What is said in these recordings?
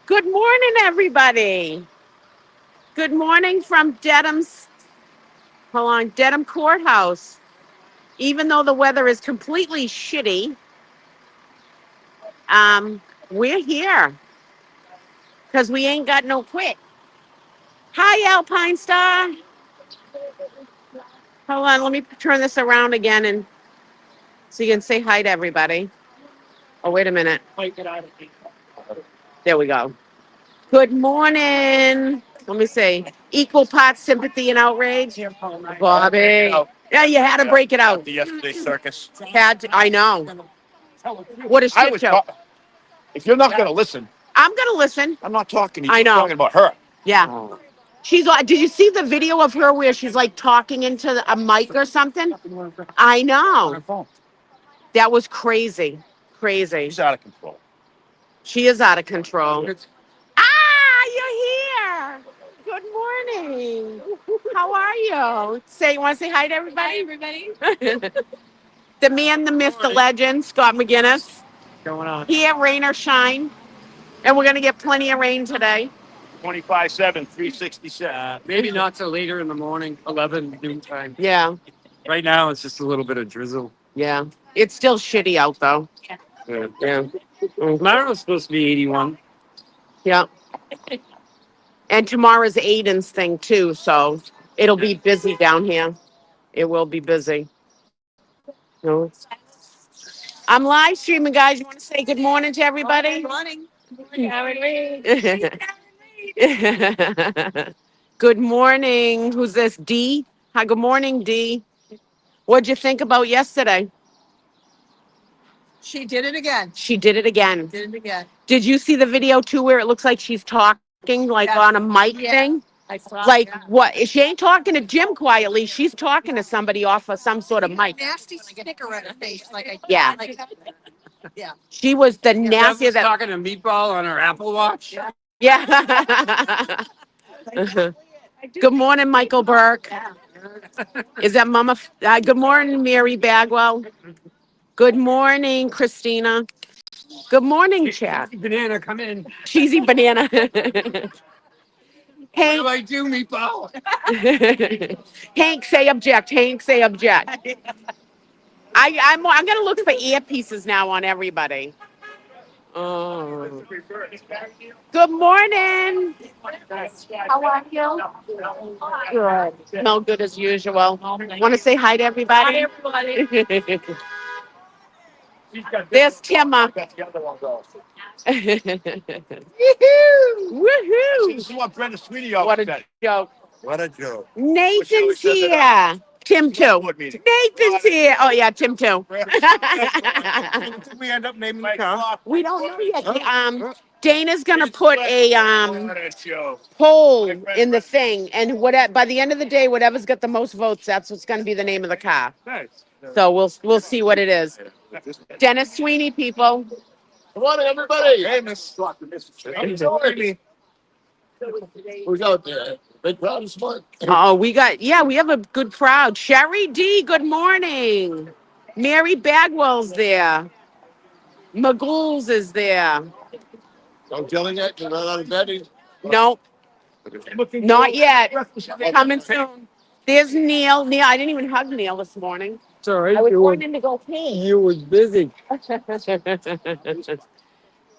Good morning, everybody. Good morning from Dedham Courthouse. Even though the weather is completely shitty, we're here because we ain't got no quit. Hi, Alpine Star. Hold on, let me turn this around again and so you can say hi to everybody. Oh, wait a minute. There we go. Good morning. Let me see. Equal parts sympathy and outrage. Bobby. Yeah, you had to break it out. The yesterday circus. I know. What a shit show. If you're not going to listen, I'm going to listen. I'm not talking to you. I know. I'm talking about her. Yeah. She's like, did you see the video of her where she's like talking into a mic or something? I know. That was crazy. Crazy. She's out of control. She is out of control. You're here. Good morning. How are you? You want to say hi to everybody? Hi, everybody. The man, the myth, the legend, Scott McGinnis. What's going on? Here, rain or shine. And we're going to get plenty of rain today. 25/7, 367. Maybe not till later in the morning, 11 noon time. Yeah. Right now, it's just a little bit of drizzle. Yeah. It's still shitty out, though. Yeah. Tomorrow's supposed to be 81. Yeah. And tomorrow's Aiden's thing, too, so it'll be busy down here. It will be busy. No. I'm live streaming, guys. You want to say good morning to everybody? Good morning. Good morning. Who's this? Dee? Hi, good morning, Dee. What'd you think about yesterday? She did it again. She did it again. Did it again. Did you see the video too where it looks like she's talking like on a mic thing? I saw Like that. what? She ain't talking to Jim quietly. She's talking to somebody off of some sort of mic. Nasty sticker on her face. Yeah. Yeah. She was the Steph nastiest. was talking to Meatball on her Apple Watch. Yeah. Good morning, Michael Burke. Is that Mama? Good morning, Mary Bagwell. Good morning, Christina. Good morning, Chad. Banana, come in. Cheesy banana. What Hank, do, Meatball? Hank, say object. Hank, say object. I'm gonna look for earpieces now on everybody. Oh. Good morning. How are you? Good. Smell good as usual. Want to say hi to everybody? Hi, everybody. There's Timma. Woohoo! This is what Brenda Sweeney What said. a joke. What a joke. Nathan's here. Tim too. Nathan's here. Oh yeah, Tim too. Did we end up naming the car? We don't know yet. Dana's gonna put a poll in the thing, and by the end of the day, whatever's got the most votes, that's what's gonna be the name of the car. Nice. So we'll see what it is. Dennis Sweeney, people. Come on, everybody. Hey, Miss. Who's out there? Big crowd of smart. Oh, we have a good crowd. Sherry D, good morning. Mary Bagwell's there. Magools is there. I'm killing it. You're not out of bed. Nope, not yet. Coming soon. There's Neil. Neil, I didn't even hug Neil this morning. It's all right. I was going in to go pee. You was busy.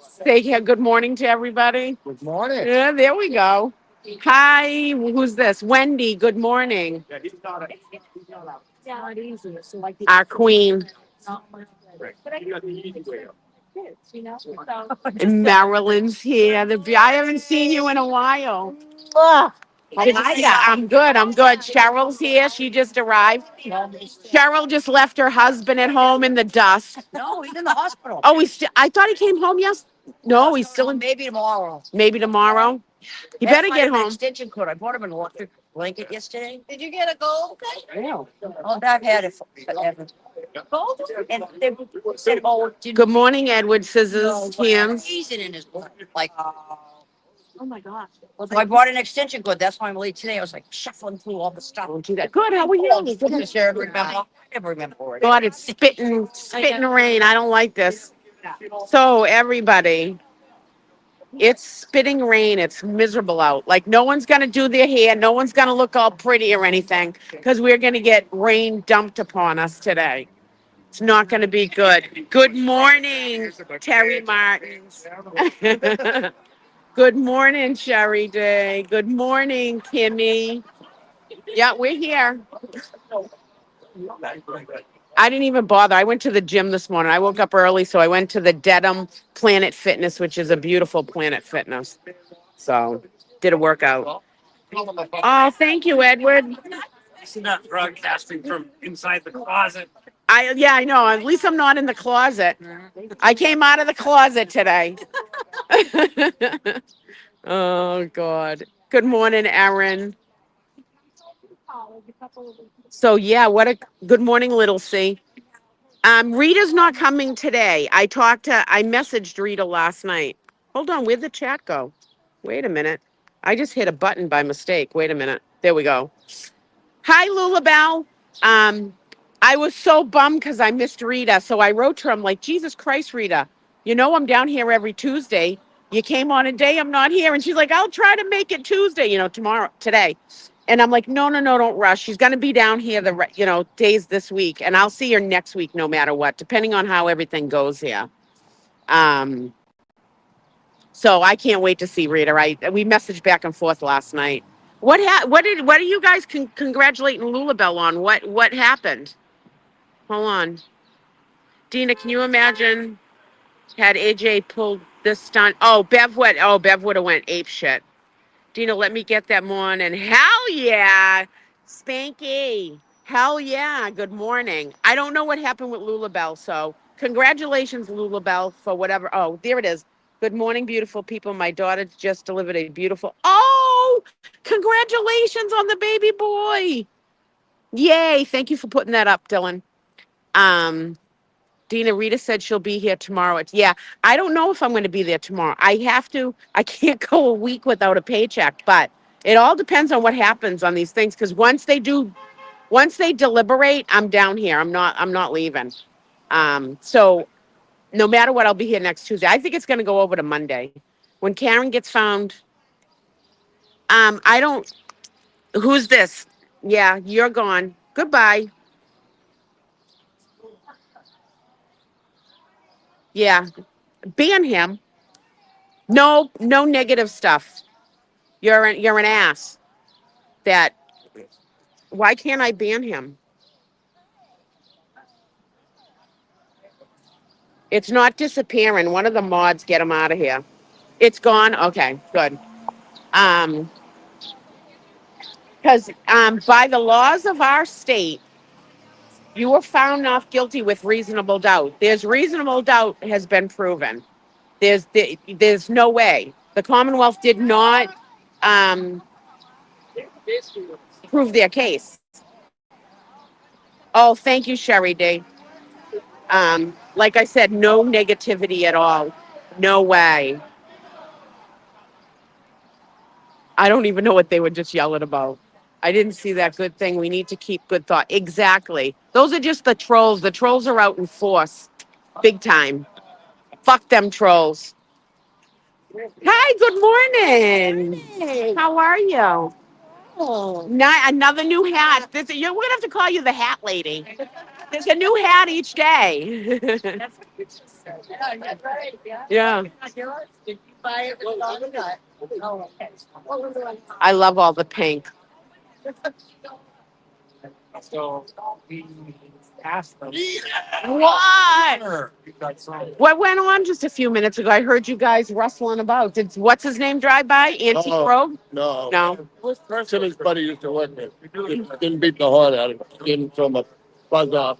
Say good morning to everybody. Good morning. Yeah, there we go. Hi, who's this? Wendy, good morning. Our queen. And Marilyn's here. I haven't seen you in a while. I'm good. I'm good. Cheryl's here. She just arrived. Cheryl just left her husband at home in the dust. No, he's in the hospital. Oh, I thought he came home. Yes. No, he's still in. Maybe tomorrow. Maybe tomorrow. He better get An home. extension cord. I bought him an electric blanket yesterday. Did you get a gold? Yeah. Oh, I've had it forever. Gold? And they said, oh, Good morning, Edward Scissors Hands. season in his blood. Like, oh my gosh. So I bought an extension cord. That's why I'm late today. I was like shuffling through all the stuff. Don't do that. Good. How are you? Good, Sheriff. Remember? I never remember it. God, it's spitting rain. I don't like this. So everybody, it's spitting rain. It's miserable out. Like no one's gonna do their hair. No one's gonna look all pretty or anything because we're gonna get rain dumped upon us today. It's not gonna be good. Good morning, Terry Martins. Good morning, Sherry Day. Good morning, Kimmy. Yeah, we're here. I didn't even bother. I went to the gym this morning. I woke up early, so I went to the Dedham Planet Fitness, which is a beautiful Planet Fitness. So, did a workout. Oh, thank you, Edward. It's not broadcasting from inside the closet. I know. At least I'm not in the closet. I came out of the closet today. Oh God. Good morning, Erin. So yeah, what a good morning, little C. Rita's not coming today. I messaged Rita last night. Hold on, where'd the chat go? Wait a minute. I just hit a button by mistake. Wait a minute. There we go. Hi, Lulabelle. I was so bummed because I missed Rita. So I wrote to her, I'm like, Jesus Christ, Rita, you know I'm down here every Tuesday. You came on a day I'm not here. And she's like, I'll try to make it Tuesday, today. And I'm like, no, don't rush. She's going to be down here days this week. And I'll see her next week no matter what, depending on how everything goes here. So I can't wait to see Rita. We messaged back and forth last night. What are you guys congratulating Lulabelle on? What happened? Hold on. Dina, can you imagine had AJ pulled this stunt? Bev would have went ape shit. Dina, let me get that morning. Hell yeah. Spanky. Hell yeah. Good morning. I don't know what happened with Lulabelle, so congratulations, Lulabelle, for whatever. Oh, there it is. Good morning, beautiful people. My daughter just delivered a beautiful. Oh, congratulations on the baby boy. Yay. Thank you for putting that up, Dylan. Dina, Rita said she'll be here tomorrow. I don't know if I'm going to be there tomorrow. I can't go a week without a paycheck, but it all depends on what happens on these things. Because once they deliberate, I'm down here. I'm not leaving. So no matter what, I'll be here next Tuesday. I think it's going to go over to Monday. When Karen gets found, who's this? Yeah, you're gone. Goodbye. Yeah, ban him. No negative stuff. You're an ass. That Why can't I ban him? It's not disappearing. One of the mods get him out of here. It's gone. Okay, good. Because by the laws of our state, you were found not guilty with reasonable doubt. There's reasonable doubt has been proven. There's no way. The Commonwealth did not prove their case. Oh, thank you, Sherry D. Like I said, no negativity at all. No way. I don't even know what they were just yelling about. I didn't see that good thing. We need to keep good thought. Exactly. Those are just the trolls. The trolls are out in force. Big time. Fuck them trolls. Hi, good morning. Hey. How are you? Oh. Another new hat. We're going to have to call you the hat lady. There's a new hat each day. Yeah. Did you buy it with all the nut? Oh, okay. I love all the pink. So we asked them. What? What went on just a few minutes ago? I heard you guys rustling about. Did what's his name drive by? Antique Oh. Road? No. No. Timmy's buddy used to work there. Didn't beat the horn out of him. Didn't throw him a buzz off.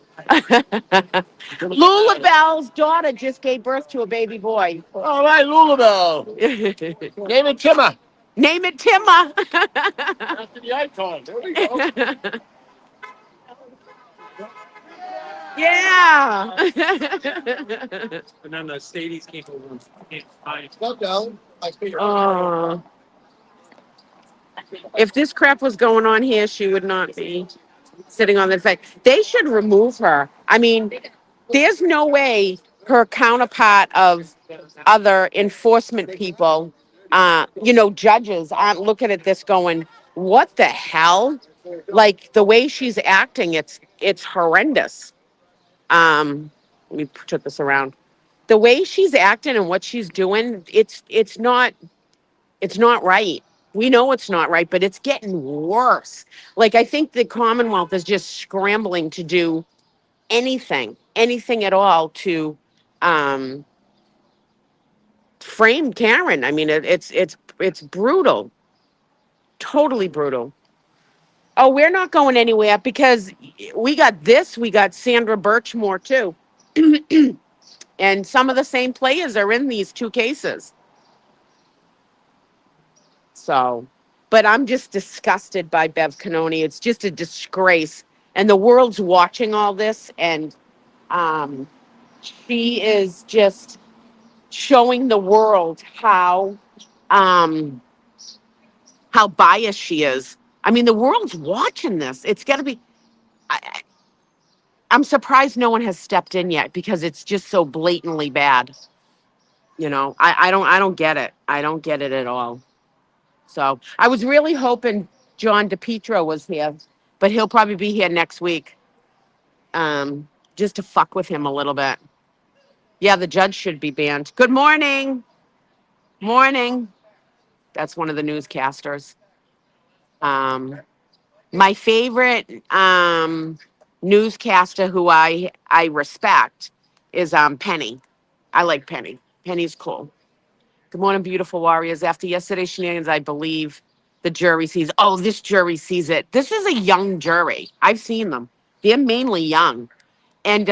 Lulabelle's daughter just gave birth to a baby boy. All right, Lulabelle. Name it Timmer. Name it Timma. After the icon. There we go. Yeah. And then the stadies came over. Stop down. I speak. If this crap was going on here, she would not be sitting on the fact. They should remove her. I mean, there's no way her counterpart of other enforcement people, judges aren't looking at this going, what the hell? Like the way she's acting, it's horrendous. Let me put this around. The way she's acting and what she's doing, it's not right. We know it's not right, but it's getting worse. Like I think the Commonwealth is just scrambling to do anything at all to um, frame Karen. I mean, it's brutal, totally brutal. Oh, we're not going anywhere because we got this. We got Sandra Birchmore too, and some of the same players are in these two cases. So, but I'm just disgusted by Bev Canoni. It's just a disgrace. And the world's watching all this, and um, she is just showing the world um, how biased she is. I mean, the world's watching this. It's got to be. I'm surprised no one has stepped in yet because it's just so blatantly bad. I don't get it. I don't get it at all. So I was really hoping John DePietro was here, but he'll probably be here next week, just to fuck with him a little bit. Yeah, the judge should be banned. Good morning. Morning. That's one of the newscasters. Um, my favorite newscaster who I respect is Penny. I like Penny. Penny's cool. Good morning, beautiful warriors. After yesterday's shenanigans, I believe the jury sees. Oh, this jury sees it. This is a young jury. I've seen them. They're mainly young, and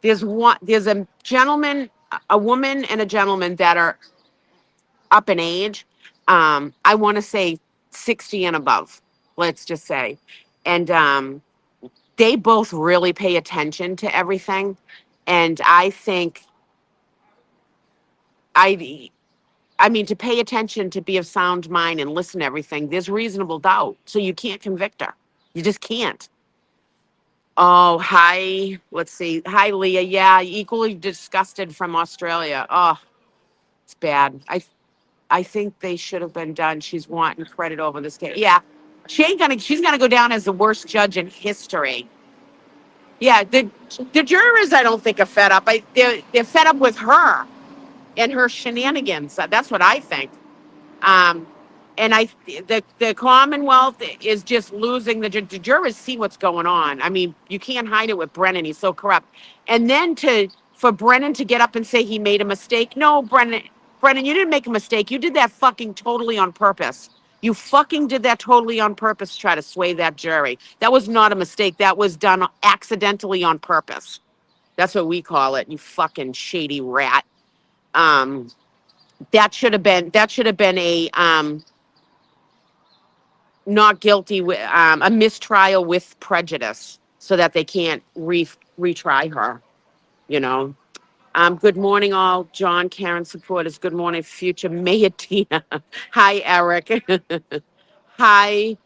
there's a gentleman, a woman, and a gentleman that are up in age. I want to say 60 and above. Let's just say, and they both really pay attention to everything, and I think I I mean, to pay attention, to be of sound mind and listen to everything, there's reasonable doubt. So you can't convict her. You just can't. Oh, hi. Let's see. Hi, Leah. Yeah, equally disgusted from Australia. Oh, it's bad. I think they should have been done. She's wanting credit over this case. Yeah. She's gonna go down as the worst judge in history. Yeah, the jurors I don't think are fed up. They're fed up with her and her shenanigans. That's what I think. Um, and the Commonwealth is just losing. The jurors see what's going on. I mean, you can't hide it with Brennan. He's so corrupt. And then for Brennan to get up and say he made a mistake. No, Brennan, you didn't make a mistake. You did that fucking totally on purpose. You fucking did that totally on purpose to try to sway that jury. That was not a mistake. That was done accidentally on purpose. That's what we call it. You fucking shady rat. Um, that should have been a not guilty with a mistrial with prejudice so that they can't retry her, you know. Good morning, all John Karen supporters. Good morning, future Mayor Tina. Hi, Eric. Hi,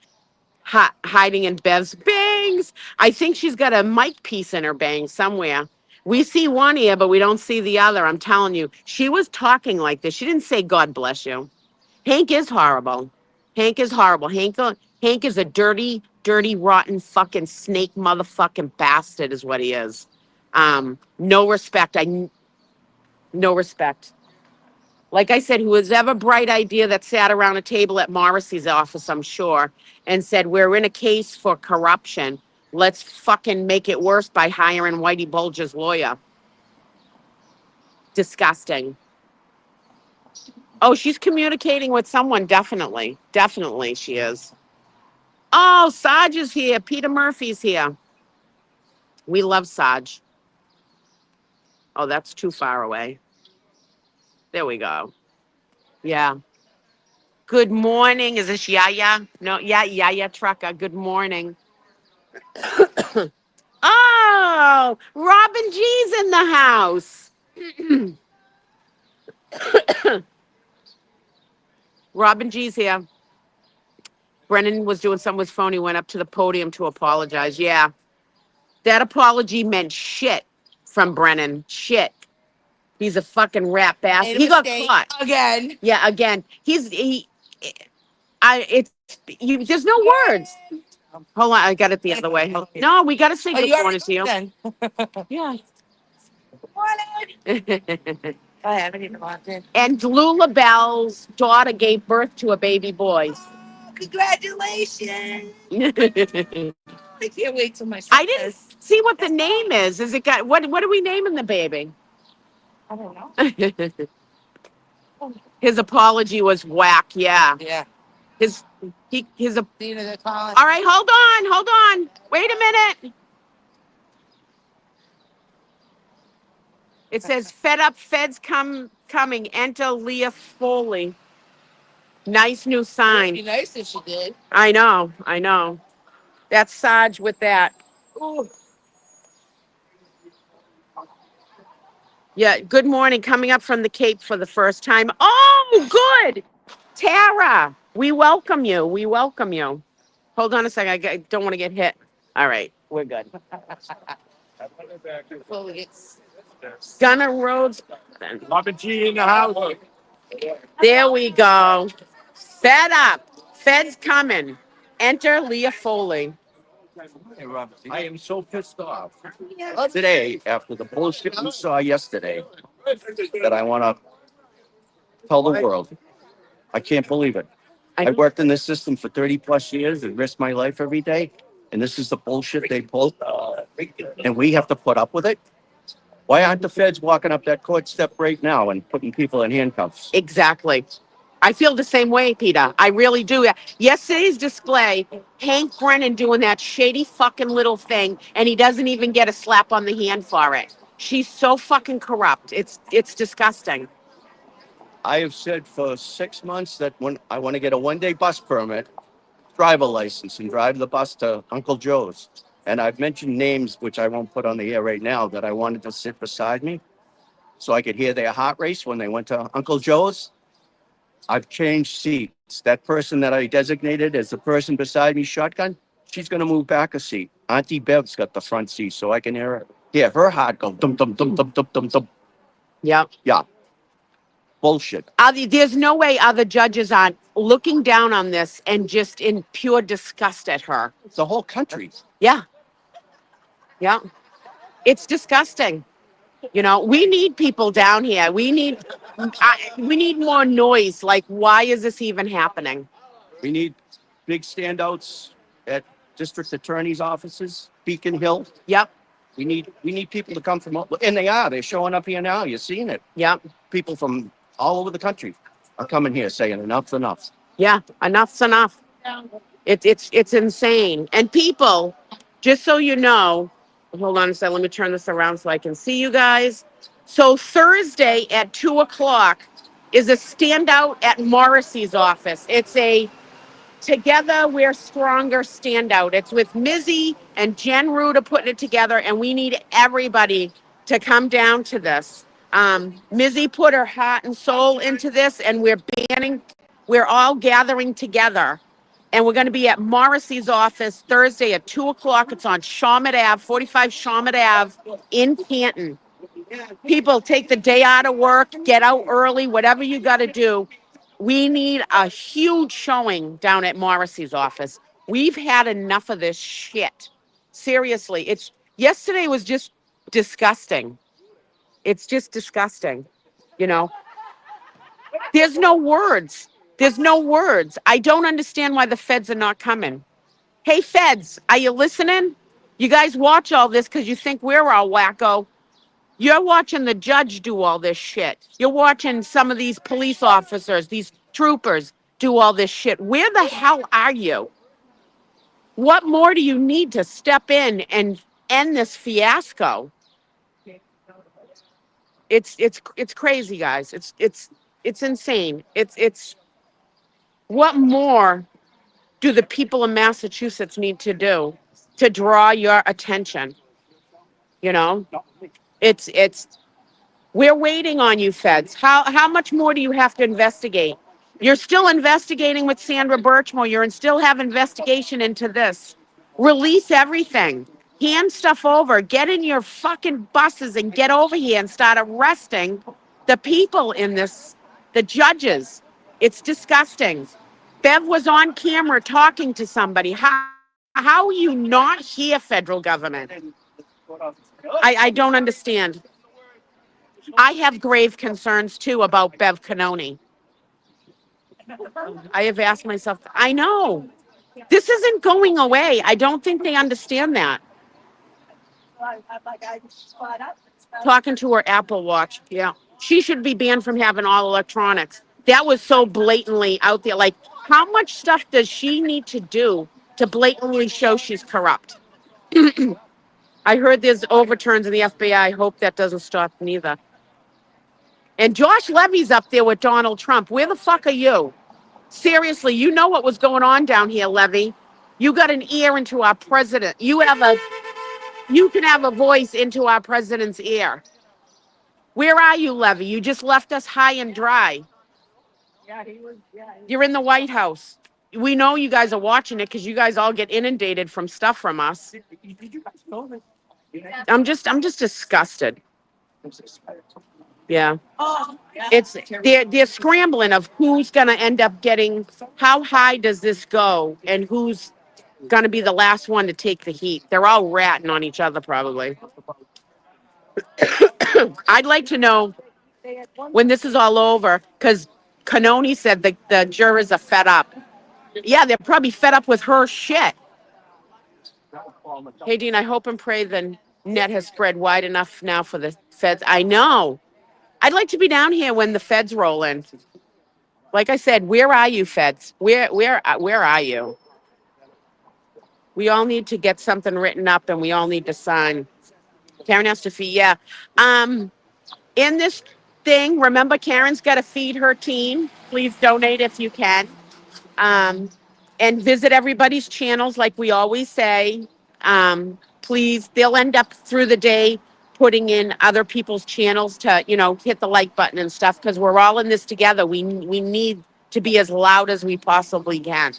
hiding in Bev's bangs. I think she's got a mic piece in her bang somewhere. We see one ear, but we don't see the other. I'm telling you, she was talking like this. She didn't say God bless you. Hank is horrible. Hank is horrible. Hank is a dirty, dirty, rotten fucking snake motherfucking bastard is what he is. No respect. No respect. Like I said, whoever bright idea that sat around a table at Morrissey's office, I'm sure, and said, we're in a case for corruption. Let's fucking make it worse by hiring Whitey Bulger's lawyer. Disgusting. Oh, she's communicating with someone, definitely. Definitely she is. Oh, Saj is here. Peter Murphy's here. We love Saj. Oh, that's too far away. There we go. Yeah. Good morning. Is this Yaya? No, yeah, Yaya Trucker. Good morning. Oh, Robin G's in the house. Robin G's here. Brennan was doing something with his phone. He went up to the podium to apologize. Yeah. That apology meant shit from Brennan. Shit. He's a fucking rat bastard. He got caught. Again. Yeah, again. It's, there's no words. Hold on, I got it the other way. No, we got to say Oh, good you morning to you. then. Yeah. I haven't even logged in. And Lula Bell's daughter gave birth to a baby boy. Congratulations. I I can't wait till my son didn't see what the name is. Is it got what are we naming the baby? I don't know. His apology was whack, yeah. Yeah. His You know, they're calling. all right, hold on. Wait a minute. It says fed up feds coming. Enter Leah Foley. Nice new It'd sign. be nice if she did. I know. That's Saj with that. Ooh. Yeah, good morning. Coming up from the Cape for the first time. Oh, good. Tara, we welcome you. Hold on a second. I don't want to get hit. All right, we're good. Before we get Gunner Roads. Robin G in the house. There we go. Fed up. Feds coming. Enter Leah Foley. I am so pissed off today after the bullshit we saw yesterday that I want to tell the world. I can't believe it. I worked in this system for 30 plus years and risked my life every day. And this is the bullshit they pull. And we have to put up with it. Why aren't the feds walking up that court step right now and putting people in handcuffs? Exactly. I feel the same way, Peter. I really do. Yesterday's display, Hank Brennan doing that shady fucking little thing, and he doesn't even get a slap on the hand for it. She's so fucking corrupt. It's disgusting. I have said for 6 months that when I want to get a 1-day bus permit, drive a license, and drive the bus to Uncle Joe's. And I've mentioned names, which I won't put on the air right now, that I wanted to sit beside me so I could hear their heart race when they went to Uncle Joe's. I've changed seats. That person that I designated as the person beside me shotgun, she's going to move back a seat. Auntie Bev's got the front seat so I can hear her heart go dum, dum, dum, dum, dum, dum, dum. Yep. Yeah. Bullshit. There's no way other judges aren't looking down on this and just in pure disgust at her. It's the whole country. Yeah. It's disgusting. We need people down here. We need more noise. Like, why is this even happening? We need big standouts at district attorney's offices, Beacon Hill. Yep. We need people to come from, and they're showing up here now. You're seeing it. Yep. People from all over the country are coming here saying enough's enough. Yeah, enough's enough. It's insane. And people, just so you know, hold on a second, let me turn this around so I can see you guys. So Thursday at 2:00 is a standout at Morrissey's office. It's a Together We're Stronger standout. It's with Mizzy and Jen Ruda putting it together, and we need everybody to come down to this. Mizzy put her heart and soul into this, and we're all gathering together. And we're going to be at Morrissey's office Thursday at 2:00. It's on Shawmut Ave, 45 Shawmut Ave in Canton. People, take the day out of work, get out early, whatever you got to do. We need a huge showing down at Morrissey's office. We've had enough of this shit. Seriously, yesterday was just disgusting. It's just disgusting, you know. There's no words. There's no words. I don't understand why the feds are not coming. Hey, feds, are you listening? You guys watch all this because you think we're all wacko. You're watching the judge do all this shit. You're watching some of these police officers, these troopers do all this shit. Where the hell are you? What more do you need to step in and end this fiasco? It's crazy, guys. It's insane. It's what more do the people of Massachusetts need to do to draw your attention? You know, it's we're waiting on you, feds. How much more do you have to investigate? You're still investigating with Sandra Birchmore. You're still have investigation into this. Release everything. Hand stuff over. Get in your fucking buses and get over here and start arresting the people in this, the judges. It's disgusting. Bev was on camera talking to somebody. How are you not here, federal government? I don't understand. I have grave concerns too about Bev Canoni. I have asked myself, I know. This isn't going away. I don't think they understand that. Talking to her Apple Watch. Yeah. She should be banned from having all electronics. That was so blatantly out there. Like, how much stuff does she need to do to blatantly show she's corrupt? I heard there's overturns in the FBI. I hope that doesn't stop neither. And Josh Levy's up there with Donald Trump. Where the fuck are you? Seriously, you know what was going on down here, Levy. You got an ear into our president. You can have a voice into our president's ear. Where are you, Levy? You just left us high and dry. You're in the White House. We know you guys are watching it because you guys all get inundated from stuff from us. I'm just disgusted. Yeah. They're scrambling of who's gonna end up getting, how high does this go and who's gonna be the last one to take the heat. They're all ratting on each other probably. I'd like to know when this is all over, because Canoni said the jurors are fed up. Yeah, they're probably fed up with her shit. Hey, Dean, I hope and pray the net has spread wide enough now for the feds. I know. I'd like to be down here when the feds roll in. Like I said, where are you, feds? Where are you? We all need to get something written up, and we all need to sign. Karen has to feed. Yeah. In this thing, remember, Karen's got to feed her team. Please donate if you can. And visit everybody's channels, like we always say. Please, they'll end up through the day putting in other people's channels to, hit the like button and stuff, because we're all in this together. We need to be as loud as we possibly can.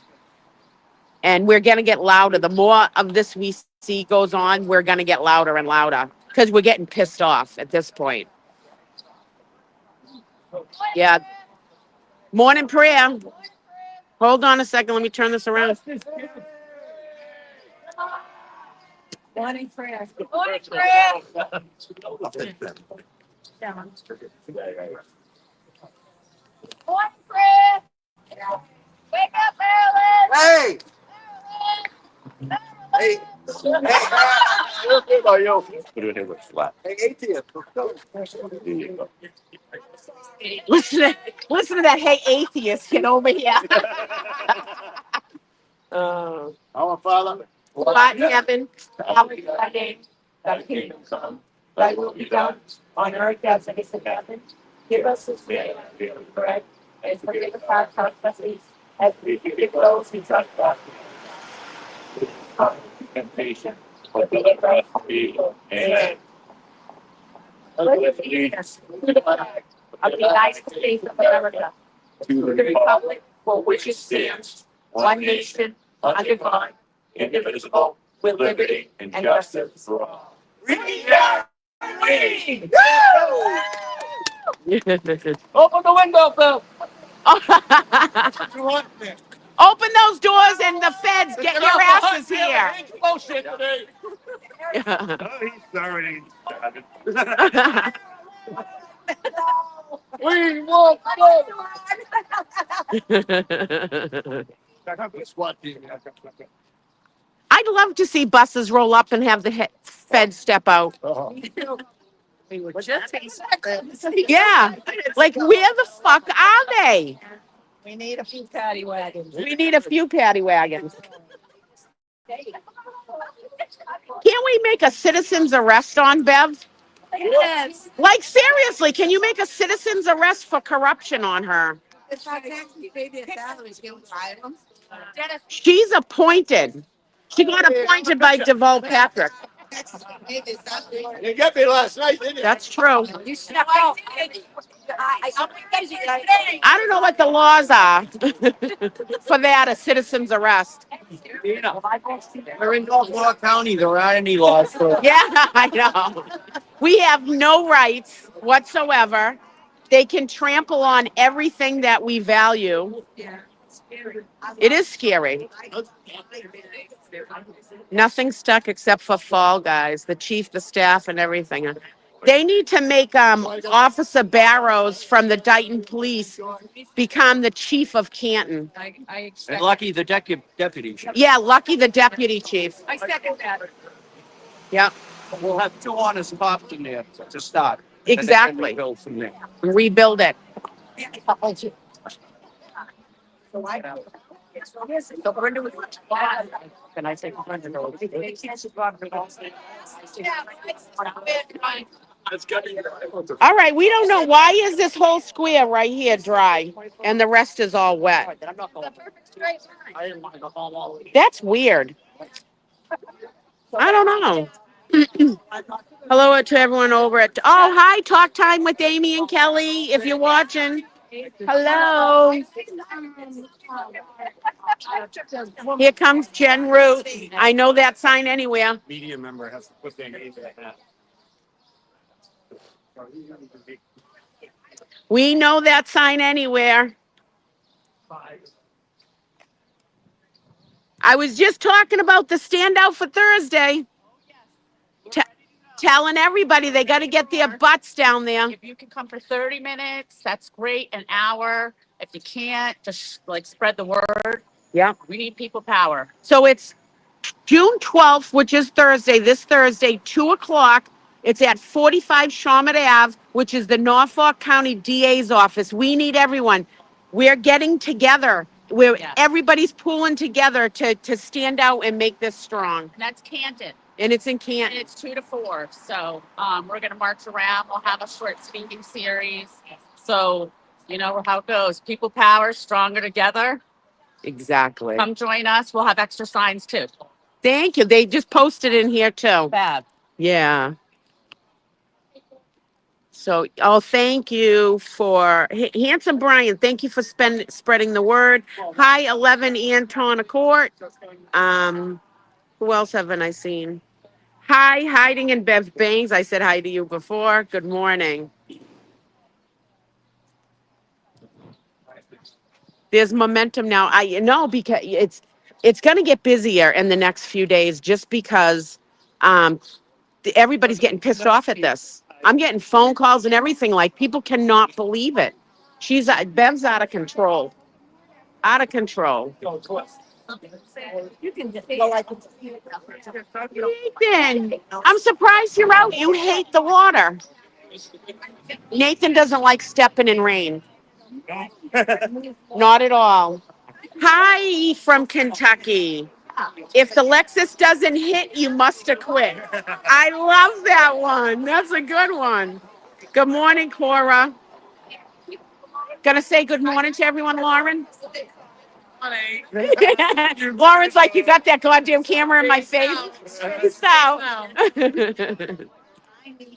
And we're going to get louder. The more of this we see goes on, we're going to get louder and louder because we're getting pissed off at this point. Yeah. Morning prayer. Hold on a second. Let me turn this around. Morning prayer. Morning prayer. Morning prayer. Wake up, Marilyn. Hey! Hey! Put it in with flat. Hey, atheist. Listen to that. Hey, atheist, get over here. Our Father, God in heaven, Hallowed be thy name, thy kingdom come, thy will be done, on earth as it is in heaven. Give us this day our daily bread, and forgive us our trespasses, as we forgive those who trespass. Temptation, but deliver us from evil. Amen. Let us lead us to the flag of the United States of America, to the republic for which it stands, one nation, under God, indivisible, with liberty and justice for all. Read that! Read! Open the window, Phil. Open those doors and the feds get your asses here. bullshit today. Oh, he's sorry. We won't go. SWAT team. I'd love to see buses roll up and have the feds step out. Yeah. Like, where the fuck are they? We need a few paddy wagons. We need a few paddy wagons. Can't we make a citizen's arrest on Bev? Yes. Like, seriously, can you make a citizen's arrest for corruption on her? It's not actually pay their salaries, can we fire them? She's appointed. She got appointed by Deval Patrick. Pay their salaries. You get me last night, didn't you? That's true. You step out. I don't know what the laws are for that, a citizen's arrest. We're in Norfolk County. There aren't any laws for it. Yeah, I know. We have no rights whatsoever. They can trample on everything that we value. It is scary. Nothing stuck except for Fall Guys, the chief, the staff, and everything. They need to make Officer Barrows from the Dayton Police become the chief of Canton. And Lucky, the deputy. Yeah, Lucky the deputy chief. I second that. Yeah, We'll have two honest cops in there to start. exactly. And build from there. Rebuild it. Can I take a hundred? All right, we don't know why is this whole square right here dry and the rest is all wet. That's weird. I don't know. Hello to everyone over at, oh, hi, Talk Time with Amy and Kelly, if you're watching. Hello. Here comes Jen Root. I know that sign anywhere. Media member has to put their name in that. We know that sign anywhere. I was just talking about the standout for Thursday. Telling everybody they got to get their butts down there. If you can come for 30 minutes, that's great. An hour. If you can't, just like spread the word. Yeah. We need people power. So it's June 12th, which is Thursday, this Thursday, 2:00. It's at 45 Shawmut Ave, which is the Norfolk County DA's office. We need everyone. We're getting together. Everybody's pulling together to stand out and make this strong. That's Canton. And it's in And Canton. it's 2 to 4. So we're going to march around. We'll have a short speaking series. So you know how it goes. People power, stronger together. Exactly. Come join us. We'll have extra signs too. Thank you. They just posted in here too. Fab. Yeah. So, oh, thank you for Handsome Brian. Thank you for spreading the word. Hi, 11 Antona Court. Who else haven't I seen? Hi, Hiding in Bev Bangs. I said hi to you before. Good morning. There's momentum now. I know because it's going to get busier in the next few days just because everybody's getting pissed off at this. I'm getting phone calls and everything. Like, people cannot believe it. Bev's out of control. Out of control. Nathan, I'm surprised you're out. You hate the water. Nathan doesn't like stepping in rain. Not at all. Hi from Kentucky. If the Lexus doesn't hit, you must have quit. I love that one. That's a good one. Good morning, Cora. Gonna say good morning to everyone, Lauren? Lauren's like, you got that goddamn camera in my face? Peace out.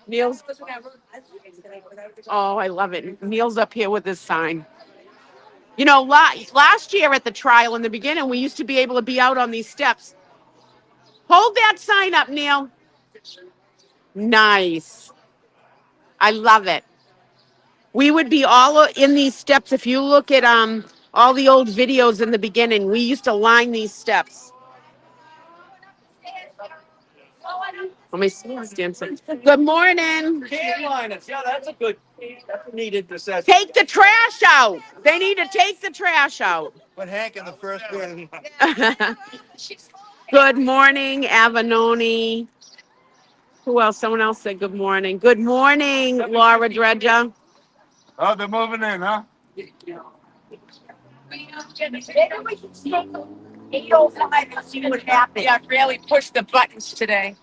Neil's. Oh, I love it. Neil's up here with his sign. You know, last year at the trial in the beginning, we used to be able to be out on these steps. Hold that sign up, Neil. Nice. I love it. We would be all in these steps. If you look at all the old videos in the beginning, we used to line these steps. Let me stand some. Good morning. Linus, yeah, that's a good, needed necessity. Take the trash out. They need to take the trash out. But Hank in the first one. Good morning, Avenoni. Who else? Someone else said good morning. Good morning, Laura Dredger. Oh, they're moving in, huh? Maybe we can take 8:05 and see what happens. Yeah, really push the buttons today.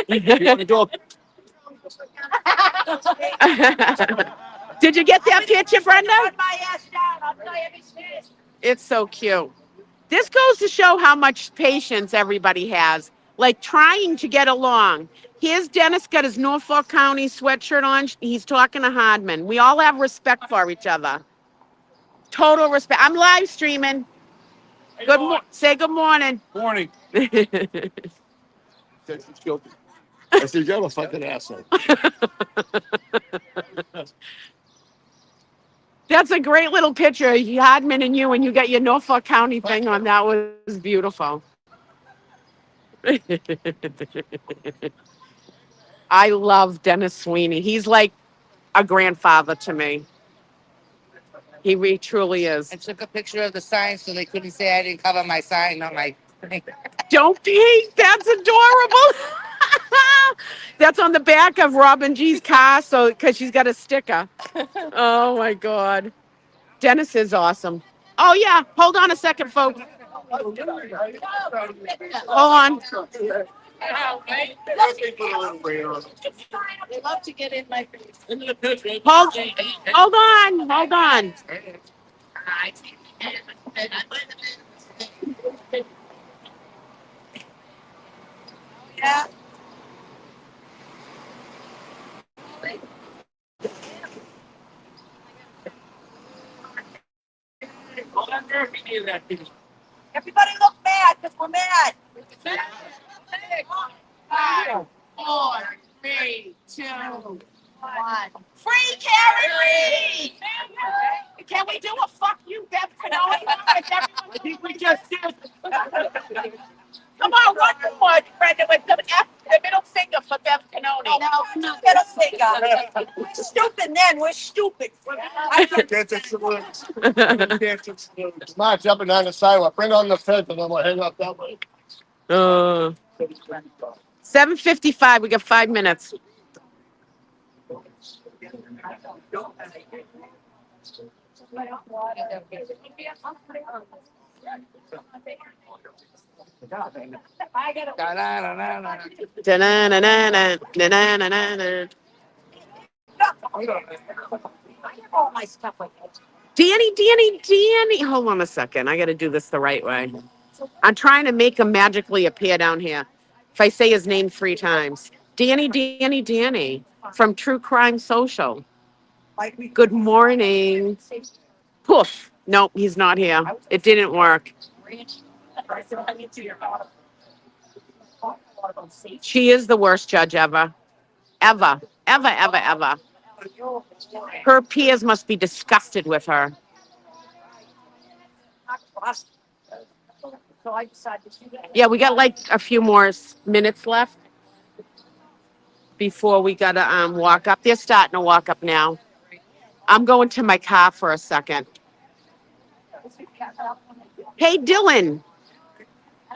Did you get that picture, Brenda? Run my ass down. I'll tell you every minute. It's so cute. This goes to show how much patience everybody has, like trying to get along. Here's Dennis got his Norfolk County sweatshirt on. He's talking to Hardman. We all have respect for each other. Total respect. I'm live streaming. Say good morning. Morning. I said, you're a fucking asshole. That's a great little picture, Hardman and you, and you got your Norfolk County thing on. That was beautiful. I love Dennis Sweeney. He's like a grandfather to me. He truly is. I took a picture of the sign so they couldn't say I didn't cover my sign on my thing. Don't peek. That's adorable. That's on the back of Robin G's car, so because she's got a sticker. Oh my God. Dennis is awesome. Oh yeah. Hold on a second, folks. Hold on. They love to get in my face. Hold on. Hold on. Yeah. Everybody look mad because we're mad. 5, 4, 3, 2, 1. Free Carrie Reed. Can we do a fuck you, Bev Canoli? I think we just did. Come on, one more, Brenda, with the middle finger for Bev Canoli. No, get a finger. We're stupid then. We're stupid. Smart jumping down the sidewalk. Bring on the fence and then we'll hang up that way. 7:55. We got 5 minutes. Da-na-na-na-na, da-na-na-na-na. All my stuff like that. Danny. Hold on a second. I got to do this the right way. I'm trying to make him magically appear down here. If I say his name 3 times. Danny from True Crime Social. Good morning. Poof. Nope, he's not here. It didn't work. She is the worst judge ever. Ever. Her peers must be disgusted with her. So I decided to do that. Yeah, we got like a few more minutes left before we gotta walk up. They're starting to walk up now. I'm going to my car for a second. Hey, Dylan,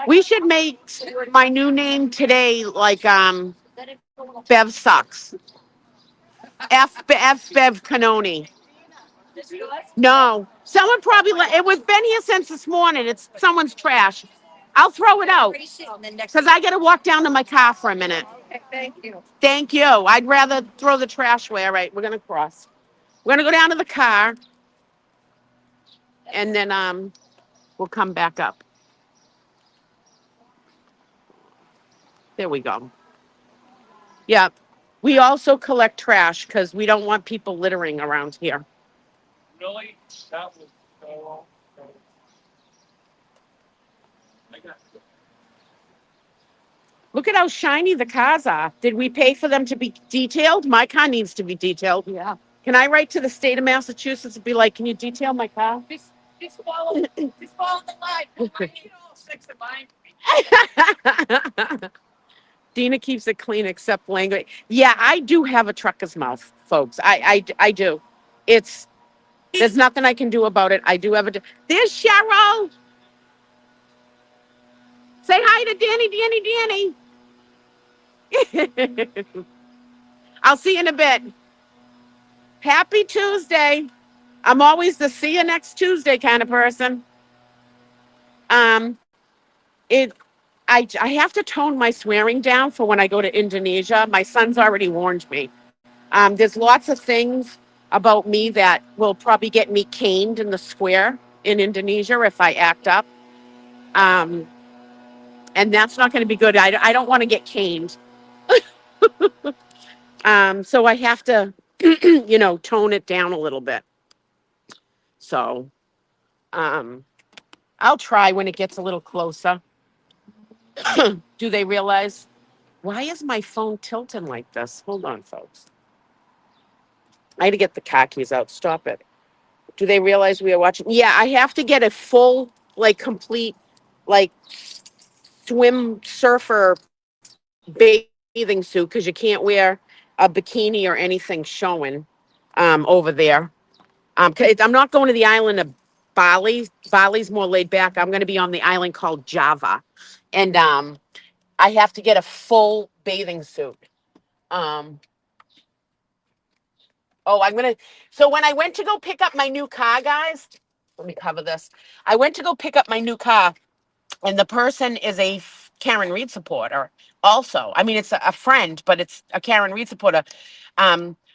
we should make my new name today like Bev Sucks. F Bev Canoni. No, someone probably it was been here since this morning. It's someone's trash. I'll throw it out because I got to walk down to my car for a minute. Thank you. Thank you. I'd rather throw the trash away. All right, we're gonna cross. We're gonna go down to the car, and then we'll come back up. There we go. Yeah, we also collect trash because we don't want people littering around here. Really? That was so. Look at how shiny the cars are. Did we pay for them to be detailed? My car needs to be detailed. Yeah. Can I write to the state of Massachusetts and be like, can you detail my car? Just follow the line. I need all 6 of mine. Dina keeps it clean except language. Yeah, I do have a trucker's mouth, folks. I do. It's there's nothing I can do about it. I do have a. There's Cheryl. Say hi to Danny. I'll see you in a bit. Happy Tuesday. I'm always the see you next Tuesday kind of person. Um, it. I have to tone my swearing down for when I go to Indonesia. My son's already warned me. There's lots of things about me that will probably get me caned in the square in Indonesia if I act up. Um, and that's not going to be good. I don't want to get caned. So I have to, tone it down a little bit. So I'll try when it gets a little closer. Do they realize? Why is my phone tilting like this? Hold on, folks. I had to get the car keys out. Stop it. Do they realize we are watching? Yeah, I have to get a full, like, complete, like, swim surfer bathing suit because you can't wear a bikini or anything showing over there. 'Cause I'm not going to the island of Bali. Bali's more laid back. I'm going to be on the island called Java, and I have to get a full bathing suit. Um, oh, I'm gonna. So when I went to go pick up my new car, guys, let me cover this. I went to go pick up my new car, and the person is a Karen Reed supporter. Also, I mean, it's a friend, but it's a Karen Reed supporter.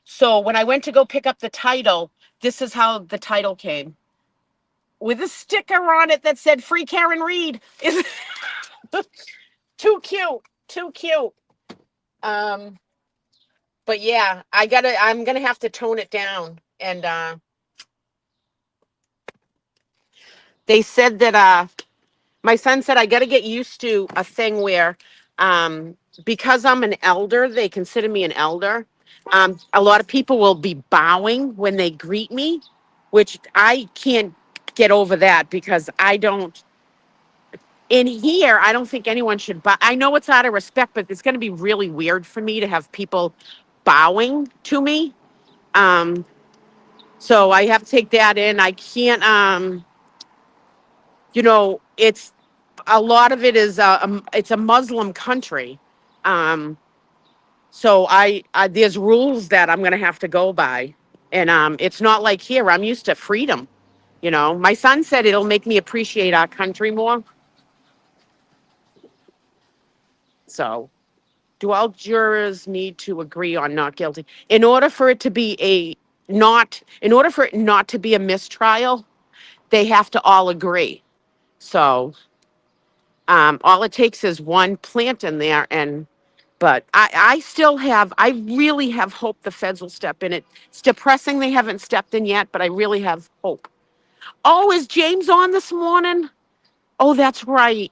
So when I went to go pick up the title, this is how the title came with a sticker on it that said "Free Karen Reed." Is too cute, too cute. Um, but yeah, I'm gonna have to tone it down. And they said that my son said I got to get used to a thing where because I'm an elder, they consider me an elder. A lot of people will be bowing when they greet me, which I can't get over that because I don't. In here, I don't think anyone should bow. I know it's out of respect, but it's going to be really weird for me to have people bowing to me. Um, so I have to take that in. I can't. It's a lot of it is it's a Muslim country. Um, so there's rules that I'm going to have to go by, and it's not like here. I'm used to freedom. My son said it'll make me appreciate our country more. So, do all jurors need to agree on not guilty in order for it to be in order for it not to be a mistrial? They have to all agree. So, all it takes is one plant in there, but I really have hope the feds will step in. It's depressing they haven't stepped in yet, but I really have hope. Oh, is James on this morning? Oh, that's right.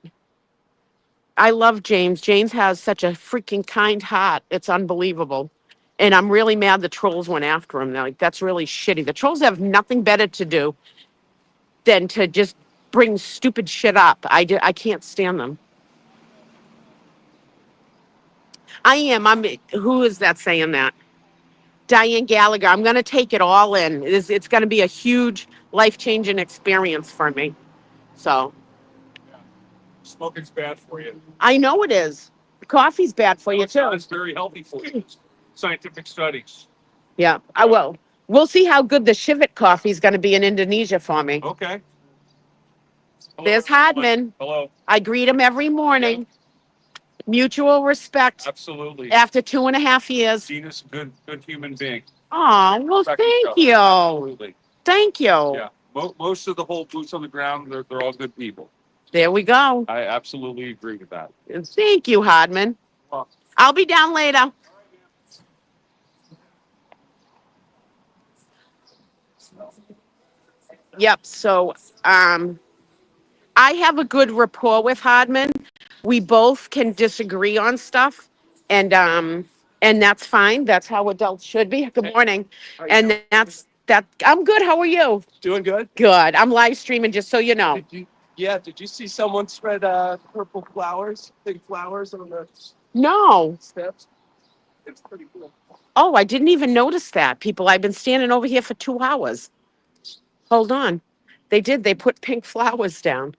I love James. James has such a freaking kind heart. It's unbelievable. And I'm really mad the trolls went after him. Like, that's really shitty. The trolls have nothing better to do than to just bring stupid shit up. I can't stand them. I am. Who is that saying that? Diane Gallagher. I'm going to take it all in. It's going to be a huge life-changing experience for me. So Smoking's bad for you. I know it is. Coffee's bad for you too. It's very healthy for you. Scientific studies. Yeah, I will. We'll see how good the Chivit coffee is going to be in Indonesia for me. Okay. Hello, There's everyone. Hardman. Hello. I greet him every morning. Mutual respect Absolutely. after 2.5 years. Gina's a good human being. Oh, well, Respect thank yourself. you. Absolutely. Thank you. Yeah. Most of the whole boots on the ground, they're all good people. There we go. I absolutely agree with that. Thank you, Hardman. Well, I'll be down later. Yep. So, I have a good rapport with Hardman. We both can disagree on stuff, and that's fine. That's how adults should be. Good morning. And that's that. I'm good. How are you? Doing good. Good. I'm live streaming, just so you know. Did you see someone spread purple flowers, big flowers on the? No. Steps. It's pretty cool. Oh, I didn't even notice that. People, I've been standing over here for 2 hours. Hold on. They did. They put pink flowers down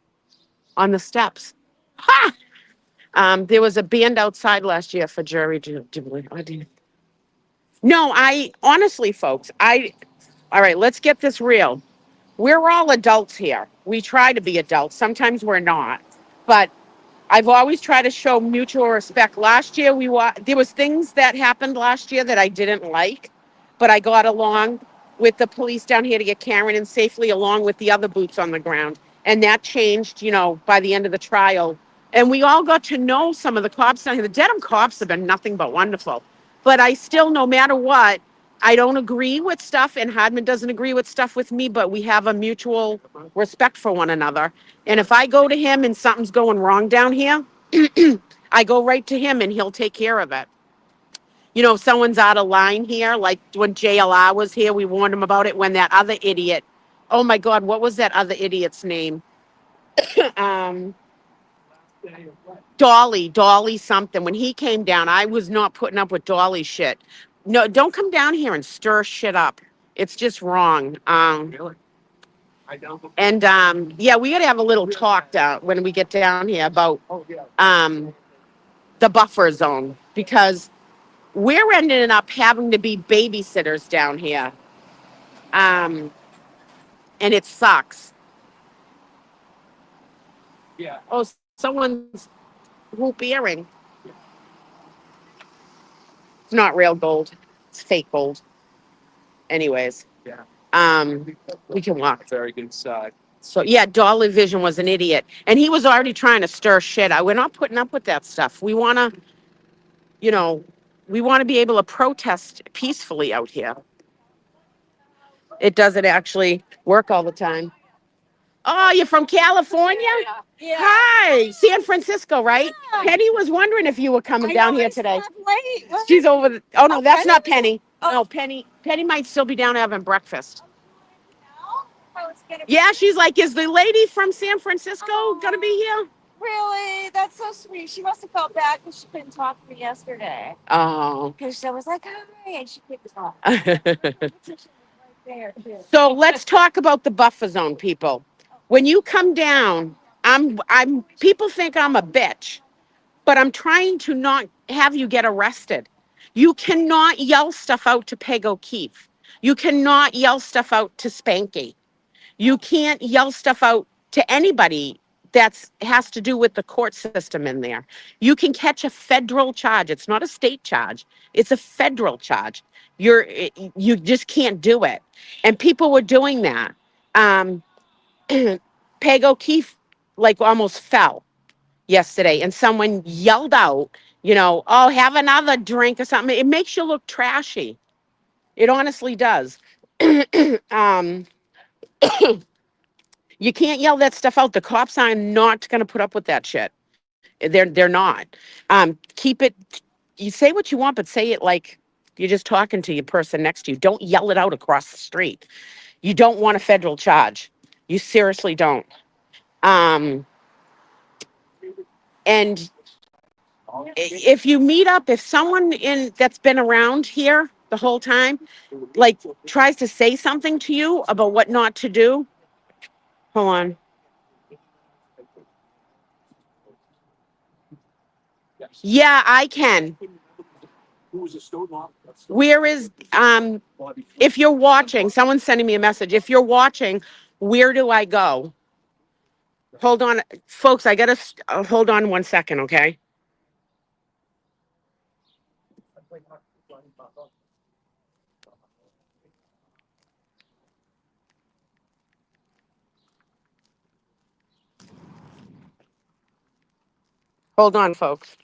on the steps. Ha! There was a band outside last year for jury jubilee. I didn't. No, I honestly, folks, all right, let's get this real. We're all adults here. We try to be adults. Sometimes we're not. But I've always tried to show mutual respect. Last year, there was things that happened last year that I didn't like, but I got along with the police down here to get Karen in safely, along with the other boots on the ground. And that changed, by the end of the trial. And we all got to know some of the cops down here. The Dedham cops have been nothing but wonderful. But I still, no matter what, I don't agree with stuff, and Hardman doesn't agree with stuff with me, but we have a mutual respect for one another. And if I go to him and something's going wrong down here, I go right to him and he'll take care of it. If someone's out of line here, like when JLR was here, we warned him about it. When that other idiot, oh my God, what was that other idiot's name? um, Dolly something. When he came down, I was not putting up with Dolly shit. No, don't come down here and stir shit up. It's just wrong. Really? I don't. And yeah, we got to have a little talk down when we get down here about Oh, yeah. the buffer zone, because we're ending up having to be babysitters down here. And it sucks. Yeah. Oh, someone's hoop earring. It's not real gold. It's fake gold. Anyways, Yeah. we can walk. Very good side. So yeah, Dolly Vision was an idiot, and he was already trying to stir shit. We're not putting up with that stuff. We want to, we want to be able to protest peacefully out here. It doesn't actually work all the time. Oh, you're from California? Yeah. Hi, San Francisco, right? Yeah. Penny was wondering if you were coming down here today. Late. She's over. Oh no, that's Penny? not Penny. Oh. No, Penny. Penny might still be down having breakfast. Oh, it's gonna be Yeah, she's like, is the lady from San Francisco gonna be here? really. That's so sweet. She must have felt bad because she couldn't talk to me yesterday. Oh. Because I was like, hi, and she couldn't talk. Right there, too. So let's talk about the buffer zone, people. When you come down, I'm people think I'm a bitch, but I'm trying to not have you get arrested. You cannot yell stuff out to Peg O'Keefe. You cannot yell stuff out to Spanky. You can't yell stuff out to anybody that has to do with the court system in there. You can catch a federal charge. It's not a state charge. It's a federal charge. You just can't do it. And people were doing that. Peg O'Keefe like almost fell yesterday, and someone yelled out, oh, have another drink or something. It makes you look trashy. It honestly does. um, you can't yell that stuff out. The cops are not going to put up with that shit. They're not. Keep it. You say what you want, but say it like you're just talking to your person next to you. Don't yell it out across the street. You don't want a federal charge. You seriously don't. And if you meet up, if someone that's been around here the whole time, like tries to say something to you about what not to do, hold on. Yeah, I can. Where is if you're watching, someone's sending me a message. If you're watching, where do I go? Hold on, folks. I gotta hold on 1 second, okay? Hold on, folks.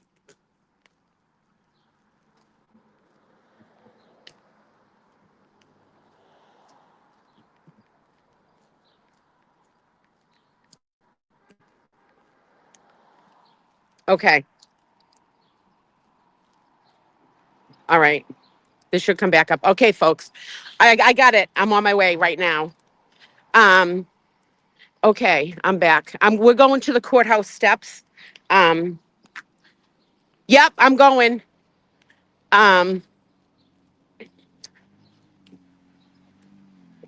Okay. All right. This should come back up. Okay, folks. I got it. I'm on my way right now. Um, okay, I'm back. We're going to the courthouse steps. Um, Yep, I'm going. Um,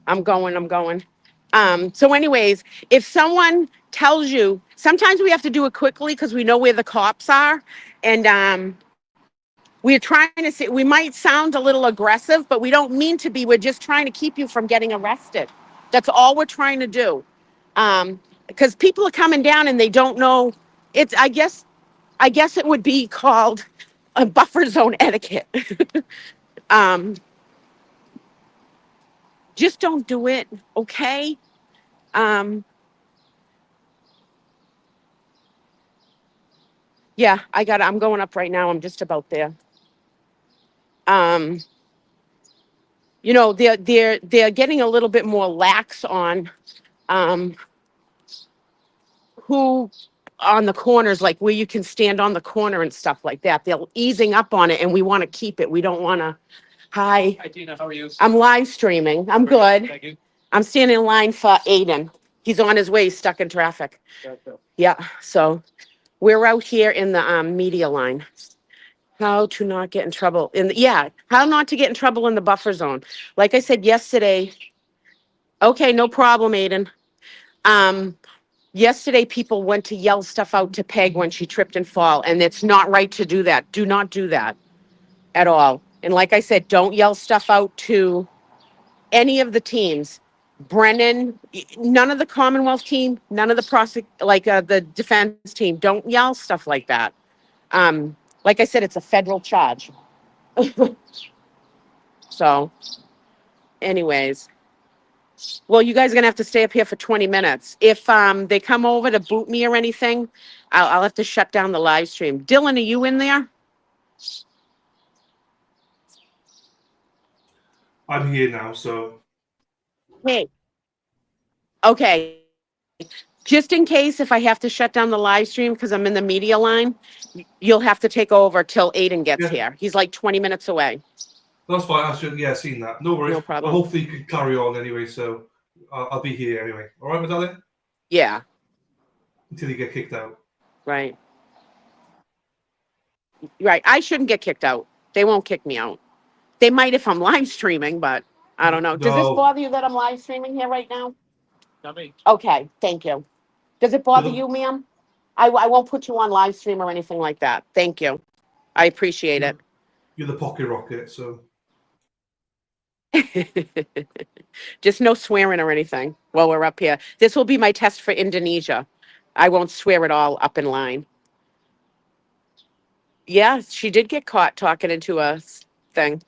I'm going. So anyways, if someone tells you, sometimes we have to do it quickly because we know where the cops are. And we're trying to say, we might sound a little aggressive, but we don't mean to be. We're just trying to keep you from getting arrested. That's all we're trying to do. Because people are coming down and they don't know. It's, I guess it would be called a buffer zone etiquette. um, just don't do it, okay? Um, yeah, I'm going up right now. I'm just about there. Um, they're getting a little bit more lax on um, who on the corners, like where you can stand on the corner and stuff like that. They're easing up on it, and we want to keep it. We don't want to. Hi, Hi, Tina. How are you? I'm live streaming. I'm good. Thank you. I'm standing in line for Aiden. He's on his way, he's stuck in traffic. Yeah, so we're out here in the media line. How to not get in trouble how not to get in trouble in the buffer zone. Like I said yesterday, okay, no problem, Aiden. Um, Yesterday people went to yell stuff out to Peg when she tripped and fall, and it's not right to do that. Do not do that at all. And like I said, don't yell stuff out to any of the teams. Brennan, none of the Commonwealth team, none of the defense team. Don't yell stuff like that. Like I said, it's a federal charge. So, anyways, well, you guys are gonna have to stay up here for 20 minutes. If they come over to boot me or anything, I'll have to shut down the live stream. Dylan, are you in there? I'm here now, so Hey. Okay. Just in case if I have to shut down the live stream because I'm in the media line, you'll have to take over till Aiden gets Yeah. here. He's like 20 minutes away. that's fine. I should, yeah, seen that. No worries. No problem. Well, hopefully you can carry on anyway. So I'll be here anyway. All right, my darling. Yeah, Until you get kicked out. right. Right. I shouldn't get kicked out. They won't kick me out. They might if I'm live streaming, but I don't know. Does this No. bother you that I'm live streaming here right now? Not me. Okay, thank you. Does it bother you, ma'am? I won't put you on live stream or anything like that. Thank you. I appreciate it. You're the pocket rocket, so Just no swearing or anything while we're up here. This will be my test for Indonesia. I won't swear at all up in line. Yeah, she did get caught talking into a thing.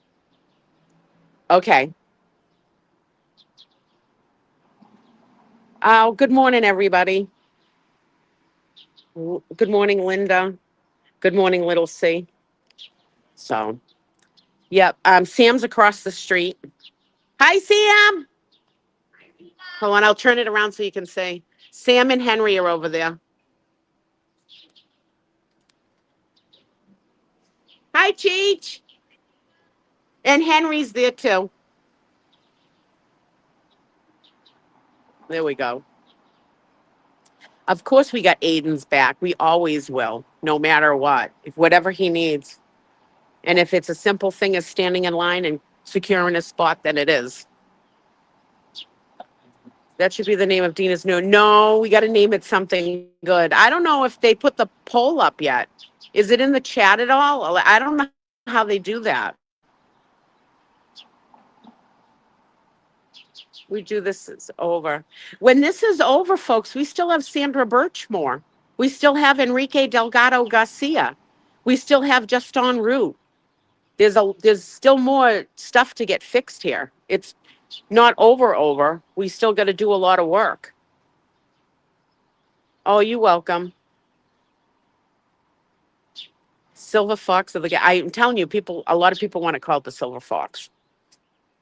Okay. Oh, good morning, everybody. Good morning, Linda. Good morning, Little C. So, yep. Sam's across the street. Hi, Sam. Hold on, I'll turn it around so you can say. Sam and Henry are over there. Hi, Cheech. And Henry's there too. There we go. Of course, we got Aiden's back. We always will, no matter what, if whatever he needs. And if it's a simple thing as standing in line and securing a spot, then it is. That should be the name of Dina's new. No, we got to name it something good. I don't know if they put the poll up yet. Is it in the chat at all? I don't know how they do that. We do this is over. When this is over, folks, we still have Sandra Birchmore. We still have Enrique Delgado Garcia. We still have Justin Root. There's still more stuff to get fixed here. It's not over. We still got to do a lot of work. Oh, you're welcome. Silver Fox of the guy. I'm telling you, a lot of people want to call it the Silver Fox.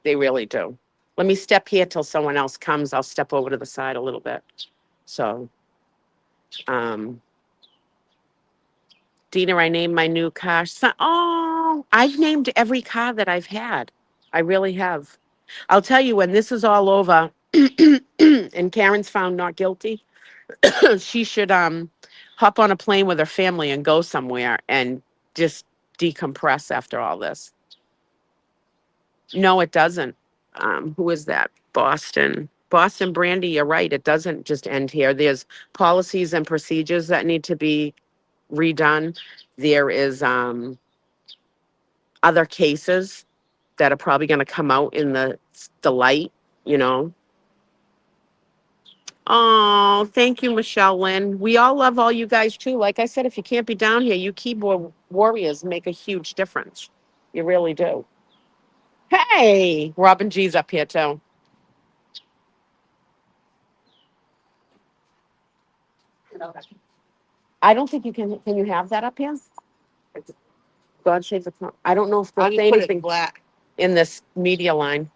They really do. Let me step here till someone else comes. I'll step over to the side a little bit. So, Dina, I named my new car. Oh, I've named every car that I've had. I really have. I'll tell you when this is all over and Karen's found not guilty, she should hop on a plane with her family and go somewhere and just decompress after all this. No, it doesn't. Who is that? Boston. Boston Brandy, you're right. It doesn't just end here. There's policies and procedures that need to be redone. There is other cases that are probably going to come out in the light, you know. Oh, thank you, Michelle Lynn. We all love all you guys too. Like I said, if you can't be down here, you keyboard warriors make a huge difference. You really do. Hey, Robin G's up here too. I don't think you can. Can you have that up here? God save the. I don't know if I'll there's just put it anything black. in this media line.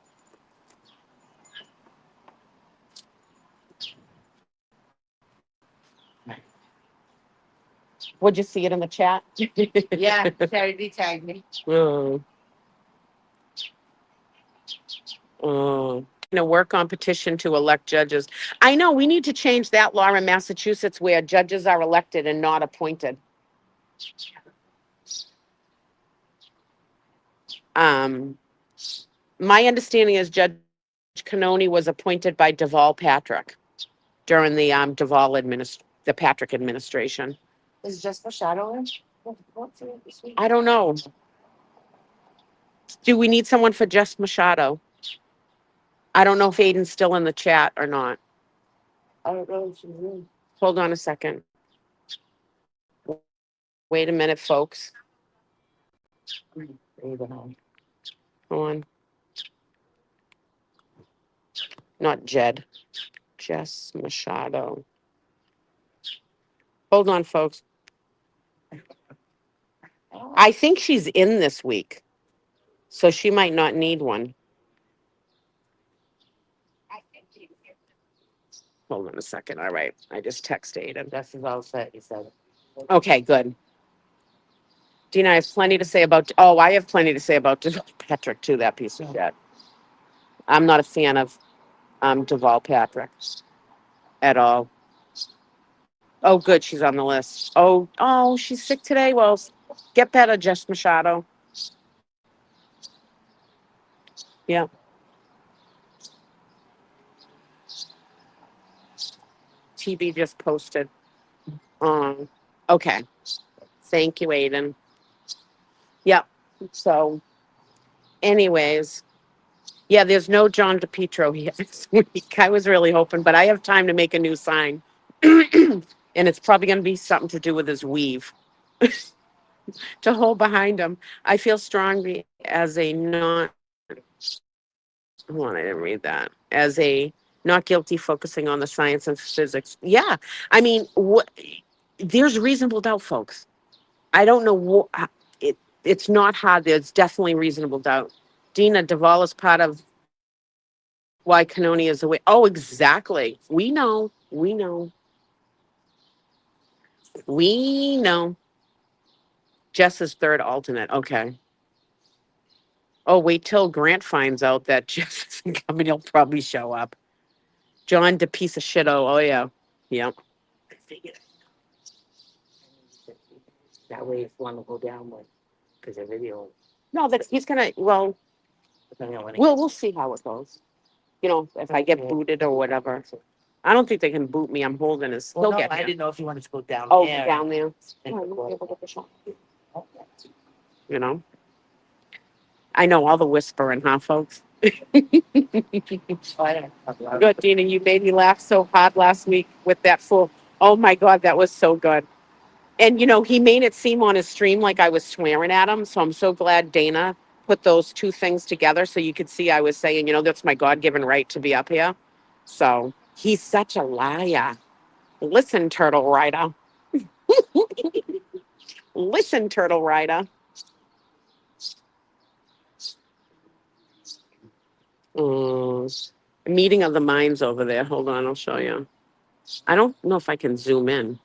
Would you see it in the chat? Yeah, Charity tagged me. Oh. Oh. Work competition to elect judges. I know we need to change that law in Massachusetts where judges are elected and not appointed. Um, my understanding is Judge Canoni was appointed by Deval Patrick during the the Patrick administration. Is just for shadowing? I don't know. Do we need someone for Jess Machado? I don't know if Aiden's still in the chat or not. I don't know if she's in. Hold on a second. Wait a minute, folks. Hold on. Not Jed. Jess Machado. Hold on, folks. I think she's in this week, so she might not need one. Hold on a second. All right. I just texted Aiden. This is all set, you said. Okay, good. Dina, I have plenty to say about. Oh, I have plenty to say about Patrick too. That piece of shit. I'm not a fan of Deval Patrick at all. Oh, good, she's on the list. Oh, she's sick today. Well, get better, Jess Machado. Yeah. TB just posted. Okay. Thank you, Aiden. Yep. So, anyways, yeah, there's no John DePietro here this week. I was really hoping, but I have time to make a new sign. And it's probably going to be something to do with his weave to hold behind him. I feel strongly as a not, hold on, I didn't read that. As a not guilty, focusing on the science and physics. Yeah. I mean, there's reasonable doubt, folks. I don't know what it's not hard. There's definitely reasonable doubt. Dina Duvall is part of why Canoni is away. Oh, exactly. We know. We know. We know. Jess's third alternate. Okay. Oh, wait till Grant finds out that Jess isn't coming. He'll probably show up. John de piece of shit. Oh, yeah. Yep. I figured. That way if one will go down with, because the video, No, he's gonna. Well, depending on when it we'll see how it goes. You know, if I get booted or whatever. I don't think they can boot me. I'm holding his. Well, He'll no, get I here. didn't know if you wanted to go down Oh, there. down there. and Oh, record. we'll be able to get the shot. You know, I know all the whispering, huh, folks? Oh, I don't know. Good, Dina. You made me laugh so hard last week with that fool. Oh my God, that was so good. And he made it seem on his stream like I was swearing at him. So I'm so glad Dana put those two things together so you could see I was saying, that's my God-given right to be up here. So he's such a liar. Listen, Turtle Rider. Listen, Turtle Rider. Meeting of the minds over there. Hold on, I'll show you. I don't know if I can zoom in.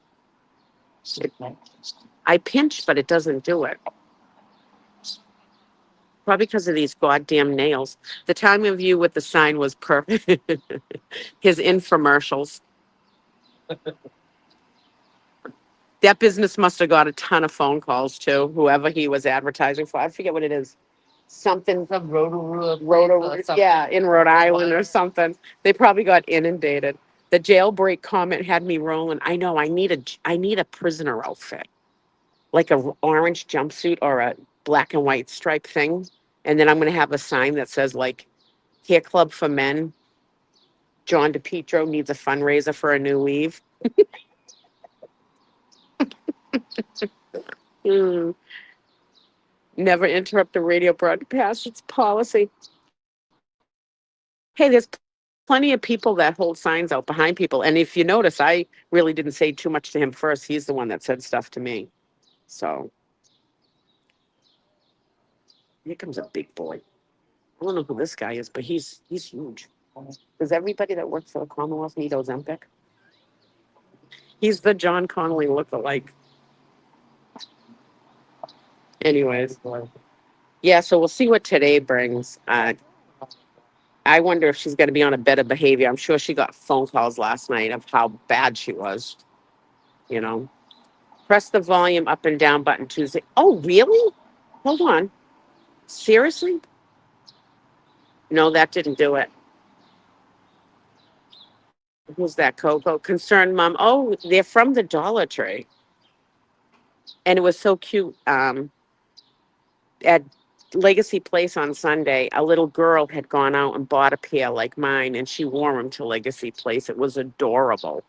I pinch, but it doesn't do it. Probably because of these goddamn nails. The time of you with the sign was perfect. His infomercials. That business must have got a ton of phone calls too, whoever he was advertising for. I forget what it is. Something, Some roto. yeah, in Rhode Island or something. They probably got inundated. The jailbreak comment had me rolling. I know, I need a prisoner outfit, like a orange jumpsuit or a black and white striped thing. And then I'm going to have a sign that says like Hair Club for Men. John DePietro needs a fundraiser for a new weave. Hmm. Never interrupt the radio broadcast. It's policy. Hey, there's plenty of people that hold signs out behind people. And if you notice, I really didn't say too much to him first. He's the one that said stuff to me. So here comes a big boy. I don't know who this guy is, but he's huge. Does everybody that works for the Commonwealth need Ozempic? He's the John Connolly lookalike. Anyways, yeah. So we'll see what today brings. I wonder if she's going to be on a better behavior. I'm sure she got phone calls last night of how bad she was. You know, press the volume up and down button Tuesday. Oh, really? Hold on. Seriously? No, that didn't do it. Who's that, Coco? Concerned mom. Oh, they're from the Dollar Tree. And it was so cute. At Legacy Place on Sunday, a little girl had gone out and bought a pair like mine, and she wore them to Legacy Place. It was adorable.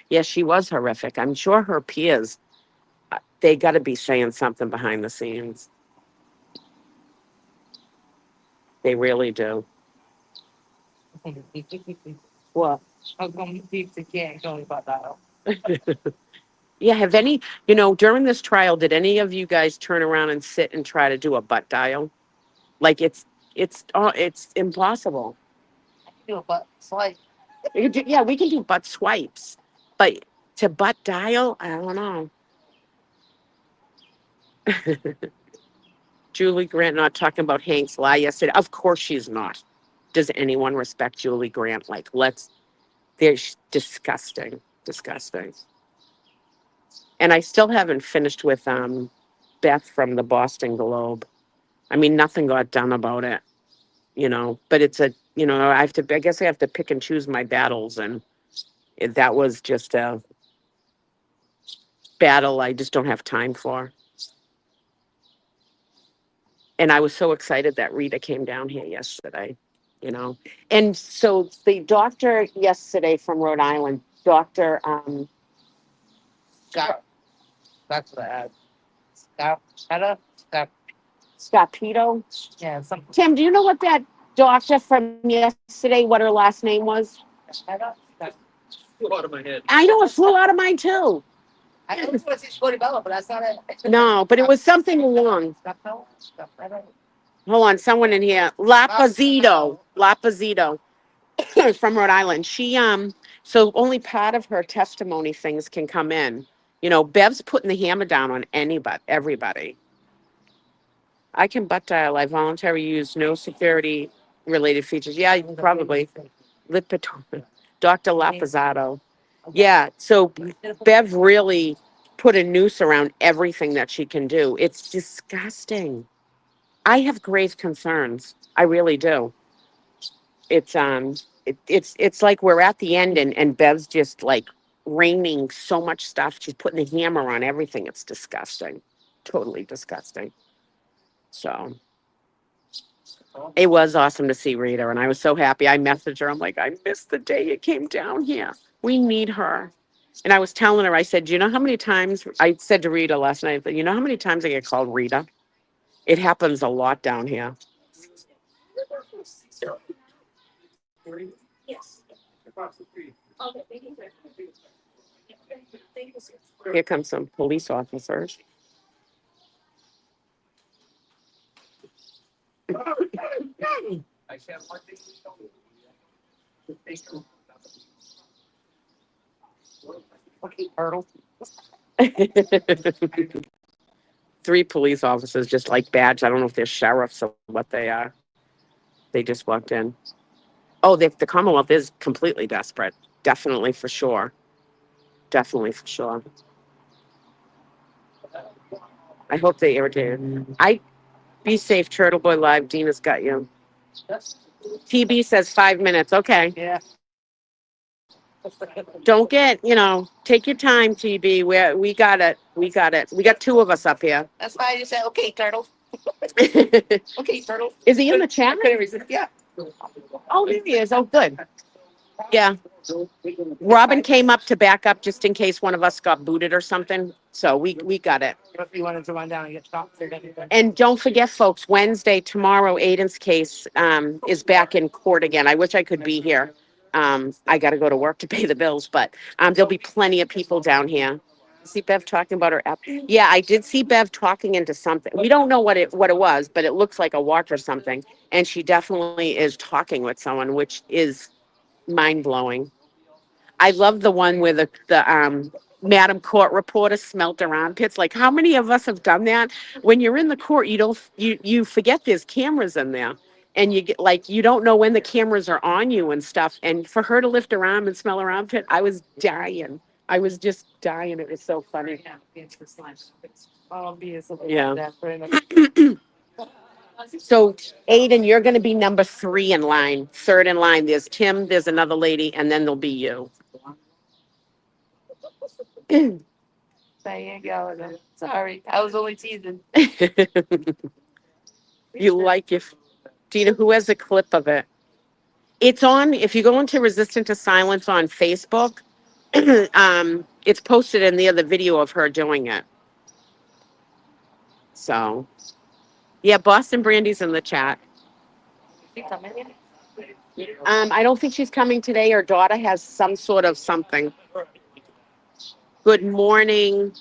Yeah, she was horrific. I'm sure her peers, they got to be saying something behind the scenes. They really do. What? I'm going to pizza can't go about that. Yeah, during this trial, did any of you guys turn around and sit and try to do a butt dial? Like it's impossible. Do a butt swipe. Yeah, we can do butt swipes, but to butt dial, I don't know. Julie Grant not talking about Hank's lie yesterday. Of course she's not. Does anyone respect Julie Grant? Like, they're disgusting, disgusting. And I still haven't finished with Beth from the Boston Globe. I mean, nothing got done about it, but I guess I have to pick and choose my battles. And that was just a battle I just don't have time for. And I was so excited that Rita came down here yesterday, you know. And so the doctor yesterday from Rhode Island, Dr. Scott. That's the ad. Scott. Scott. Scapito. Yeah, some. Tim, do you know what that doctor from yesterday, what her last name was? Scott. Flew out of my head. I know it flew out of mine too. I know it's what's Portobello, but that's not it. No, but it was something long. Hold on, someone in here. Lapazito from Rhode Island. So only part of her testimony things can come in. Bev's putting the hammer down on everybody. I can butt dial. I voluntarily use no security related features. Yeah, you can probably. Dr. Lapazzato. Yeah, so Bev really put a noose around everything that she can do. It's disgusting. I have grave concerns. I really do. It's like we're at the end and Bev's just like raining so much stuff. She's putting the hammer on everything. It's disgusting. Totally disgusting. So it was awesome to see Rita, and I was so happy. I messaged her. I'm like, I missed the day you came down here. We need her. And I was telling her, I said, you know how many times I said to Rita last night, you know how many times I get called Rita? It happens a lot down here. Here comes some police officers. Okay, Turtle. 3 police officers just like badge. I don't know if they're sheriffs or what they are. They just walked in. Oh, the Commonwealth is completely desperate. Definitely for sure. Definitely for sure. I hope they irritated. Be safe, Turtle Boy Live. Dina's got you. TB says 5 minutes. Okay. Yeah. Don't get, take your time, TB. We got it. We got it. We got two of us up here. That's why I just said, okay, turtle. Is Okay, turtle. he in the chat? Yeah. Oh, there he is. Oh, good. Yeah. Robin came up to back up just in case one of us got booted or something. So we got it. If you wanted to run down and get stopped, there, anything. And don't forget, folks, Wednesday, tomorrow, Aiden's case is back in court again. I wish I could be here. I got to go to work to pay the bills, but there'll be plenty of people down here. See Bev talking about her app. Yeah, I did see Bev talking into something. We don't know what it was, but it looks like a watch or something. And she definitely is talking with someone, which is mind blowing. I love the one where the Madam Court reporter smelt her armpits. Like, how many of us have done that? When you're in the court, you forget there's cameras in there, and you get like you don't know when the cameras are on you and stuff. And for her to lift her arm and smell her armpit, I was dying. I was just dying. It was so funny. Yeah, it's the slime. It's all be something Yeah. like that. Very much. So, Aiden, you're going to be number 3 in line, 3rd in line. There's Tim, there's another lady, and then there'll be you. There you go. Then. Sorry, I was only teasing. You like if Dina, who has a clip of it? It's on, if you go into Resistant to Silence on Facebook, it's posted in there, the video of her doing it. So, yeah, Boston Brandy's in the chat. You come in here? I don't think she's coming today. Her daughter has some sort of something. Good morning.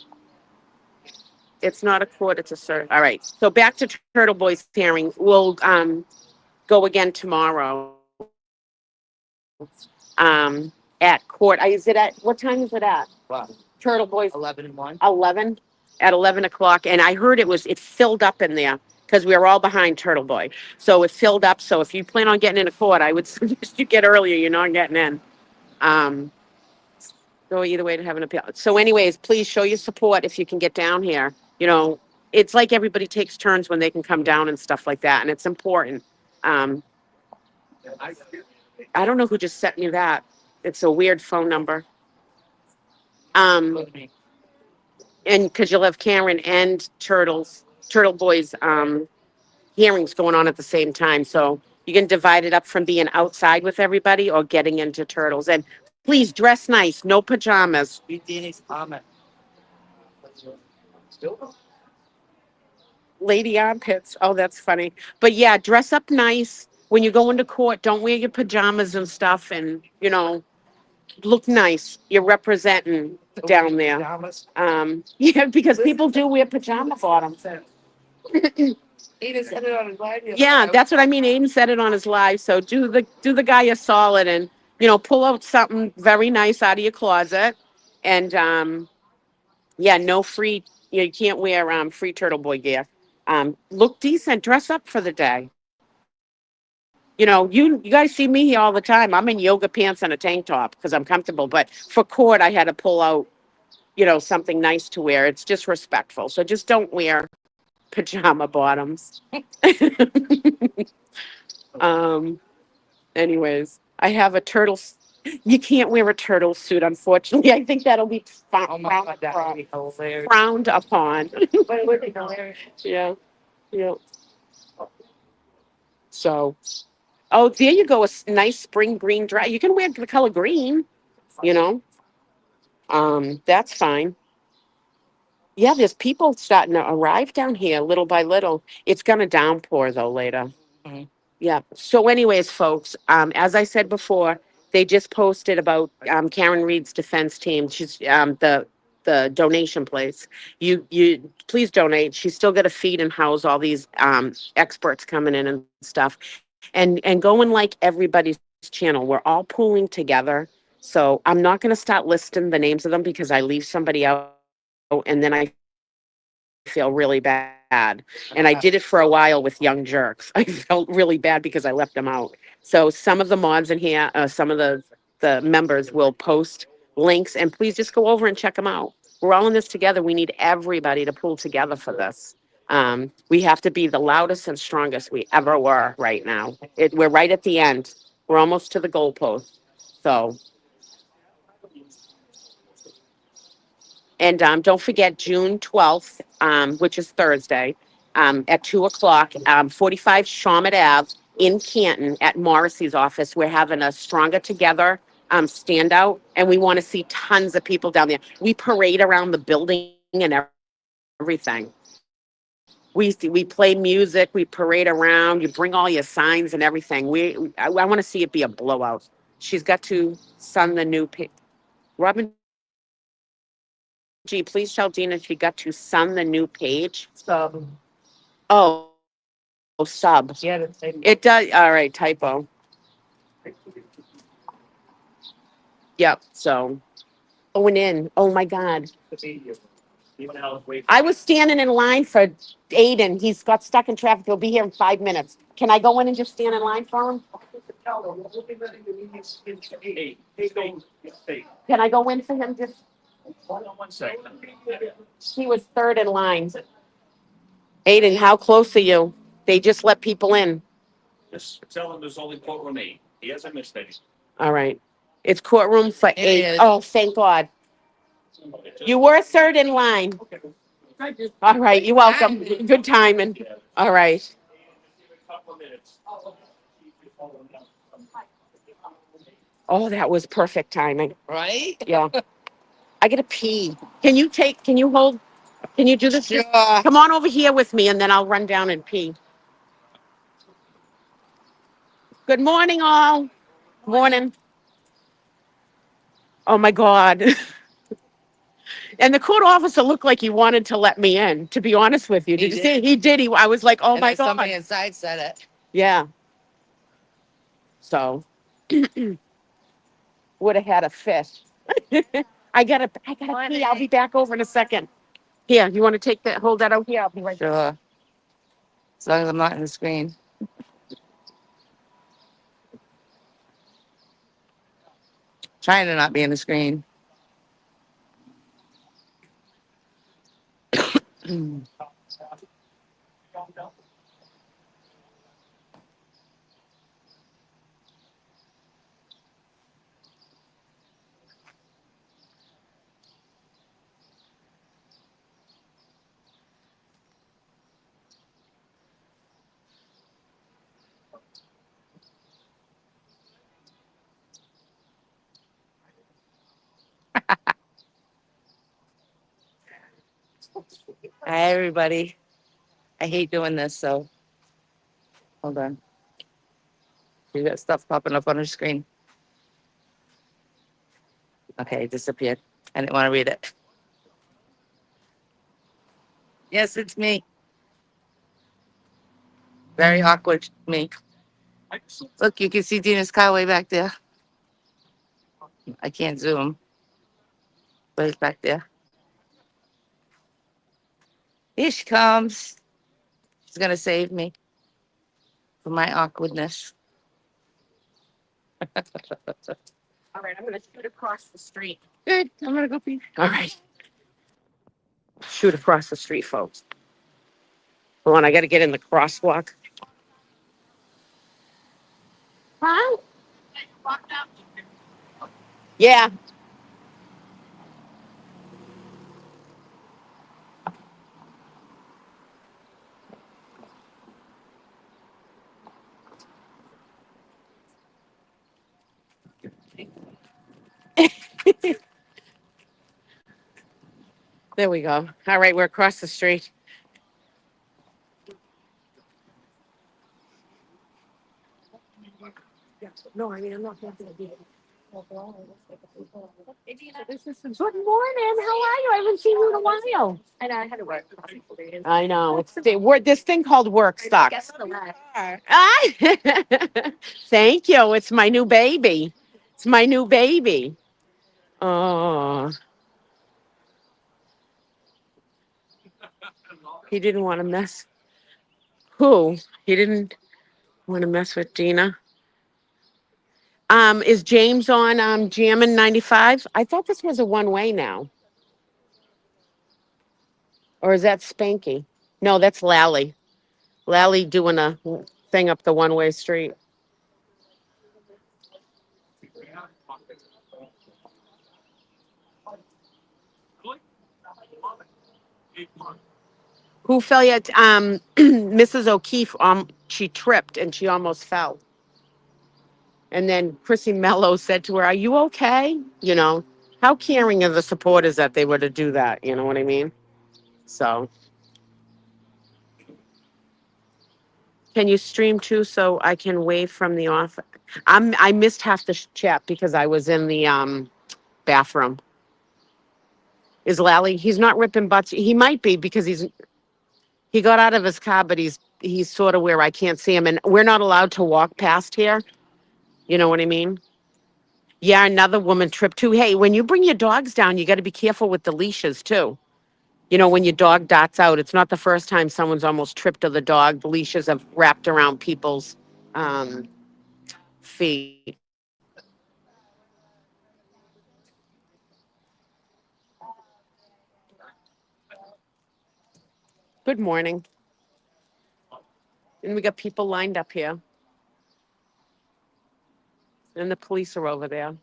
It's not a court, it's a cert. All right. So back to Turtle Boy's hearing. We'll go again tomorrow. At court. Is it at what time is it at? Wow. Turtle Boy's 11 and 1. 11 at 11 o'clock. And I heard it filled up in there because we were all behind Turtle Boy. So it filled up. So if you plan on getting into court, I would suggest you get earlier. You're not getting in. Go either way to have an appeal. So anyways, please show your support if you can get down here. It's like everybody takes turns when they can come down and stuff like that. And it's important. I don't know who just sent me that. It's a weird phone number. And because you'll have Karen and Turtle Boy's hearings going on at the same time. So you can divide it up from being outside with everybody or getting into Turtles. And please dress nice, no pajamas. Read Danny's comment. Lady armpits. Oh, that's funny. But yeah, dress up nice. When you go into court, don't wear your pajamas and stuff and, look nice. You're representing down there. Pajamas. Yeah, because people do wear pajama bottoms. He said it on his live. Yeah, that's what I mean. Aiden said it on his live. So do the guy a solid and, pull out something very nice out of your closet. And yeah, no free, you can't wear free Turtle Boy gear. Look decent, dress up for the day. You guys see me here all the time. I'm in yoga pants and a tank top because I'm comfortable. But for court, I had to pull out, something nice to wear. It's just respectful. So just don't wear pajama bottoms. Anyways, I have a turtle. You can't wear a turtle suit, unfortunately. I think that'll be Oh my God, that would be hilarious. frowned upon. But it would be hilarious. Yeah. So, oh, there you go. Nice spring green dress. You can wear the color green, you know. That's fine. Yeah, there's people starting to arrive down here little by little. It's gonna downpour though later. Mhm. Yeah. So, anyways, folks, as I said before, they just posted about Karen Reed's defense team. She's the donation place. You please donate. She's still got to feed and house all these experts coming in and stuff, and going like everybody's channel. We're all pooling together. So I'm not going to start listing the names of them because I leave somebody out, and then I feel really bad. And I did it for a while with Young Jerks. I felt really bad because I left them out. So some of the mods in here, some of the the members will post links, and please just go over and check them out. We're all in this together. We need everybody to pull together for this. We have to be the loudest and strongest we ever were right now. We're right at the end. We're almost to the goalpost. So, and don't forget June 12th, which is Thursday, at 2 o'clock, 45 Shawmut Ave in Canton at Morrissey's office. We're having a Stronger Together standout, and we want to see tons of people down there. We parade around the building and everything. We play music, we parade around, you bring all your signs and everything. I want to see it be a blowout. She's got to send the new Robin G, please tell Dina she got to send the new page. Sub. Oh, sub. Yeah. It does. All right, typo. Yep. So going in. Oh my God. I was standing in line for Aiden. He's got stuck in traffic. He'll be here in 5 minutes. Can I go in and just stand in line for him? Can I go in for him just? He was third in line. Aiden, how close are you? They just let people in. Just tell him there's only courtroom 8. He hasn't missed any. All right. It's courtroom for 8. is. Oh, thank God. You were third in line. All right. You're welcome. Good timing. All right. Oh, that was perfect timing. Right? Yeah. I gotta pee. Can you do this? Sure. Come on over here with me and then I'll run down and pee. Good morning, all. Morning. Oh my God. And the court officer looked like he wanted to let me in, to be honest with you. Did you see? He did. I was like, oh And my then somebody God. inside said it. Yeah. So would have had a fish. I gotta pee. I'll be back over in a second. Here, you want to hold that out here? I'll be right back. Sure. As long as I'm not in the screen. Trying to not be in the screen. Hi, everybody. I hate doing this, so hold on. You got stuff popping up on the screen. Okay, it disappeared. I didn't want to read it. Yes, it's me. Very awkward, me. Look, you can see Dina's car way back there. I can't zoom, but it's back there. Here she comes. She's gonna save me from my awkwardness. All right, I'm gonna shoot across the street. Good. I'm gonna go pee. All right. Shoot across the street, folks. Hold on, I gotta get in the crosswalk. Huh? Yeah. There we go. All right, we're across the street. No, I mean, I'm not going to be. Good morning. How are you? I haven't seen you in a while. And I had to work. I know. This thing called work sucks. Ah, thank you. It's my new baby. It's my new baby. Oh, he didn't want to mess. Who? He didn't want to mess with Dina. Is James on Jammin' 95? I thought this was a one-way now. Or is that Spanky? No, that's Lally. Lally doing a thing up the one-way street. Who fell yet? Mrs. O'Keefe, she tripped and she almost fell. And then Chrissy Mello said to her, "Are you okay?" You know, how caring are the supporters that they were to do that? You know what I mean? So, can you stream too so I can wave from the office? I missed half the chat because I was in the bathroom. Is Lally? He's not ripping butts. He might be because he got out of his car, but he's sort of where I can't see him, and we're not allowed to walk past here. You know what I mean? Yeah, another woman tripped too. Hey, when you bring your dogs down, you got to be careful with the leashes too. You know, when your dog dots out, it's not the first time someone's almost tripped or the dog. The leashes have wrapped around people's um, feet. Good morning. And we got people lined up here, and the police are over there.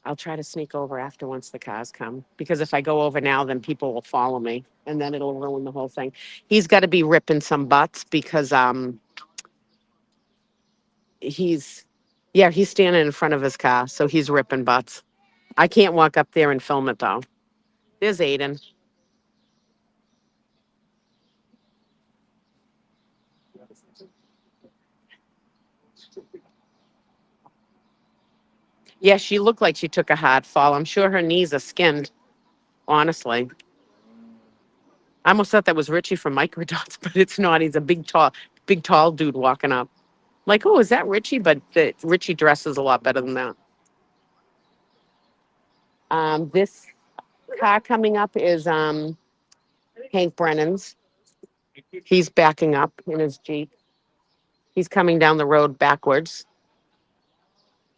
I'll try to sneak over after once the cars come, because if I go over now, then people will follow me, and then it'll ruin the whole thing. He's got to be ripping some butts because he's yeah, he's standing in front of his car, so he's ripping butts. I can't walk up there and film it though. There's Aiden. Yeah, she looked like she took a hard fall. I'm sure her knees are skinned, honestly. I almost thought that was Richie from Microdots, but it's not. He's a big tall dude walking up. Like, oh, is that Richie? But Richie dresses a lot better than that. This car coming up is Hank Brennan's. He's backing up in his Jeep. He's coming down the road backwards.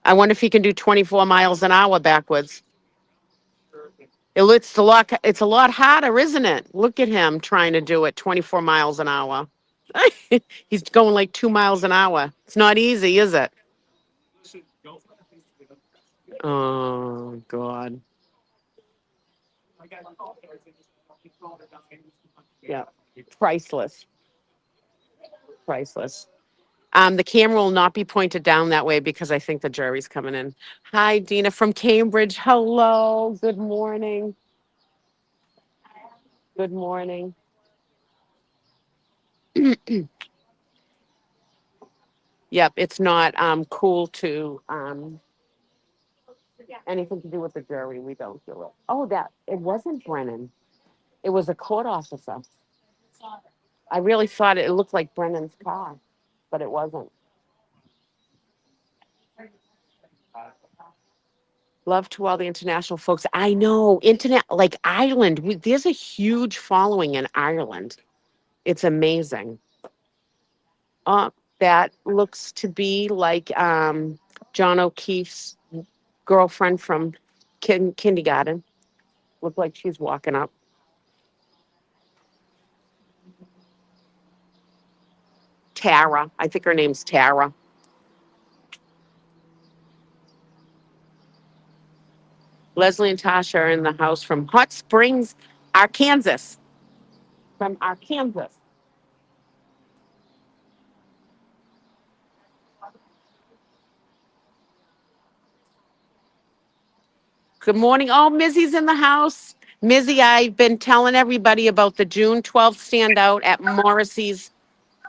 I wonder if he can do 24 miles an hour backwards. It's a lot harder, isn't it? Look at him trying to do it 24 miles an hour. He's going like 2 miles an hour. It's not easy, is it? Oh God. Yeah. Priceless. Priceless. The camera will not be pointed down that way because I think the jury's coming in. Hi, Dina from Cambridge. Hello. Good morning. Good morning. Yep, it's not cool to anything to do with the jury. We don't do it. Oh, that it wasn't Brennan. It was a court officer. I really thought it looked like Brennan's car, but it wasn't. Love to all the international folks. I know, internet, like Ireland. There's a huge following in Ireland. It's amazing. Uh, that looks to be like John O'Keefe's girlfriend from kindergarten. Looked like she's walking up. Tara. I think her name's Tara. Leslie and Tasha are in the house from Hot Springs, Arkansas. From Arkansas. Good morning. Oh, Mizzy's in the house. Mizzy, I've been telling everybody about the June 12th standout at Morrissey's.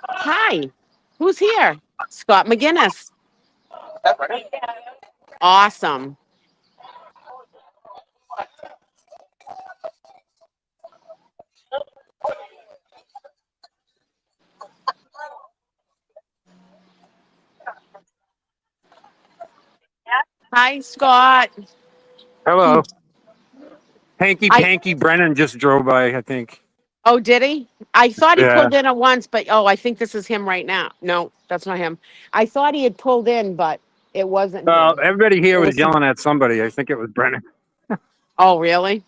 Hi, who's here? Scott McGinnis. Awesome. Hi, Scott. Hello. Hanky I Panky Brennan just drove by, I think. Oh, did he? I thought he Yeah. pulled in at once, but I think this is him right now. No, that's not him. I thought he had pulled in, but It wasn't Well, him. everybody here It was was some. yelling at somebody. I think it was Brennan. Oh, really?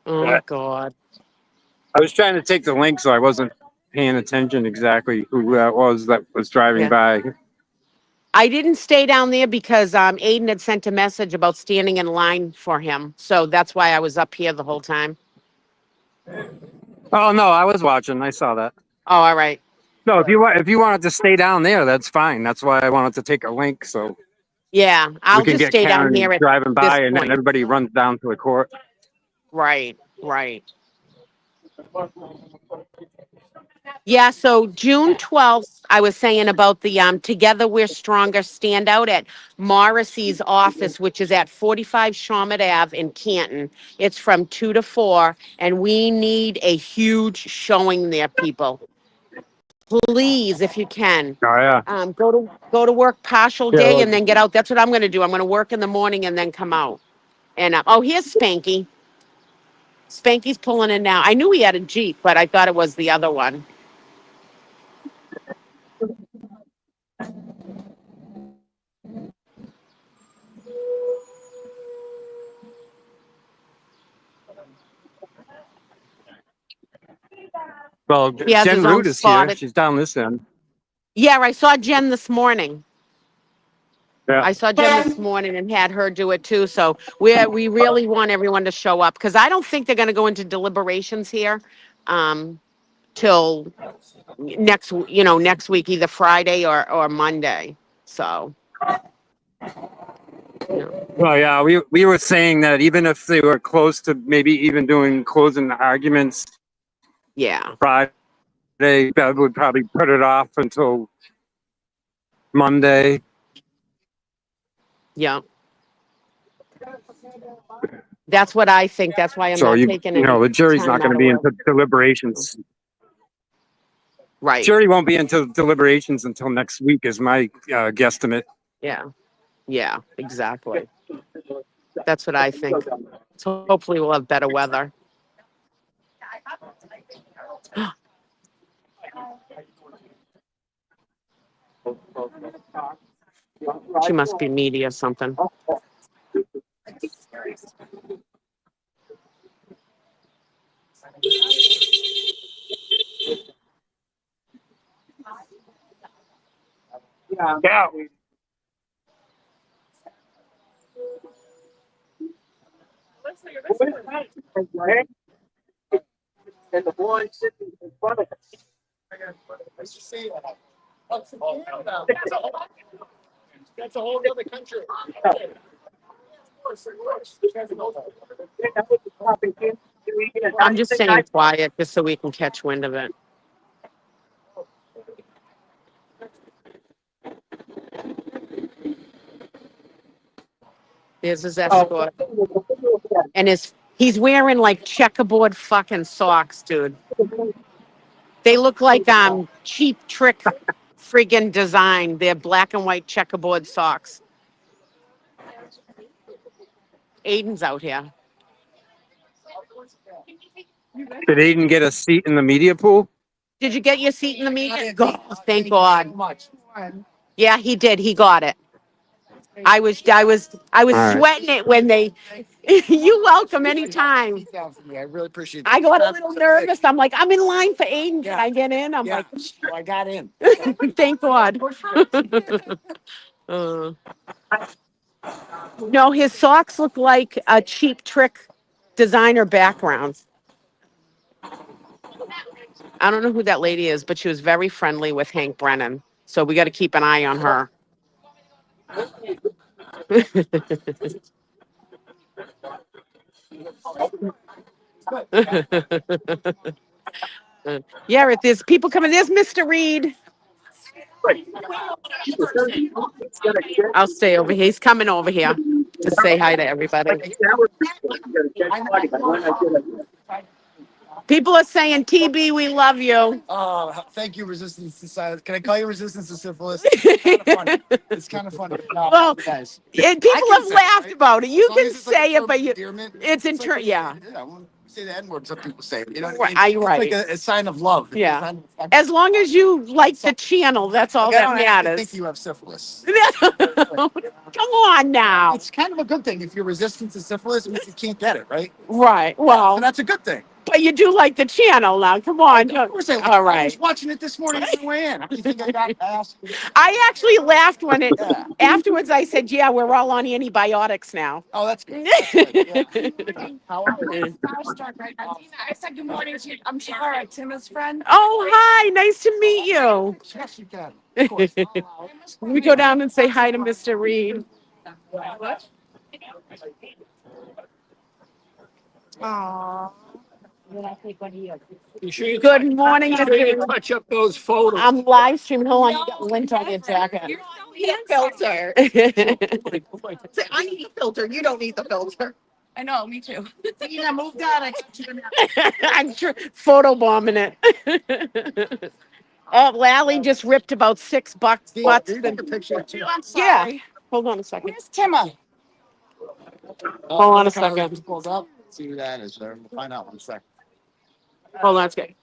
Oh Yeah. God. I was trying to take the link, so I wasn't paying attention exactly who that was driving Yeah. by. I didn't stay down there because Aiden had sent a message about standing in line for him. So that's why I was up here the whole time. Oh no, I was watching. I saw that. Oh, all right. No, if you wanted to stay down there, that's fine. That's why I wanted to take a link so Yeah, we I'll can just get stay down here Karen at driving this by, and then point. everybody runs down to the court. Right, right. Yeah, so June 12th, I was saying about the Together We're Stronger standout at Morrissey's office, which is at 45 Shawmut Ave in Canton. It's from 2 to 4, and we need a huge showing there, people. Please, if you can. Oh yeah. Go to work partial Yeah. day Well, and then get out. That's what I'm going to do. I'm going to work in the morning and then come out. And oh, here's Spanky. Spanky's pulling in now. I knew he had a Jeep, but I thought it was the other one. He has Jen his own Root is here. spotted. She's down this end. Yeah, I saw Jen this morning. Yeah. I saw Jen this morning and had her do it too. So we really want everyone to show up because I don't think they're going to go into deliberations here till next week, either Friday or Monday. So yeah, Well, yeah, we were saying that even if they were close to maybe even doing closing arguments yeah, Friday, that would probably put it off until Monday. yeah. That's what I think. That's why I'm So not taking any the jury's not time going out to of be work. into deliberations. Right. Jury won't be into deliberations until next week, is my guesstimate. Yeah. Yeah. Exactly. That's what I think. So hopefully we'll have better weather. She must be needy or something. Yeah. And the boy sitting in front of us. That's a whole other country. I'm just staying quiet just so we can catch wind of it. There's his escort. And he's wearing like checkerboard fucking socks, dude. They look like cheap trick friggin' design. They're black and white checkerboard socks. Aiden's out here. Did Aiden get a seat in the media pool? Did you get your seat in the meeting? God, thank God. Yeah, he did. He got it. I was All right. sweating it when they. You welcome anytime. I really appreciate I got a little nervous. I'm like, I'm in line for Aiden. Can I get in? I'm like, I got in. thank God. Uh, no, his socks look like a cheap trick designer background. I don't know who that lady is, but she was very friendly with Hank Brennan. So we got to keep an eye on her. Yeah, if there's people coming, there's Mr. Reed. I'll stay over here. He's coming over here to say hi to everybody. People are saying, TB, we love you. Oh, thank you, Resistance to Silence. Can I call you Resistance to Syphilis? It's kind of funny. It's kind of funny. No, Well, guys. And people can have say it, laughed right? about it. You As long can as it's like a say term it, but of you, endearment, it's in like turn, when yeah. Yeah, when you say the N-word, some people say it. You know what I mean? Right, It's right. like a sign of love. It's a Yeah. sign of affection. As long as you like the channel, that's all Like, I that don't actually think matters. you have syphilis. Come on now. It's kind of a good thing. If you're resistant to syphilis, it means you can't get it, right? Right. So Well, that's a good thing. but you do like the channel now. Come on. Of course I like it. All I was right. watching it this morning on my way in. How do you think I got asked? I actually laughed when it, Yeah. afterwards I said, yeah, we're all on antibiotics now. Oh, that's good. That's good. Yeah. How are you? Starstruck right now. Dina, I said good morning to you. I'm Shara, Tim's friend. Oh, hi. Nice to meet you. Yes, you can. Of course. Let me go down and say hi to Mr. Reed. Aww. You sure you Good morning, Mr. Reed. touch up those photos? I'm live streaming. Hold on, you got lint on your jacket. You're so filter. I need the filter. You don't need the filter. I know, me too. Dina, move that. I got you. I'm sure photobombing it. Oh, Lally just ripped about $6 Dina, butts. you take a picture too. I'm Yeah. sorry. Hold on a second. Where's Timma? Hold on a Car second. just pulls up. See who that is. There. We'll find out in a second. Hold on a second.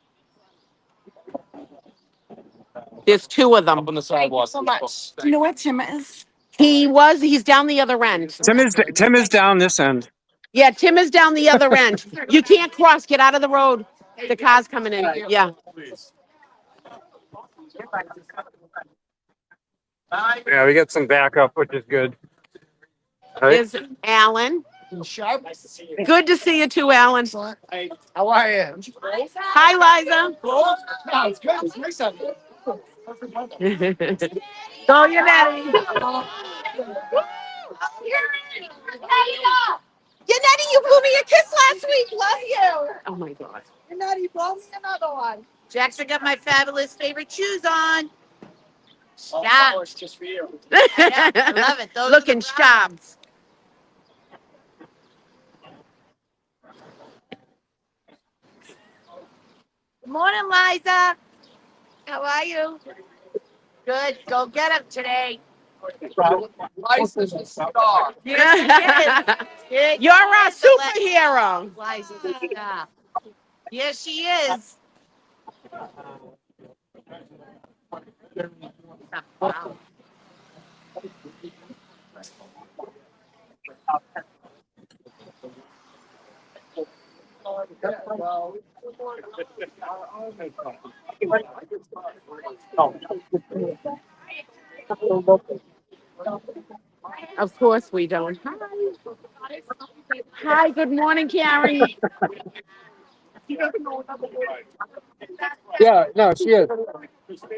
There's two of them. On the Thank you sidewalk. so much. Do you know where Timma is? He's down the other end. Tim is down this end. Yeah, Tim is down the other end. You can't cross. Get out of the road. The car's coming in. Yeah. Yeah, we get some backup, which is good. Right? There's Alan. Sharp. Good to see you too, Alan. Excellent. Hey, how are you? Hi, Liza. No, it's good. It's nice out here. Go, Yannetti. Yannetti, you blew me a kiss last week. Love you. Oh my God. Yannetti, blow me another one. Jackson got my fabulous favorite shoes on. Oh, it's just for you. I love it. Those looking sharp. Good morning, Liza. How are you? Good. Go get him today. License is star. You're a superhero. Yes, she is. Of course we don't. Hi. Hi, good morning, Karen. Yeah, no, she is.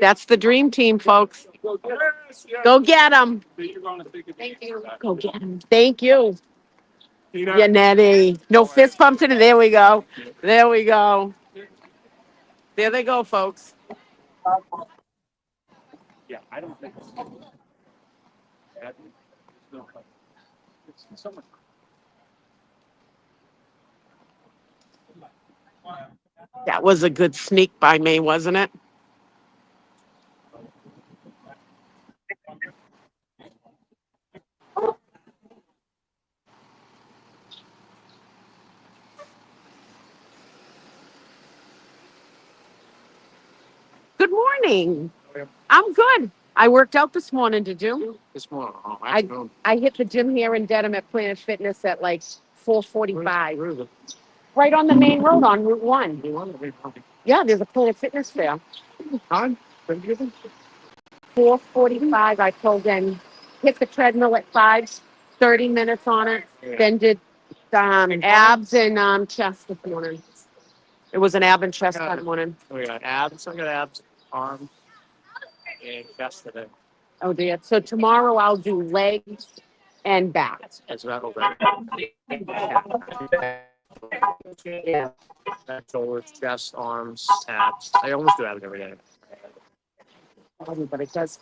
That's the dream team, folks. Go get them. Thank you. Go get them. Thank you. Yannetti. No fist pump today. There we go. There we go. There they go, folks. Yeah, I don't think. That was a good sneak by me, wasn't it? Good morning. I'm good. I worked out this morning, did you? This morning. Oh, I hit the gym here in Dedham at Planet Fitness at like 4:45. Where is it? Right on the main road on Route 1. Yeah, there's a Planet Fitness there. Time? 4:45, I pulled in, hit the treadmill at 5, 30 minutes on it, then did abs and chest this morning. It was an ab and chest that morning. We got abs. I got abs, arms, and chest today. Oh dear. So tomorrow I'll do legs and back. That's rattle back. Yeah. Shoulders, chest, arms, abs. I almost do abs every day. But it does.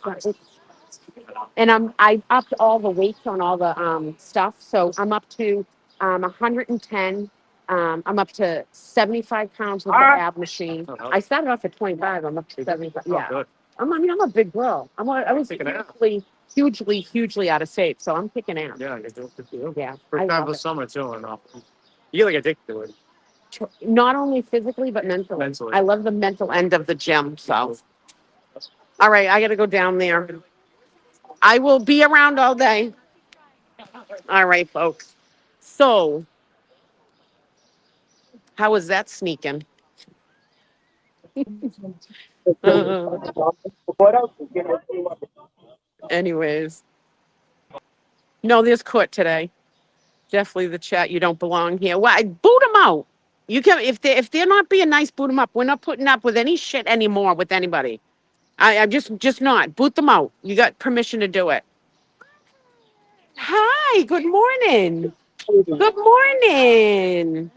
And I upped all the weights on all the stuff. So I'm up to 110 I'm up to 75 pounds with the ab machine. I started off at 25. I'm up to 75. Yeah. good. I'm a big girl. I was hugely out of shape, so I'm kicking ass. Yeah, it's good to feel. Yeah. I First time love for it. summer too, and you get like addicted to it. Not only physically, but mentally. Mentally. I love the mental end of the gym. So, all right, I got to go down there. I will be around all day. All right, folks. So, how was that sneaking? Uh, anyways, no, there's court today. Definitely the chat. You don't belong here. Why? Boot them out. You can if they're not being nice, boot them up. We're not putting up with any shit anymore with anybody. I'm just not. Boot them out. You got permission to do it. Hi. Good morning. Good morning.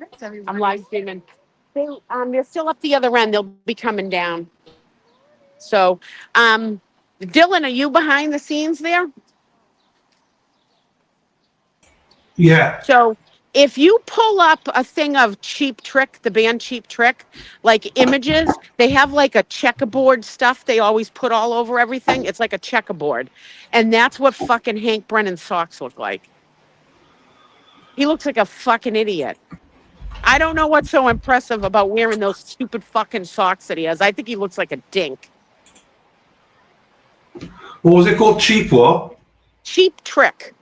I'm live streaming. They're still up the other end. They'll be coming down. So, Dylan, are you behind the scenes there? Yeah. So if you pull up a thing of Cheap Trick, the band Cheap Trick, like images, they have like a checkerboard stuff they always put all over everything. It's like a checkerboard. And that's what fucking Hank Brennan's socks look like. He looks like a fucking idiot. I don't know what's so impressive about wearing those stupid fucking socks that he has. I think he looks like a dink. What was it called? Cheap what? Cheap Trick.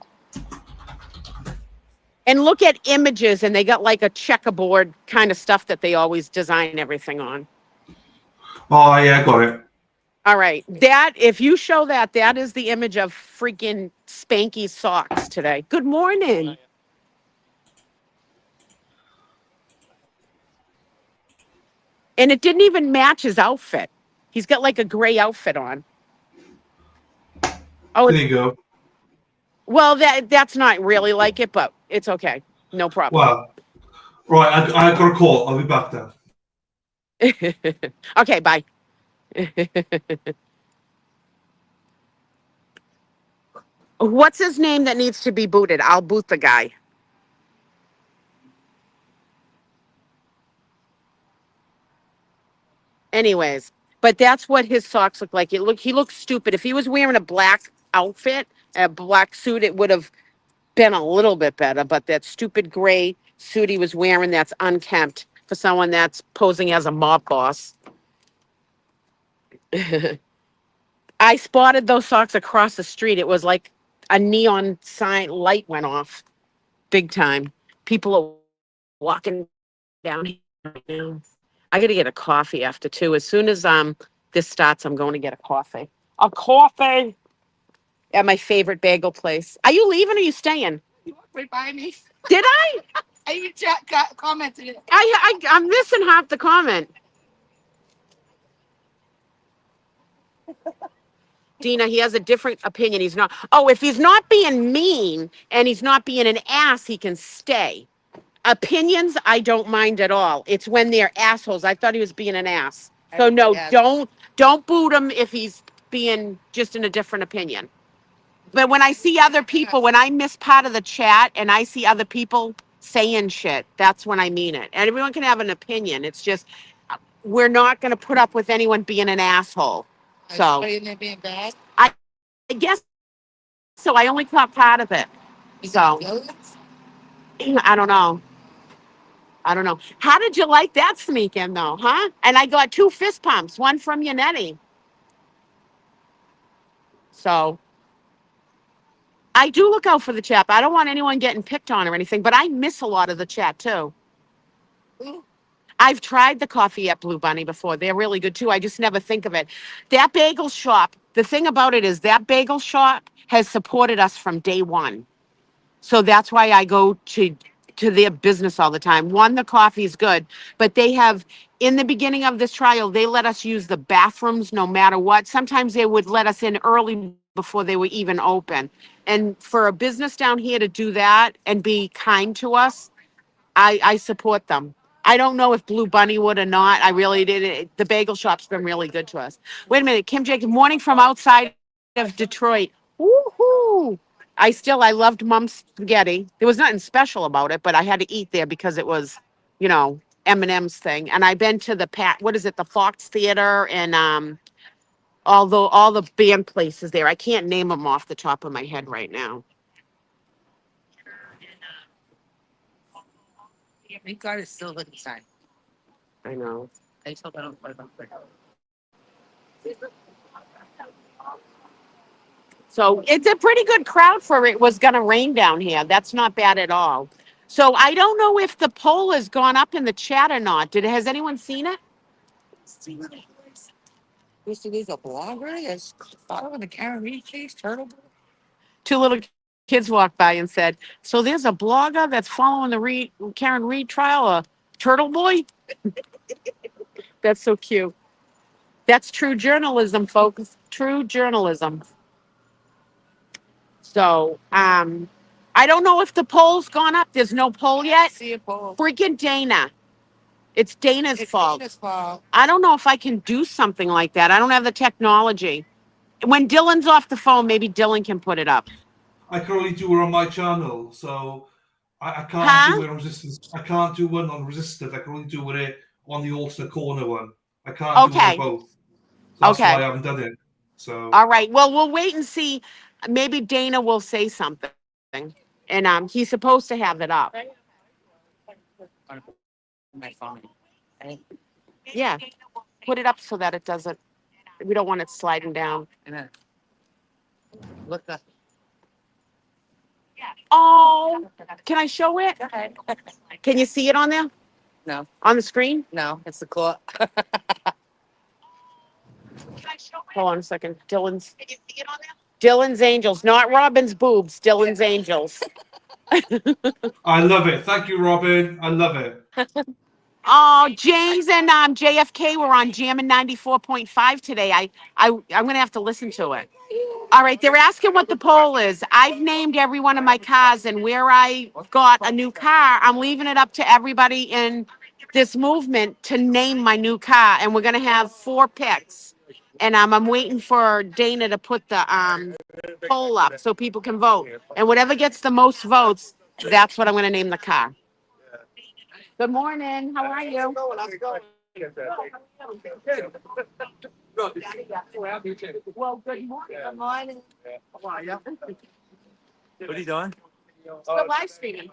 And look at images, and they got like a checkerboard kind of stuff that they always design everything on. Oh yeah, got it. All right. That, if you show that, that is the image of freaking Spanky socks today. Good morning. And it didn't even match his outfit. He's got like a gray outfit on. Oh, There you go. well, that's not really like it, but it's okay. No problem. Well, right, I got a call. I'll be back then. Okay, bye. What's his name that needs to be booted? I'll boot the guy. Anyways, but that's what his socks look like. He looks stupid. If he was wearing a black outfit, a black suit, it would have been a little bit better. But that stupid gray suit he was wearing, that's unkempt for someone that's posing as a mob boss. I spotted those socks across the street. It was like a neon sign light went off, big time. People are walking down here right now. I got to get a coffee after two. As soon as this starts, I'm going to get a coffee. A coffee at my favorite bagel place. Are you leaving or are you staying? You walked right by me. Did I? I even got commented. I'm missing half the comment. Dina, he has a different opinion. He's not. Oh, if he's not being mean and he's not being an ass, he can stay. Opinions, I don't mind at all. It's when they're assholes. I thought he was being an ass. So no, don't boot him if he's being just in a different opinion. But when I see other people, when I miss part of the chat and I see other people saying shit, that's when I mean it. And everyone can have an opinion. It's just we're not going to put up with anyone being an asshole. So Being bad. I guess so. I only caught part of it. So I don't know. I don't know. How did you like that sneak in though, huh? And I got 2 fist pumps, one from Yannetti. So I do look out for the chat. I don't want anyone getting picked on or anything, but I miss a lot of the chat too. I've tried the coffee at Blue Bunny before. They're really good too. I just never think of it. That bagel shop, the thing about it is that bagel shop has supported us from day one. So that's why I go to their business all the time. One, the coffee is good, but they have, in the beginning of this trial, they let us use the bathrooms no matter what. Sometimes they would let us in early before they were even open. And for a business down here to do that and be kind to us, I support them. I don't know if Blue Bunny would or not. I really did. The bagel shop's been really good to us. Wait a minute, Kim Jacobs, morning from outside of Detroit. Woohoo! I loved Mom's spaghetti. There was nothing special about it, but I had to eat there because it was M&M's thing. And I've been to the what is it, the Fox Theater, and although all the band places there. I can't name them off the top of my head right now. Thank God it's still inside. I know. I still don't. So it's a pretty good crowd for it was going to rain down here. That's not bad at all. So I don't know if the poll has gone up in the chat or not. Has anyone seen it? There's a blogger that's following the camaraderie case, Turtle. Two little kids walked by and said, "So there's a blogger that's following the Karen Reed trial, a turtle boy." That's so cute. That's true journalism, folks. True journalism. So, I don't know if the poll's gone up. There's no poll yet. See a poll. Freaking Dana. It's Dana's fault. Dana's fault. I don't know if I can do something like that. I don't have the technology. When Dylan's off the phone, maybe Dylan can put it up. I can only do it on my channel, so I can't Huh? do it on resistance. I can't do one on resisted. I can only do it on the alternate corner one. I can't do it Okay. on both. So that's Okay. why I haven't done it. So All right. Well, we'll wait and see. Maybe Dana will say something. And he's supposed to have it up. My phone. Yeah. Put it up so that it doesn't, we don't want it sliding down. And then look up. Oh, can I show it? Go ahead. Can you see it on there? No. On the screen? No, it's the court. Hold on a second. Dylan's Angels, not Robin's boobs. Dylan's Angels. I love it. Thank you, Robin. I love it. Oh, James and JFK were on Jammin' 94.5 today. I'm gonna have to listen to it. All right, they're asking what the poll is. I've named every one of my cars, and where I got a new car, I'm leaving it up to everybody in this movement to name my new car, and we're gonna have 4 picks. And I'm waiting for Dana to put the poll up so people can vote. And whatever gets the most votes, that's what I'm gonna name the car. Good morning. How are you? Well, good morning. Good morning. How are you? What are you doing? Still live streaming.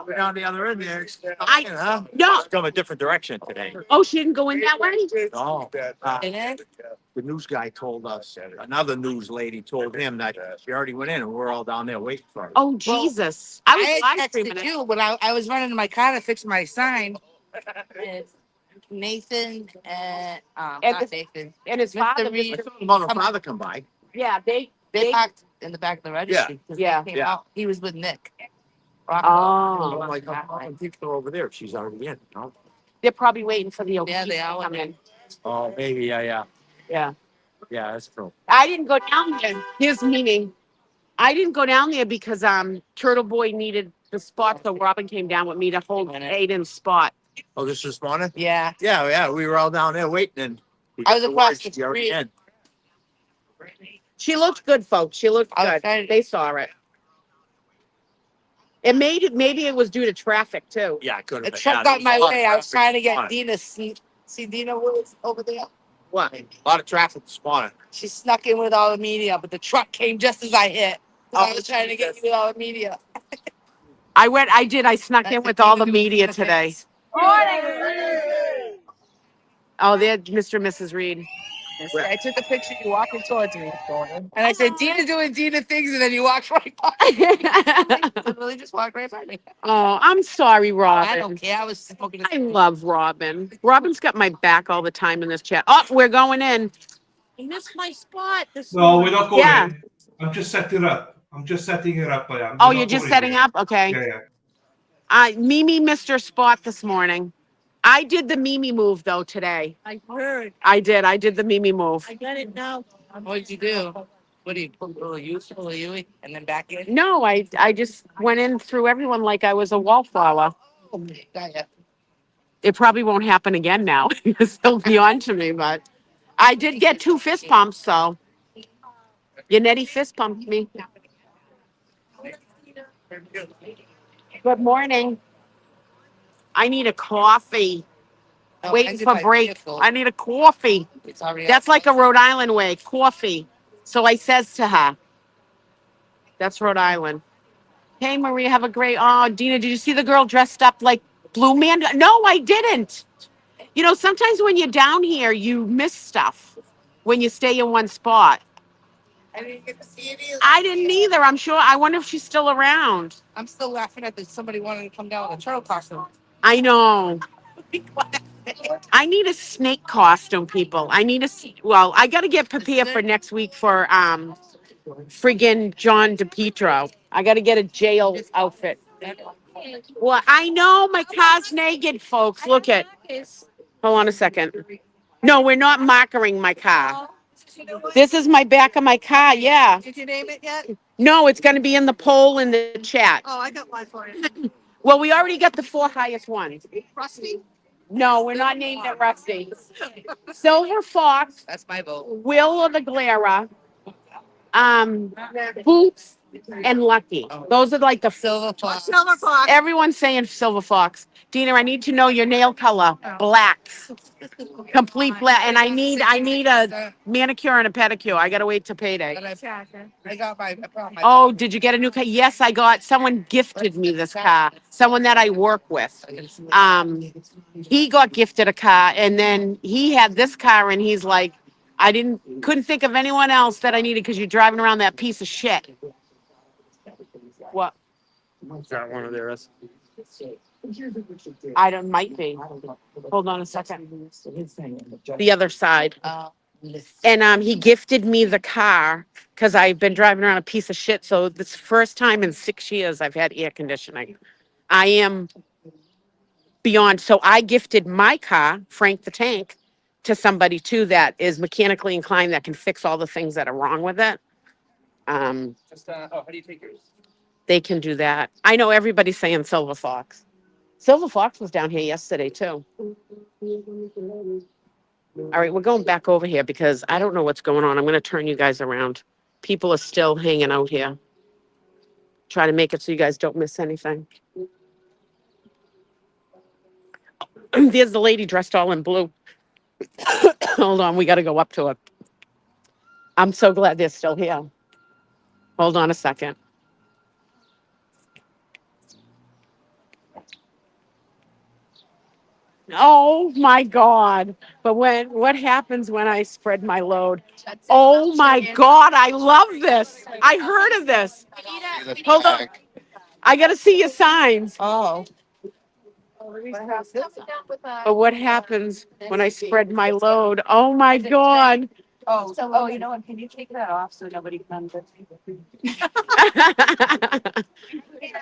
We're down the other end there. No. Going a different direction today. Oh, she didn't go in that way? No. And then The news guy told us, another news lady told him that she already went in and we're all down there waiting for her. Oh, Jesus. I was I live had streaming texted it. you when I was running to my car to fix my sign. And Nathan and And not this- Nathan. And his Mr. father, Reed. I saw the mother and father come by. yeah, They parked in the back of the registry. 'cause they Yeah. came Yeah. out. He was with Nick. Oh. I'm like, I'm keeping her over there if she's already in. No? They're probably waiting for the Yeah, they OPs to are. come in. Oh, maybe, yeah. Yeah. Yeah, that's true. I didn't go down there. Here's meaning. I didn't go down there because Turtle Boy needed the spot, so Robin came down with me to hold Aiden's spot. Oh, this morning? Yeah. Yeah, we were all down there waiting and we I got was the across word the she already street. in. She looked good, folks. She looked I was good. trying to- They saw it. Maybe it was due to traffic too. Yeah, it could The have been. truck Yeah, got there my was a lot of way. I was traffic trying to this get morning. Dina see Dina was over there. What? A lot of traffic this morning. She snuck in with all the media, but the truck came just as I hit. I Oh, was trying to get you with all the media. I snuck in That's with the all Dina the doing media Dina today. things. Oh, they're Mr. and Mrs. Reed. I took a picture. You walking towards me, and I said, "Dina doing Dina things," and then you walked right by. Literally just walked right by me. Oh, I'm sorry, I Robin. don't care. I was smoking. I love Robin. Robin's got my back all the time in this chat. Oh, we're going in. I missed my spot. This No, we're not going Yeah. in. I'm just setting it up. I am. Oh, We're you're not just going setting in. up? Okay. Yeah. Mimi missed her spot this morning. I did the Mimi move though today. I heard. I did the Mimi move. I got it now. What did you do? What do you put a little you, and then back in? No, I just went in through everyone like I was a wallflower. Got ya. It probably won't happen again now. It's still beyond to me, but I did get 2 fist pumps, so Yannetti fist pumped me. Good morning. I need a coffee. Oh, Waiting ended for by break. vehicle. I need a coffee. It's already That's like a Rhode Island way, coffee. So I says to her, that's Rhode Island. Hey, Maria, have a great. Oh, Dina, did you see the girl dressed up like Blue Man? No, I didn't. You know, sometimes when you're down here, you miss stuff when you stay in one spot. I didn't get to see it either. I didn't either. I'm sure. I wonder if she's still around. I'm still laughing at this. Somebody wanted to come down with a turtle costume. I know. I need a snake costume, people. I need a. Well, I got to get prepared for next week for friggin' John DePietro. I got to get a jail outfit. Well, I know my car's naked, folks. Look at. Hold on a second. No, we're not markering my car. This is my back of my car. Yeah. Did you name it yet? No, it's going to be in the poll in the chat. Oh, I got one for you. Well, we already got the 4 highest ones. Rusty. No, we're not named it Rusty. Silver Fox, That's my vote. Will of the Glera, Boots, and Lucky. Those are like the Silver fox. Silver fox. Everyone's saying Silver Fox. Dina, I need to know your nail color. Black. Complete black. And I need a manicure and a pedicure. I gotta wait till payday. But I got my. I brought my. Oh, did you get a new car? Yes, I got. Someone gifted me this car. Someone that I work with. He got gifted a car, and then he had this car, and he's like, couldn't think of anyone else that I needed because you're driving around that piece of shit. What? Is that one of theirs? I don't, might be. Hold on a second. The other side. And he gifted me the car because I've been driving around a piece of shit. So this first time in 6 years I've had air conditioning. I am beyond. So I gifted my car, Frank the Tank, to somebody too that is mechanically inclined that can fix all the things that are wrong with it. How do you take yours? They can do that. I know everybody's saying Silver Fox. Silver Fox was down here yesterday too. All right, we're going back over here because I don't know what's going on. I'm going to turn you guys around. People are still hanging out here. Try to make it so you guys don't miss anything. There's the lady dressed all in blue. Hold on, we got to go up to her. I'm so glad they're still here. Hold on a second. Oh my God. But what happens when I spread my load? Oh my God, I love this. I heard of this. Hold on. I got to see your signs. Oh. But what happens when I spread my load? Oh my God. Oh, you know what? Can you take that off so nobody comes?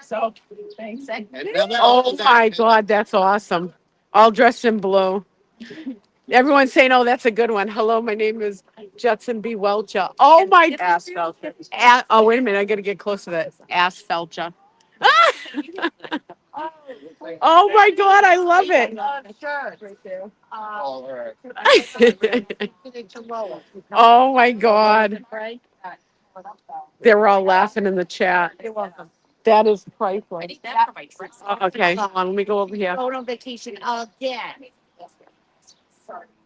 So, thanks. Oh my God, that's awesome. All dressed in blue. Everyone's saying, oh, that's a good one. Hello, my name is Judson B. Welcher. Oh my. Ass Felcher. Oh, wait a minute. I got to get close to that. Ass Felcher. Oh my God, I love it. Oh my God. They're all laughing in the chat. You're welcome. That is priceless. Okay, Going hold on. Let me go over here. on vacation again.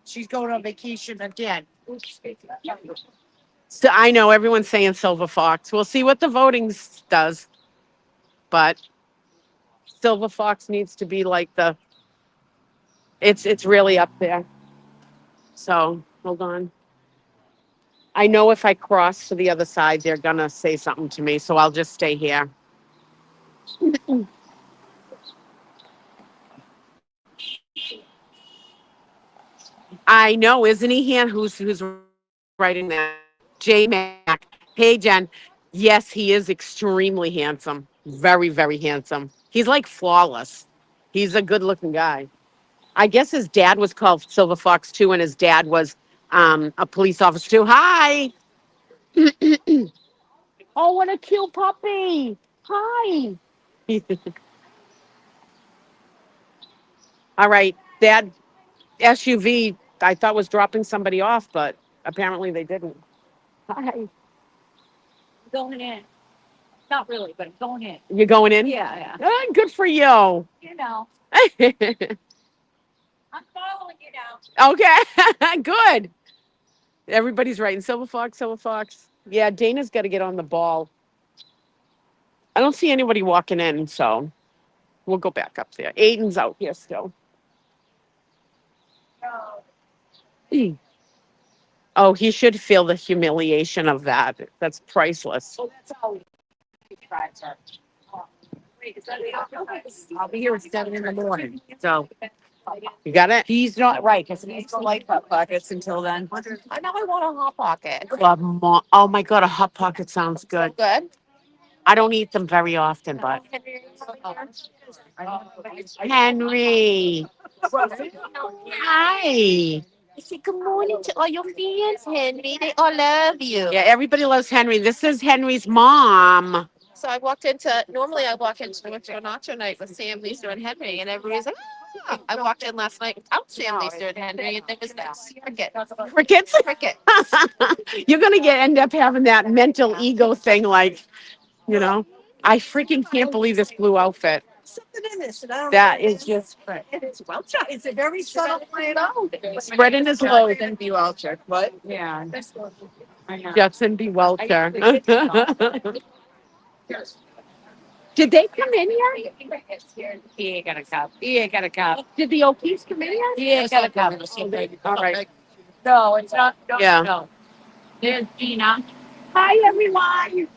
She's going on vacation again. So I know everyone's saying Silver Fox. We'll see what the voting does. But Silver Fox needs to be like it's really up there. So hold on. I know if I cross to the other side, they're gonna say something to me. So I'll just stay here. I know, isn't he here? Who's writing that? J Mac. Hey Jen. Yes, he is extremely handsome. Very, very handsome. He's like flawless. He's a good looking guy. I guess his dad was called Silver Fox too, and his dad was a police officer too. Hi. Oh, what a cute puppy. Hi. All right. That SUV I thought was dropping somebody off, but apparently they didn't. Hi. Going in. Not really, but going in. You going in? Yeah. Good for you. You know. I'm following you now. Okay, good. Everybody's writing Silver Fox, Silver Fox. Yeah, Dana's got to get on the ball. I don't see anybody walking in, so we'll go back up there. Aiden's out here still. Oh, he should feel the humiliation of that. That's priceless. So that's how we try to. Wait, is that I'll be here at 7 in the morning. So You got it? he's not right because he needs to like hot pockets until then. I know I want a hot pocket. Oh my God, a hot pocket sounds good. Good. I don't eat them very often, but Henry. Hi. Say good morning to all your fans, Henry. They all love you. Yeah, everybody loves Henry. This is Henry's mom. So normally I walk into a nacho night with Sam, Lisa, and Henry, and everybody's like, ah. I walked in last night without Sam, Lisa, and Henry, and there was this cricket. Crickets? Cricket. You're gonna end up having that mental ego thing, like, you know. I freaking can't believe this blue outfit. Something in this. And I don't That know. is just It's well done. It's a very subtle plan out. spreading his load. Then be well checked. What? Yeah. I know. Judson B. Welcher. Did they come in here? He ain't got a cup. He ain't got a cup. Did the O'Keefes come in here? He ain't got a cup. All right. No, it's not. No, Yeah. no. There's Gina. Hi, everyone.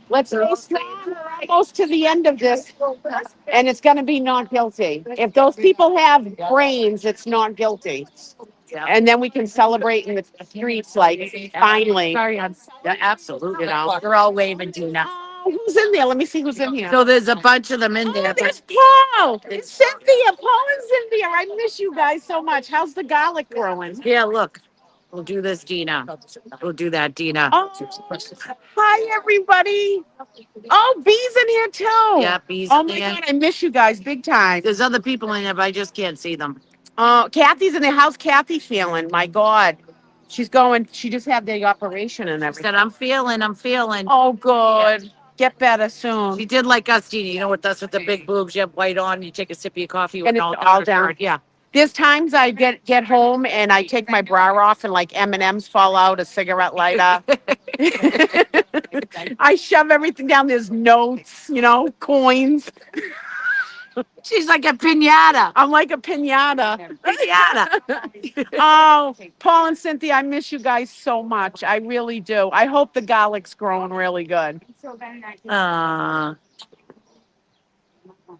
Let's stay strong. We're almost to the end of this, and it's going to be not guilty. If those people have brains, it's not guilty. And then we can celebrate in the streets, like, finally. Sorry, yeah, absolutely. You know. They're all waving Gina. Oh, who's in there? Let me see who's in here. So there's a bunch of them in there. There's Paul. It's Cynthia. Paul and Cynthia. I miss you guys so much. How's the garlic growing? Yeah, look. We'll do this, Dina. We'll do that, Dina. Oh, hi, everybody. Oh, Bee's in here, too. Yeah, Bee's Oh, in my there. God. I miss you guys big time. There's other people in there, but I just can't see them. Kathy's in there. How's Kathy feeling? My God. She just had the operation and I everything. said, I'm feeling. Oh, good. Get better soon. She did like us, Dina. You know what? That's with the big boobs. You have white on. You take a sip of your coffee And with it's all all down. Yeah. There's times I get home and I take my bra off and like M&Ms fall out, a cigarette lighter. I shove everything down. There's notes, coins. She's like a pinata. I'm like a pinata. Pinata. Oh, Paul and Cynthia, I miss you guys so much. I really do. I hope the garlic's growing really good.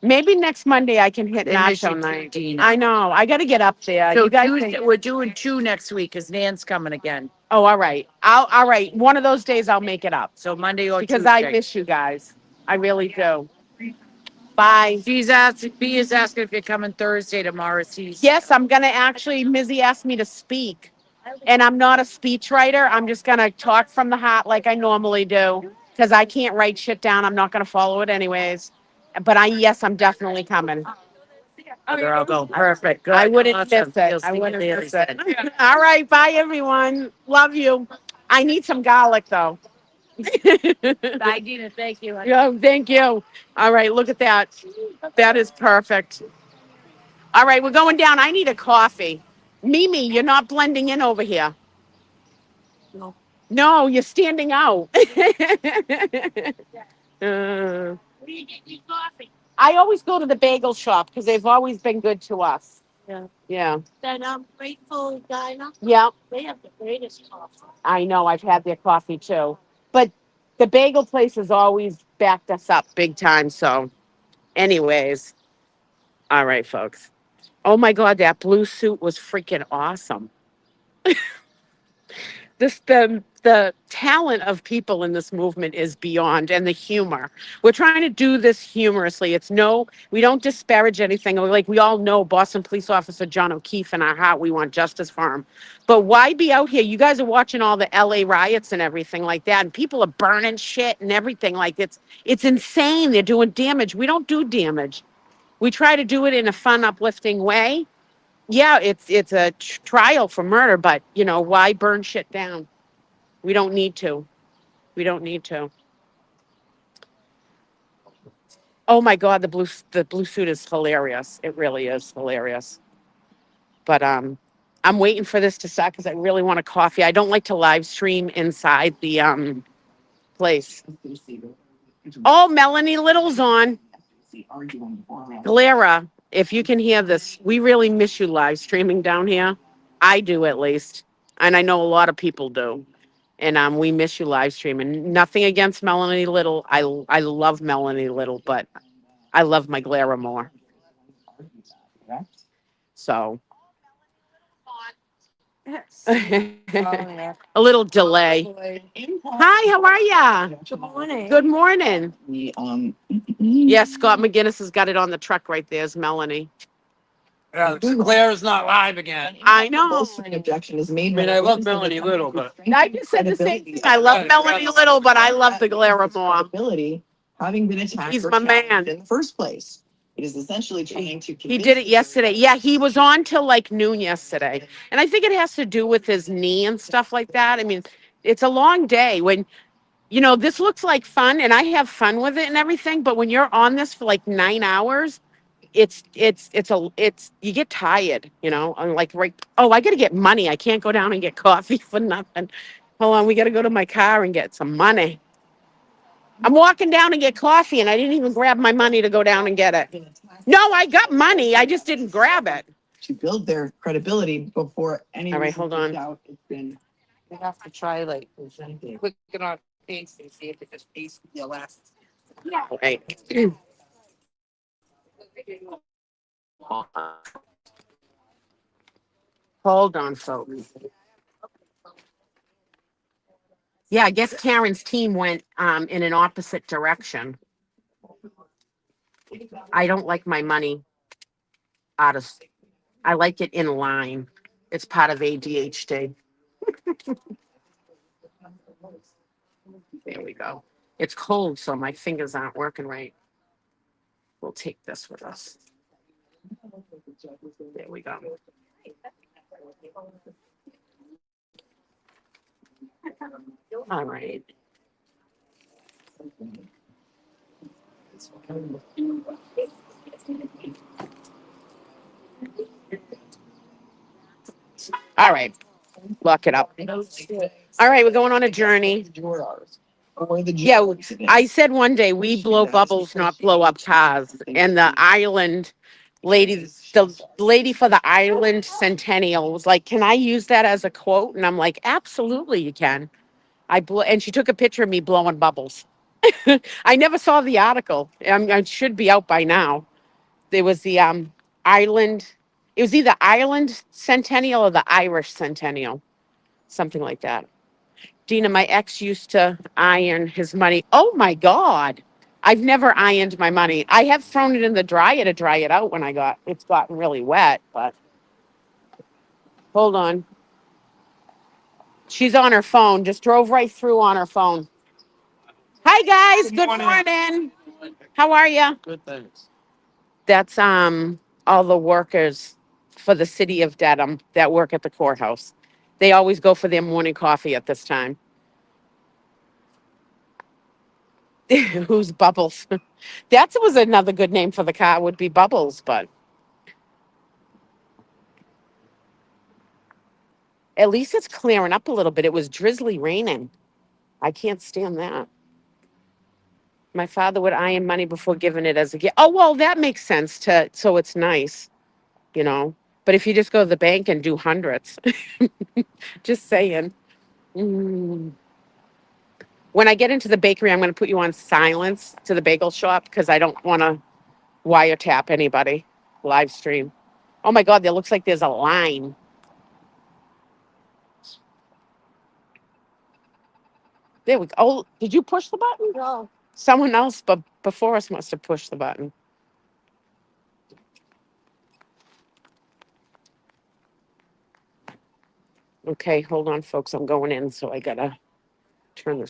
Maybe next Monday I can hit They miss nacho you, night. Dina. I know. I got to get up there. So You guys Tuesday, think- we're doing 2 next week because Nan's coming again. Oh, all right. All right. One of those days I'll make it up So Monday or because Tuesday. I miss you guys. I really do. Bye. B is asking if you're coming Thursday tomorrow. Yes, I'm going to actually, Mizzy asked me to speak. And I'm not a speechwriter. I'm just going to talk from the heart like I normally do because I can't write shit down. I'm not going to follow it anyways. But yes, I'm definitely coming. They're all going perfect. Good. I wouldn't Awesome. miss it. You'll see I me wouldn't there, miss they it. said. All right. Bye, everyone. Love you. I need some garlic, though. Bye, Dina. Thank you. Yeah, thank you. All right. Look at that. That is perfect. All right. We're going down. I need a coffee. Mimi, you're not blending in over here. No, you're standing out. I always go to the bagel shop because they've always been good to us. Yeah. Yeah. That grateful diner. Yeah. They have the greatest coffee. I know. I've had their coffee too. But the bagel place has always backed us up big time. So, anyways. All right, folks. Oh my God, that blue suit was freaking awesome. The talent of people in this movement is beyond, and the humor. We're trying to do this humorously. We don't disparage anything. Like, we all know Boston Police Officer John O'Keefe in our heart. We want justice for him. But why be out here? You guys are watching all the LA riots and everything like that, and people are burning shit and everything. Like, it's insane. They're doing damage. We don't do damage. We try to do it in a fun, uplifting way. Yeah, it's a trial for murder, but why burn shit down? We don't need to. We don't need to. Oh my God, the blue suit is hilarious. It really is hilarious. But I'm waiting for this to start because I really want a coffee. I don't like to live stream inside the place. Oh, Melanie Little's on. Glara, if you can hear this, we really miss you live streaming down here. I do at least, and I know a lot of people do. And we miss you live streaming. Nothing against Melanie Little. I love Melanie Little, but I love my Glara more. So a little delay. Hi, how are ya? Good morning. Good morning. Yes, Scott McGinnis has got it on the truck right there. Is Melanie? Yeah, Claire's not live again. I know. Bolstering objection is made. I mean, I love Melanie Little, but I just said the same thing. I love Melanie Little, but I love the Glara more. Credibility, having been attacked He's or my challenged man. in the first place. It is essentially trying to. He did it yesterday. Yeah, he was on till like noon yesterday. And I think it has to do with his knee and stuff like that. I mean, it's a long day when, this looks like fun and I have fun with it and everything. But when you're on this for like 9 hours, you get tired, I'm like, right. Oh, I got to get money. I can't go down and get coffee for nothing. Hold on. We got to go to my car and get some money. I'm walking down and get coffee and I didn't even grab my money to go down and get it. No, I got money. I just didn't grab it. To build their credibility before any. All right, hold on. Doubt, it's been. We have to try like click it on paste and see if it just pastes the last. Right. Hold on, folks. Yeah, I guess Karen's team went in an opposite direction. I don't like my money out of. I like it in line. It's part of ADHD. There we go. It's cold, so my fingers aren't working right. We'll take this with us. There we go. All right. All right. Lock it up. All right, we're going on a journey. Yeah, I said one day we blow bubbles, not blow up cars. And the the lady for the island centennial was like, "Can I use that as a quote?" And I'm like, "Absolutely, you can." And she took a picture of me blowing bubbles. I never saw the article. It should be out by now. There was the island. It was either Ireland centennial or the Irish centennial, something like that. Dina, my ex used to iron his money. Oh my God. I've never ironed my money. I have thrown it in the dryer to dry it out when it's gotten really wet, but hold on. She's on her phone. Just drove right through on her phone. Hi guys. Good morning. How are you? Good, thanks. That's all the workers for the city of Dedham that work at the courthouse. They always go for their morning coffee at this time. Who's Bubbles? That was another good name for the car would be Bubbles, but at least it's clearing up a little bit. It was drizzly raining. I can't stand that. My father would iron money before giving it as a gift. Oh, well, that makes sense so it's nice, you know. But if you just go to the bank and do hundreds, just saying. Mm. When I get into the bakery, I'm going to put you on silence to the bagel shop because I don't want to wiretap anybody live stream. Oh my God, there looks like there's a line. There we go. Oh, did you push the button? No. Someone else but before us must have pushed the button. Okay, hold on, folks. I'm going in, so I gotta turn this.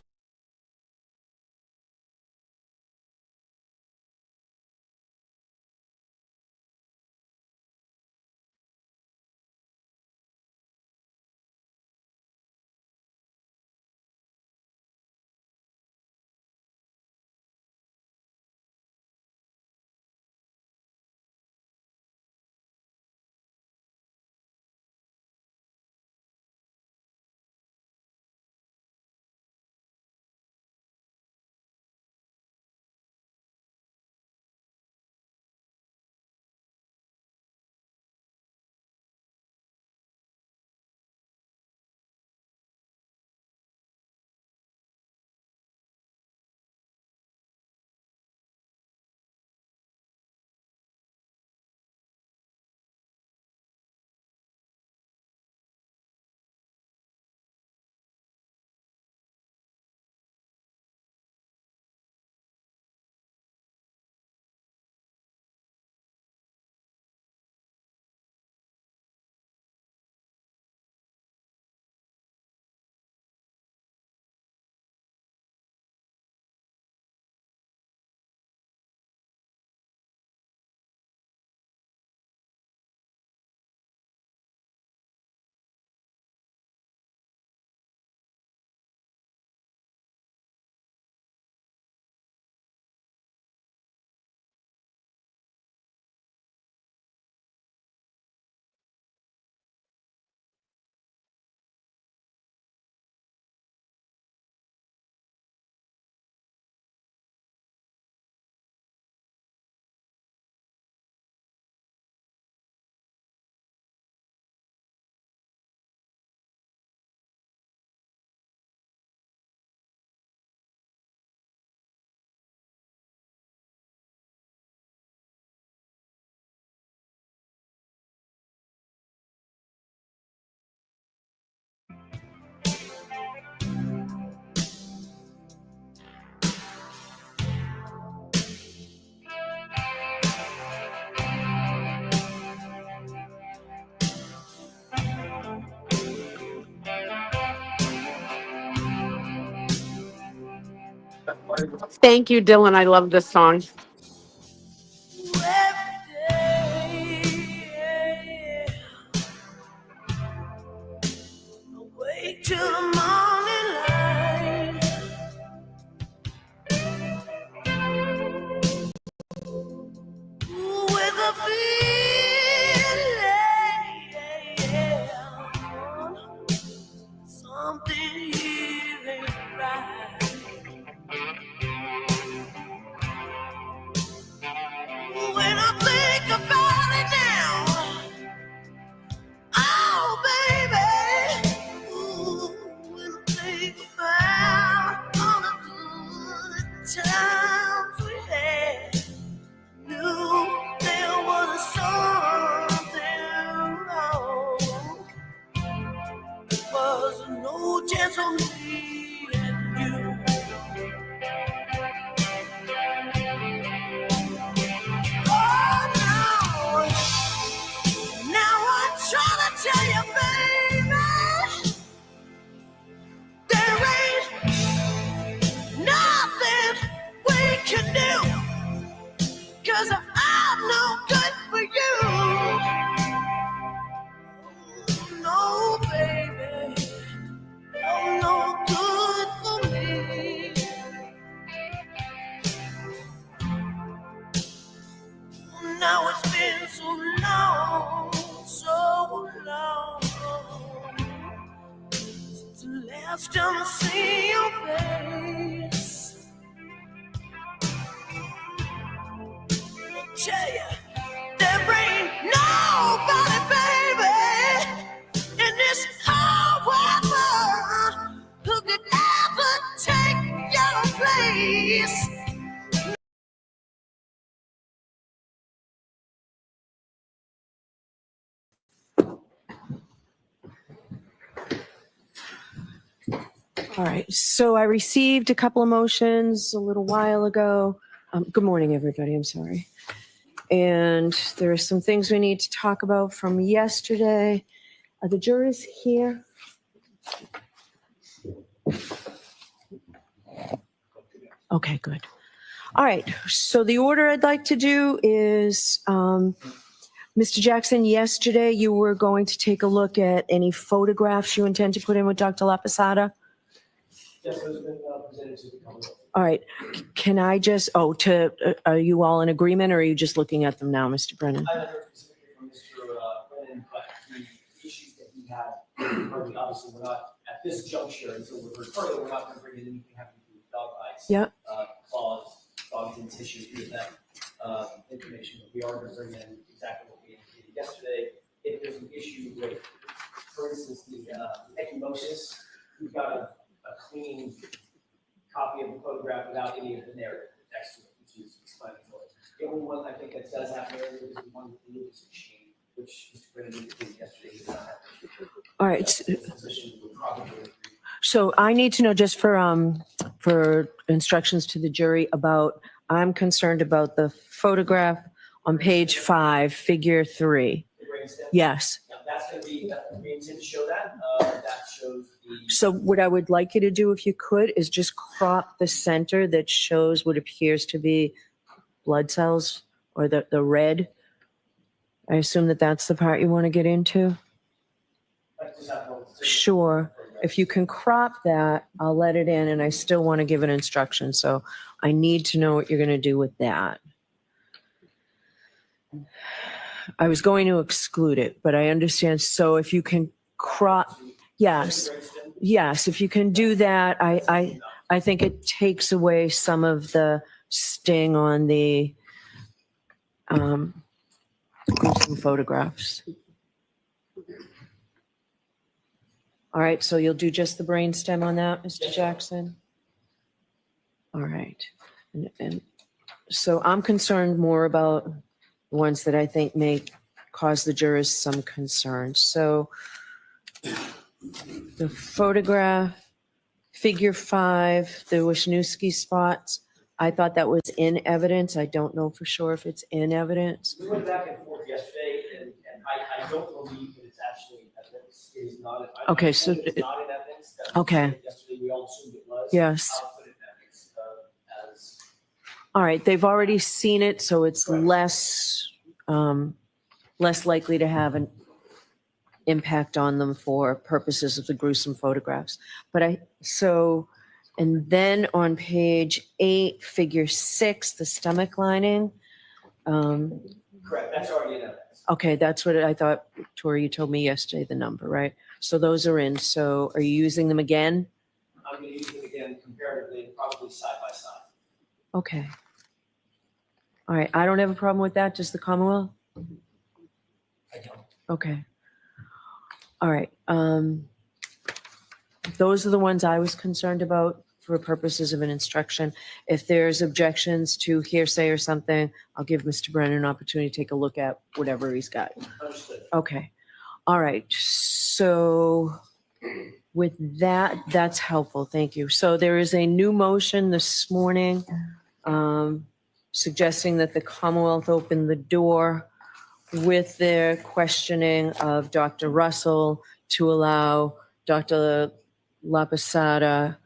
Thank you, Dylan. I love this song. Wait till the morning light. Ooh, with a feeling something here ain't right. Ooh, when I think about it now, oh baby, ooh, when I think about all the good times we had, knew there was something wrong. There was no chance on me and you. Oh no, now I'm trying to tell you, baby, there ain't nothing we can do, 'cause I'm no good for you. No, baby, you're no good for me. Now it's been so long, since the last time I see your face. I tell you, there ain't nobody, baby, in this whole world who could ever take your place. All right, so I received a couple of motions a little while ago. Good morning, everybody, I'm sorry. And there are some things we need to talk about from yesterday. Are the jurors here? Okay, good. All right, so the order I'd like to do is, Mr. Jackson, yesterday you were going to take a look at any photographs you intend to put in with Dr. La Posada? Yes, those have been presented to the council. All right, can I just, are you all in agreement or are you just looking at them now, Mr. Brennan? I haven't heard specifically from Mr. Brennan, but the issues that he had, obviously we're not at this juncture, and so we're further, we're not going to bring in anything having to do with dog bites. Yep. Claws, dogs and tissue, any of that information. But we are going to bring in exactly what we indicated yesterday. If there's an issue with, for instance, the ecchymosis, we've got a clean copy of the photograph without any of the narrative next to it, which is explanatory. The only one I think that does have narrative is the one with the Lucas machine, which Mr. Brennan indicated yesterday. He did not have an issue. All right. That's the position we would probably agree. So I need to know just for instructions to the jury about, I'm concerned about the photograph on page 5, figure 3. The brainstem? Yes. Now, that's going to be, we intend to show that. That shows the. So what I would like you to do, if you could, is just crop the center that shows what appears to be blood cells or the red. I assume that that's the part you want to get into? Sure. If you can crop that, I'll let it in, and I still want to give an instruction. So I need to know what you're going to do with that. I was going to exclude it, but I understand. So if you can crop, yes, if you can do that, I think it takes away some of the sting on the gruesome photographs. All right, so you'll do just the brainstem on that, Mr. Jackson? All right. And so I'm concerned more about the ones that I think may cause the jurors some concern. So the photograph, figure 5, the Wisniewski spots, I thought that was in evidence. I don't know for sure if it's in evidence. We went back and forth yesterday, and I don't believe that it's actually evidence. It is not. Okay, so it's not in evidence. Okay. Yesterday we all assumed it was. Yes. I'll put it in evidence All right, they've already seen it, so it's less likely to have an impact on them for purposes of the gruesome photographs. And then on page 8, figure 6, the stomach lining. Correct, that's already in evidence. Okay, that's what I thought, Tori, you told me yesterday, the number, right? So those are in. So are you using them again? I'm going to use them again comparatively and probably side by side. Okay. All right, I don't have a problem with that. Does the Commonwealth? I don't. Okay. All right. Those are the ones I was concerned about for purposes of an instruction. If there's objections to hearsay or something, I'll give Mr. Brennan an opportunity to take a look at whatever he's got. Understood. Okay. All right. So with that, that's helpful. Thank you. So there is a new motion this morning suggesting that the Commonwealth open the door with their questioning of Dr. Russell to allow Dr. LaPosada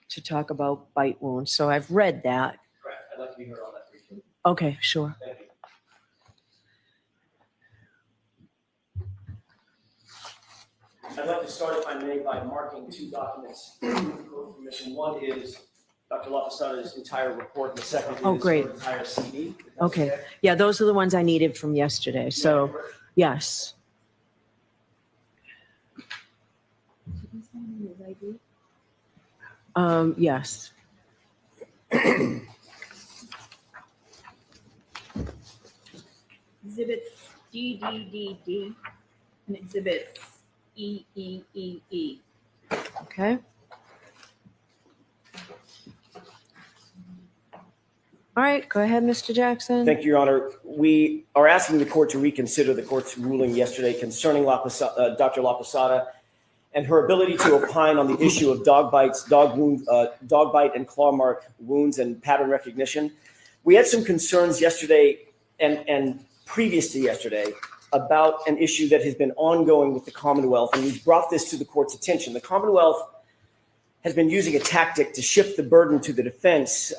to talk about bite wounds. So I've read that. Correct, I'd like to be heard on that briefly. Okay, sure. Thank you. I'd like to start, if I may, by marking 2 documents with court permission. One is Dr. LaPosada's entire report, and the second is Great. her entire CD. if that's Okay. Yeah, those are the ones I needed from yesterday. So, yes. Yes. Exhibits DDDD and exhibits EEEE. Okay. All right, go ahead, Mr. Jackson. Thank you, Your Honor. We are asking the court to reconsider the court's ruling yesterday concerning Dr. LaPosada and her ability to opine on the issue of dog bites, dog bite and claw mark wounds and pattern recognition. We had some concerns yesterday and previous to yesterday about an issue that has been ongoing with the Commonwealth, and we've brought this to the court's attention. The Commonwealth has been using a tactic to shift the burden to the defense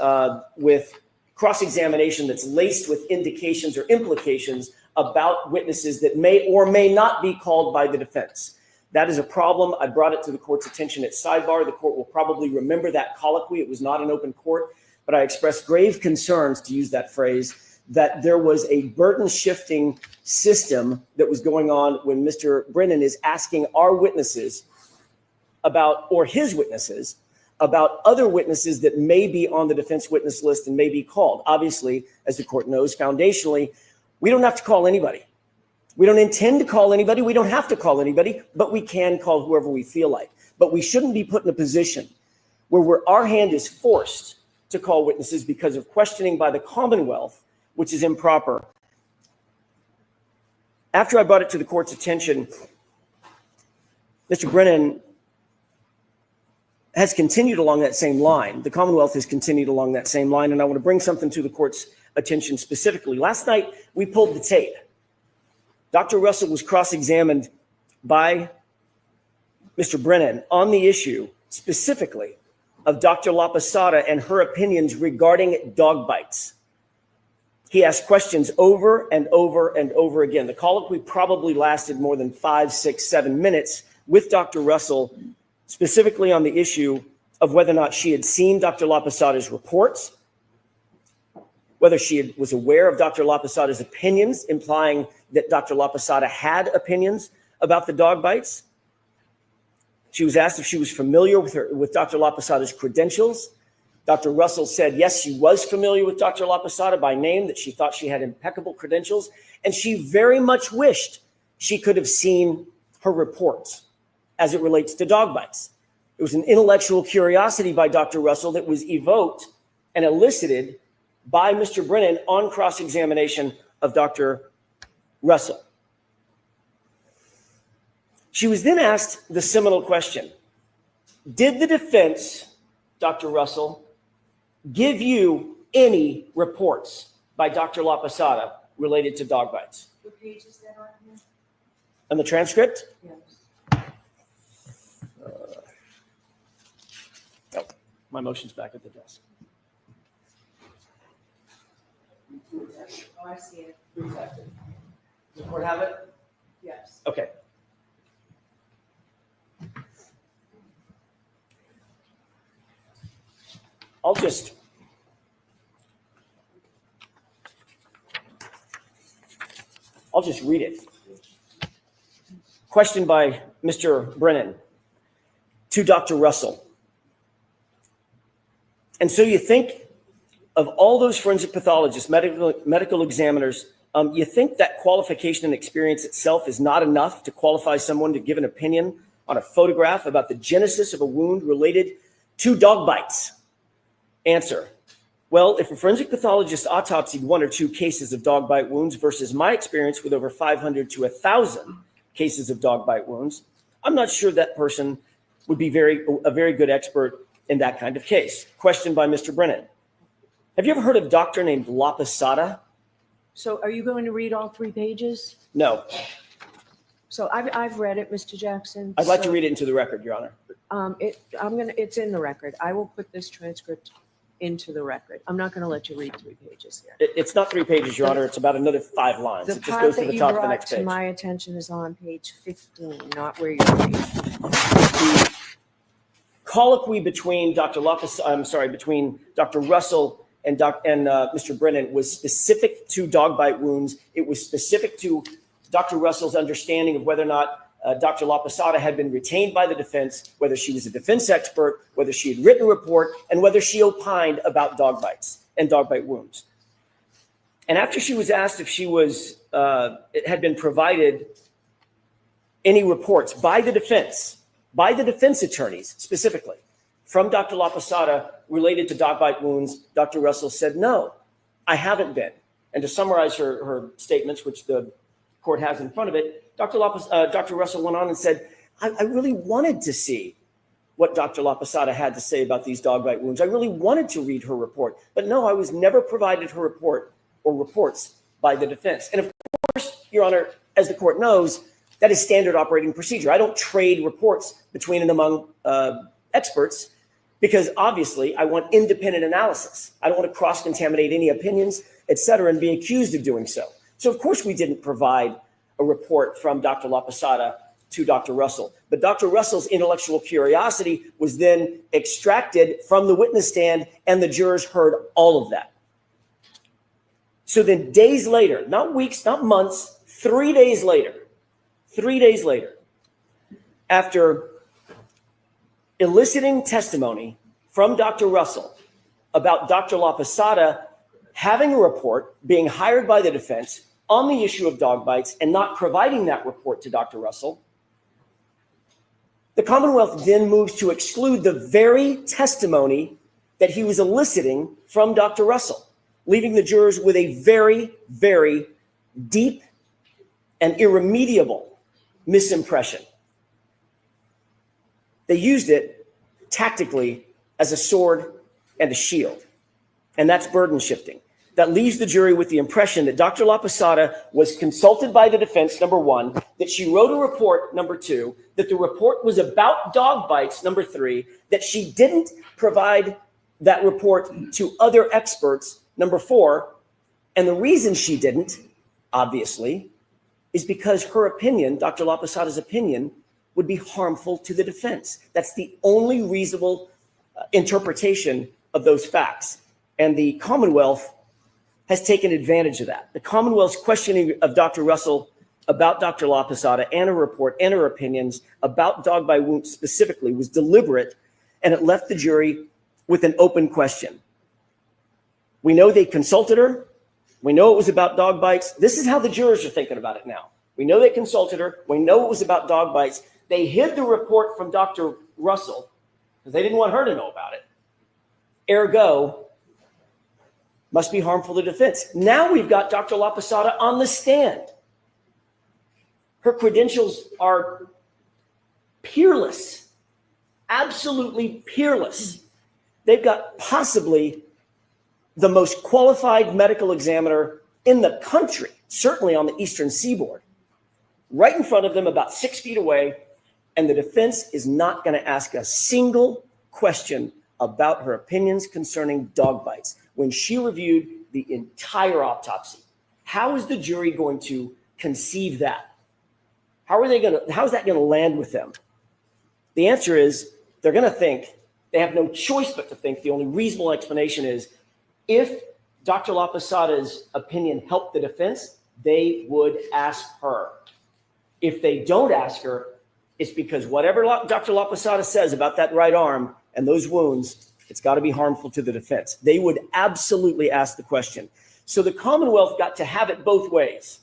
with cross-examination that's laced with indications or implications about witnesses that may or may not be called by the defense. That is a problem. I brought it to the court's attention at Sidebar. The court will probably remember that colloquy. It was not an open court, but I expressed grave concerns, to use that phrase, that there was a burden-shifting system that was going on when Mr. Brennan is asking our witnesses about, or his witnesses, about other witnesses that may be on the defense witness list and may be called. Obviously, as the court knows, foundationally, we don't have to call anybody. We don't intend to call anybody. We don't have to call anybody, but we can call whoever we feel like. But we shouldn't be put in a position where our hand is forced to call witnesses because of questioning by the Commonwealth, which is improper. After I brought it to the court's attention, Mr. Brennan has continued along that same line. The Commonwealth has continued along that same line, and I want to bring something to the court's attention specifically. Last night, we pulled the tape. Dr. Russell was cross-examined by Mr. Brennan on the issue specifically of Dr. LaPosada and her opinions regarding dog bites. He asked questions over and over and over again. The colloquy probably lasted more than 5, 6, 7 minutes with Dr. Russell, specifically on the issue of whether or not she had seen Dr. LaPosada's reports, whether she was aware of Dr. LaPosada's opinions, implying that Dr. LaPosada had opinions about the dog bites. She was asked if she was familiar with Dr. LaPosada's credentials. Dr. Russell said, yes, she was familiar with Dr. LaPosada by name, that she thought she had impeccable credentials, and she very much wished she could have seen her reports as it relates to dog bites. It was an intellectual curiosity by Dr. Russell that was evoked and elicited by Mr. Brennan on cross-examination of Dr. Russell. She was then asked the seminal question: did the defense, Dr. Russell, give you any reports by Dr. LaPosada related to dog bites? What page is that on here? On the transcript? Yes. Oh, my motion's back at the desk. Oh, I see it. Does the court have it? Yes. Okay. I'll just read it. Question by Mr. Brennan to Dr. Russell. And so you think of all those forensic pathologists, medical examiners, you think that qualification and experience itself is not enough to qualify someone to give an opinion on a photograph about the genesis of a wound related to dog bites? Answer. Well, if a forensic pathologist autopsied 1 or 2 cases of dog bite wounds versus my experience with over 500 to 1,000 cases of dog bite wounds, I'm not sure that person would be a very good expert in that kind of case. Question by Mr. Brennan. Have you ever heard of a doctor named La Posada? So are you going to read all 3 pages? No. So I've read it, Mr. Jackson. I'd like to So, read it into the record, Your Honor. it's in the record. I will put this transcript into the record. I'm not going to let you read 3 pages here. It's not 3 pages, Your Honor. It's about another 5 lines. The It just part goes to that the you top of the brought next to page. my attention is on page 15, not where you're reading. The colloquy between between Dr. Russell and Mr. Brennan was specific to dog bite wounds. It was specific to Dr. Russell's understanding of whether or not Dr. La Posada had been retained by the defense, whether she was a defense expert, whether she had written a report, and whether she opined about dog bites and dog bite wounds. And after she was asked if it had been provided any reports by the defense attorneys specifically, from Dr. La Posada related to dog bite wounds, Dr. Russell said, no, I haven't been. And to summarize her statements, which the court has in front of it, Dr. Russell went on and said, I really wanted to see what Dr. La Posada had to say about these dog bite wounds. I really wanted to read her report, but no, I was never provided her report or reports by the defense. And of course, Your Honor, as the court knows, that is standard operating procedure. I don't trade reports between and among experts because obviously I want independent analysis. I don't want to cross-contaminate any opinions, et cetera, and be accused of doing so. So of course we didn't provide a report from Dr. La Posada to Dr. Russell. But Dr. Russell's intellectual curiosity was then extracted from the witness stand and the jurors heard all of that. So then days later, not weeks, not months, 3 days later, after eliciting testimony from Dr. Russell about Dr. La Posada having a report, being hired by the defense on the issue of dog bites and not providing that report to Dr. Russell, the Commonwealth then moves to exclude the very testimony that he was eliciting from Dr. Russell, leaving the jurors with a very, very deep and irremediable misimpression. They used it tactically as a sword and a shield, and that's burden shifting. That leaves the jury with the impression that Dr. La Posada was consulted by the defense, number 1, that she wrote a report, number 2, that the report was about dog bites, number 3, that she didn't provide that report to other experts, number 4, and the reason she didn't, obviously, is because her opinion, Dr. La Posada's opinion, would be harmful to the defense. That's the only reasonable interpretation of those facts. And the Commonwealth has taken advantage of that. The Commonwealth's questioning of Dr. Russell about Dr. La Posada and her report and her opinions about dog bite wounds specifically was deliberate, and it left the jury with an open question. We know they consulted her. We know it was about dog bites. This is how the jurors are thinking about it now. We know they consulted her. We know it was about dog bites. They hid the report from Dr. Russell because they didn't want her to know about it. Ergo, must be harmful to defense. Now we've got Dr. La Posada on the stand. Her credentials are peerless, absolutely peerless. They've got possibly the most qualified medical examiner in the country, certainly on the Eastern Seaboard, right in front of them, about 6 feet away, and the defense is not going to ask a single question about her opinions concerning dog bites when she reviewed the entire autopsy. How is the jury going to conceive that? How is that going to land with them? The answer is they're going to think, they have no choice but to think, the only reasonable explanation is if Dr. La Posada's opinion helped the defense, they would ask her. If they don't ask her, it's because whatever Dr. La Posada says about that right arm and those wounds, it's got to be harmful to the defense. They would absolutely ask the question. So the Commonwealth got to have it both ways.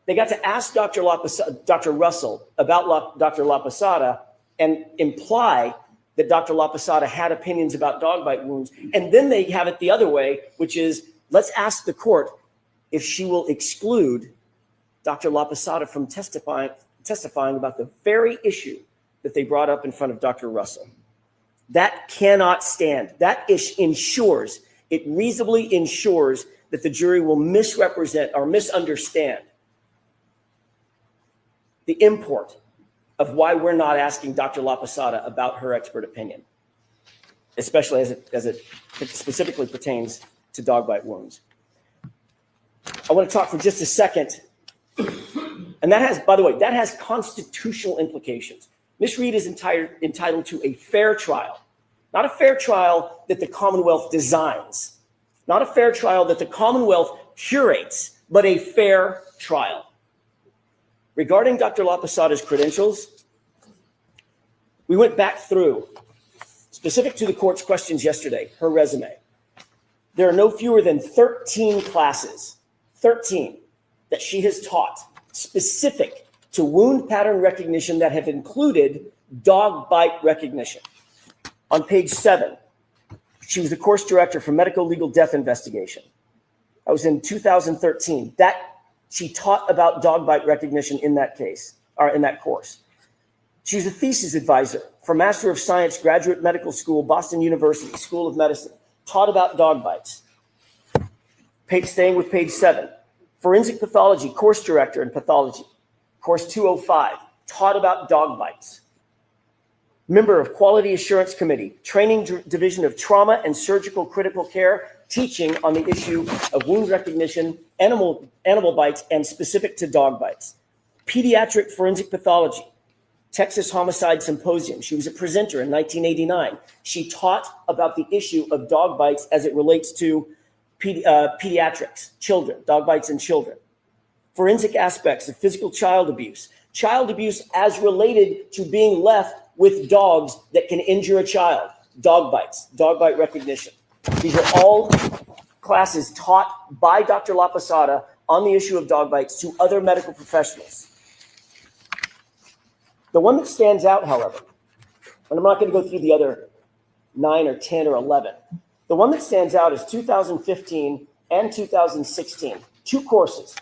They got to ask Dr. Russell about Dr. La Posada and imply that Dr. La Posada had opinions about dog bite wounds. And then they have it the other way, which is, let's ask the court if she will exclude Dr. La Posada from testifying about the very issue that they brought up in front of Dr. Russell. That cannot stand. That ensures, it reasonably ensures that the jury will misrepresent or misunderstand the import of why we're not asking Dr. La Posada about her expert opinion, especially as it specifically pertains to dog bite wounds. I want to talk for just a second, and that has, by the way, that has constitutional implications. Ms. Reed is entitled to a fair trial, not a fair trial that the Commonwealth designs, not a fair trial that the Commonwealth curates, but a fair trial. Regarding Dr. La Posada's credentials, we went back through, specific to the court's questions yesterday, her resume. There are no fewer than 13 classes, 13, that she has taught specific to wound pattern recognition that have included dog bite recognition. On page 7, she was the course director for medical legal death investigation. That was in 2013. She taught about dog bite recognition in that case, or in that course. She was a thesis advisor for Master of Science Graduate Medical School, Boston University School of Medicine, taught about dog bites. Staying with page 7, forensic pathology, course director in pathology, course 205, taught about dog bites. Member of Quality Assurance Committee, Training Division of Trauma and Surgical Critical Care, teaching on the issue of wound recognition, animal bites, and specific to dog bites. Pediatric forensic pathology, Texas Homicide Symposium. She was a presenter in 1989. She taught about the issue of dog bites as it relates to pediatrics, children, dog bites in children. Forensic aspects of physical child abuse as related to being left with dogs that can injure a child, dog bites, dog bite recognition. These are all classes taught by Dr. La Posada on the issue of dog bites to other medical professionals. The one that stands out, however, and I'm not going to go through the other 9 or 10 or 11, the one that stands out is 2015 and 2016, 2 courses.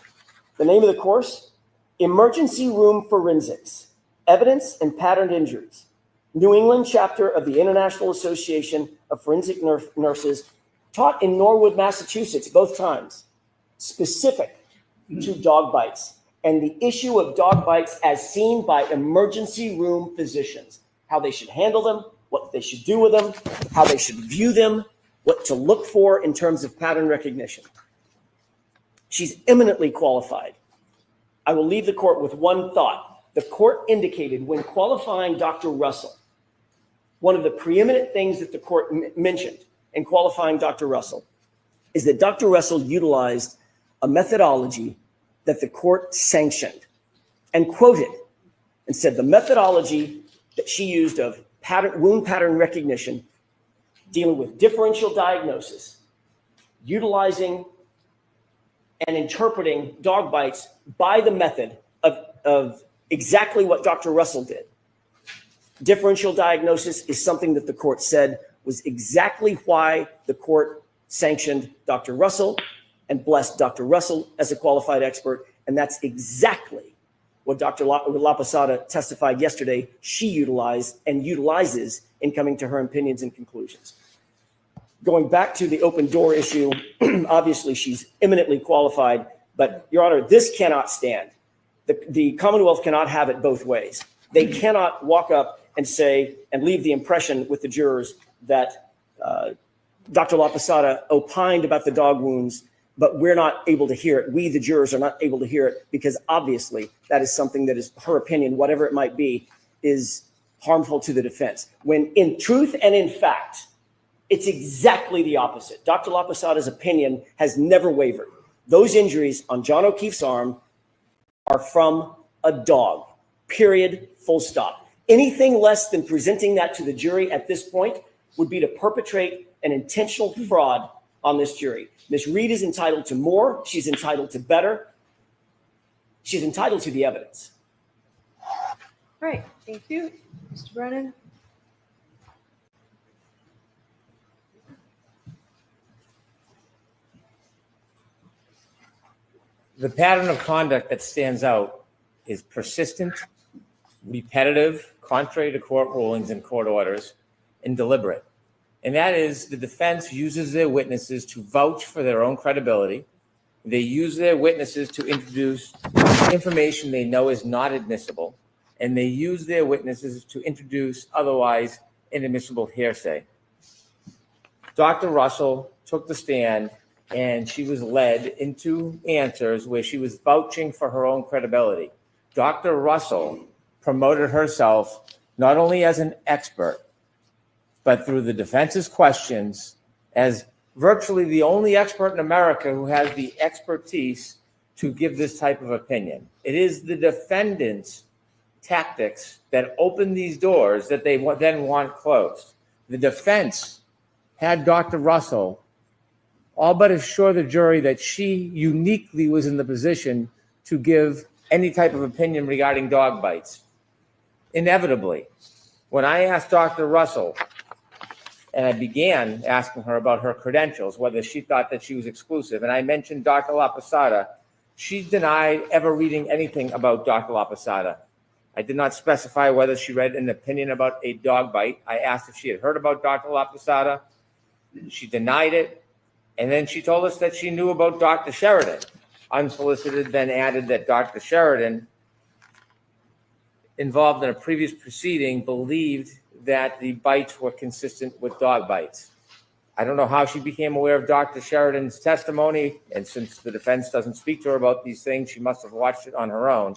The name of the course, Emergency Room Forensics, Evidence and Patterned Injuries, New England chapter of the International Association of Forensic Nurses, taught in Norwood, Massachusetts, both times, specific to dog bites and the issue of dog bites as seen by emergency room physicians, how they should handle them, what they should do with them, how they should view them, what to look for in terms of pattern recognition. She's eminently qualified. I will leave the court with one thought. The court indicated when qualifying Dr. Russell, one of the preeminent things that the court mentioned in qualifying Dr. Russell is that Dr. Russell utilized a methodology that the court sanctioned and quoted and said the methodology that she used of wound pattern recognition, dealing with differential diagnosis, utilizing and interpreting dog bites by the method of exactly what Dr. Russell did. Differential diagnosis is something that the court said was exactly why the court sanctioned Dr. Russell and blessed Dr. Russell as a qualified expert. And that's exactly what Dr. La Posada testified yesterday she utilized and utilizes in coming to her opinions and conclusions. Going back to the open door issue, obviously she's eminently qualified, but Your Honor, this cannot stand. The Commonwealth cannot have it both ways. They cannot walk up and say and leave the impression with the jurors that Dr. LaPosada opined about the dog wounds, but we're not able to hear it. We, the jurors, are not able to hear it because obviously that is something that is her opinion, whatever it might be, is harmful to the defense. When in truth and in fact, it's exactly the opposite. Dr. LaPosada's opinion has never wavered. Those injuries on John O'Keefe's arm are from a dog, period, full stop. Anything less than presenting that to the jury at this point would be to perpetrate an intentional fraud on this jury. Ms. Reed is entitled to more. She's entitled to better. She's entitled to the evidence. All right, thank you. Mr. Brennan? The pattern of conduct that stands out is persistent, repetitive, contrary to court rulings and court orders, and deliberate. And that is the defense uses their witnesses to vouch for their own credibility. They use their witnesses to introduce information they know is not admissible. And they use their witnesses to introduce otherwise inadmissible hearsay. Dr. Russell took the stand and she was led into answers where she was vouching for her own credibility. Dr. Russell promoted herself not only as an expert, but through the defense's questions as virtually the only expert in America who has the expertise to give this type of opinion. It is the defendant's tactics that open these doors that they then want closed. The defense had Dr. Russell all but assure the jury that she uniquely was in the position to give any type of opinion regarding dog bites. Inevitably, when I asked Dr. Russell, and I began asking her about her credentials, whether she thought that she was exclusive, and I mentioned Dr. LaPosada, she denied ever reading anything about Dr. LaPosada. I did not specify whether she read an opinion about a dog bite. I asked if she had heard about Dr. LaPosada. She denied it. And then she told us that she knew about Dr. Sheridan. Unsolicited, then added that Dr. Sheridan, involved in a previous proceeding, believed that the bites were consistent with dog bites. I don't know how she became aware of Dr. Sheridan's testimony, and since the defense doesn't speak to her about these things, she must have watched it on her own.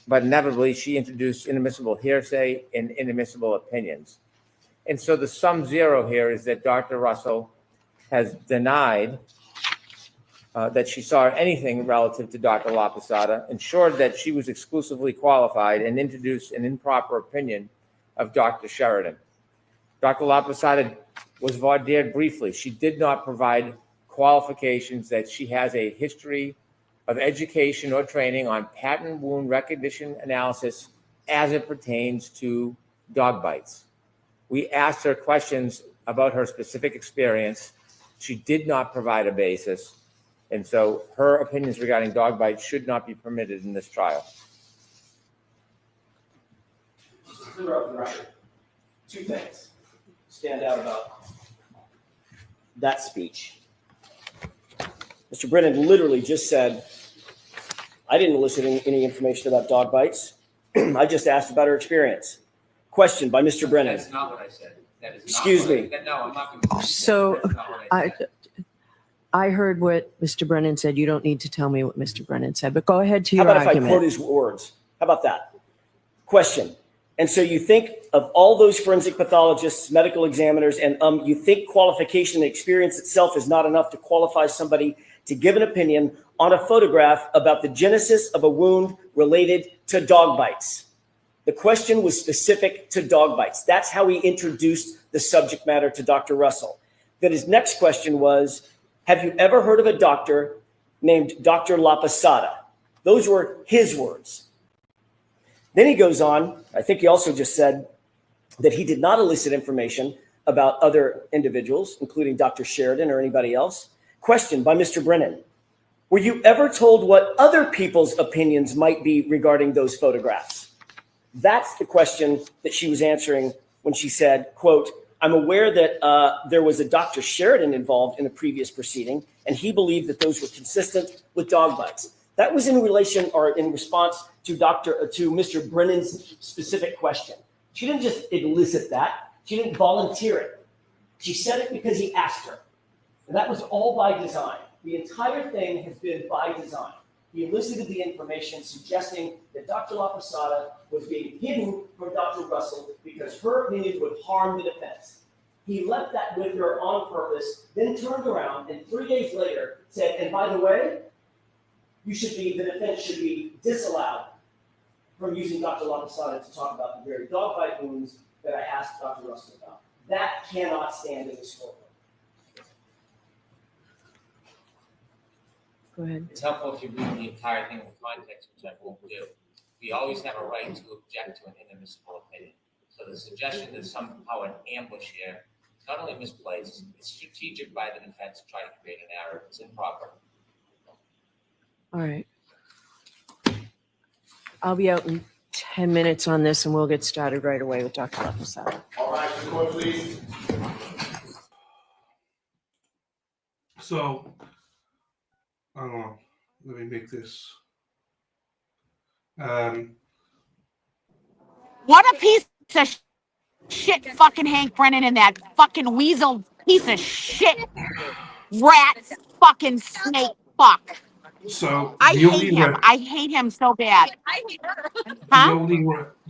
But inevitably, she introduced inadmissible hearsay and inadmissible opinions. And so the sum zero here is that Dr. Russell has denied that she saw anything relative to Dr. LaPosada, ensured that she was exclusively qualified, and introduced an improper opinion of Dr. Sheridan. Dr. LaPosada was voir dired briefly. She did not provide qualifications that she has a history of education or training on pattern wound recognition analysis as it pertains to dog bites. We asked her questions about her specific experience. She did not provide a basis. And so her opinions regarding dog bites should not be permitted in this trial. Just to clear up the record, two things stand out about that speech. Mr. Brennan literally just said, I didn't elicit any information about dog bites. I just asked about her experience. Question by Mr. Brennan. That's not what I said. That is not Excuse what I- me. that- No, I'm not going to. So That's not what I said. I heard what Mr. Brennan said. You don't need to tell me what Mr. Brennan said, but go ahead to How your about if I quote argument. his words? How about that? Question. And so you think of all those forensic pathologists, medical examiners, and you think qualification and experience itself is not enough to qualify somebody to give an opinion on a photograph about the genesis of a wound related to dog bites. The question was specific to dog bites. That's how he introduced the subject matter to Dr. Russell. Then his next question was, have you ever heard of a doctor named Dr. LaPosada? Those were his words. Then he goes on, I think he also just said that he did not elicit information about other individuals, including Dr. Sheridan or anybody else. Question by Mr. Brennan. Were you ever told what other people's opinions might be regarding those photographs? That's the question that she was answering when she said, quote, I'm aware that there was a Dr. Sheridan involved in a previous proceeding, and he believed that those were consistent with dog bites. That was in relation or in response to Mr. Brennan's specific question. She didn't just elicit that. She didn't volunteer it. She said it because he asked her. And that was all by design. The entire thing has been by design. He elicited the information suggesting that Dr. La Posada was being hidden from Dr. Russell because her opinion would harm the defense. He left that with her on purpose, then turned around and 3 days later said, and by the way, the defense should be disallowed from using Dr. La Posada to talk about the very dog bite wounds that I asked Dr. Russell about. That cannot stand in this courtroom. Go ahead. It's helpful if you read the entire thing in context, which I won't do. We always have a right to object to an inadmissible opinion. So the suggestion that somehow an ambush here is not only misplaced, it's strategic by the defense to try to create a narrative. It's improper. All right. I'll be out in 10 minutes on this and we'll get started right away with Dr. La Posada. All right, the court, please. So, hang on, let me make this. What a piece of shit fucking Hank Brennan and that fucking weasel piece of shit rat fucking snake fuck. So I the hate only him. I hate him so bad. Huh?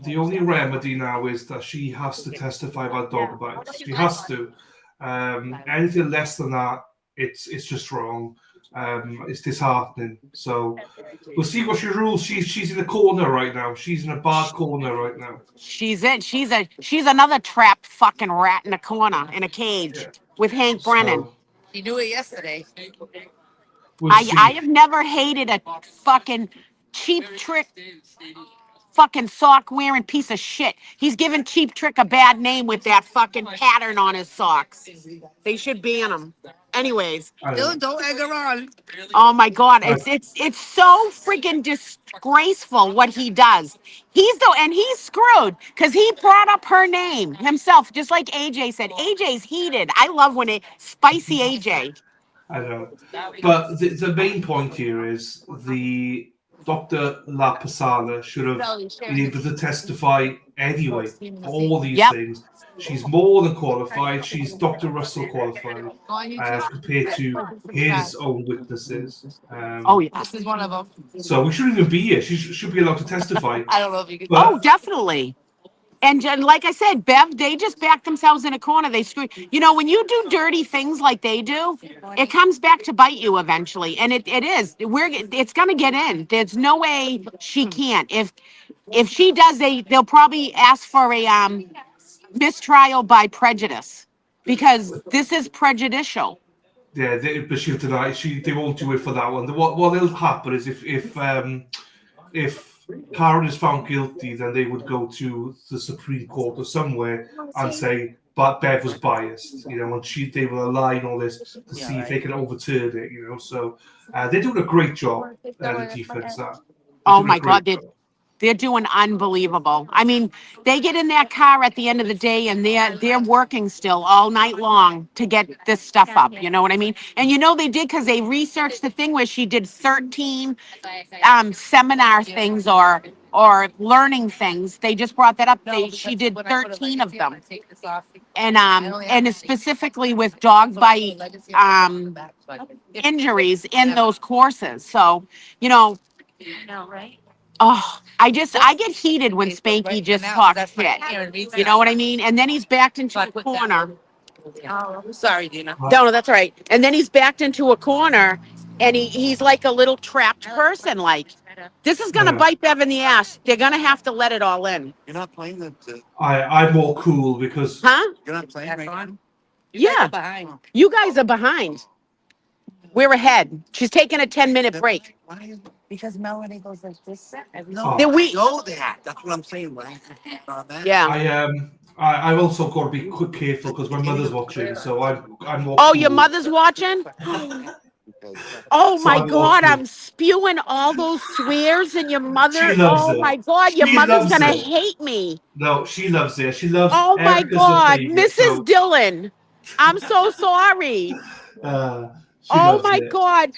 the only remedy now is that she has to testify about dog bites. She has to. Anything less than that, it's just wrong. It's disheartening. So we'll see what she rules. She's in a corner right now. She's in a bad corner right now. She's another trapped fucking rat in a corner in a cage with Hank Brennan. He knew it yesterday. I have never hated a fucking Cheap Trick fucking sock wearing piece of shit. He's giving Cheap Trick a bad name with that fucking pattern on his socks. They should ban him. Anyways. Don't egg her on. Oh my God. It's so freaking disgraceful what he does. He's screwed because he brought up her name himself, just like AJ said. AJ's heated. I love when spicy AJ. I know. But the main point here is the Dr. La Posada should have been able to testify anyway for all these things. She's more than qualified. She's Dr. Russell qualified compared to his own witnesses. This is one of them. So we shouldn't even be here. She should be allowed to testify. I don't know if you can. Oh, definitely. And like I said, Bev, they just back themselves in a corner. They screw. You know, when you do dirty things like they do, it comes back to bite you eventually. And it is. It's gonna get in. There's no way she can't. If she does, they'll probably ask for a mistrial by prejudice because this is prejudicial. Yeah, but she'll deny. They won't do it for that one. What'll happen is if Karen is found guilty, then they would go to the Supreme Court or somewhere and say, but Bev was biased, you know, and they will align all this to see if they can overturn it, you know. So they're doing a great job, the defense. Oh my God, they're doing unbelievable. I mean, they get in that car at the end of the day and they're working still all night long to get this stuff up. You know what I mean? And you know they did because they researched the thing where she did 13 seminar things or learning things. They just brought that up. She did 13 of them. And specifically with dog bite injuries in those courses. So, you know, oh, I get heated when Spanky just talks shit. You know what I mean? And then he's backed into a corner. Oh, sorry, Dina. No, that's all right. And then he's backed into a corner and he's like a little trapped person. Like, this is going to bite Bev in the ass. They're going to have to let it all in. You're not playing the. I'm more cool because. Huh? You're not playing right now? Yeah. You guys are behind. We're ahead. She's taking a 10-minute break. Because Melanie goes like this. No, Then we know that. That's what I'm saying. Yeah. I've also got to be careful because my mother's watching, so I'm more. Oh, cool. your mother's watching? Oh my God, I'm spewing all those swears and your mother. Oh my God, your mother's gonna hate me. No, she loves it. She loves. Oh my God, Mrs. So, Dillon. I'm so sorry. Oh my God.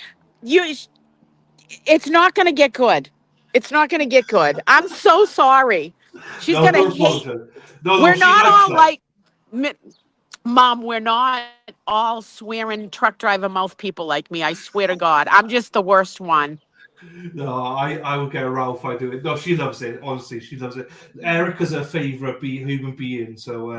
It's not gonna get good. It's not gonna get good. I'm so sorry. She's gonna hate. No, we're not all like Mom, we're not all swearing truck driver mouth people like me. I swear to God. I'm just the worst one. No, I would get a row if I do it. No, she loves it. Honestly, she loves it. Erica's her favorite human being. So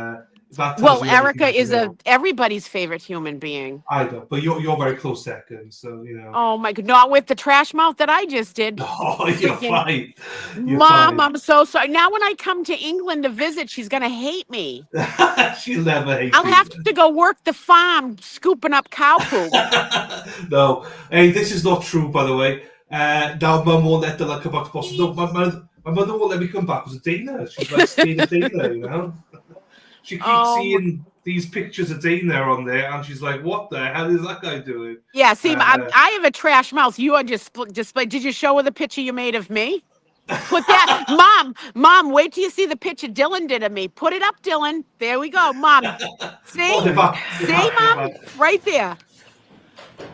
that tells Well, you Erica everything you is know. everybody's favorite human being. I know, but you're very close second. So you know. Oh my God, not with the trash mouth that I just did. Oh, you're Freaking fine. You're Mom, fine. I'm so sorry. Now when I come to England to visit, she's gonna hate me. She'll never hate I'll you. have to go work the farm scooping up cow poop. No, hey, this is not true, by the way. Now, Mum won't let the like come back to Boston. No, my mother won't let me come back. It was a Dana. She's like staying a Dana, you know. She keeps seeing these pictures of Dana on there, and she's like, "What the hell is that guy doing?" Yeah, see, I have a trash mouth. You are just display. Did you show her the picture you made of me? Put that, Mom. Wait till you see the picture Dylan did of me. Put it up, Dylan. There we go, Mom. See, Mom, right there.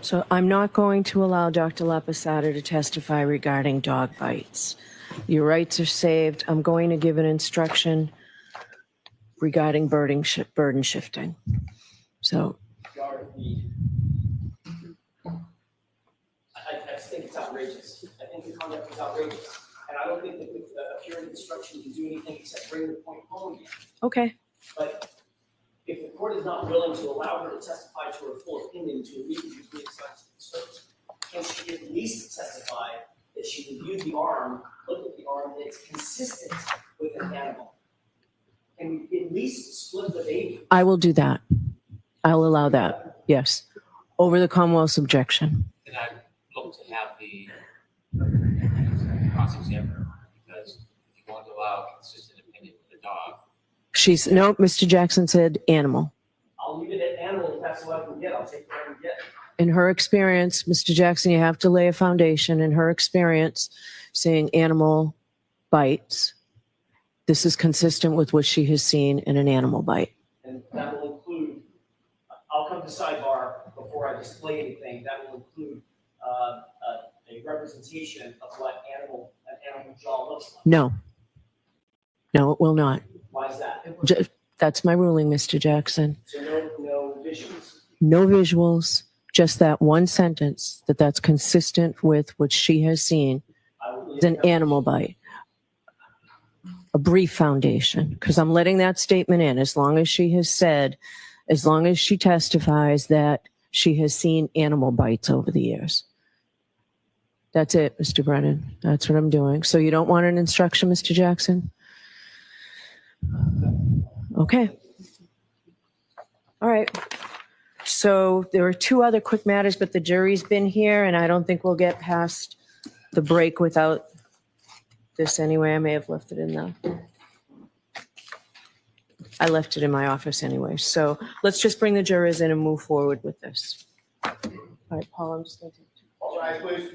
So I'm not going to allow Dr. Laposada to testify regarding dog bites. Your rights are saved. I'm going to give an instruction regarding burden shifting. So I just think it's outrageous. I think the conduct is outrageous. And I don't think that with a pure instruction can do anything except bring the point home again. okay. But if the court is not willing to allow her to testify to her full opinion to immediately be assigned to the service, can she at least testify that she reviewed the arm, looked at the arm, and it's consistent with an animal? Can we at least split the baby? I will do that. I'll allow that. Yes. Over the Commonwealth's objection. And I look to have the cross-examiner, because if you want to allow consistent opinion with the dog. No, Mr. Jackson said animal. I'll leave it at animal if that's what I can get. I'll take what I can get. In her experience, Mr. Jackson, you have to lay a foundation. In her experience, seeing animal bites, this is consistent with what she has seen in an animal bite. And that will include, I'll come to sidebar before I display anything. That will include a representation of what an animal jaw looks like. No. No, it will not. Why is that? That's my ruling, Mr. Jackson. So no visuals. No visuals, just that one sentence that's consistent with what she has seen is an animal bite. A brief foundation, because I'm letting that statement in as long as she has said, as long as she testifies that she has seen animal bites over the years. That's it, Mr. Brennan. That's what I'm doing. So you don't want an instruction, Mr. Jackson? Okay. All right. So there are two other quick matters, but the jury's been here, and I don't think we'll get past the break without this anyway. I may have left it in I left it in my office anyway. So let's just bring the jurors in and move forward with this. All right, Paul, I'm just going to. All right, please.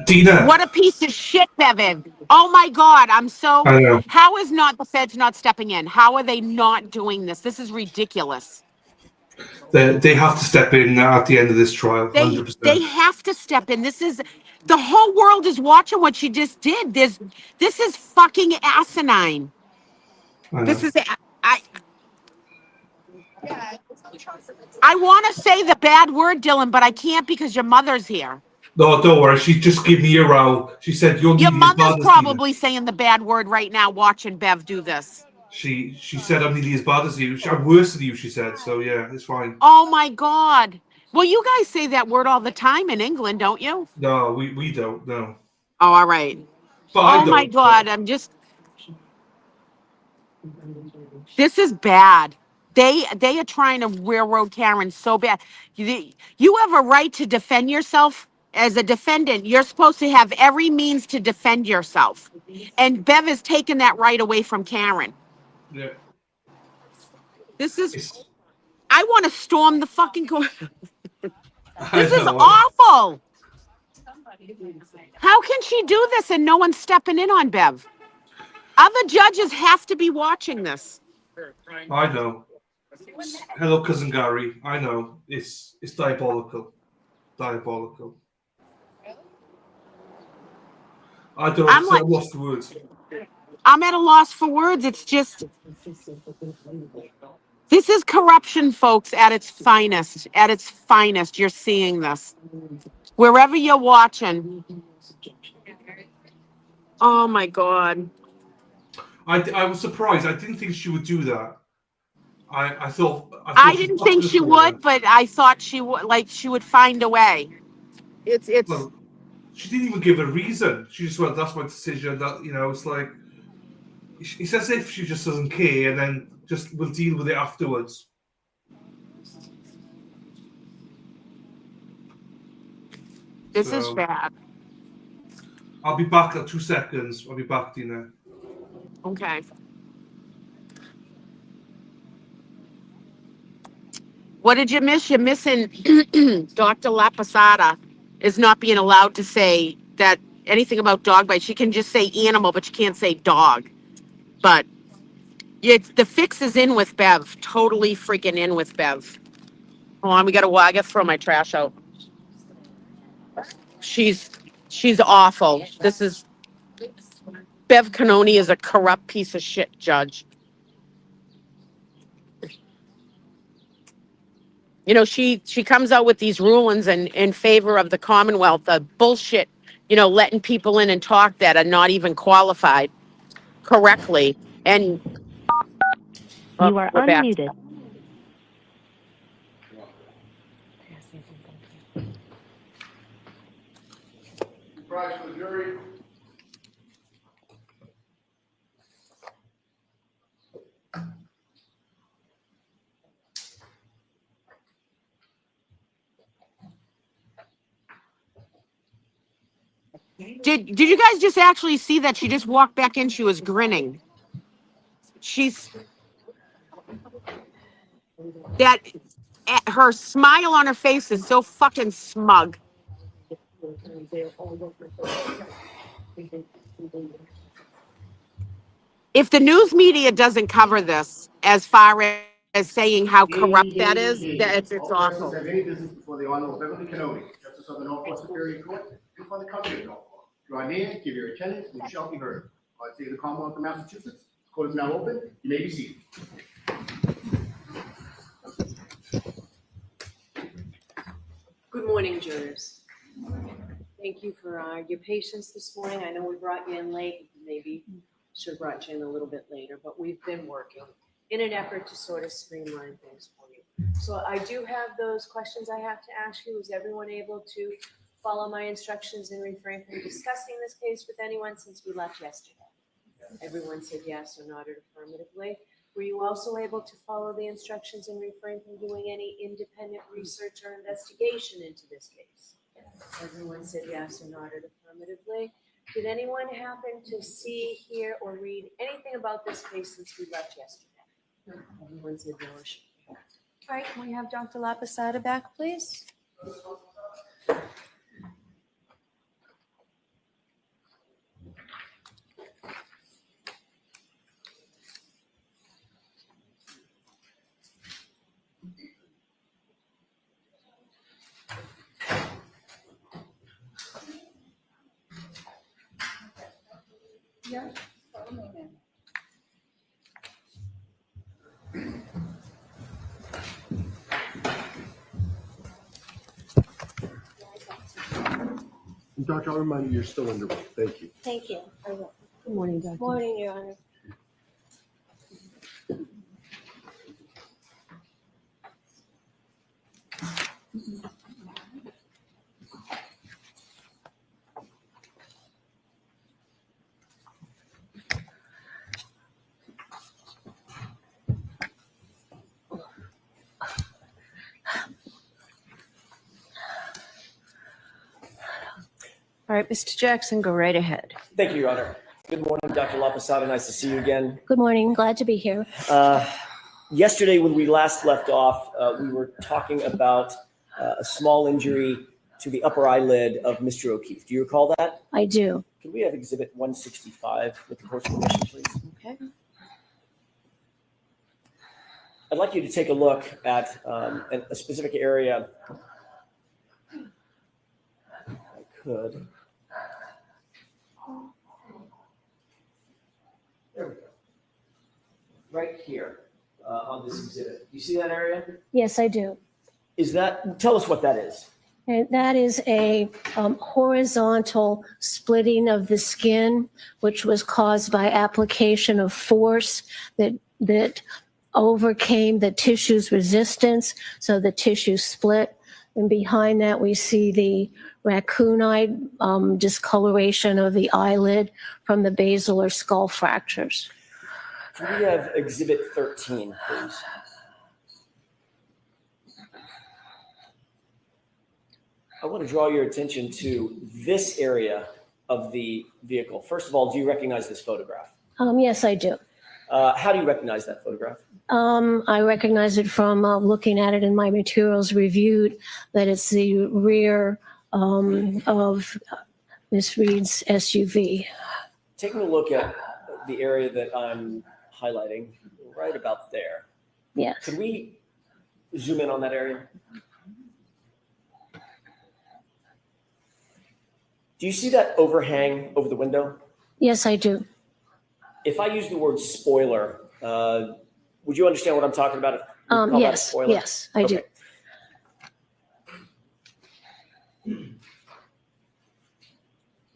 Dina. What a piece of shit, Bevan. Oh my God, I'm so. I know. How is not the feds not stepping in? How are they not doing this? This is ridiculous. They have to step in at the end of this trial. 100%. They have to step in. This is the whole world is watching what she just did. This is fucking asinine. This is I want to say the bad word, Dylan, but I can't because your mother's here. No, don't worry. She just gave me a row. She said, your mother's probably saying the bad word right now watching Bev do this. She said I'm nearly as bad as you. I'm worse than you, she said. So yeah, it's fine. Oh my God. Well, you guys say that word all the time in England, don't you? No, we don't. No. Oh, all right. But I Oh my don't. God. This is bad. They are trying to railroad Karen so bad. You have a right to defend yourself as a defendant. You're supposed to have every means to defend yourself. And Bev has taken that right away from Karen. Yeah. This is, It's, I want to storm the fucking court. I This is know. awful. How can she do this and no one's stepping in on Bev? Other judges have to be watching this. I know. Hello, cousin Gary. I know. It's diabolical. Diabolical. I don't I'm know. like, I'm lost for words. I'm at a loss for words. It's just, this is corruption, folks, at its finest. At its finest, you're seeing this. Wherever you're watching. Oh my God. I was surprised. I didn't think she would do that. I thought I she'd didn't bust think this she over. would, but I thought she would, like, she would find a way. It's, Well, she didn't even give a reason. She just went, "That's my decision." That it's like it's as if she just doesn't care, and then just will deal with it afterwards. this is So bad. I'll be back in 2 seconds. I'll be back, Dina. Okay. What did you miss? You're missing Dr. Laposada is not being allowed to say that anything about dog bite. She can just say animal, but she can't say dog. But the fix is in with Bev. Totally freaking in with Bev. Hold on, I gotta throw my trash out. She's awful. This is Bev Canoni is a corrupt piece of shit judge. She comes out with these rulings in favor of the Commonwealth, the bullshit, letting people in and talk that are not even qualified correctly. And You are we're back. unmuted. Prize for the jury. Did you guys just actually see that she just walked back in? She was grinning. Her smile on her face is so fucking smug. If the news media doesn't cover this as far as saying how corrupt that is, it's All awful. persons have any business before the Honorable Beverly Canoni, Justice of the Norfolk Superior Court, before the County of Norfolk. Draw near, give your attendance, and you shall be heard. I say the Commonwealth of Massachusetts, court is now open. You may be seated. Good morning, jurors. Thank you for your patience this morning. I know we brought you in late, maybe should have brought you in a little bit later, but we've been working in an effort to sort of streamline things for you. So I do have those questions I have to ask you. Is everyone able to follow my instructions and refrain from discussing this case with anyone since we left yesterday? Everyone said yes or nodded affirmatively. Were you also able to follow the instructions and refrain from doing any independent research or investigation into this case? Everyone said yes or nodded affirmatively. Did anyone happen to see, hear, or read anything about this case since we left yesterday? Everyone said no or should. All right, can we have Dr. Laposada back, please? Yeah. Doctor, I'll remind you, you're still under oath. Thank you. Thank you. I will. Good morning, Doctor. Morning, Your Honor. All right, Mr. Jackson, go right ahead. Thank you, Your Honor. Good morning, Dr. LaPosada. Nice to see you again. Good morning. Glad to be here. Yesterday, when we last left off, we were talking about a small injury to the upper eyelid of Mr. O'Keefe. Do you recall that? I do. Can we have Exhibit 165 with the court's permission, please? Okay. I'd like you to take a look at a specific area. If I could. There we go. Right here on this exhibit. You see that area? Yes, I do. Tell us what that is. And that is a horizontal splitting of the skin, which was caused by application of force that overcame the tissue's resistance, so the tissue split. And behind that, we see the raccoon-eyed discoloration of the eyelid from the basilar skull fractures. Can we have Exhibit 13, please? I want to draw your attention to this area of the vehicle. First of all, do you recognize this photograph? Yes, I do. How do you recognize that photograph? I recognize it from looking at it in my materials reviewed, that it's the rear of Miss Reed's SUV. Taking a look at the area that I'm highlighting, right about there. Yes. Could we zoom in on that area? Do you see that overhang over the window? Yes, I do. If I use the word spoiler, would you understand what I'm talking about? If we call that a Yes, spoiler? yes, I do.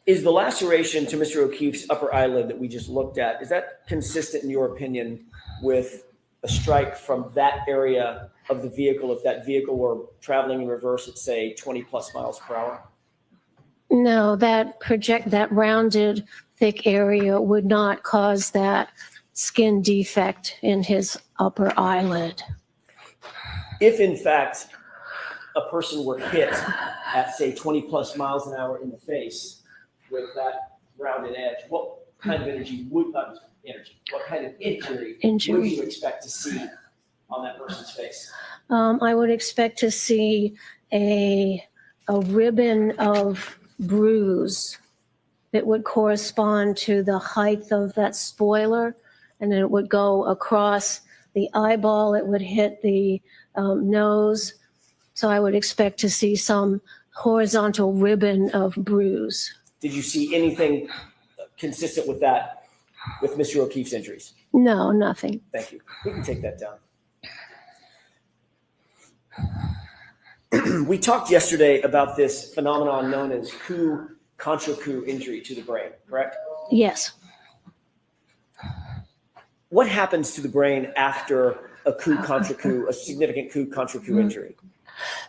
Is the laceration to Mr. O'Keefe's upper eyelid that we just looked at, is that consistent in your opinion with a strike from that area of the vehicle if that vehicle were traveling in reverse at, say, 20 plus miles per hour? No, that rounded thick area would not cause that skin defect in his upper eyelid. If in fact a person were hit at, say, 20 plus miles an hour in the face with that rounded edge, what kind of what kind of injury would you expect to see on that person's face? I would expect to see a ribbon of bruise that would correspond to the height of that spoiler, and then it would go across the eyeball, it would hit the nose. So I would expect to see some horizontal ribbon of bruise. Did you see anything consistent with that, with Mr. O'Keefe's injuries? No, nothing. Thank you. We can take that down. We talked yesterday about this phenomenon known as coup contra coup injury to the brain, correct? Yes. What happens to the brain after a coup contra coup, a significant coup contra coup injury?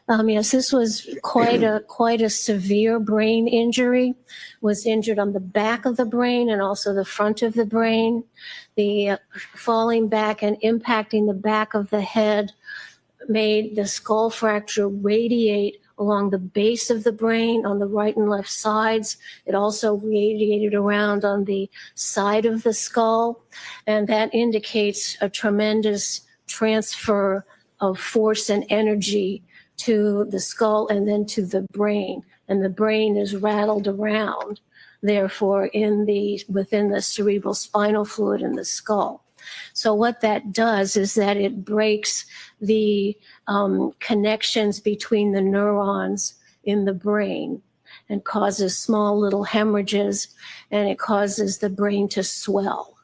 Yes, this was quite a severe brain injury. Was injured on the back of the brain and also the front of the brain. The falling back and impacting the back of the head made the skull fracture radiate along the base of the brain on the right and left sides. It also radiated around on the side of the skull, and that indicates a tremendous transfer of force and energy to the skull and then to the brain, and the brain is rattled around, therefore, within the cerebral spinal fluid in the skull. So what that does is that it breaks the connections between the neurons in the brain and causes small little hemorrhages, and it causes the brain to swell.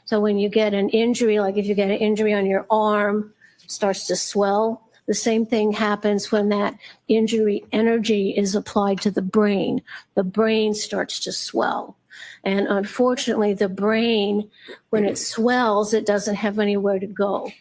So when you get an injury, like if you get an injury on your arm, it starts to swell. The same thing happens when that injury energy is applied to the brain. The brain starts to swell. And unfortunately, the brain, when it swells, it doesn't have anywhere to go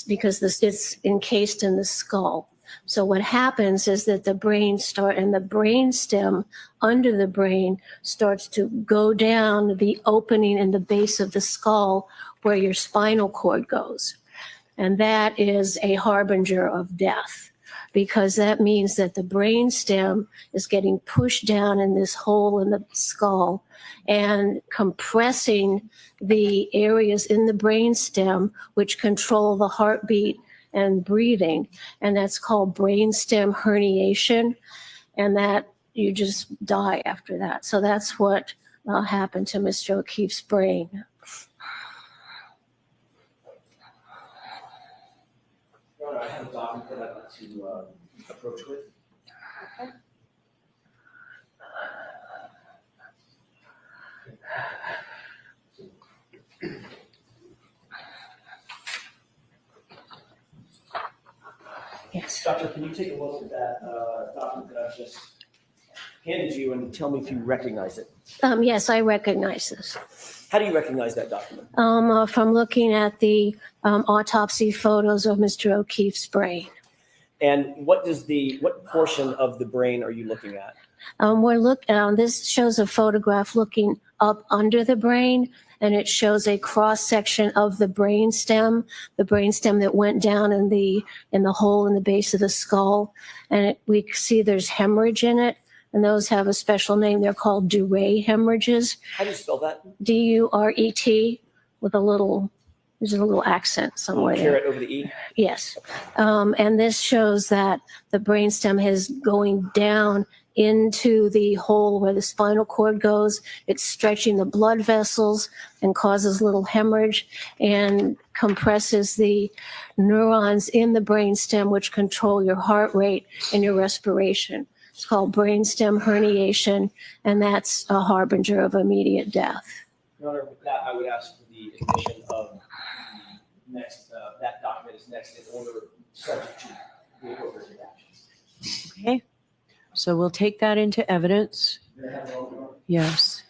because it's encased in the skull. So what happens is that the brain and the brain stem under the brain starts to go down the opening in the base of the skull where your spinal cord goes. And that is a harbinger of death, because that means that the brain stem is getting pushed down in this hole in the skull and compressing the areas in the brain stem which control the heartbeat and breathing. And that's called brainstem herniation. And that you just die after that. So that's what happened to Mr. O'Keefe's brain. Your Honor, I have a document that I'd like to approach with. Yes. Doctor, can you take a look at that document that I've just handed you and tell me if you recognize it? Yes, I recognize this. How do you recognize that document? From looking at the autopsy photos of Mr. O'Keefe's brain. And what portion of the brain are you looking at? This shows a photograph looking up under the brain, and it shows a cross section of the brainstem that went down in the hole in the base of the skull, and we see there's hemorrhage in it, and those have a special name. They're called Duret hemorrhages. How do you spell that? Duret with there's a little accent somewhere there. Caret over the E? Yes. And this shows that the brainstem is going down into the hole where the spinal cord goes. It's stretching the blood vessels and causes little hemorrhage and compresses the neurons in the brainstem, which control your heart rate and your respiration. It's called brainstem herniation, and that's a harbinger of immediate death. Your Honor, with that, I would ask for the admission of that document is next in order subject to the appropriate redactions. Okay. So we'll take that into evidence. Yes.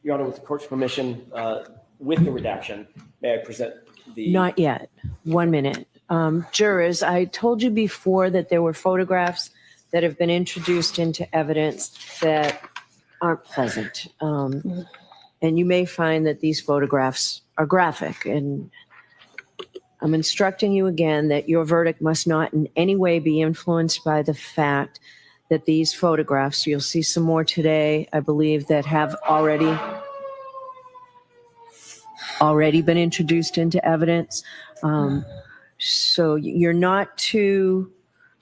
Your Honor, with the court's permission, with the redaction, may I present the... Not yet. 1 minute. Jurors, I told you before that there were photographs that have been introduced into evidence that aren't pleasant. And you may find that these photographs are graphic. And I'm instructing you again that your verdict must not in any way be influenced by the fact that these photographs, you'll see some more today, I believe, that have already been introduced into evidence. So your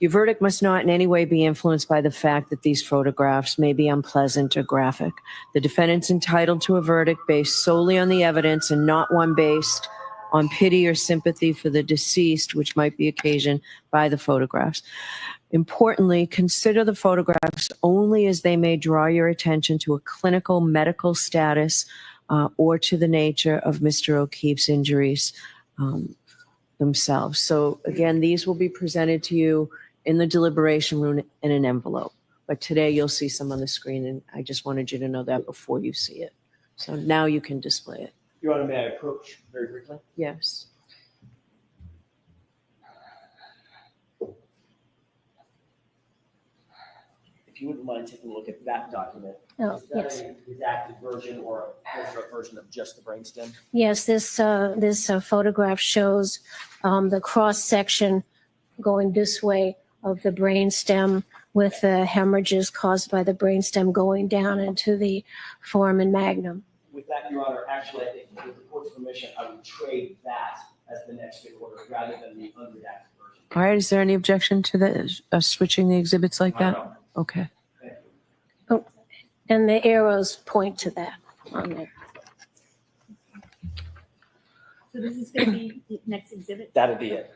verdict must not in any way be influenced by the fact that these photographs may be unpleasant or graphic. The defendant's entitled to a verdict based solely on the evidence and not one based on pity or sympathy for the deceased, which might be occasioned by the photographs. Importantly, consider the photographs only as they may draw your attention to a clinical medical status or to the nature of Mr. O'Keefe's injuries themselves. So again, these will be presented to you in the deliberation room in an envelope. But today you'll see some on the screen, and I just wanted you to know that before you see it. So now you can display it. Your Honor, may I approach very briefly? Yes. If you wouldn't mind taking a look at that document. Oh, Is that yes. a redacted version or a version of just the brainstem? Yes, this photograph shows the cross section going this way of the brainstem with the hemorrhages caused by the brainstem going down into the foramen magnum. With that, Your Honor, actually, I think with the court's permission, I would trade that as the next in order rather than the unredacted version. All right. Is there any objection to switching the exhibits like that? No. Okay. Oh, and the arrows point to that on there. So this is going to be the next exhibit? That'll be it.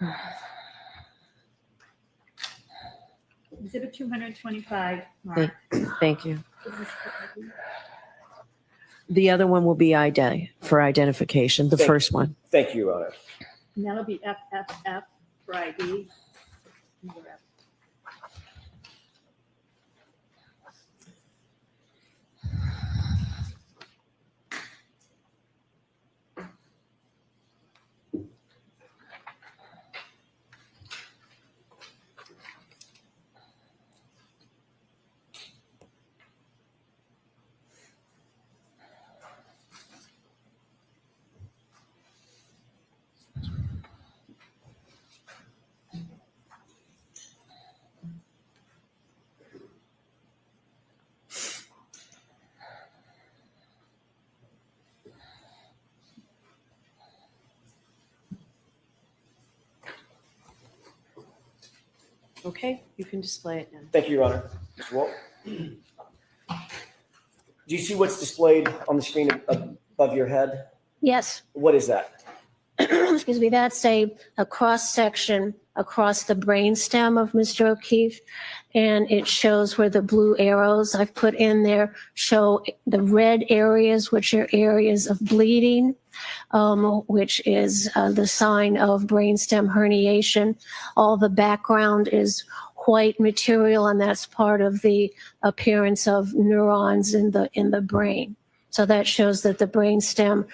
Exhibit 225, Mark. Thank you. This is- The other one will be for identification, the first one. Thank you, Your Honor. And that'll be FFF for ID. Okay, you can display it now. Thank you, Your Honor. Mr. Walt? Do you see what's displayed on the screen above your head? Yes. What is that? Excuse me, that's a cross section across the brainstem of Mr. O'Keefe. And it shows where the blue arrows I've put in there show the red areas, which are areas of bleeding, which is the sign of brainstem herniation. All the background is white material, and that's part of the appearance of neurons in the brain. So that shows that the brainstem,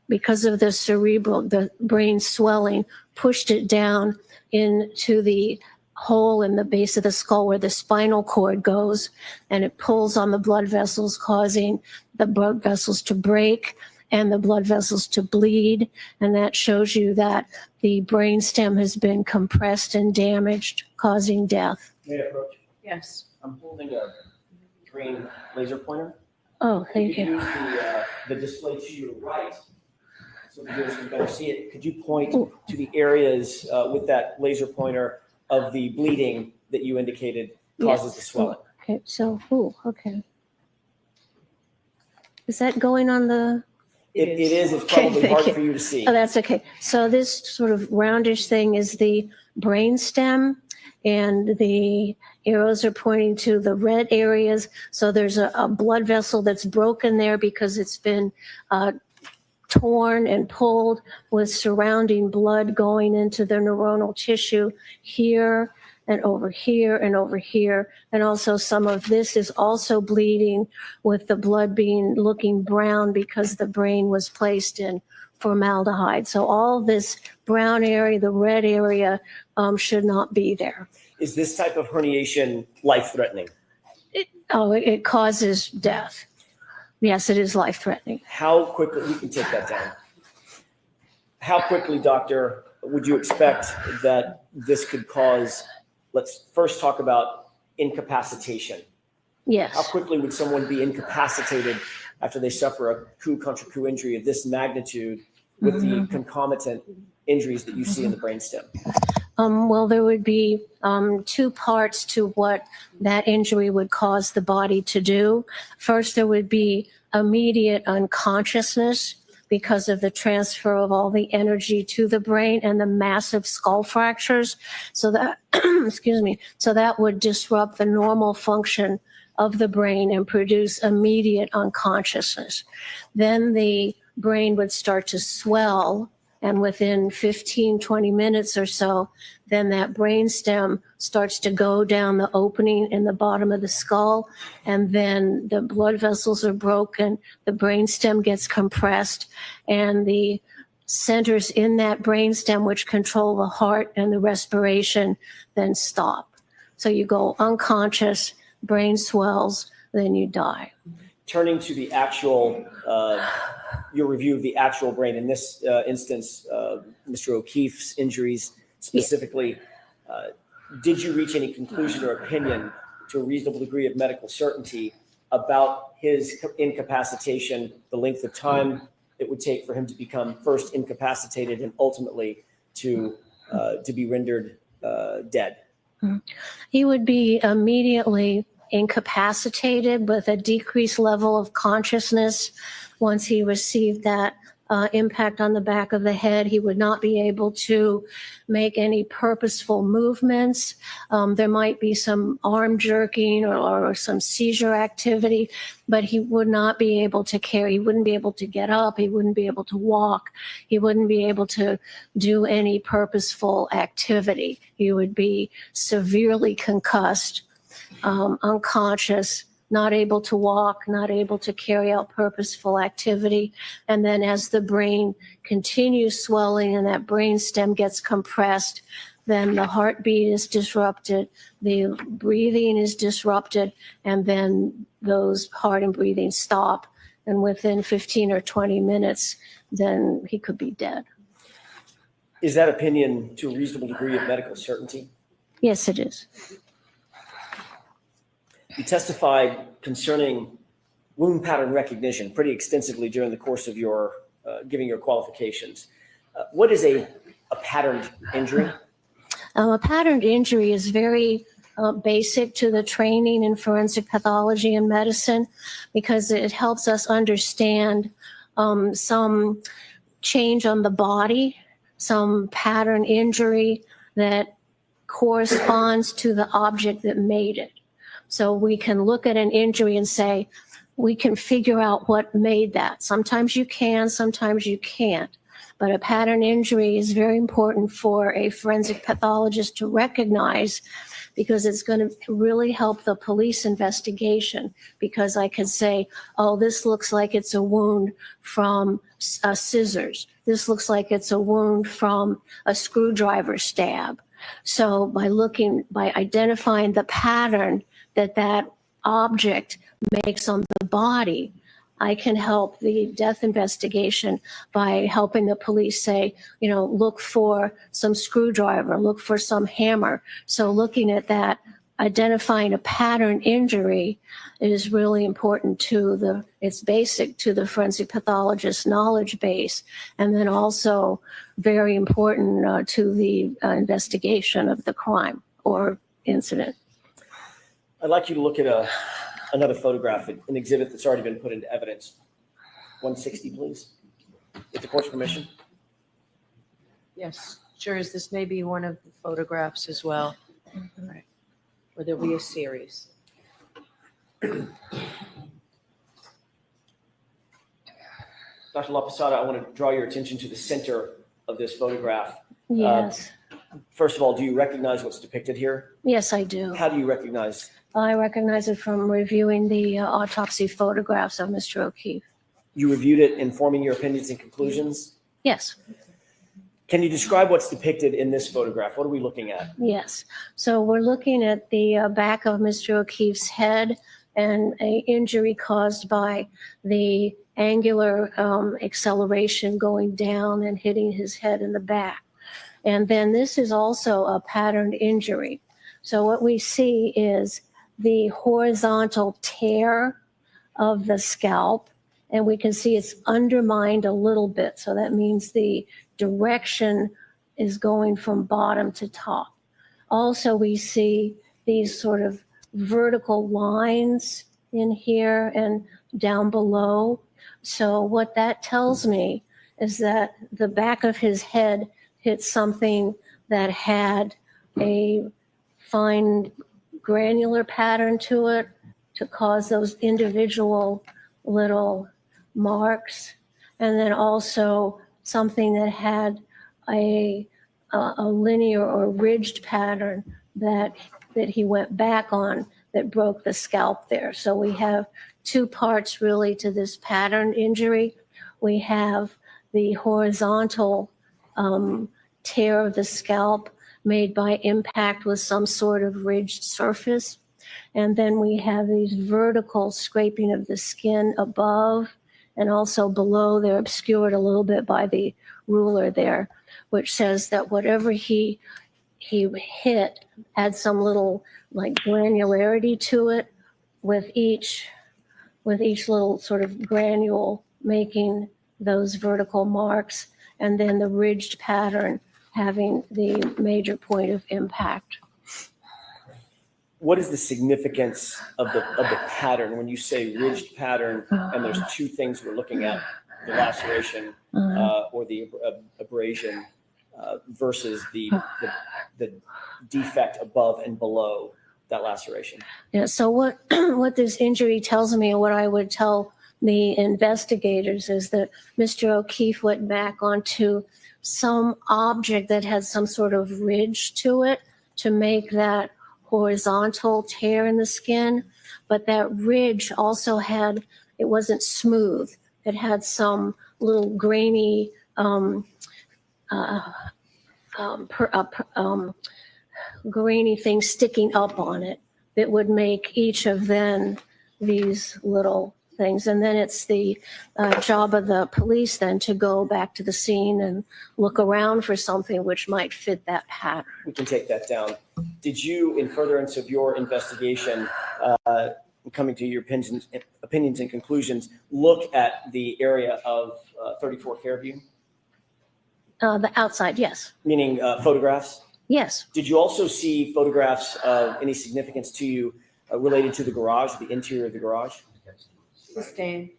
because of the brain swelling, pushed it down into the hole in the base of the skull where the spinal cord goes, and it pulls on the blood vessels, causing the blood vessels to break and the blood vessels to bleed. And that shows you that the brainstem has been compressed and damaged, causing death. May I approach? Yes. I'm holding a green laser pointer. Oh, thank You you. use the display to your right, so the viewers can better see it. Could you point to the areas with that laser pointer of the bleeding that you indicated causes the swelling? Okay, so, okay. Is that going on the? It is. It's Okay, probably thank hard you. for you to see. Oh, that's okay. So this sort of roundish thing is the brainstem, and the arrows are pointing to the red areas. So there's a blood vessel that's broken there because it's been torn and pulled, with surrounding blood going into the neuronal tissue here and over here and over here. And also some of this is also bleeding, with the blood looking brown because the brain was placed in formaldehyde. So all this brown area, the red area, should not be there. Is this type of herniation life-threatening? It causes death. Yes, it is life-threatening. How quickly, we can take that down. How quickly, doctor, would you expect that this could cause, let's first talk about incapacitation. Yes. How quickly would someone be incapacitated after they suffer a coup contra coup injury of this magnitude with the concomitant injuries that you see in the brainstem? Well, there would be two parts to what that injury would cause the body to do. First, there would be immediate unconsciousness because of the transfer of all the energy to the brain and the massive skull fractures. So that, excuse me, so that would disrupt the normal function of the brain and produce immediate unconsciousness. Then the brain would start to swell, and within 15, 20 minutes or so, then that brainstem starts to go down the opening in the bottom of the skull, and then the blood vessels are broken, the brainstem gets compressed, and the centers in that brainstem which control the heart and the respiration then stop. So you go unconscious, brain swells, then you die. Turning to the actual, your review of the actual brain, in this instance, Mr. O'Keefe's injuries specifically, did you reach any conclusion or opinion to a reasonable degree of medical certainty about his incapacitation, the length of time it would take for him to become first incapacitated and ultimately to be rendered dead? He would be immediately incapacitated with a decreased level of consciousness. Once he received that impact on the back of the head, he would not be able to make any purposeful movements. There might be some arm jerking or some seizure activity, but he would not be able to carry. He wouldn't be able to get up. He wouldn't be able to walk. He wouldn't be able to do any purposeful activity. He would be severely concussed, unconscious, not able to walk, not able to carry out purposeful activity. And then as the brain continues swelling and that brain stem gets compressed, then the heartbeat is disrupted, the breathing is disrupted, and then those heart and breathing stop. And within 15 or 20 minutes, then he could be dead. Is that opinion to a reasonable degree of medical certainty? Yes, it is. You testified concerning wound pattern recognition pretty extensively during the course of your giving your qualifications. What is a patterned injury? A patterned injury is very basic to the training in forensic pathology and medicine because it helps us understand some change on the body, some pattern injury that corresponds to the object that made it. So we can look at an injury and say, we can figure out what made that. Sometimes you can, sometimes you can't. But a pattern injury is very important for a forensic pathologist to recognize because it's going to really help the police investigation. Because I could say, oh, this looks like it's a wound from scissors. This looks like it's a wound from a screwdriver stab. So by identifying the pattern that object makes on the body, I can help the death investigation by helping the police say, look for some screwdriver, look for some hammer. So looking at that, identifying a pattern injury is really important it's basic to the forensic pathologist's knowledge base, and then also very important to the investigation of the crime or incident. I'd like you to look at another photograph, an exhibit that's already been put into evidence. 160, please, with the court's permission. Yes, sure. This may be one of the photographs as well. All right. Or there'll be a series. Dr. LaPosada, I want to draw your attention to the center of this photograph. Yes. First of all, do you recognize what's depicted here? Yes, I do. How do you recognize? I recognize it from reviewing the autopsy photographs of Mr. O'Keefe. You reviewed it, informing your opinions and conclusions? Yes. Can you describe what's depicted in this photograph? What are we looking at? Yes. So we're looking at the back of Mr. O'Keefe's head and an injury caused by the angular acceleration going down and hitting his head in the back. And then this is also a patterned injury. So what we see is the horizontal tear of the scalp, and we can see it's undermined a little bit. So that means the direction is going from bottom to top. Also, we see these sort of vertical lines in here and down below. So what that tells me is that the back of his head hit something that had a fine granular pattern to it to cause those individual little marks, and then also something that had a linear or ridged pattern that he went back on that broke the scalp there. So we have two parts really to this pattern injury. We have the horizontal tear of the scalp made by impact with some sort of ridged surface. And then we have these vertical scraping of the skin above and also below. They're obscured a little bit by the ruler there, which says that whatever he hit had some little like granularity to it, with each little sort of granule making those vertical marks, and then the ridged pattern having the major point of impact. What is the significance of the pattern when you say ridged pattern? And there's two things we're looking at: the laceration or the abrasion versus the defect above and below that laceration. Yeah. So what this injury tells me, and what I would tell the investigators, is that Mr. O'Keefe went back onto some object that had some sort of ridge to it to make that horizontal tear in the skin, but that ridge also it wasn't smooth. It had some little grainy grainy thing sticking up on it that would make each of these little things. And then it's the job of the police then to go back to the scene and look around for something which might fit that pattern. We can take that down. Did you, in furtherance of your investigation, coming to your opinions and conclusions, look at the area of 34 Fairview? The outside, yes. Meaning photographs? Yes. Did you also see photographs of any significance to you related to the garage, the interior of the garage? Sustained.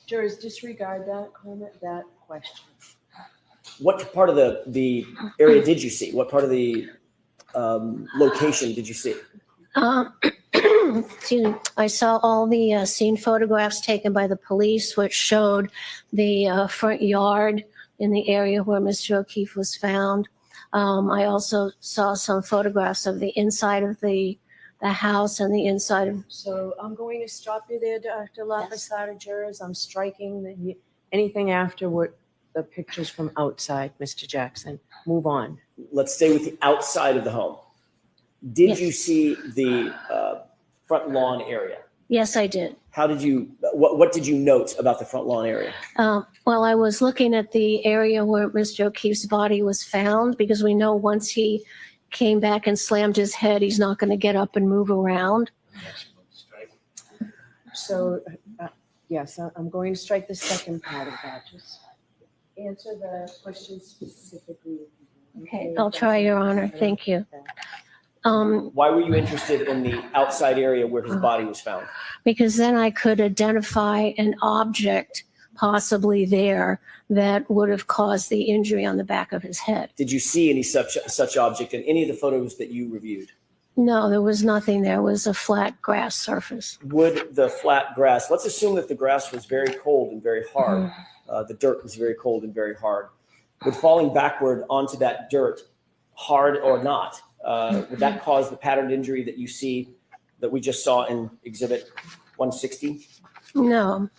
Jurors, disregard that comment, that question. What part of the area did you see? What part of the location did you see? Excuse me. I saw all the scene photographs taken by the police, which showed the front yard in the area where Mr. O'Keefe was found. I also saw some photographs of the inside of the house and the inside of. So I'm going to stop you there, Dr. LaPasada. Jurors, I'm striking anything after what the pictures from outside, Mr. Jackson. Move on. Let's stay with the outside of the home. Did Yes. you see the front lawn area? Yes, I did. How did you, what did you note about the front lawn area? Well, I was looking at the area where Mr. O'Keefe's body was found, because we know once he came back and slammed his head, he's not going to get up and move around. So, yes, I'm going to strike the second part of that. Just answer the question specifically. Okay, I'll try, Your Honor. Thank you. Why were you interested in the outside area where his body was found? Because then I could identify an object possibly there that would have caused the injury on the back of his head. Did you see any such object in any of the photos that you reviewed? No, there was nothing there. It was a flat grass surface. Would the flat grass, let's assume that the grass was very cold and very hard. The dirt was very cold and very hard. Would falling backward onto that dirt, hard or not, would that cause the patterned injury that you see, that we just saw in Exhibit 160? No.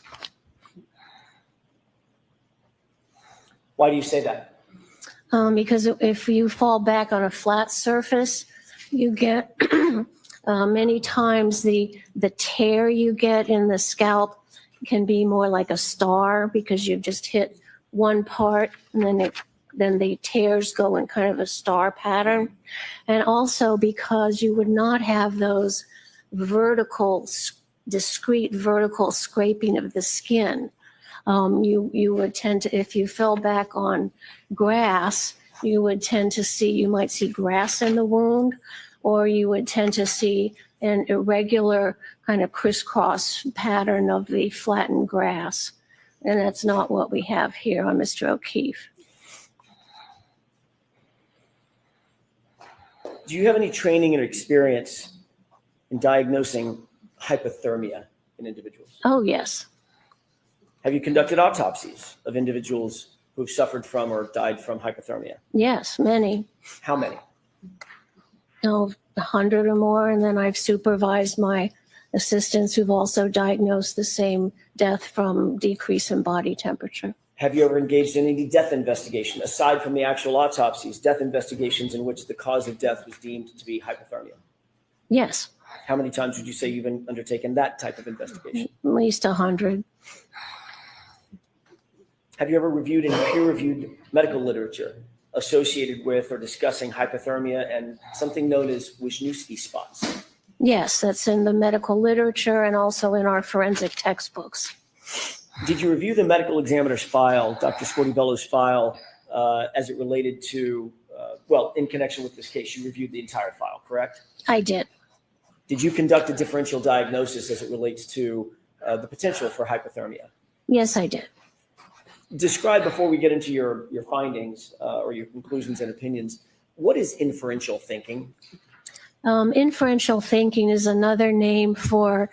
Why do you say that? Because if you fall back on a flat surface, you get many times the tear you get in the scalp can be more like a star, because you've just hit one part and then the tears go in kind of a star pattern. And also because you would not have those discrete vertical scraping of the skin. You would tend to, if you fell back on grass, you would tend to see, you might see grass in the wound, or you would tend to see an irregular kind of crisscross pattern of the flattened grass. And that's not what we have here on Mr. O'Keefe. Do you have any training or experience in diagnosing hypothermia in individuals? Oh, yes. Have you conducted autopsies of individuals who've suffered from or died from hypothermia? Yes, many. How many? 100 or more. And then I've supervised my assistants who've also diagnosed the same death from decrease in body temperature. Have you ever engaged in any death investigation, aside from the actual autopsies, death investigations in which the cause of death was deemed to be hypothermia? Yes. How many times would you say you've undertaken that type of investigation? At least 100. Have you ever reviewed any peer-reviewed medical literature associated with or discussing hypothermia and something known as Wisniewski spots? Yes, that's in the medical literature and also in our forensic textbooks. Did you review the medical examiner's file, Dr. Scortibello's file, as it related to, in connection with this case, you reviewed the entire file, correct? I did. Did you conduct a differential diagnosis as it relates to the potential for hypothermia? Yes, I did. Describe, before we get into your findings or your conclusions and opinions, what is inferential thinking? Inferential thinking is another name for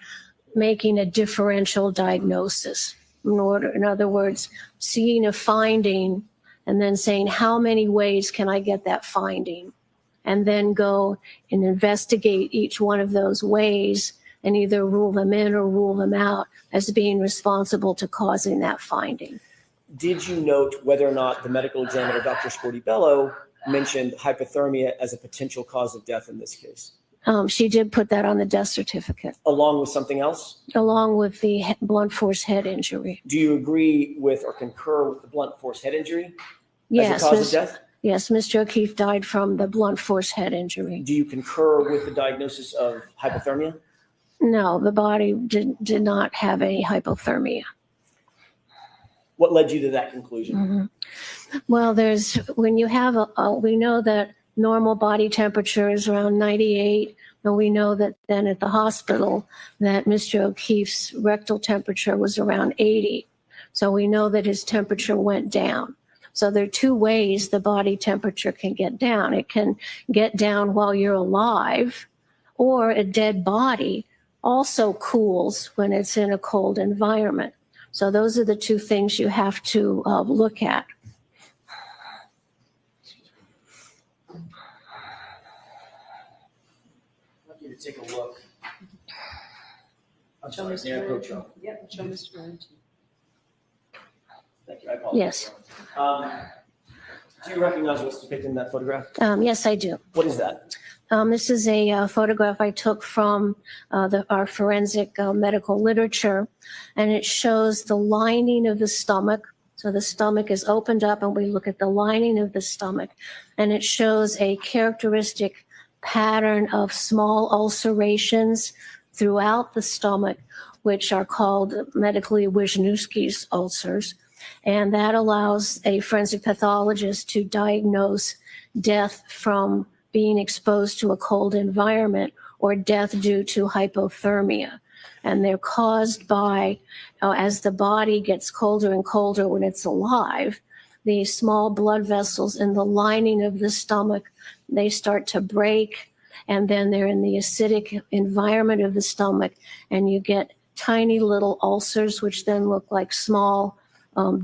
making a differential diagnosis. In other words, seeing a finding and then saying, how many ways can I get that finding? And then go and investigate each one of those ways and either rule them in or rule them out as being responsible to causing that finding. Did you note whether or not the medical examiner, Dr. Scortibello, mentioned hypothermia as a potential cause of death in this case? She did put that on the death certificate. Along with something else? Along with the blunt force head injury. Do you agree with or concur with the blunt force head injury Yes, as a cause of death? Yes, Mr. O'Keefe died from the blunt force head injury. Do you concur with the diagnosis of hypothermia? No, the body did not have any hypothermia. What led you to that conclusion? Well, when you have we know that normal body temperature is around 98, and we know that then at the hospital that Mr. O'Keefe's rectal temperature was around 80. So we know that his temperature went down. So there are two ways the body temperature can get down. It can get down while you're alive, or a dead body also cools when it's in a cold environment. So those are the two things you have to look at. I'd like you to take a look. I'm sorry, may I approach you? Yep, show Mr. Ryan. Thank you, I apologize. Yes. Do you recognize what's depicted in that photograph? Yes, I do. What is that? This is a photograph I took from our forensic medical literature, and it shows the lining of the stomach. So the stomach is opened up, and we look at the lining of the stomach, and it shows a characteristic pattern of small ulcerations throughout the stomach, which are called medically Wisniewski's ulcers. And that allows a forensic pathologist to diagnose death from being exposed to a cold environment or death due to hypothermia. And they're caused by, as the body gets colder and colder when it's alive, the small blood vessels in the lining of the stomach, they start to break, and then they're in the acidic environment of the stomach, and you get tiny little ulcers, which then look like small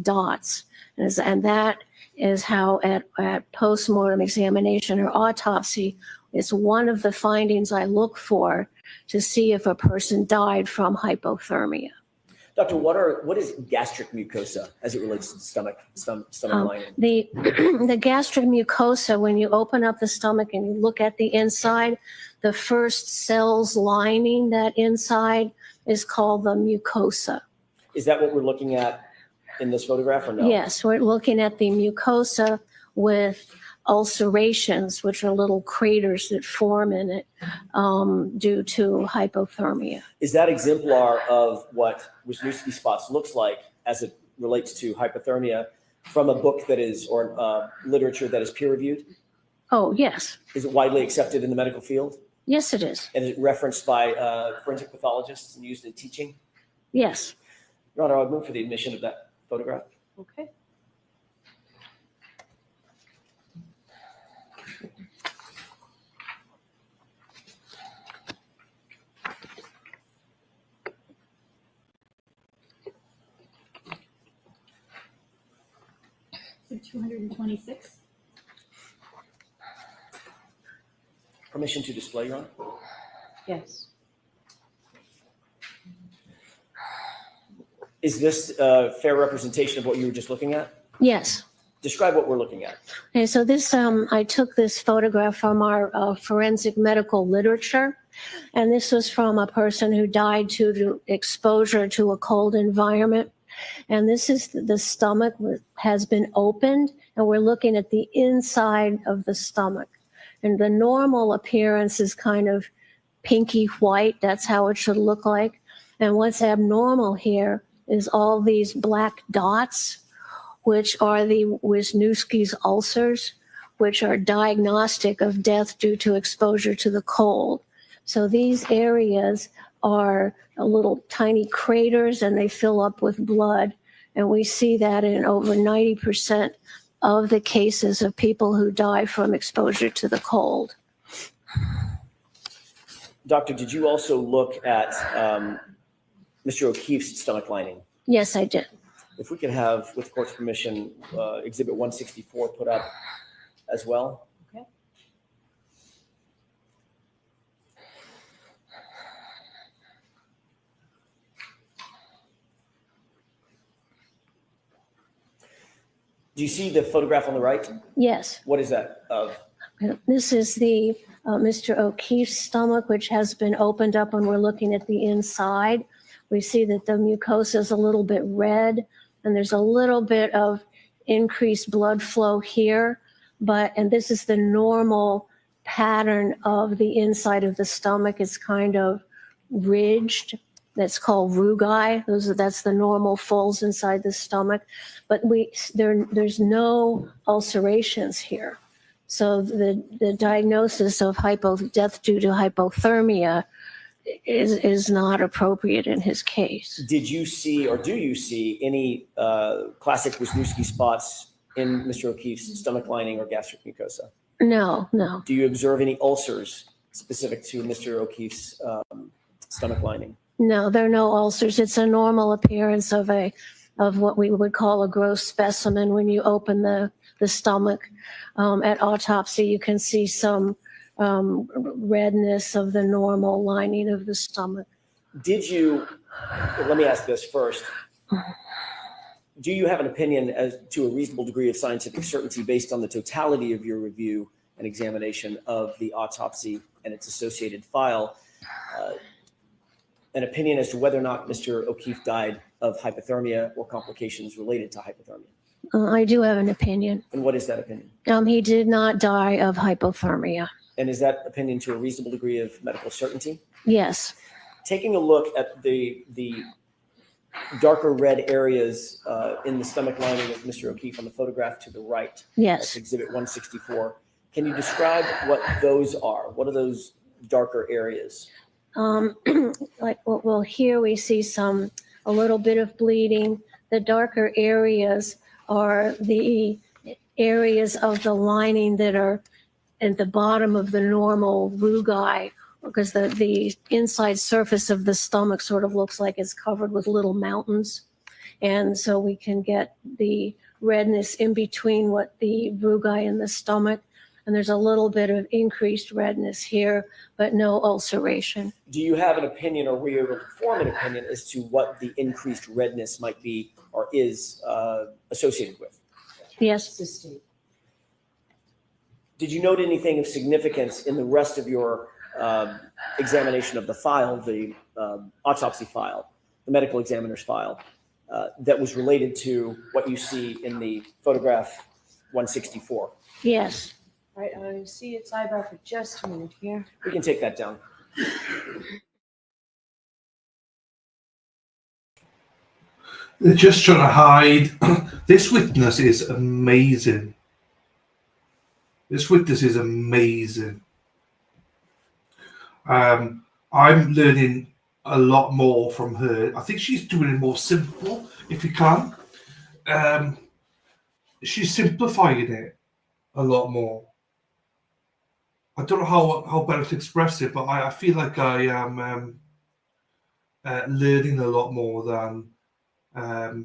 dots. And that is how at postmortem examination or autopsy, it's one of the findings I look for to see if a person died from hypothermia. Doctor, what is gastric mucosa as it relates to the stomach lining? The gastric mucosa, when you open up the stomach and you look at the inside, the first cells lining that inside is called the mucosa. Is that what we're looking at in this photograph or no? Yes, we're looking at the mucosa with ulcerations, which are little craters that form in it due to hypothermia. Is that exemplar of what Wisniewski spots looks like as it relates to hypothermia from a book that is, or literature that is peer reviewed? Oh, yes. Is it widely accepted in the medical field? Yes, it is. And is it referenced by forensic pathologists and used in teaching? Yes. Your Honor, I would move for the admission of that photograph. Okay. So 226. Permission to display, Your Honor? Yes. Is this a fair representation of what you were just looking at? Yes. Describe what we're looking at. Okay, so this, I took this photograph from our forensic medical literature, and this was from a person who died due to exposure to a cold environment. And this is the stomach has been opened, and we're looking at the inside of the stomach. And the normal appearance is kind of pinky white. That's how it should look like. And what's abnormal here is all these black dots, which are the Wisniewski's ulcers, which are diagnostic of death due to exposure to the cold. So these areas are little tiny craters, and they fill up with blood. And we see that in over 90% of the cases of people who die from exposure to the cold. Doctor, did you also look at Mr. O'Keefe's stomach lining? Yes, I did. If we could have, with the court's permission, Exhibit 164 put up as well. Okay. Do you see the photograph on the right? Yes. What is that of? This is the Mr. O'Keefe's stomach, which has been opened up, and we're looking at the inside. We see that the mucosa is a little bit red, and there's a little bit of increased blood flow here. And this is the normal pattern of the inside of the stomach. It's kind of ridged. that's called rugae. That's the normal folds inside the stomach, but there's no ulcerations here. So the diagnosis of death due to hypothermia is not appropriate in his case. Did you see, or do you see any classic Wisniewski spots in Mr. O'Keefe's stomach lining or gastric mucosa? No. Do you observe any ulcers specific to Mr. O'Keefe's stomach lining? No, there are no ulcers. It's a normal appearance of what we would call a gross specimen. When you open the stomach at autopsy, you can see some redness of the normal lining of the stomach. Let me ask this first. Do you have an opinion as to a reasonable degree of scientific certainty based on the totality of your review and examination of the autopsy and its associated file, an opinion as to whether or not Mr. O'Keefe died of hypothermia or complications related to hypothermia? I do have an opinion. And what is that opinion? He did not die of hypothermia. And is that opinion to a reasonable degree of medical certainty? Yes. Taking a look at the darker red areas in the stomach lining of Mr. O'Keefe on the photograph to the right. Yes. That's Exhibit 164. Can you describe what those are? What are those darker areas? Here we see a little bit of bleeding. The darker areas are the areas of the lining that are at the bottom of the normal rugae, because the inside surface of the stomach sort of looks like it's covered with little mountains. And so we can get the redness in between what the rugae in the stomach. And there's a little bit of increased redness here, but no ulceration. Do you have an opinion, or were you able to form an opinion as to what the increased redness might be or is associated with? Yes. Did you note anything of significance in the rest of your examination of the file, the autopsy file, the medical examiner's file, that was related to what you see in the photograph 164? Yes. All right, I see it sidebar for just a minute here. We can take that down. They're just trying to hide. This witness is amazing. This witness is amazing. I'm learning a lot more from her. I think she's doing it more simple, if you can. She's simplifying it a lot more. I don't know how better to express it, but I feel like I am learning a lot more than I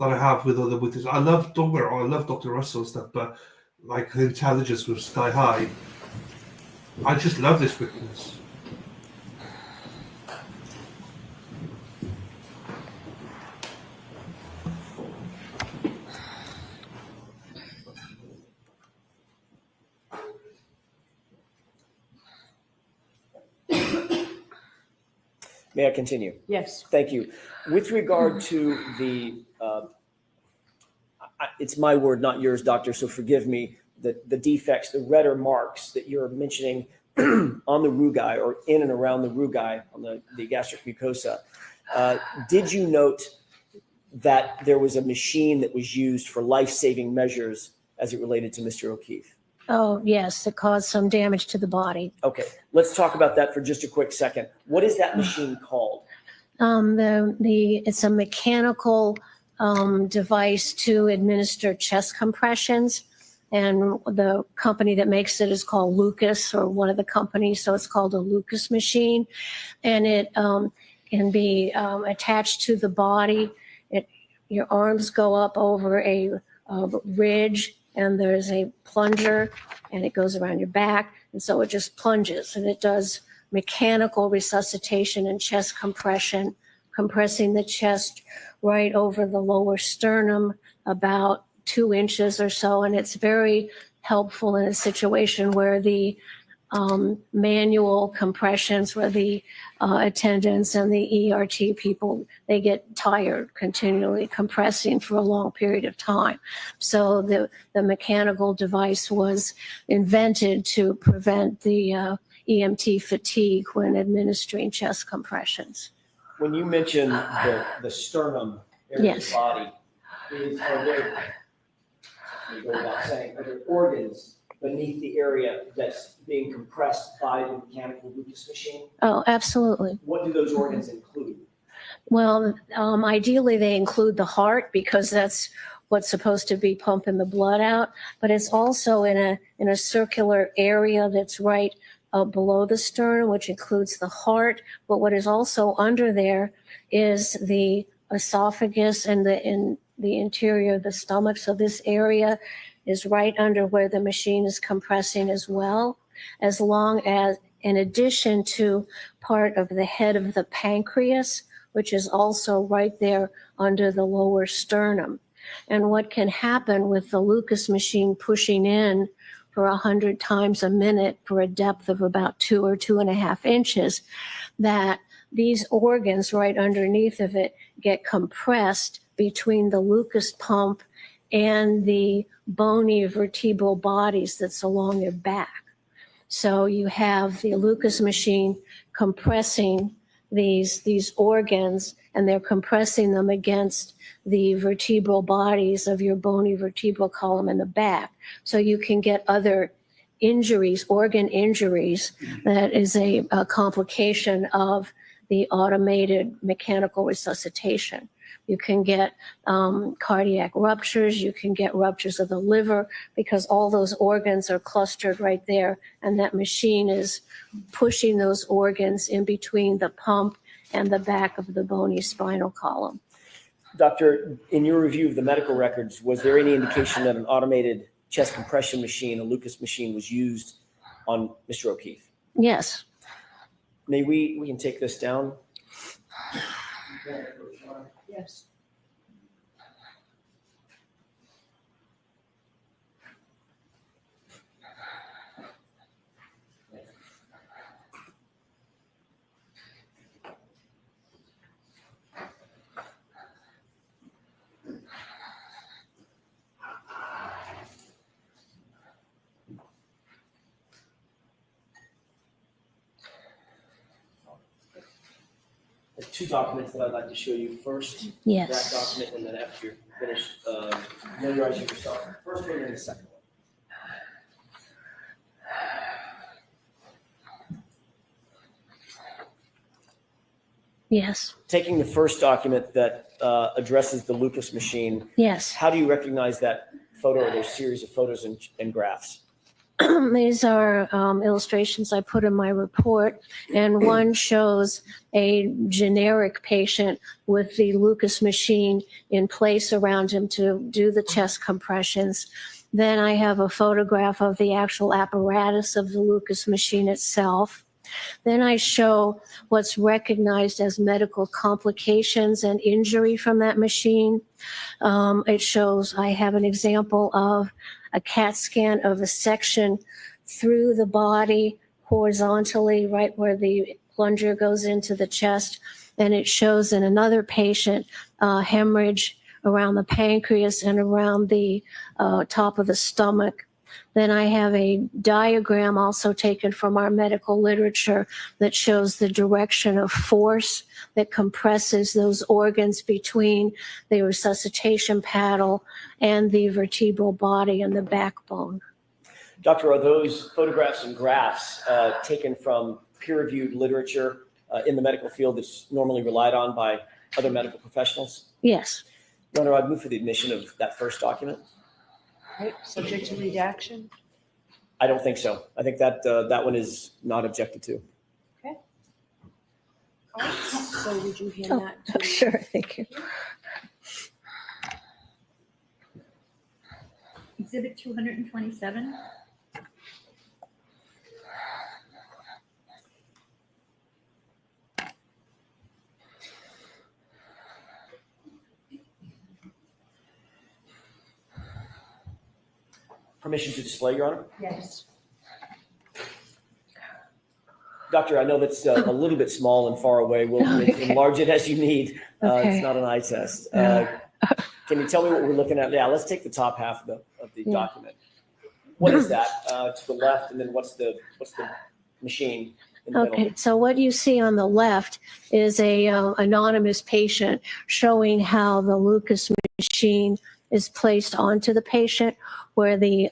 have with other witnesses. I love Dr. Russell and stuff, but like her intelligence was sky high. I just love this witness. May I continue? Yes. Thank you. With regard to the, it's my word, not yours, doctor, so forgive me, the defects, the redder marks that you're mentioning on the rugae or in and around the rugae on the gastric mucosa. Did you note that there was a machine that was used for life-saving measures as it related to Mr. O'Keefe? Oh, yes, it caused some damage to the body. Okay, let's talk about that for just a quick second. What is that machine called? It's a mechanical device to administer chest compressions, and the company that makes it is called Lucas, or one of the companies, so it's called a Lucas machine, and it can be attached to the body. Your arms go up over a ridge, and there's a plunger, and it goes around your back, and so it just plunges, and it does mechanical resuscitation and chest compression, compressing the chest right over the lower sternum, about 2 inches or so, and it's very helpful in a situation where the manual compressions, where the attendants and the ERT people, they get tired continually compressing for a long period of time. So the mechanical device was invented to prevent the EMT fatigue when administering chest compressions. when you mention the sternum area of Yes. the body, are there, you go without saying, are there organs beneath the area that's being compressed by the mechanical Lucas machine? Oh, absolutely. What do those organs include? Well, ideally they include the heart because that's what's supposed to be pumping the blood out, but it's also in a circular area that's right below the sternum, which includes the heart. But what is also under there is the esophagus and the interior of the stomach. So this area is right under where the machine is compressing as well, as long as, in addition to part of the head of the pancreas, which is also right there under the lower sternum. And what can happen with the Lucas machine pushing in for 100 times a minute for a depth of about 2 or 2.5 inches, that these organs right underneath of it get compressed between the Lucas pump and the bony vertebral bodies that's along your back. So you have the Lucas machine compressing these organs, and they're compressing them against the vertebral bodies of your bony vertebral column in the back. So you can get other injuries, organ injuries, that is a complication of the automated mechanical resuscitation. You can get cardiac ruptures, you can get ruptures of the liver, because all those organs are clustered right there, and that machine is pushing those organs in between the pump and the back of the bony spinal column. Doctor, in your review of the medical records, was there any indication that an automated chest compression machine, a Lucas machine, was used on Mr. O'Keefe? Yes. May we can take this down? Yes. There's two documents that I'd like to show you. First, Yes. that document, and then after you're finished, familiarizing yourself with the first one and the second one. Yes. Taking the first document that addresses the Lucas machine, Yes. how do you recognize that photo or those series of photos and graphs? These are illustrations I put in my report, and one shows a generic patient with the Lucas machine in place around him to do the chest compressions. Then I have a photograph of the actual apparatus of the Lucas machine itself. Then I show what's recognized as medical complications and injury from that machine. It shows, I have an example of a CAT scan of a section through the body horizontally, right where the plunger goes into the chest. And it shows in another patient hemorrhage around the pancreas and around the top of the stomach. Then I have a diagram also taken from our medical literature that shows the direction of force that compresses those organs between the resuscitation paddle and the vertebral body and the backbone. Doctor, are those photographs and graphs taken from peer-reviewed literature in the medical field that's normally relied on by other medical professionals? Yes. Your Honor, I'd move for the admission of that first document. Right, subject to redaction. I don't think so. I think that that one is not objected to. Okay. All right, so would you hand Oh, that to? sure, thank you. Exhibit 227. Permission to display, Your Honor? Yes. Doctor, I know that's a little bit small and far away. We'll enlarge it as you need. Okay. It's not an eye test. Can you tell me what we're looking at? Yeah, let's take the top half of the Yeah. document. What is that to the left, and then what's the machine in the middle. Okay, so what you see on the left is a anonymous patient showing how the Lucas machine is placed onto the patient, where the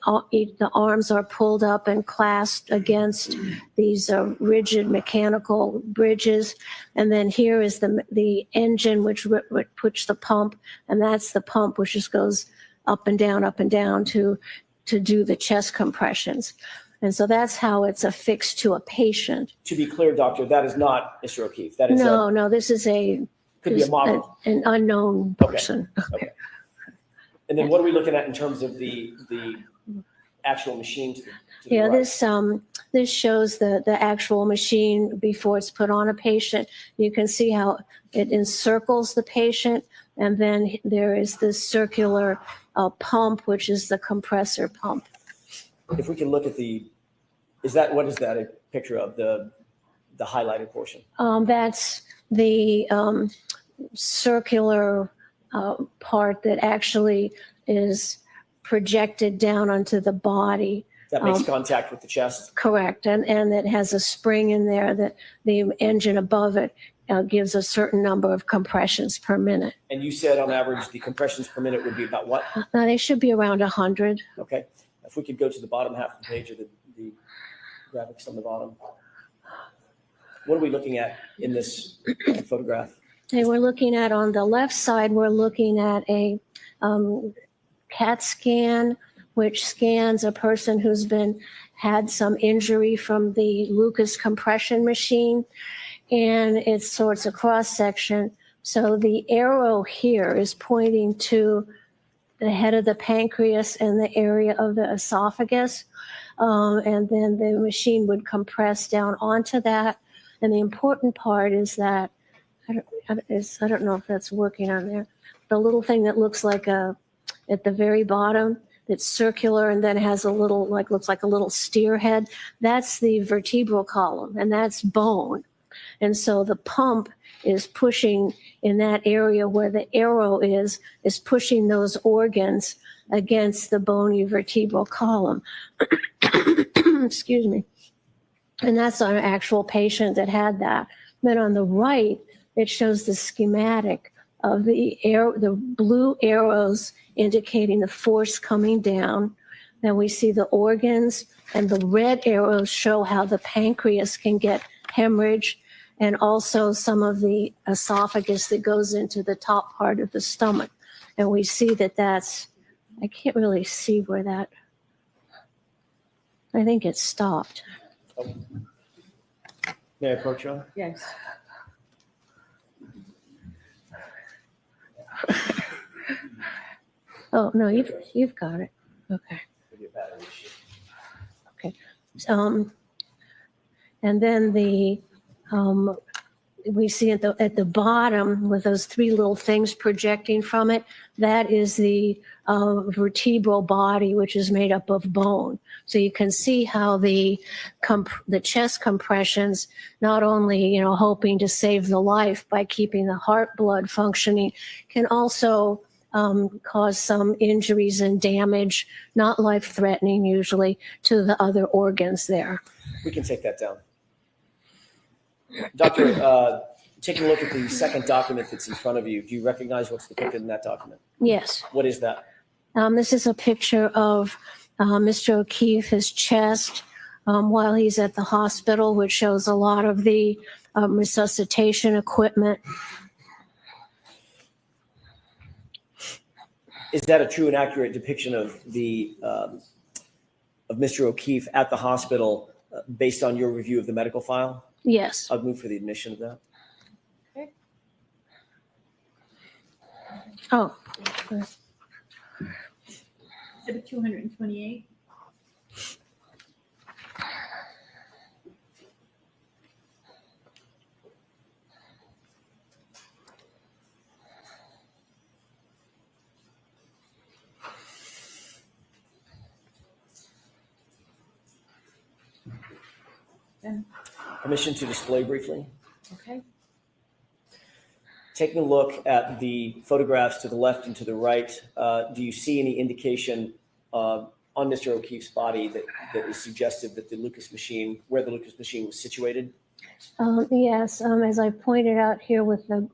arms are pulled up and clasped against these rigid mechanical bridges. And then here is the engine which puts the pump, and that's the pump which just goes up and down to do the chest compressions. And so that's how it's affixed to a patient. To be clear, doctor, that is not Mr. O'Keefe. That is No, this is could be a model. an unknown person. Okay. And then what are we looking at in terms of the actual machine? To the Yeah, right? this shows the actual machine before it's put on a patient. You can see how it encircles the patient, and then there is this circular pump, which is the compressor pump. If we can look at what is that a picture of, the highlighted portion? That's the circular part that actually is projected down onto the body. That makes contact with the chest? Correct, and it has a spring in there that the engine above it gives a certain number of compressions per minute. And you said on average, the compressions per minute would be about what? They should be around 100. Okay. If we could go to the bottom half of the page, or the graphics on the bottom. What are we looking at in this photograph? Okay, we're looking at, on the left side, we're looking at a CAT scan, which scans a person who's had some injury from the Lucas compression machine. And it's a cross section. So the arrow here is pointing to the head of the pancreas and the area of the esophagus. And then the machine would compress down onto that. And the important part is that, I don't know if that's working on there, the little thing that looks like at the very bottom, that's circular and then has a little, looks like a little steer head. That's the vertebral column, and that's bone. And so the pump is pushing in that area where the arrow is pushing those organs against the bony vertebral column. Excuse me. And that's an actual patient that had that. Then on the right, it shows the schematic of the blue arrows indicating the force coming down. Then we see the organs, and the red arrows show how the pancreas can get hemorrhage, and also some of the esophagus that goes into the top part of the stomach. And we see that's, I can't really see where that, I think it stopped. May I approach you? Yes. Oh, no, you've got it. Okay. Okay. And then we see at the bottom with those three little things projecting from it, that is the vertebral body, which is made up of bone. So you can see how the chest compressions, not only, hoping to save the life by keeping the heart blood functioning, can also cause some injuries and damage, not life-threatening usually, to the other organs there. We can take that down. Doctor, taking a look at the second document that's in front of you, do you recognize what's depicted in that document? Yes. What is that? This is a picture of Mr. O'Keefe, his chest, while he's at the hospital, which shows a lot of the resuscitation equipment. Is that a true and accurate depiction of of Mr. O'Keefe at the hospital based on your review of the medical file? Yes. I'd move for the admission of that. Okay. Oh. Exhibit 228. Permission to display briefly. Okay. Taking a look at the photographs to the left and to the right, do you see any indication on Mr. O'Keefe's body that is suggestive that where the Lucas machine was situated? Yes, as I pointed out here with the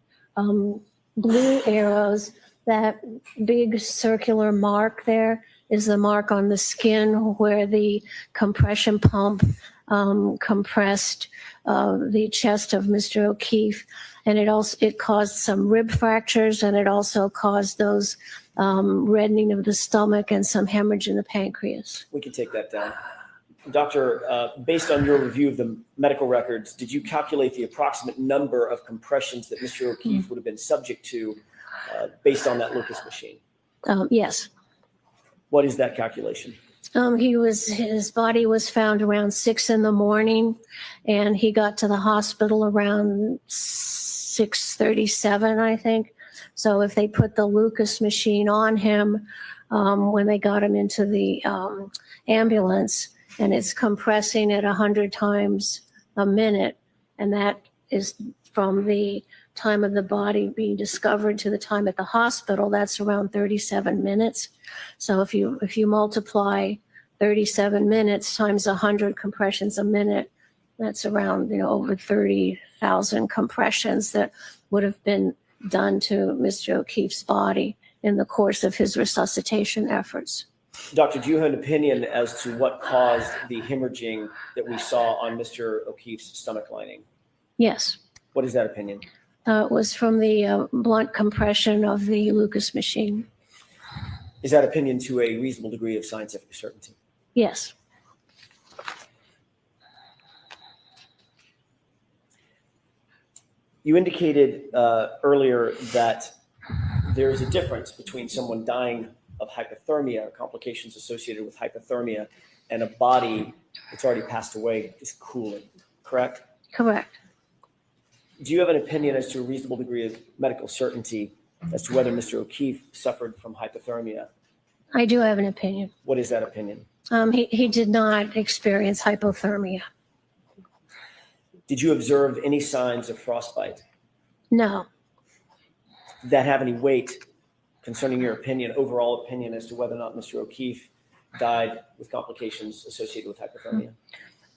blue arrows, that big circular mark there is the mark on the skin where the compression pump compressed the chest of Mr. O'Keefe. And it caused some rib fractures, and it also caused those reddening of the stomach and some hemorrhage in the pancreas. We can take that down. Doctor, based on your review of the medical records, did you calculate the approximate number of compressions that Mr. O'Keefe would have been subject to based on that Lucas machine? Yes. What is that calculation? His body was found around 6 a.m, and he got to the hospital around 6:37, I think. So if they put the Lucas machine on him when they got him into the ambulance, and it's compressing at 100 times a minute, and that is from the time of the body being discovered to the time at the hospital, that's around 37 minutes. So if you multiply 37 minutes times 100 compressions a minute, that's around over 30,000 compressions that would have been done to Mr. O'Keefe's body in the course of his resuscitation efforts. Doctor, do you have an opinion as to what caused the hemorrhaging that we saw on Mr. O'Keefe's stomach lining? Yes. What is that opinion? It was from the blunt compression of the Lucas machine. Is that opinion to a reasonable degree of scientific certainty? Yes. You indicated earlier that there is a difference between someone dying of hypothermia, or complications associated with hypothermia, and a body that's already passed away just cooling, correct? Correct. Do you have an opinion as to a reasonable degree of medical certainty as to whether Mr. O'Keefe suffered from hypothermia? I do have an opinion. What is that opinion? He did not experience hypothermia. Did you observe any signs of frostbite? No. Did that have any weight concerning your opinion, overall opinion, as to whether or not Mr. O'Keefe died with complications associated with hypothermia?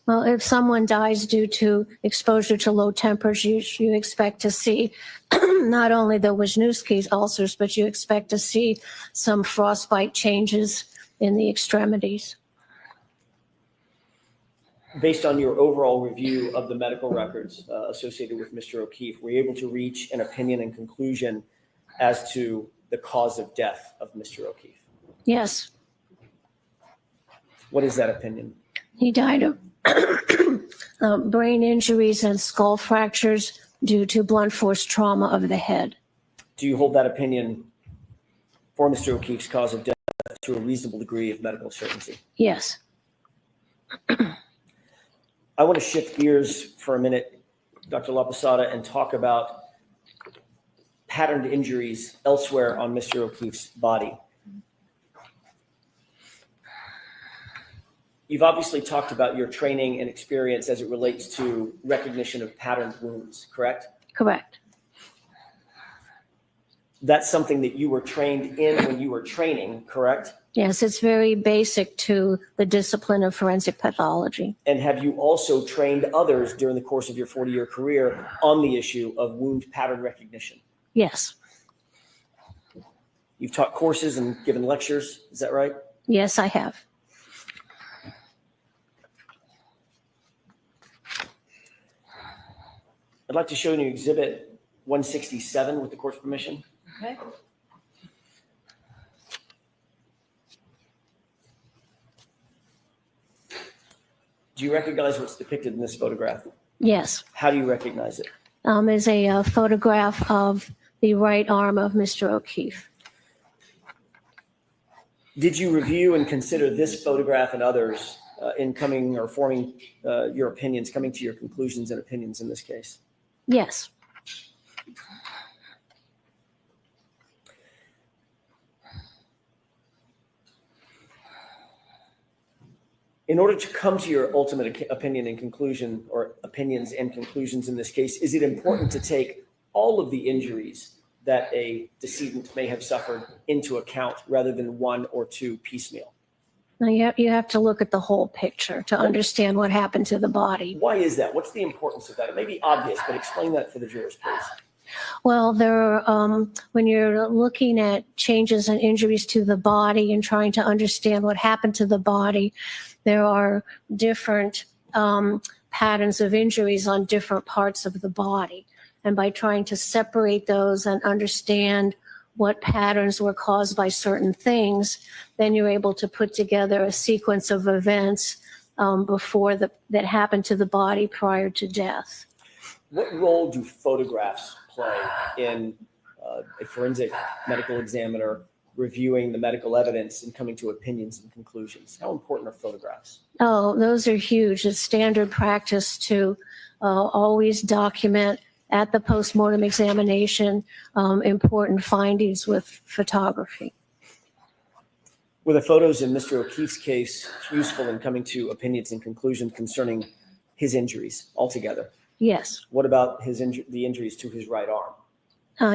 Well, if someone dies due to exposure to low temperatures, you expect to see not only the Wisniewski's ulcers, but you expect to see some frostbite changes in the extremities. Based on your overall review of the medical records associated with Mr. O'Keefe, were you able to reach an opinion and conclusion as to the cause of death of Mr. O'Keefe? Yes. What is that opinion? He died of brain injuries and skull fractures due to blunt force trauma of the head. Do you hold that opinion for Mr. O'Keefe's cause of death to a reasonable degree of medical certainty? Yes. I want to shift gears for a minute, Dr. La Posada, and talk about patterned injuries elsewhere on Mr. O'Keefe's body. You've obviously talked about your training and experience as it relates to recognition of patterned wounds, correct? Correct. That's something that you were trained in when you were training, correct? Yes, it's very basic to the discipline of forensic pathology. And have you also trained others during the course of your 40-year career on the issue of wound pattern recognition? Yes. You've taught courses and given lectures, is that right? Yes, I have. I'd like to show you Exhibit 167 with the court's permission. Okay. Do you recognize what's depicted in this photograph? Yes. How do you recognize it? Is a photograph of the right arm of Mr. O'Keefe. Did you review and consider this photograph and others in coming or forming your opinions, coming to your conclusions and opinions in this case? Yes. In order to come to your ultimate opinion and conclusion, or opinions and conclusions in this case, is it important to take all of the injuries that a decedent may have suffered into account rather than one or two piecemeal? Now you have to look at the whole picture to understand what happened to the body. Why is that? What's the importance of that? It may be obvious, but explain that for the jurors, please. Well, when you're looking at changes and injuries to the body and trying to understand what happened to the body, there are different patterns of injuries on different parts of the body. And by trying to separate those and understand what patterns were caused by certain things, then you're able to put together a sequence of events that happened to the body prior to death. What role do photographs play in a forensic medical examiner reviewing the medical evidence and coming to opinions and conclusions? How important are photographs? Oh, those are huge. It's standard practice to always document at the postmortem examination important findings with photography. Were the photos in Mr. O'Keefe's case useful in coming to opinions and conclusions concerning his injuries altogether? Yes. What about the injuries to his right arm?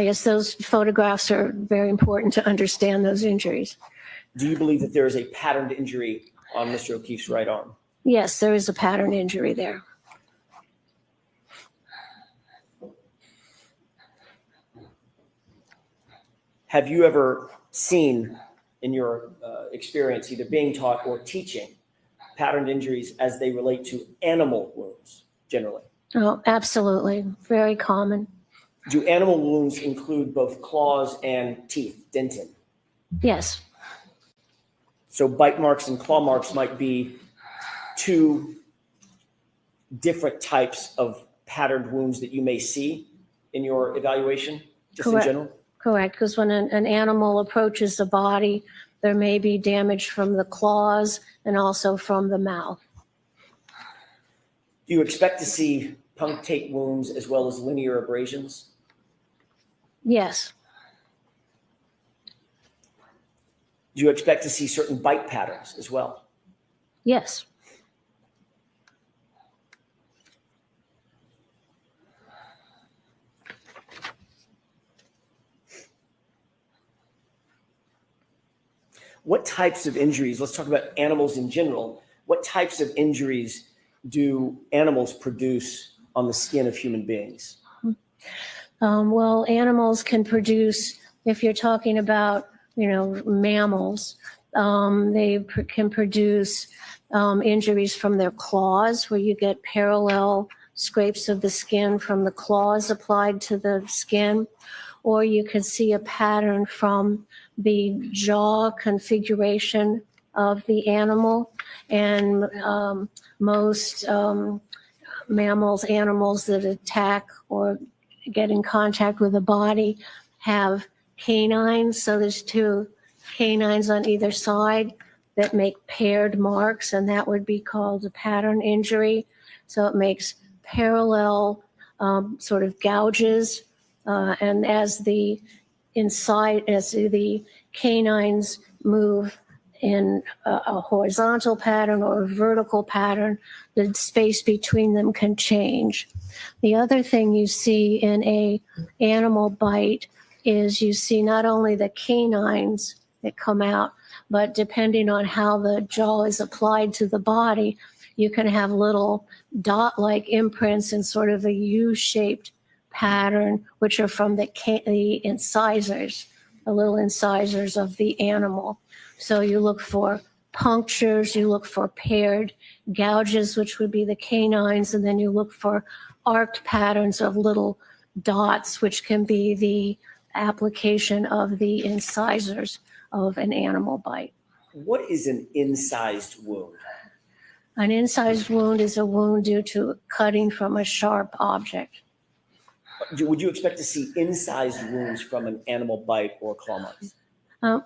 Yes, those photographs are very important to understand those injuries. Do you believe that there is a patterned injury on Mr. O'Keefe's right arm? Yes, there is a pattern injury there. Have you ever seen, in your experience, either being taught or teaching, patterned injuries as they relate to animal wounds generally? Oh, absolutely. Very common. Do animal wounds include both claws and teeth, dentin? Yes. So bite marks and claw marks might be two different types of patterned wounds that you may see in your evaluation, just Correct. in general? Correct, because when an animal approaches the body, there may be damage from the claws and also from the mouth. Do you expect to see punctate wounds as well as linear abrasions? Yes. Do you expect to see certain bite patterns as well? Yes. What types of injuries, let's talk about animals in general, what types of injuries do animals produce on the skin of human beings? Well, animals can produce, if you're talking about, mammals, can produce injuries from their claws, where you get parallel scrapes of the skin from the claws applied to the skin, or you can see a pattern from the jaw configuration of the animal. And most animals that attack or get in contact with the body have canines. So there's two canines on either side that make paired marks, and that would be called a pattern injury. So it makes parallel sort of gouges, and as the canines move in a horizontal pattern or a vertical pattern, the space between them can change. The other thing you see in a animal bite is you see not only the canines that come out, but depending on how the jaw is applied to the body, you can have little dot-like imprints in sort of a U-shaped pattern, which are from the incisors, the little incisors of the animal. So you look for punctures, you look for paired gouges, which would be the canines, and then you look for arced patterns of little dots, which can be the application of the incisors of an animal bite. What is an incised wound? An incised wound is a wound due to cutting from a sharp object. Would you expect to see incised wounds from an animal bite or claw marks?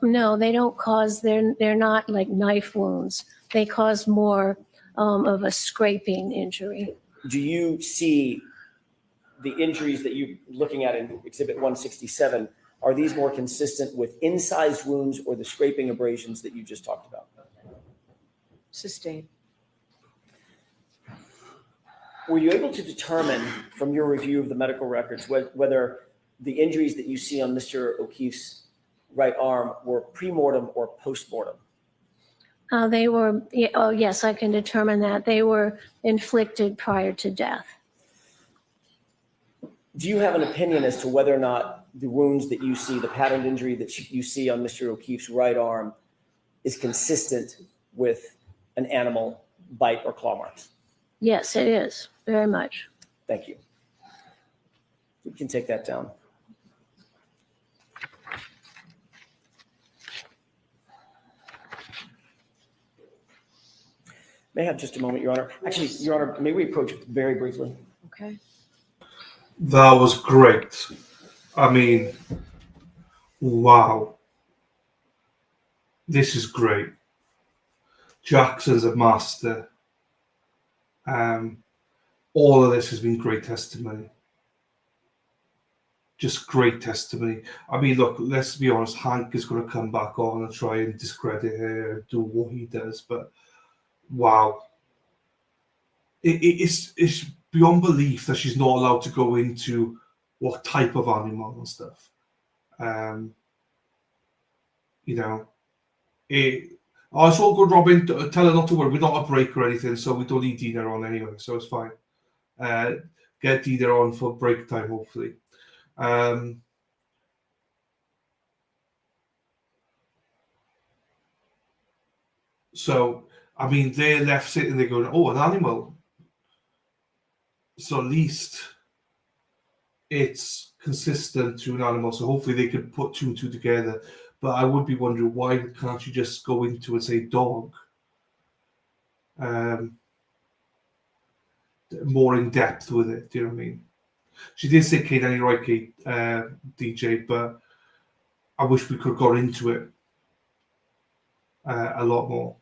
No, they don't cause, they're not like knife wounds. They cause more of a scraping injury. Do you see the injuries that you're looking at in Exhibit 167, are these more consistent with incised wounds or the scraping abrasions that you just talked about? Sustained. Were you able to determine from your review of the medical records whether the injuries that you see on Mr. O'Keefe's right arm were pre-mortem or post-mortem? They were, oh, yes, I can determine that. They were inflicted prior to death. Do you have an opinion as to whether or not the wounds that you see, the patterned injury that you see on Mr. O'Keefe's right arm is consistent with an animal bite or claw marks? Yes, it is, very much. Thank you. We can take that down. May I have just a moment, Your Honor? Actually, Your Honor, may we approach very briefly? Okay. That was great. I mean, wow. This is great. Jackson's a master. All of this has been great testimony. Just great testimony. I mean, look, let's be honest, Hank is going to come back on and try and discredit her and do what he does, but wow. It's beyond belief that she's not allowed to go into what type of animal and stuff. You know, it's all good, Robin. Tell her not to worry. We're not a break or anything, so we don't need Dina on anyway, so it's fine. Get Dina on for break time, hopefully. So, I mean, they're left sitting there going, oh, an animal. So at least it's consistent to an animal. So hopefully they could put two and two together. But I would be wondering, why can't you just go into and say dog? More in depth with it, do you know what I mean? She did say Kate Annie right, Kate, DJ, but I wish we could have got into it a lot more.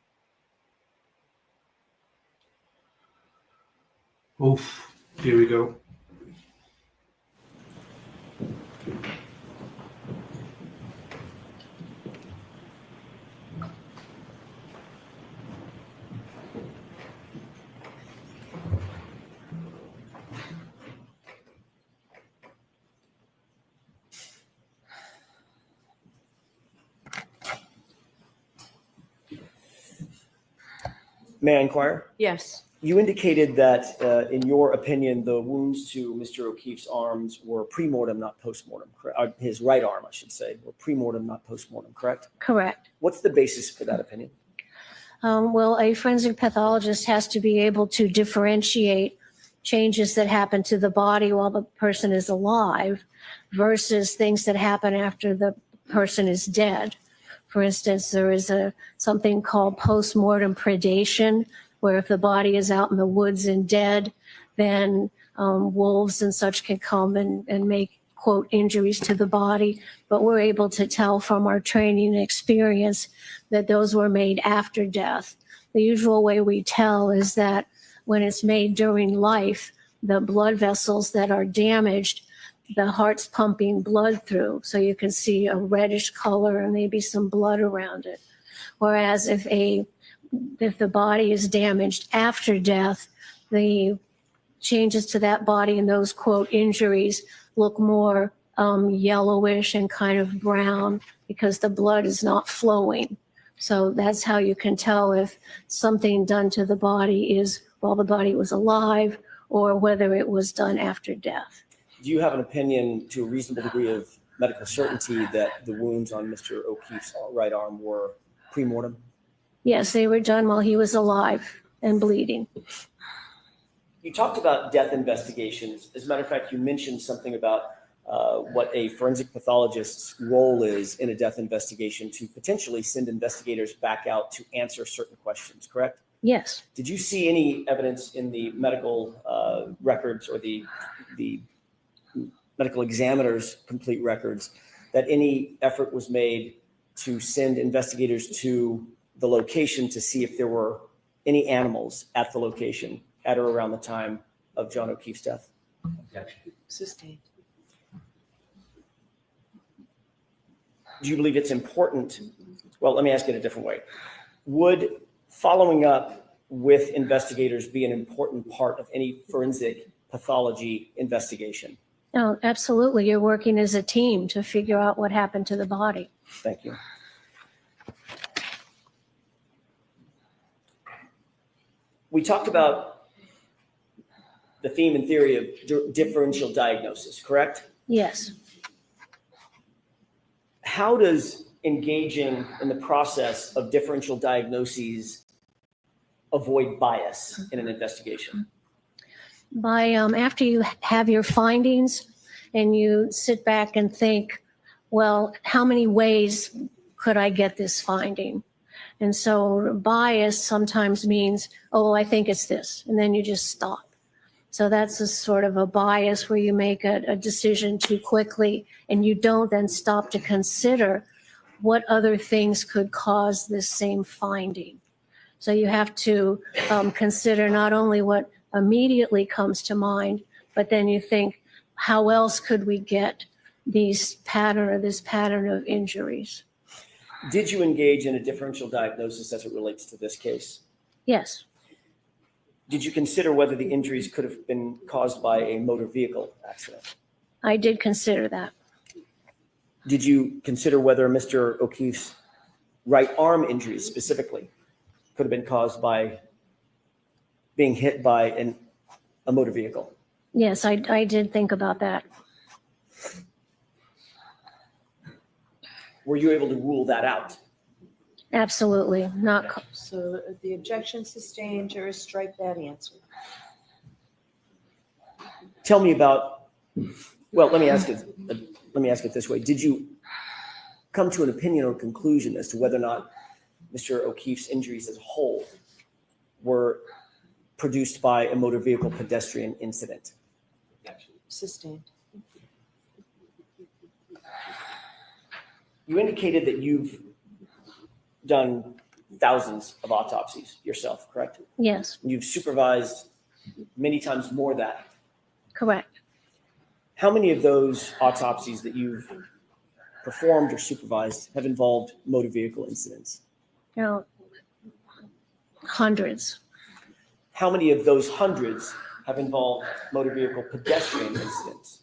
Oof, here we go. May I inquire? Yes. You indicated that, in your opinion, the wounds to Mr. O'Keefe's arms were pre-mortem, not post-mortem. His right arm, I should say, were pre-mortem, not post-mortem, correct? Correct. What's the basis for that opinion? Well, a forensic pathologist has to be able to differentiate changes that happen to the body while the person is alive versus things that happen after the person is dead. For instance, there is something called post-mortem predation, where if the body is out in the woods and dead, then wolves and such can come and make, quote, injuries to the body. But we're able to tell from our training and experience that those were made after death. The usual way we tell is that when it's made during life, the blood vessels that are damaged, the heart's pumping blood through. So you can see a reddish color and maybe some blood around it. Whereas if the body is damaged after death, the changes to that body and those, quote, injuries look more yellowish and kind of brown because the blood is not flowing. So that's how you can tell if something done to the body is while the body was alive or whether it was done after death. Do you have an opinion to a reasonable degree of medical certainty that the wounds on Mr. O'Keefe's right arm were pre-mortem? Yes, they were done while he was alive and bleeding. You talked about death investigations. As a matter of fact, you mentioned something about what a forensic pathologist's role is in a death investigation to potentially send investigators back out to answer certain questions, correct? Yes. Did you see any evidence in the medical records or the medical examiner's complete records that any effort was made to send investigators to the location to see if there were any animals at the location at or around the time of John O'Keefe's death? Sustained. Do you believe it's important? Well, let me ask it a different way. Would following up with investigators be an important part of any forensic pathology investigation? No, absolutely. You're working as a team to figure out what happened to the body. Thank you. We talked about the theme and theory of differential diagnosis, correct? Yes. How does engaging in the process of differential diagnoses avoid bias in an investigation? By after you have your findings and you sit back and think, well, how many ways could I get this finding? And so bias sometimes means, oh, well, I think it's this, and then you just stop. So that's a sort of a bias where you make a decision too quickly and you don't then stop to consider what other things could cause this same finding. So you have to consider not only what immediately comes to mind, but then you think, how else could we get this pattern of injuries? Did you engage in a differential diagnosis as it relates to this case? Yes. Did you consider whether the injuries could have been caused by a motor vehicle accident? I did consider that. Did you consider whether Mr. O'Keefe's right arm injuries specifically could have been caused by being hit by a motor vehicle? Yes, I did think about that. Were you able to rule that out? Absolutely not. So the objection sustained, jurors strike that answer. Tell me about, well, let me ask it this way. Did you come to an opinion or conclusion as to whether or not Mr. O'Keefe's injuries as a whole were produced by a motor vehicle pedestrian incident? Sustained. You indicated that you've done thousands of autopsies yourself, correct? Yes, You've supervised many times more that. correct. How many of those autopsies that you've performed or supervised have involved motor vehicle incidents? You know, hundreds. How many of those hundreds have involved motor vehicle pedestrian incidents?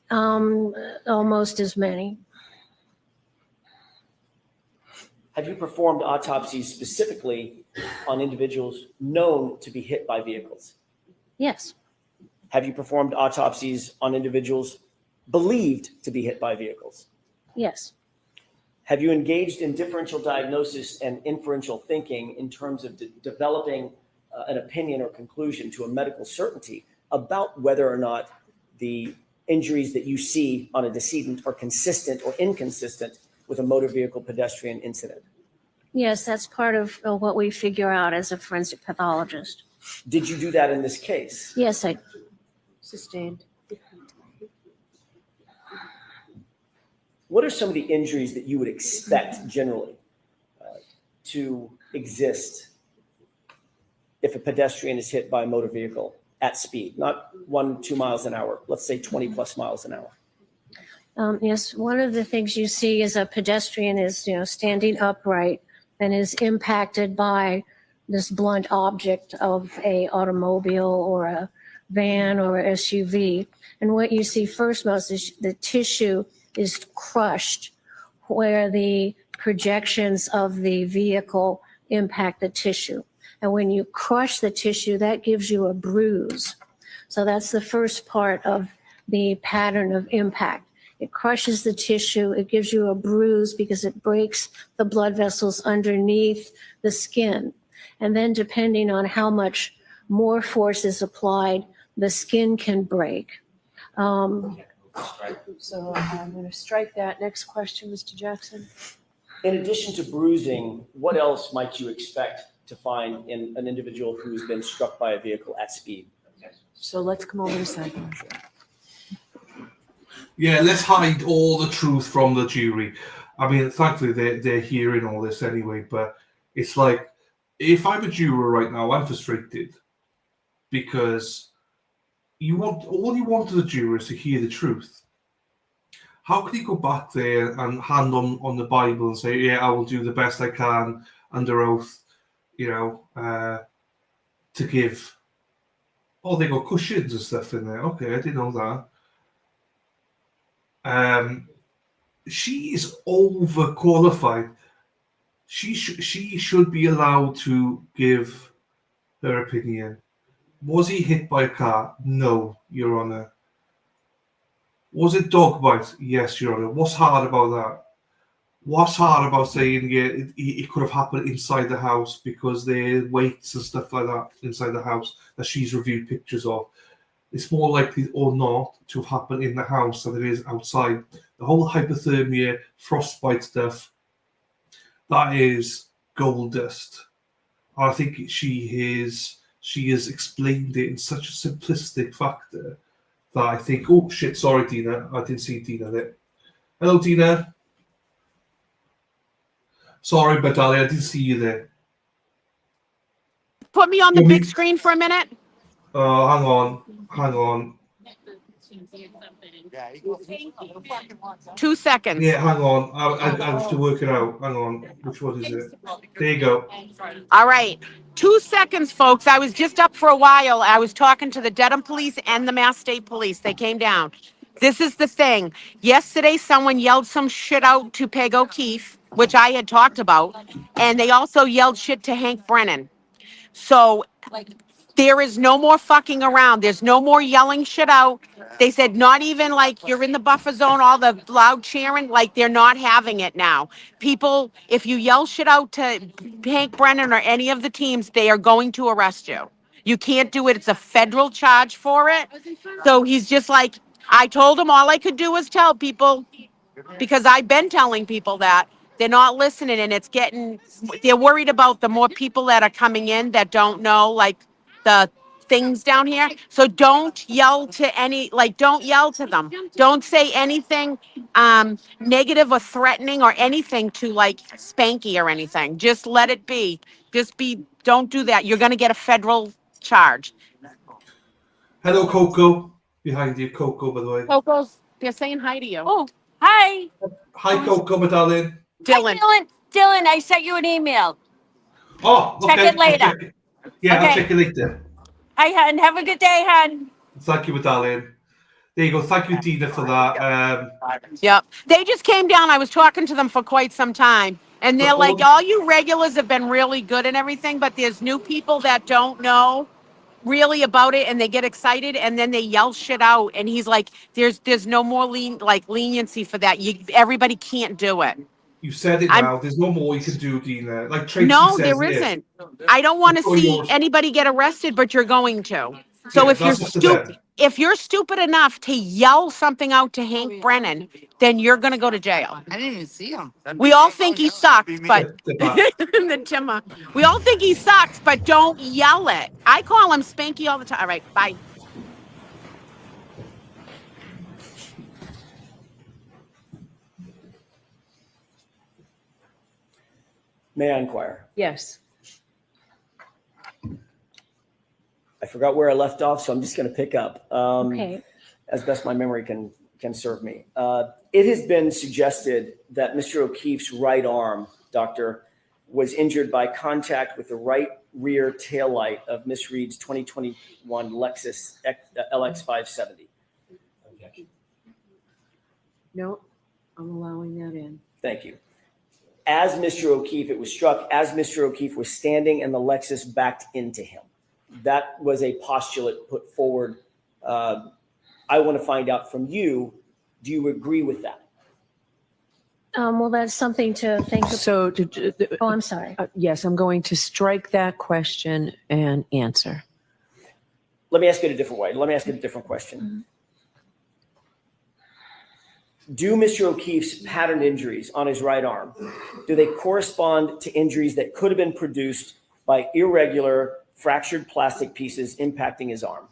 Almost as many. Have you performed autopsies specifically on individuals known to be hit by vehicles? Yes, Have you performed autopsies on individuals believed to be hit by vehicles? yes, Have you engaged in differential diagnosis and inferential thinking in terms of developing an opinion or conclusion to a medical certainty about whether or not the injuries that you see on a decedent are consistent or inconsistent with a motor vehicle pedestrian incident? yes, that's part of what we figure out as a forensic pathologist. Did you do that in this case? Yes, I Sustained. What are some of the injuries that you would expect generally to exist if a pedestrian is hit by a motor vehicle at speed, not 1-2 miles an hour, let's say 20 plus miles an hour? Yes, one of the things you see is a pedestrian is, standing upright and is impacted by this blunt object of a automobile or a van or a SUV. And what you see first most is the tissue is crushed where the projections of the vehicle impact the tissue. And when you crush the tissue, that gives you a bruise. So that's the first part of the pattern of impact. It crushes the tissue. It gives you a bruise because it breaks the blood vessels underneath the skin. And then depending on how much more force is applied, the skin can break. So I'm going to strike that. Next question, Mr. Jackson. In addition to bruising, what else might you expect to find in an individual who's been struck by a vehicle at speed? So let's come over to Sidebar. Yeah, let's hide all the truth from the jury. I mean, thankfully they're hearing all this anyway, but it's like, if I'm a juror right now, I'm frustrated because all you want as a juror is to hear the truth. How can you go back there and hand on the Bible and say, yeah, I will do the best I can under oath, to give, they got cushions and stuff in there. Okay, I didn't know that. She is overqualified. She should be allowed to give her opinion. Was he hit by a car? No, Your Honour. Was it dog bite? Yes, Your Honour. What's hard about that? What's hard about saying it could have happened inside the house because there are weights and stuff like that inside the house that she's reviewed pictures of? It's more likely or not to have happened in the house than it is outside. The whole hypothermia, frostbite stuff, that is gold dust. And I think she has explained it in such a simplistic factor that I think, oh shit, sorry, Dina, I didn't see Dina there. Hello, Dina. Sorry, but darling, I didn't see you there. Put me on the big screen for a minute. Oh, hang on. 2 seconds. Yeah, hang on. I have to work it out. Hang on. Which one is it? There you go. All right. 2 seconds, folks. I was just up for a while. I was talking to the Dedham Police and the Mass State Police. They came down. This is the thing. Yesterday, someone yelled some shit out to Peg O'Keefe, which I had talked about, and they also yelled shit to Hank Brennan. So there is no more fucking around. There's no more yelling shit out. They said not even like you're in the buffer zone, all the loud cheering, like they're not having it now. People, if you yell shit out to Hank Brennan or any of the teams, they are going to arrest you. You can't do it. It's a federal charge for it. So he's just like, I told him all I could do was tell people, because I've been telling people that they're not listening, and it's getting, they're worried about the more people that are coming in that don't know like the things down here. So don't yell to don't yell to them. Don't say anything negative or threatening or anything to like Spanky or anything. Just let it be. Don't do that. You're going to get a federal charge. Hello, Coco. Behind you, Coco, by the way. Coco's, they're saying hi to you. Oh, hi. Hi, Coco, my darling. Dylan. Hi, Dylan, I sent you an email. Oh, okay. Check it later. Yeah, Okay. I'll check it later. Hi, hun. Have a good day, hun. Thank you, my darling. There you go. Thank you, Dina, for that. Yep. They just came down. I was talking to them for quite some time. And they're like, all you regulars have been really good and everything, but there's new people that don't know really about it, and they get excited and then they yell shit out. And he's like, there's no more leniency for that. Everybody can't do it. You said it now. There's no more you can do, Dina. Like Tracy No, says there it. isn't. I don't want to It's all see yours. anybody get arrested, but you're going to. So Yeah, if you're stupid enough to yell something out to Hank Brennan, then you're going to go to jail. I didn't even see him. We all think he sucks, but the Timmer. We all think he sucks, but don't yell it. I call him Spanky all the time. All right, bye. May I inquire? Yes. I forgot where I left off, so I'm just going to pick up Okay. as best my memory can serve me. It has been suggested that Mr. O'Keefe's right arm, doctor, was injured by contact with the right rear taillight of Miss Reed's 2021 Lexus LX 570. No, I'm allowing that in. Thank you. As Mr. O'Keefe, it was struck as Mr. O'Keefe was standing and the Lexus backed into him. That was a postulate put forward. I want to find out from you, do you agree with that? Well, that's something to think about. So, Oh, I'm sorry. yes, I'm going to strike that question and answer. Let me ask it a different way. Let me ask it a different question. Do Mr. O'Keefe's pattern injuries on his right arm, do they correspond to injuries that could have been produced by irregular fractured plastic pieces impacting his arm?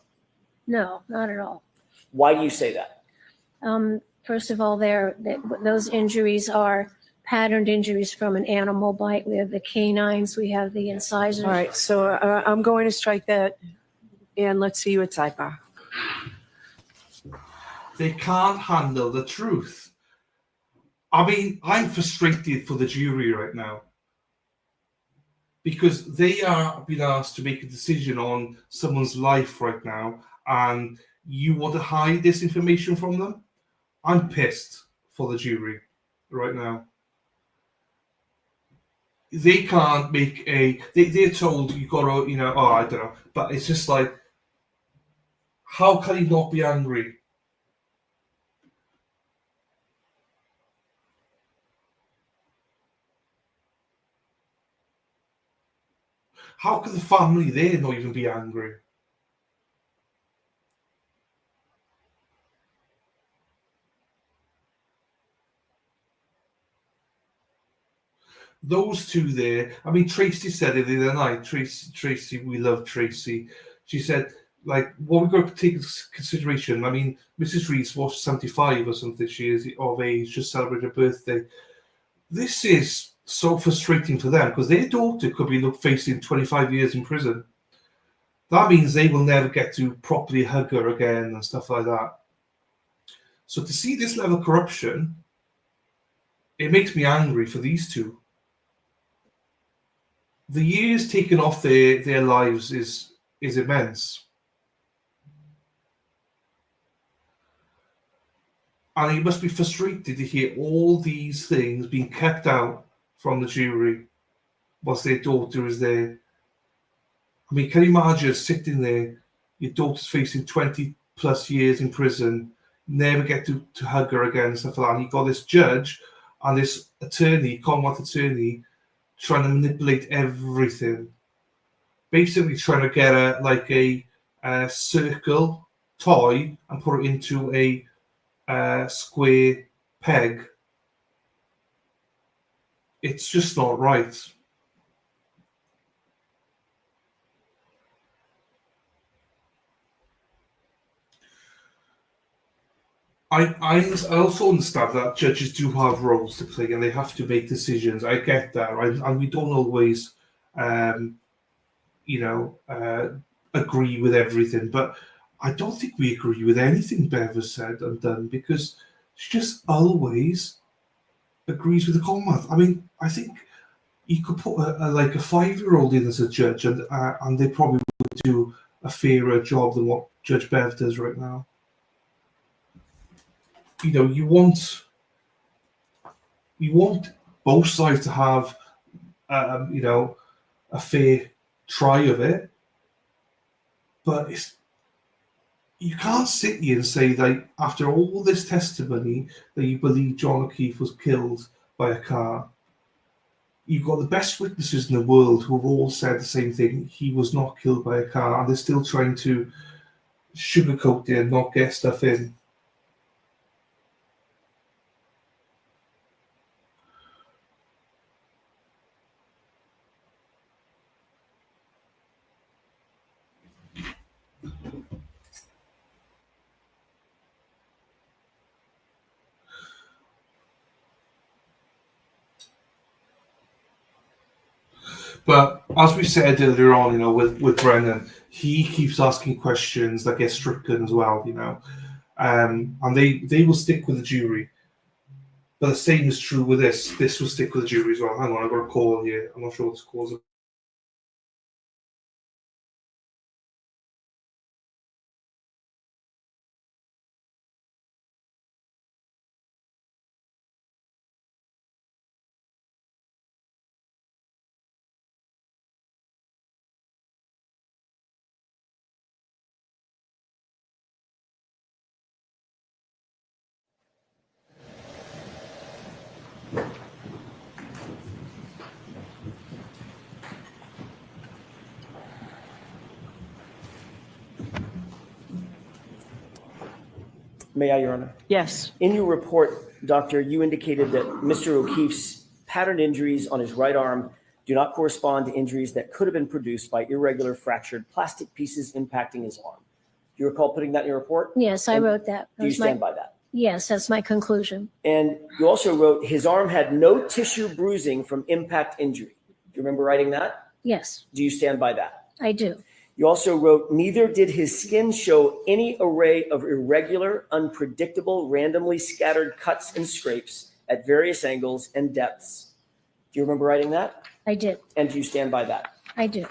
No, not at all. Why do you say that? First of all, those injuries are patterned injuries from an animal bite. We have the canines, we have the incisors. All right, so I'm going to strike that, and let's see you at sidebar. They can't handle the truth. I mean, I'm frustrated for the jury right now because they are being asked to make a decision on someone's life right now, and you want to hide this information from them? I'm pissed for the jury right now. they can't make they're told you gotta, I don't know, but it's just like, how can he not be angry? How can the family there not even be angry? Those two there, I mean, Tracy said it the other night. Tracy, we love Tracy. She said, like, what we've got to take into consideration, I mean, Mrs. Reese was 75 or something, she is of age, just celebrated her birthday. This is so frustrating for them because their daughter could be facing 25 years in prison. That means they will never get to properly hug her again and stuff like that. So to see this level of corruption, it makes me angry for these two. The years taken off their lives is immense. And he must be frustrated to hear all these things being kept out from the jury whilst their daughter is there. I mean, can you imagine sitting there, your daughter's facing 20 plus years in prison, never get to hug her again and stuff like that. And you've got this judge and this attorney, Commonwealth attorney, trying to manipulate everything. Basically trying to get a circle toy and put it into a square peg. It's just not right. I also understand that judges do have roles to play and they have to make decisions. I get that, right? And we don't always, agree with everything. But I don't think we agree with anything Bev has said and done because she just always agrees with the Commonwealth. I mean, I think you could put a 5-year-old in as a judge and they probably would do a fairer job than what Judge Bev does right now. You want both sides to have, a fair try of it, but you can't sit here and say that after all this testimony that you believe John O'Keefe was killed by a car. You've got the best witnesses in the world who have all said the same thing. He was not killed by a car, and they're still trying to sugarcoat it and not get stuff in. But as we said earlier on, with Brennan, he keeps asking questions that get stricken as well, and they will stick with the jury. But the same is true with this. This will stick with the jury as well. Hang on, I've got a call here. I'm not sure what this call is. May I, Your Honor? Yes. In your report, Doctor, you indicated that Mr. O'Keefe's patterned injuries on his right arm do not correspond to injuries that could have been produced by irregular fractured plastic pieces impacting his arm. Do you recall putting that in your report? Yes, I wrote that. Do you stand by that? Yes, that's my conclusion. And you also wrote his arm had no tissue bruising from impact injury. Do you remember writing that? Yes, Do you stand by that? I do. You also wrote, neither did his skin show any array of irregular, unpredictable, randomly scattered cuts and scrapes at various angles and depths. Do you remember writing that? I did. And do you stand by that? I do.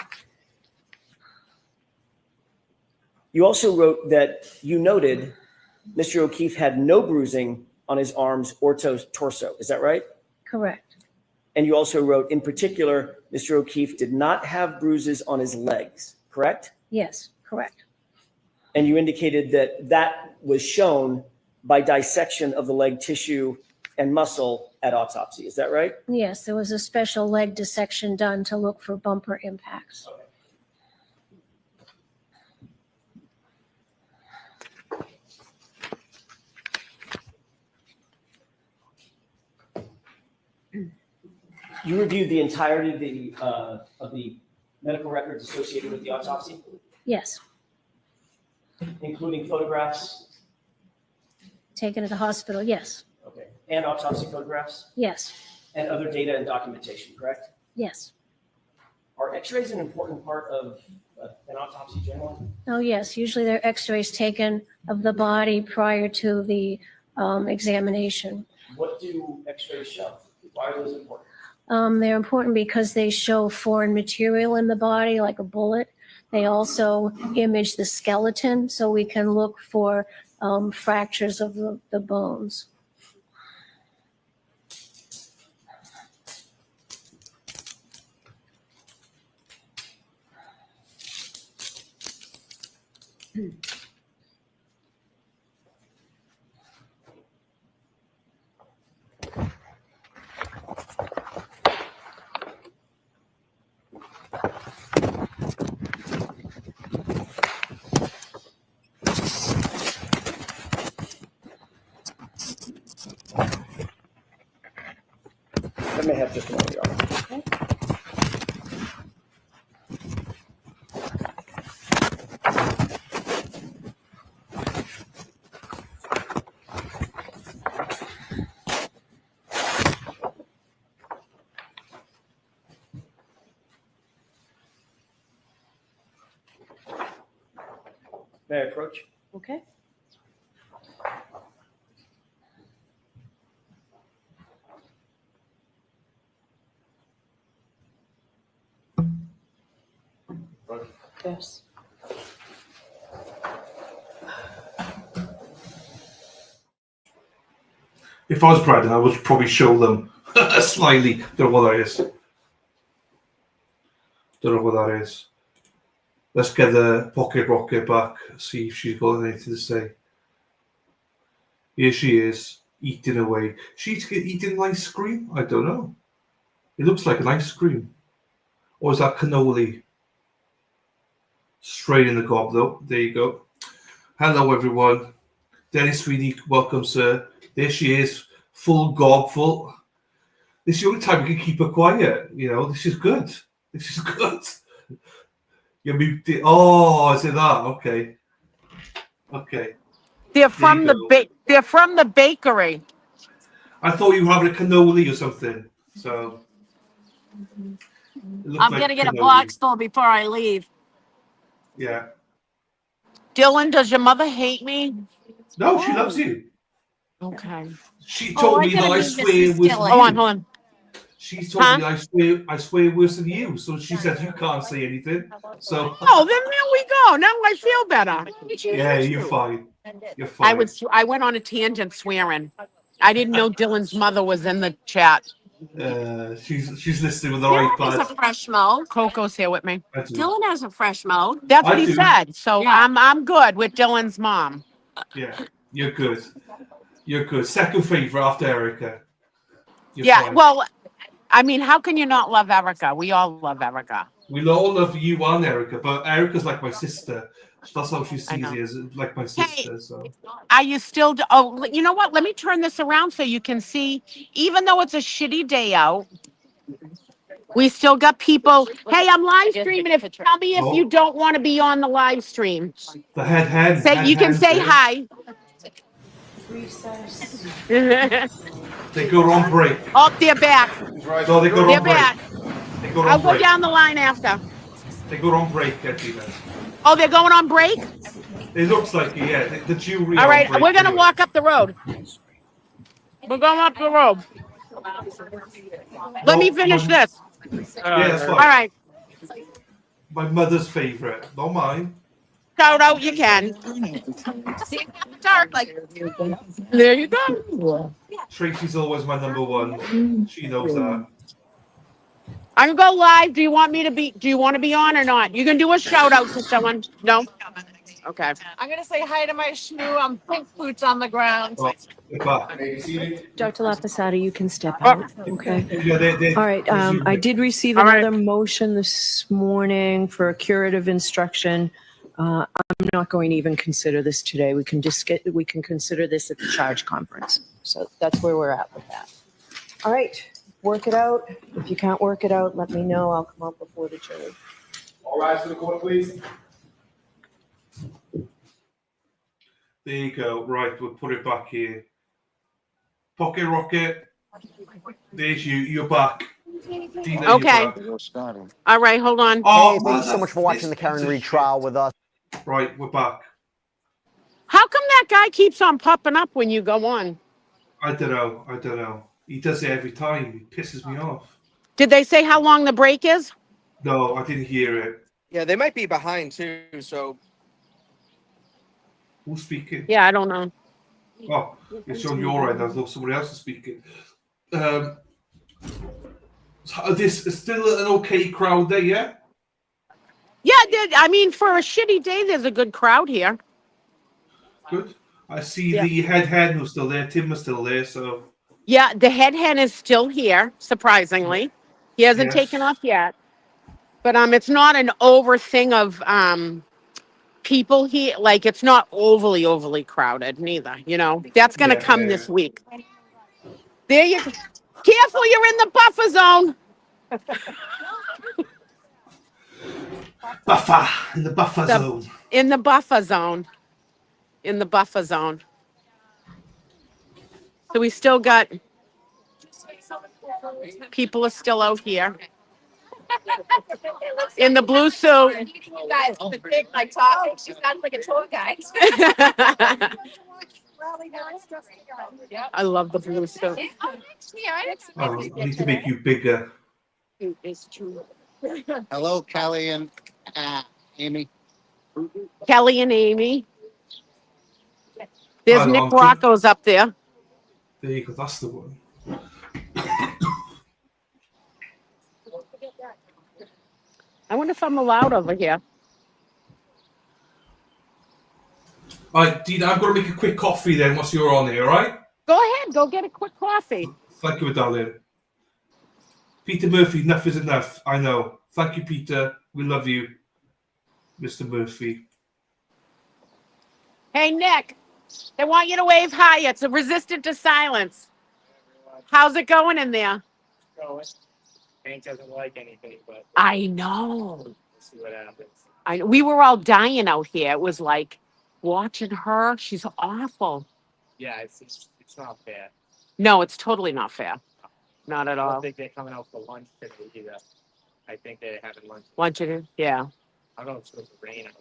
You also wrote that you noted Mr. O'Keefe had no bruising on his arms or torso. Is that right? Correct. And you also wrote, in particular, Mr. O'Keefe did not have bruises on his legs, correct? Yes, correct. And you indicated that that was shown by dissection of the leg tissue and muscle at autopsy. Is that right? Yes, there was a special leg dissection done to look for bumper impacts. You reviewed the entirety of the medical records associated with the autopsy, Yes, including photographs, taken to the hospital, yes, okay, and autopsy photographs, yes, and other data and documentation, correct? yes. Are x-rays an important part of an autopsy generally? Oh, yes, usually there are x-rays taken of the body prior to the examination. What do x-rays show? Why are those important? They're important because they show foreign material in the body, like a bullet. They also image the skeleton, so we can look for fractures of the bones. I may have just one of the May I approach? Okay. Yes. If I was pregnant, I would probably show them slightly. Don't know what that is. Don't know what that is. Let's get the pocket rocket back, see if she's got anything to say. Here she is, eating away. She's eating an ice cream? I don't know. It looks like an ice cream. Or is that cannoli? Straight in the gob, though. There you go. Hello, everyone. Dennis Sweeney, welcome, sir. There she is, full gob, full. This is the only time we can keep her quiet. You know, this is good. This is good. Oh, is it that? Okay. Okay. They're from they're from the bakery. I thought you were having a cannoli or something. So I'm gonna get a box full before I leave. Yeah. Dylan, does your mother hate me? No, she loves you. Okay. She told me that I swear worse than you. Hold on. She told me I swear worse than you. So she said you can't say anything. So Oh, then there we go. Now I feel better. yeah, you're fine. You're fine. I went on a tangent swearing. I didn't know Dylan's mother was in the chat. She's listening with her Dylan iPad. has a fresh mode. Coco's here with me. Dylan has a fresh mode. That's what he said. So I'm good with Dylan's mom. Yeah, you're good. You're good. Second favorite after Erica. You're Yeah, fine. well, I mean, how can you not love Erica? We all love Erica. We all love you and Erica, but Erica's like my sister. That's how she sees me, as like my sister. So Are you still? Oh, you know what? Let me turn this around so you can see. Even though it's a shitty day out, we still got people. Hey, I'm live streaming. Tell me if you don't want to be on the live stream. the head hen. Say you can say hi. They go on break. Oh, they're back. No, they go They're on break. back. They go on I'll go break. down the line after. They go on break, Edina. Oh, they're going on break? It looks like it, yeah. The jury. All on right, break we're going to anyway. walk up the road. We're going up the road. Let me finish this. Yeah, that's fine. All right. My mother's favorite, not mine. Shout out, you can. Dark, like There you go. Tracy's always my number one. She knows that. I'm gonna go live. Do you want to be on or not? You can do a shout out to someone. No? Okay. I'm gonna say hi to my shmoo. I'm pink boots on the ground. Oh, get back. May be seated. Dr. Lapasada, you can step Oh, out, okay? Yeah, they All right, I did receive All right. another motion this morning for a curative instruction. I'm not going to even consider this today. We can consider this at the charge conference. So that's where we're at with that. All right, work it out. If you can't work it out, let me know. I'll come up before the jury. All rise for the court, please. There you go. Right, we'll put it back here. Pocket Rocket. There's you. You're back. Dina, you're Okay. back. All right, hold on. Oh, Hey, thank you so much for watching the Karen Reed trial with us. Right, we're back. How come that guy keeps on popping up when you go on? I don't know. He does it every time. He pisses me off. Did they say how long the break is? No, I didn't hear it. Yeah, they might be behind too. So Who's speaking? Yeah, I don't know. Oh, it's on your end. I thought somebody else was speaking. This is still an okay crowd there, yeah? Yeah, I mean, for a shitty day, there's a good crowd here. Good. I see the head hen who's still there. Tim was still there, so. Yeah, the head hen is still here, surprisingly. He hasn't taken off yet. But it's not an over thing of people here. Like, it's not overly crowded, neither, you know. That's going to come this week. There you go. Careful, you're in the buffer zone. In the buffer zone. In the buffer zone. In the buffer zone. So we still got, people are still out here. In the blue suit. You guys, the big, like, talking. She sounds like a tour guide. I love the blue suit. Oh, I need to make you bigger. It's true. Hello, Kelly and Amy. Kelly and Amy. There's Hello, Nick Uncle. Rocco's up there. There you go. That's the one. I wonder if I'm allowed over here. All right, Dina, I'm going to make a quick coffee then once you're on here, all right? Go ahead. Go get a quick coffee. Thank you, darling. Peter Murphy, enough is enough. I know. Thank you, Peter. We love you, Mr. Murphy. Hey, Nick. They want you to wave hi. It's a resistant to silence. How's it going in there? Hank doesn't like anything, but I know. we'll see what happens. We were all dying out here. It was like watching her. She's awful. Yeah, it's not fair. No, it's totally not fair. Not at I all. don't think they're coming out for lunch today either. I think they're having lunch. Want you to? Yeah. I don't know if it's supposed to rain out.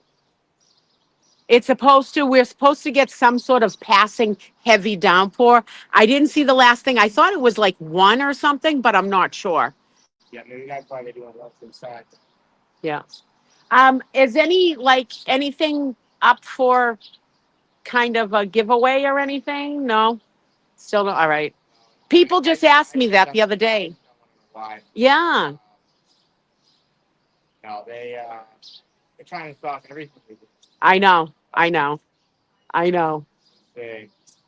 We're supposed to get some sort of passing heavy downpour. I didn't see the last thing. I thought it was like 1 or something, but I'm not sure. Yeah, maybe that's why they're doing lunch inside. Yeah. Is anything up for kind of a giveaway or anything? No? Still no? All right. People just asked me that the other day. Why? Yeah. No, they're trying to stop everything. I know.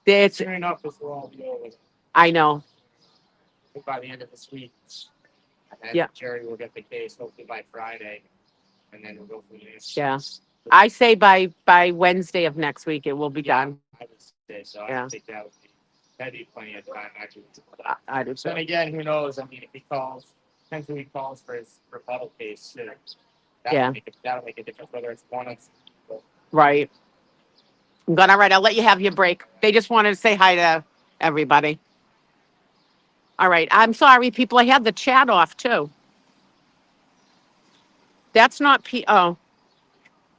It's, Soon enough, this will all be over. I know. By the end of this week. And Yeah. Jerry will get the case hopefully by Friday, and then we'll go from there. Yeah. I say by Wednesday of next week, it will be done. I would say so. Yeah. I think that'd be plenty of time actually. I do too. Then again, who knows? I mean, if he potentially calls for his rebuttal case, that'll make a difference whether it's 1 or 2. Right. All right. I'll let you have your break. They just wanted to say hi to everybody. All right. I'm sorry, people. I had the chat off too. That's not oh.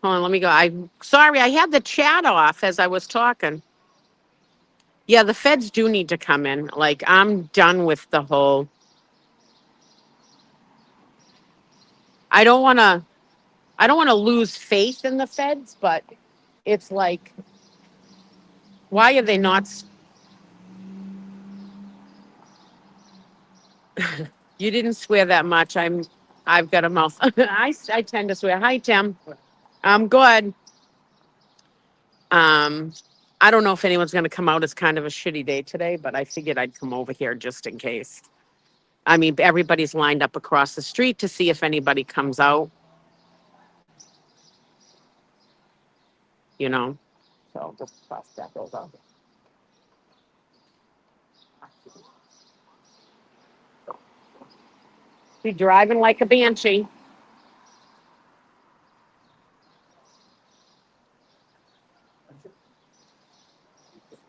Hold on, let me go. I'm sorry, I had the chat off as I was talking. Yeah, the feds do need to come in. Like, I'm done with the whole. I don't want to lose faith in the feds, but it's like, why are they not? You didn't swear that much. I've got a mouth. I tend to swear. Hi, Tim. I'm good. I don't know if anyone's going to come out. It's kind of a shitty day today, but I figured I'd come over here just in case. I mean, everybody's lined up across the street to see if anybody comes out. You know, so just cross that over. Be driving like a banshee.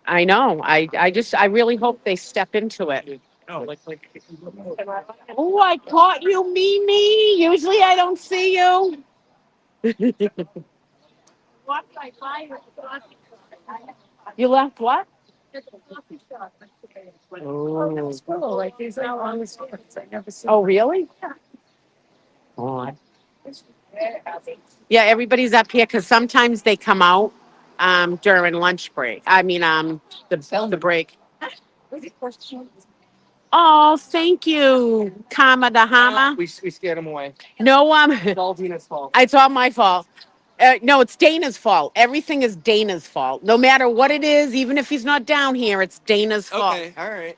I know. I really hope they step into it. No, like. Oh, I caught you, Mimi. Usually I don't see you. You left what? Oh, School, like he's now on the streets. I never see. oh really? Oh. Yeah, everybody's up here because sometimes they come out during lunch break. I mean, the break. Oh, thank you, Kama Dahama. We scared him away. No, It's all Dina's fault. it's all my fault. No, it's Dana's fault. Everything is Dana's fault. No matter what it is, even if he's not down here, it's Dana's fault. Okay, all right.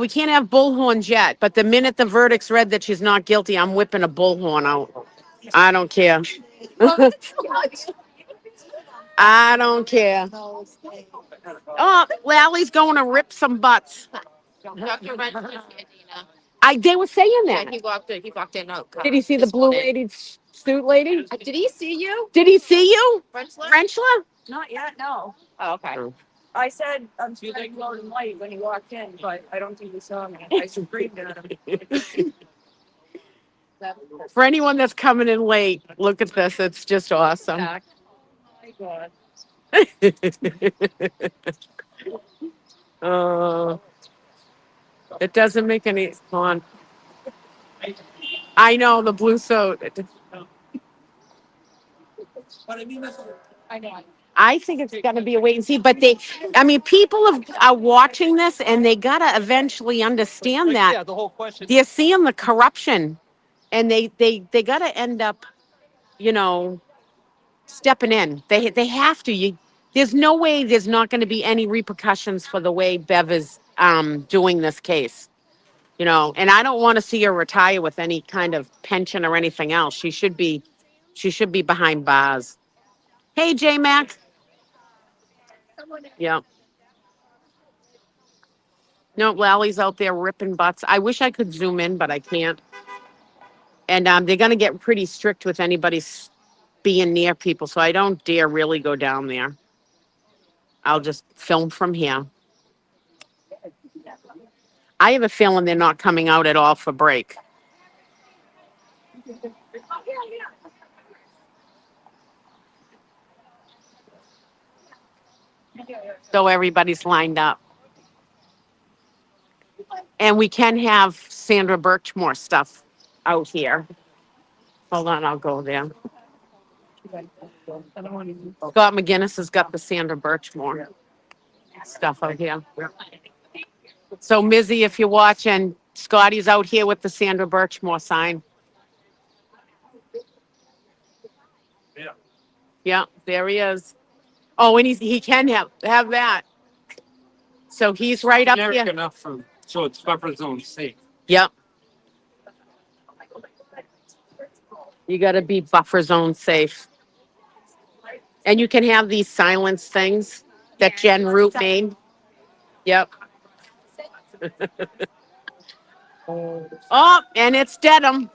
We can't have bullhorns yet, but the minute the verdict's read that she's not guilty, I'm whipping a bullhorn out. I don't care. I don't care. Oh, Lally's going to rip some butts. They were saying that. He walked in. Did he see the blue lady suit lady? Did he see you? Did he see you? Frenchler? Frenchler? Not yet, no. Oh, okay. I said I'm speaking loud and light when he walked in, but I don't think he saw me. I screamed at him. For anyone that's coming in late, look at this. It's just awesome. Oh my God. It doesn't make any fun. I know the blue suit. I know. I think it's going to be a wait and see, but people are watching this and they got to eventually understand Yeah, that the whole question. they're seeing the corruption and they got to end up, stepping in. They have to. There's no way there's not going to be any repercussions for the way Bev is doing this case. And I don't want to see her retire with any kind of pension or anything else. She should be behind bars. Hey, J Mac. Yeah. No, Lally's out there ripping butts. I wish I could zoom in, but I can't. And they're going to get pretty strict with anybody being near people, so I don't dare really go down there. I'll just film from here. I have a feeling they're not coming out at all for break. So everybody's lined up. And we can have Sandra Birchmore stuff out here. Hold on, I'll go there. Scott McGinnis has got the Sandra Birchmore stuff out here. So, Mizzy, if you're watching, Scotty's out here with the Sandra Birchmore sign. Yeah, there he is. Oh, and he can have that. So he's right up Generic here. enough so it's buffer zone safe. Yep. You got to be buffer zone safe. And you can have these silence things that Jen Root made. Yep. Oh, and it's Dedham.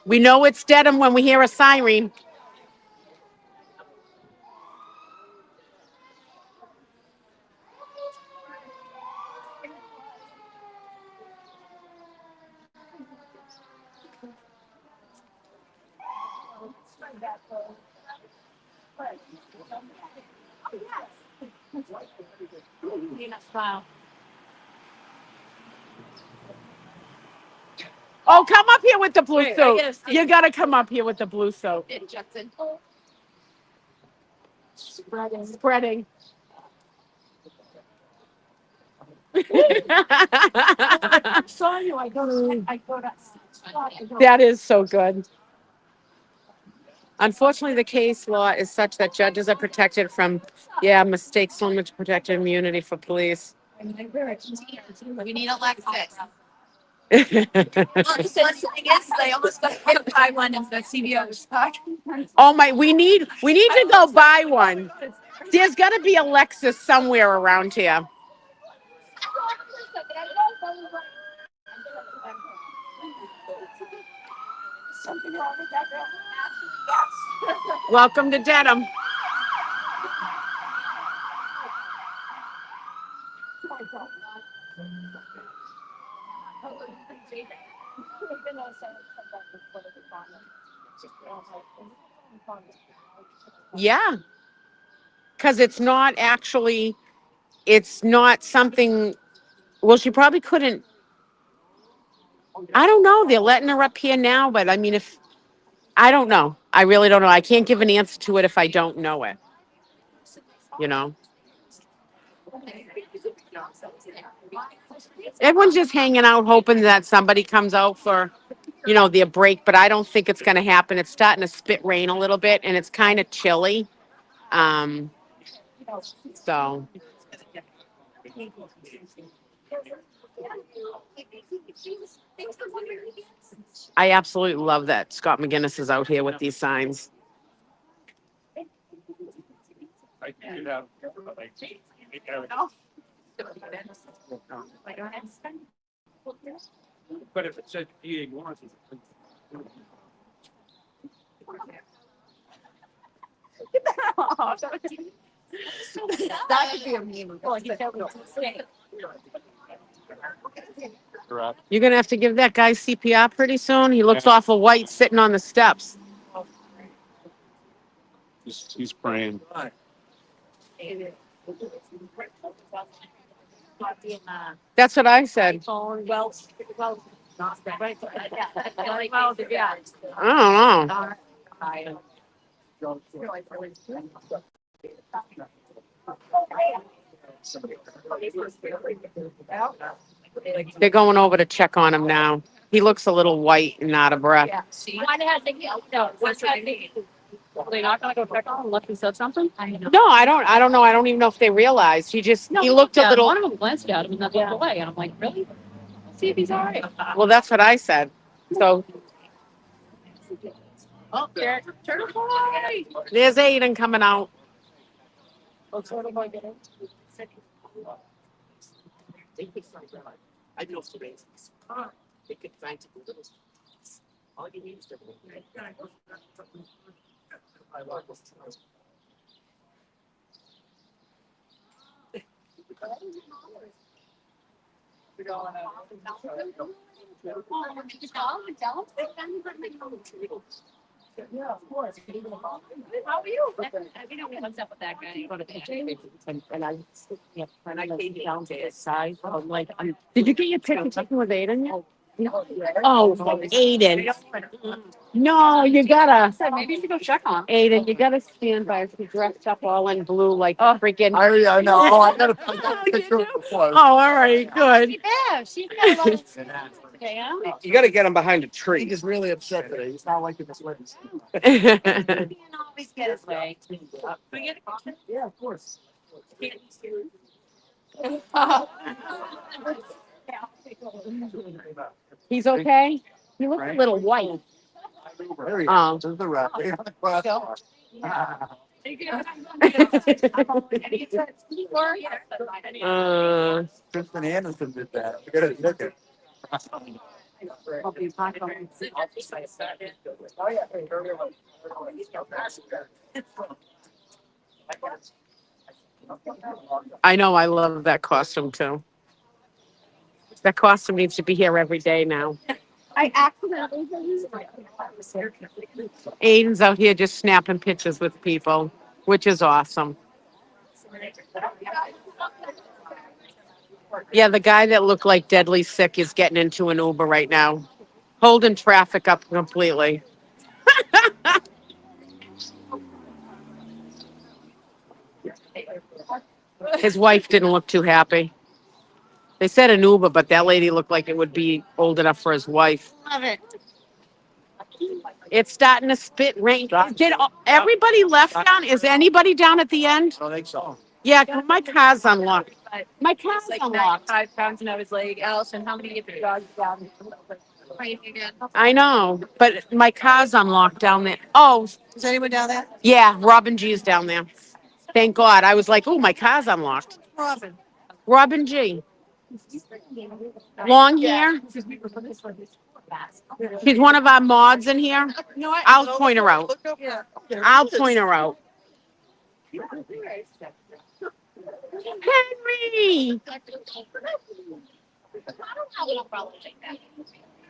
We know it's Dedham when we hear a siren. Oh, come up here with the blue suit. You got to come up here with the blue suit. Spreading. I saw you. I go to. That is so good. Unfortunately, the case law is such that judges are protected from, mistakes limit to protected immunity for police. We need Alexis. Well, the thing is, I almost got hit by one of the CBO's. Oh my, we need to go buy one. There's got to be a Lexus somewhere around here. Something wrong with that girl. Welcome to Dedham. Yeah, because it's not something. Well, she probably couldn't. I don't know. They're letting her up here now, but I mean, I don't know. I really don't know. I can't give an answer to it if I don't know it. You know, everyone's just hanging out, hoping that somebody comes out for, their break. But I don't think it's going to happen. It's starting to spit rain a little bit, and it's kind of chilly. So. I absolutely love that Scott McGinnis is out here with these signs. But if it said eating once. That could be a meme. You're going to have to give that guy CPR pretty soon. He looks awful white sitting on the steps. He's praying. That's what I said. I don't know. They're going over to check on him now. He looks a little white and out of breath. They're not gonna go check on him unless he said something? No, I don't know. I don't even know if they realized. He looked a little. One of them glanced at him and then looked away, and I'm like, really? Let's see if he's all right. Well, that's what I said. So Oh, turtle boy. there's Aiden coming out. Oh, turtle boy, get in. I know some reasons. They could find some little. All you need is to. Yeah, of course. How are you? What's up with that guy? And I came down to his side. I'm like, did you get your picture taken with Aiden yet? Oh, Aiden. No, you gotta. Maybe you should go check on him. Aiden, you gotta stand by us. He dressed up all in blue like freaking. I know. Oh, I got a picture of it before. Oh, all right, good. Yeah, she's got a lot of today, huh? You got to get him behind a tree. He's really upset today. He's not liking this witness. He can always get his way. Yeah, of course. He's okay? He looks a little white. There he is. Oh. There's the rat. Kristen Anderson did that. We gotta look at. I know, I love that costume too. That costume needs to be here every day now. I accidentally. Aiden's out here just snapping pictures with people, which is awesome. Yeah, the guy that looked like deadly sick is getting into an Uber right now, holding traffic up completely. His wife didn't look too happy. They said an Uber, but that lady looked like it would be old enough for his wife. Love it. It's starting to spit rain. Did everybody left down? Is anybody down at the end? I don't think so. Yeah, my car's unlocked. My car's It's like unlocked. 95 pounds, and I was like, Allison, how many of your dogs down? Crazy again. I know, but my car's unlocked down there. Oh, Is anyone down there? yeah, Robin G is down there. Thank God. I was like, oh, my car's unlocked. Robin. Robin G. Long hair. She's one of our mods in here. You know what? I'll point her out. Yeah. I'll point her out. Henry!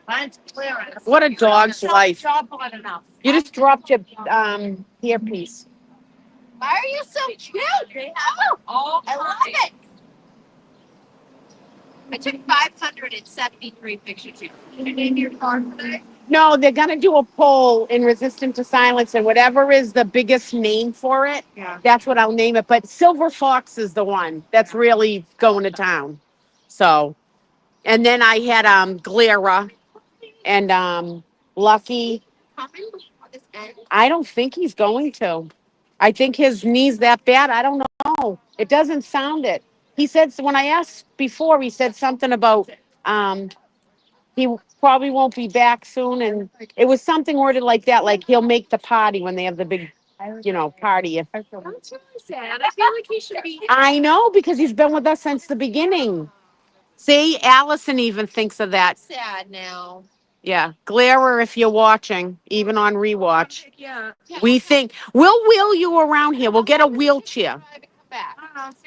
Mine's clearance. What a dog's life. Job hot enough. You just dropped your earpiece. Why are you so cute? Oh, I love it. I took 573 pictures. Did you name your car today? No, they're gonna do a poll in Resistant to Silence, and whatever is the biggest name for it, that's what I'll name it. But Silver Fox is the one that's really going to town. So, and then I had Glera and Lucky. I don't think he's going to. I think his knee's that bad. I don't know. It doesn't sound it. He said, so when I asked before, he said something about he probably won't be back soon. And it was something worded like that, like he'll make the party when they have the big, party. That's really sad. I feel like he should be. I know, because he's been with us since the beginning. See, Allison even thinks of that. Sad now. Yeah. Glare if you're watching, even on rewatch. Yeah. We think we'll wheel you around here. We'll get a wheelchair.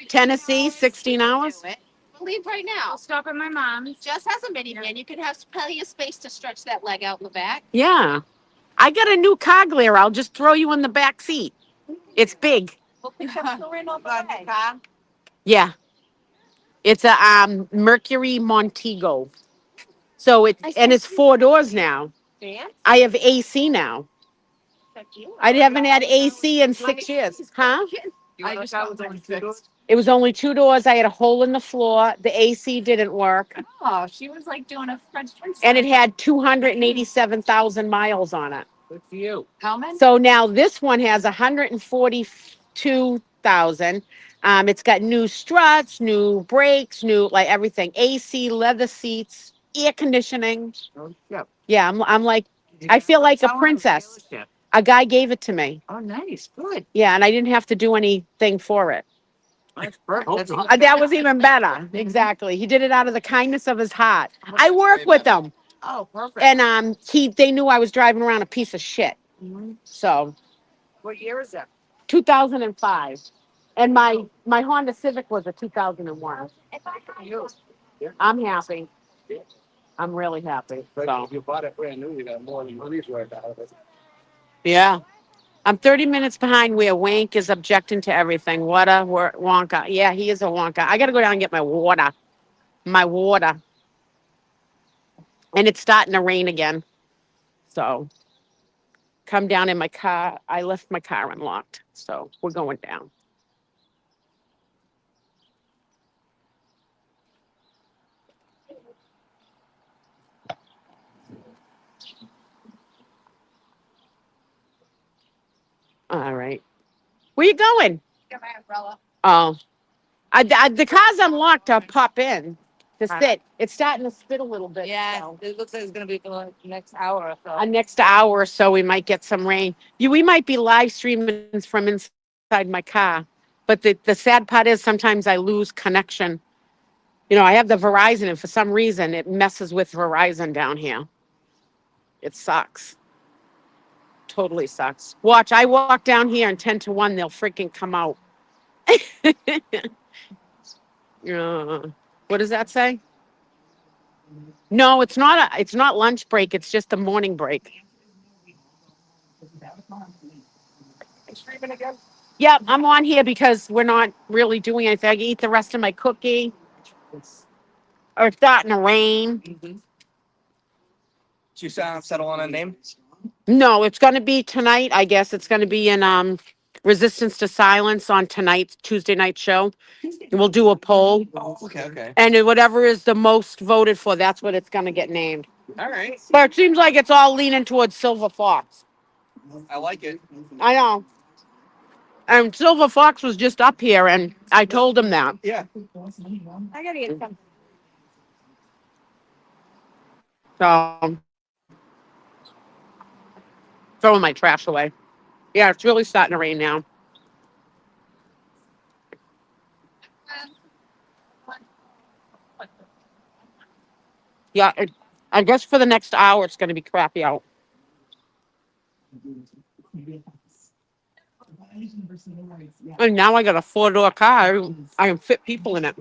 Tennessee, 16 hours. We'll leave right now. I'll stop at my mom's. Jess has a minivan. You can have plenty of space to stretch that leg out in the back. Yeah. I got a new car, Glare. I'll just throw you in the back seat. It's big. We'll pick up Corinne on the way. Yeah. It's a Mercury Montego. So it's 4 doors now. I have AC now. I haven't had AC in 6 years. Huh? I just was only fixed. It was only 2 doors. I had a hole in the floor. The AC didn't work. Oh, she was like doing a French twist. And it had 287,000 miles on it. Good for you. How many? So now this one has 142,000. It's got new struts, new brakes, new like everything. AC, leather seats, air conditioning. Oh, yeah. Yeah, I'm like, I feel like a princess. A guy gave it to me. Oh, nice. Good. Yeah, and I didn't have to do anything for it. That's perfect. That was even better. Exactly. He did it out of the kindness of his heart. I work with him. Oh, perfect. And they knew I was driving around a piece of shit. So What year is that? 2005. And my Honda Civic was a 2001. I'm happy. I'm really happy. So. If you bought it brand new, you got more than money's worth out of it. Yeah. I'm 30 minutes behind where Wank is objecting to everything. What a Wonka. Yeah, he is a Wonka. I got to go down and get my water. And it's starting to rain again. So come down in my car. I left my car unlocked. So we're going down. All right. Where you going? Get my umbrella. Oh, the car's unlocked. I'll pop in to sit. It's starting to spit a little bit. Yeah, so. it looks like it's gonna be for like the next hour or so. Next hour or so, we might get some rain. We might be live streaming from inside my car. But the sad part is sometimes I lose connection. I have the Verizon, and for some reason, it messes with Verizon down here. It sucks. Totally sucks. Watch, I walk down here and 10 to 1, they'll freaking come out. What does that say? No, it's not lunch break. It's just a morning break. Streaming again? Yep, I'm on here because we're not really doing anything. I can eat the rest of my cookie. Or it's starting to rain. Did you settle on a name? No, it's going to be tonight. I guess it's going to be in resistance to silence on tonight's Tuesday night show. We'll do a poll, Okay. and then whatever is the most voted for, that's what it's gonna get named. All right. But it seems like it's all leaning towards Silver Fox. I like it. I know. And Silver Fox was just up here, and I told him that. Yeah. I gotta get some. So, throwing my trash away. Yeah, it's really starting to rain now. Yeah, I guess for the next hour, it's going to be crappy out. And now I got a 4-door car. I can fit people in it.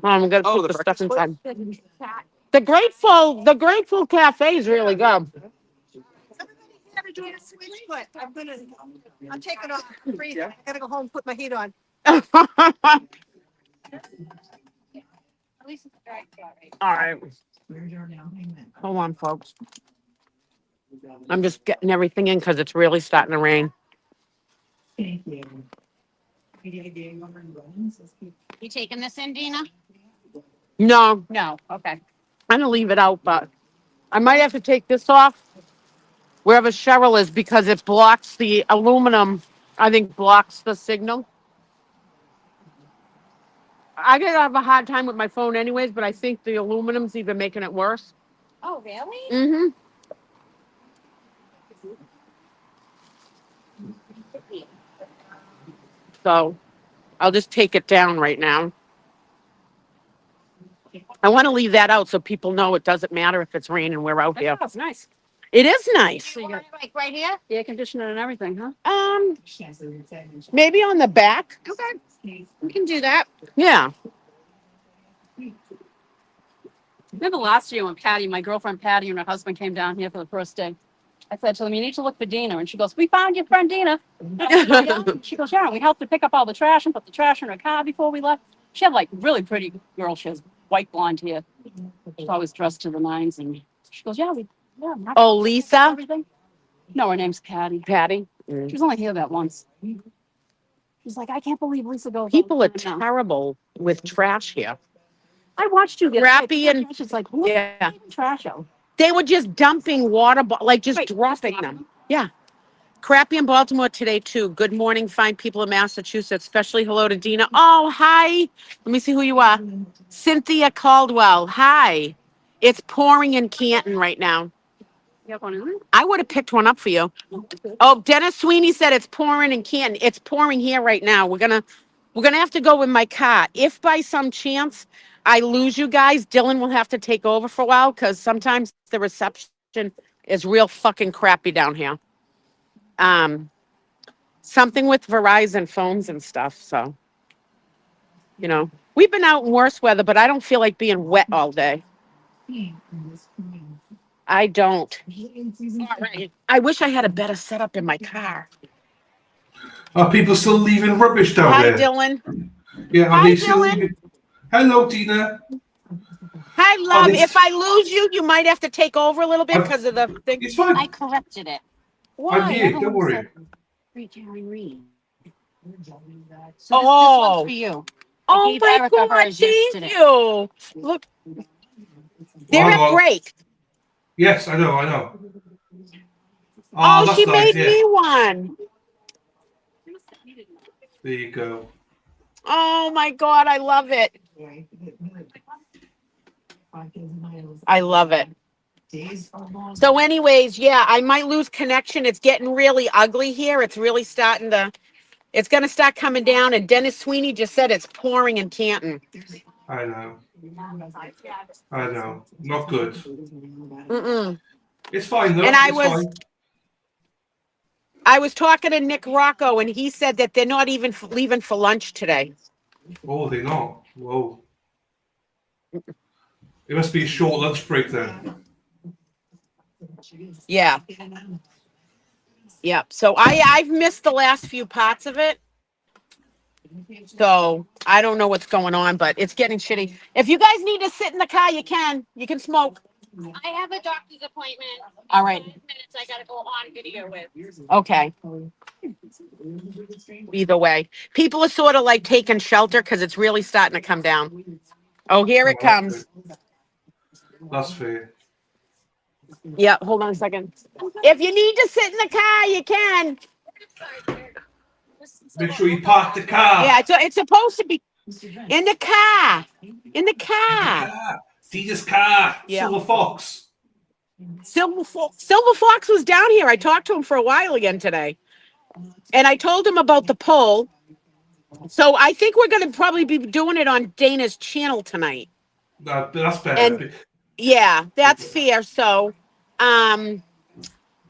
I'm going to put the stuff inside. The Grateful Cafe is really good. Never doing a switch, but I'm taking off the freezer. I gotta go home and put my heat on. At least it's dry. All right. Hold on, folks. I'm just getting everything in because it's really starting to rain. You taking this in, Dina? No, No, okay. I'm going to leave it out, but I might have to take this off wherever Cheryl is because it blocks the aluminum, I think blocks the signal. I get have a hard time with my phone anyways, but I think the aluminum's even making it worse. Oh, really? Mm-hmm. So I'll just take it down right now. I want to leave that out so people know it doesn't matter if it's raining. We're out here. That's nice. It is nice. Like right here? The air conditioner and everything, huh? Maybe on the back. Okay. We can do that. Yeah. Remember last year when Patty, my girlfriend Patty and her husband came down here for the first day. I said to them, you need to look for Dina. And she goes, we found your friend Dina. She goes, yeah, we helped her pick up all the trash and put the trash in her car before we left. She had like really pretty girl. She has white blonde hair. She's always dressed to the nines. And she goes, yeah. Oh, Lisa? Everything. No, her name's Patty. Patty. She was only here that once. She's like, I can't believe Lisa goes. People are terrible with trash here. I watched you get Crappy and it's like, who yeah. trash out? They were just dumping water, like just dropping them. Yeah. Crappy in Baltimore today, too. Good morning, fine people in Massachusetts. Especially hello to Dina. Oh, hi. Let me see who you are. Cynthia Caldwell. Hi. It's pouring in Canton right now. You have one in there? I would have picked one up for you. Oh, Dennis Sweeney said it's pouring in Canton. It's pouring here right now. We're gonna have to go with my car. If by some chance I lose you guys, Dylan will have to take over for a while because sometimes the reception is real fucking crappy down here. Something with Verizon phones and stuff. So, we've been out in worse weather, but I don't feel like being wet all day. I don't. All right. I wish I had a better setup in my car. Are people still leaving rubbish down Hi, there? Dylan. Yeah, are Hi, they still Dylan. leaving? Hello, Tina. Hi, love. they- If I lose you, you might have to take over a little bit because of the thing. It's fine. I corrected it. Why? I'm here. Don't Everyone worry. said, Read Karen Reed. So this Oh. one's for you. Oh gave my Erica God, hers thank yesterday. you. Look. They're Hang at on. break. Yes, I know. Oh, that's she nice, made yeah. me one. There you go. Oh my God, I love it. I love it. So anyways, yeah, I might lose connection. It's getting really ugly here. It's really it's going to start coming down. And Dennis Sweeney just said it's pouring in Canton. I know. Not good. Mm-mm. It's fine though. And It's fine. I was talking to Nick Rocco, and he said that they're not even leaving for lunch today. Oh, they're not. Whoa. It must be a short lunch break then. Yeah. Yep. So I've missed the last few parts of it. So I don't know what's going on, but it's getting shitty. If you guys need to sit in the car, you can. You can smoke. I have a doctor's appointment. All right. 5 minutes I gotta go on video with. Okay. Either way, people are sort of like taking shelter because it's really starting to come down. Oh, here it comes. That's fair. Yeah, hold on a second. If you need to sit in the car, you can. Make sure you park the car. Yeah, it's supposed to be in the car. In the car. Dina's car. Yeah. Silver Fox. Silver Fox was down here. I talked to him for a while again today. And I told him about the poll. So I think we're going to probably be doing it on Dana's channel tonight. That's better. And yeah, that's fair. So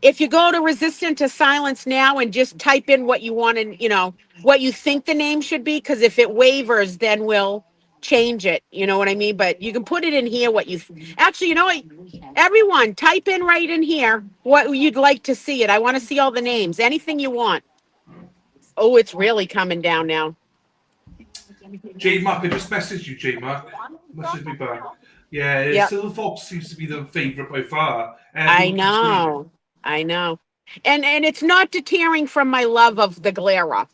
if you go to Resistant to Silence now and just type in what you want and, what you think the name should be, because if it wavers, then we'll change it. You know what I mean? But you can put it in here what you actually, you know what? Everyone, type in right in here what you'd like to see it. I want to see all the names. Anything you want. Oh, it's really coming down now. J Mac, I just messaged you, J Mac. Message me back. Yeah, Yep. Silver Fox seems to be the favourite by far. I know. And it's not deterring from my love of the Glera,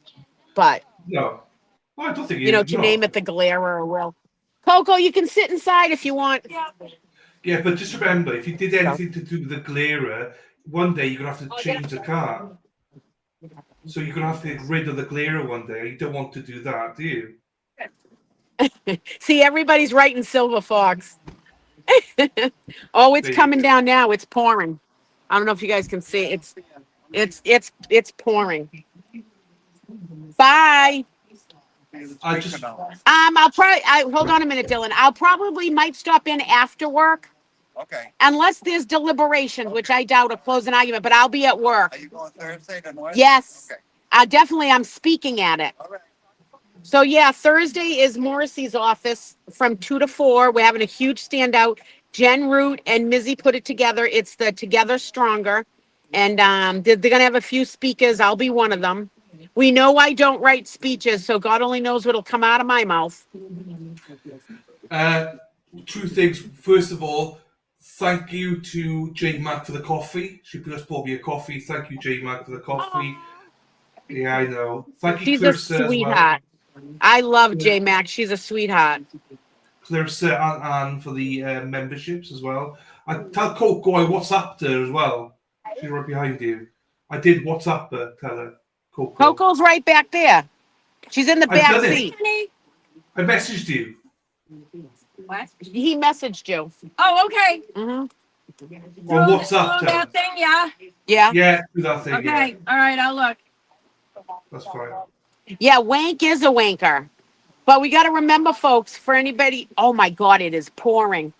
but No. I don't think to name it the Glera or Will. Coco, you can sit inside if you want. Yeah, but just remember, if you did anything to do with the Glera, one day you're going to have to change the car. So you're going to have to get rid of the Glera one day. You don't want to do that, do you? See, everybody's writing Silver Fox. Oh, it's coming down now. It's pouring. I don't know if you guys can see. It's pouring. Bye. I just I'll probably hold on a minute, Dylan. I'll probably might stop in after work. Okay. Unless there's deliberations, which I doubt or close an argument, but I'll be at work. Are you going Thursday to North? Yes. Okay. Definitely I'm speaking at it. All right. So yeah, Thursday is Morrissey's office from 2 to 4. We're having a huge standout. Jen Root and Mizzy put it together. It's the Together Stronger. And they're going to have a few speakers. I'll be one of them. We know I don't write speeches, so God only knows what'll come out of my mouth. Two things. First of all, thank you to J Mac for the coffee. She just bought me a coffee. Thank you, J Mac, for the coffee. Yeah, I know. Thank you, She's Clarissa, a as well. sweetheart. I love J Mac. She's a sweetheart. Clarissa and Anne for the memberships as well. I tell Coco I WhatsApped her as well. She's right behind you. I did WhatsApp her. Tell her. Coco. Coco's right back there. She's in the I've back done it. seat. I messaged you. What? He messaged you. Oh, okay. Mm-hmm. On WhatsApp. Through that thing, yeah. Yeah. Yeah, do that thing. Okay. Yeah. All right. I'll look. That's fine. Yeah, wank is a wanker. But we got to remember, folks, for anybody, oh my God, it is pouring.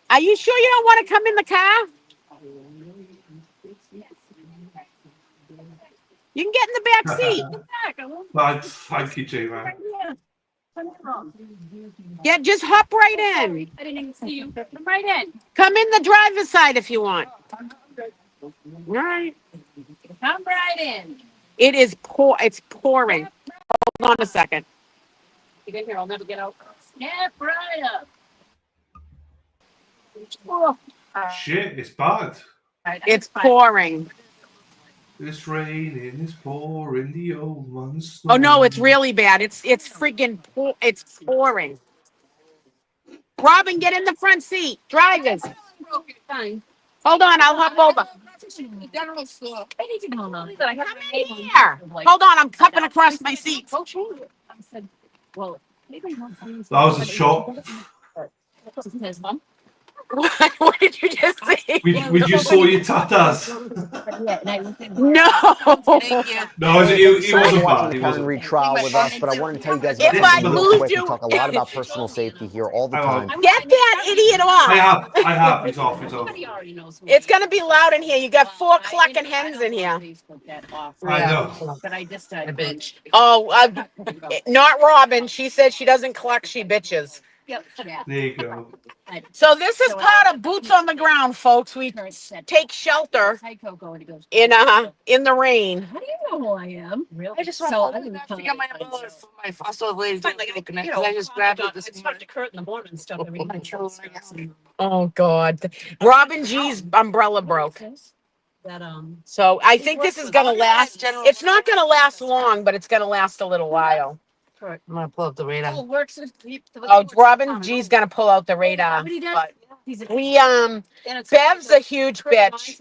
Are you sure you don't want to come in the car? You can get in the back seat. Thank you, J Mac. Yeah, just hop right in. I didn't even see you. Come right in. Come in the driver's side if you want. All right. Come right in. It is it's pouring. Hold on a second. You get here, I'll never get out. Snap right up. Oh. Shit, it's bad. It's pouring. It's raining, it's pouring, the old one's Oh no, it's really bad. It's freaking it's pouring. Robin, get in the front seat. Drivers. Hold on, I'll hop over. The general store. I need to go on. Come in here. Hold on, I'm cupping across my seat. I said, well, maybe That was a shock. his mom. What did you just say? We just saw your tatas. No. No, he wasn't watching bad. the He Karen wasn't. Reed trial with us, but I wanted to tell you guys If about I this real lose quick. We you- talk a lot about personal safety here all the time. Get that idiot off. I have. He's off. It's gonna be loud in here. You got 4 clucking hens in here. I know. But I just said, bitch. Oh, not Robin. She said she doesn't cluck. She bitches. Yep. There you go. So this is part of boots on the ground, folks. We take shelter in the rain. How do you know who I am? Really? I just So want I to didn't forget my umbrella for my fossil lady. I just grabbed it this morning. To Kurt in the morning and stuff. Every morning. Oh God, Robin G's umbrella broke. That So I think this is gonna last. It's not gonna last long, but it's gonna last a little while. I'm gonna pull up the radar. Oh, works. Oh, Robin G's gonna pull out the radar. But we Bev's a huge bitch,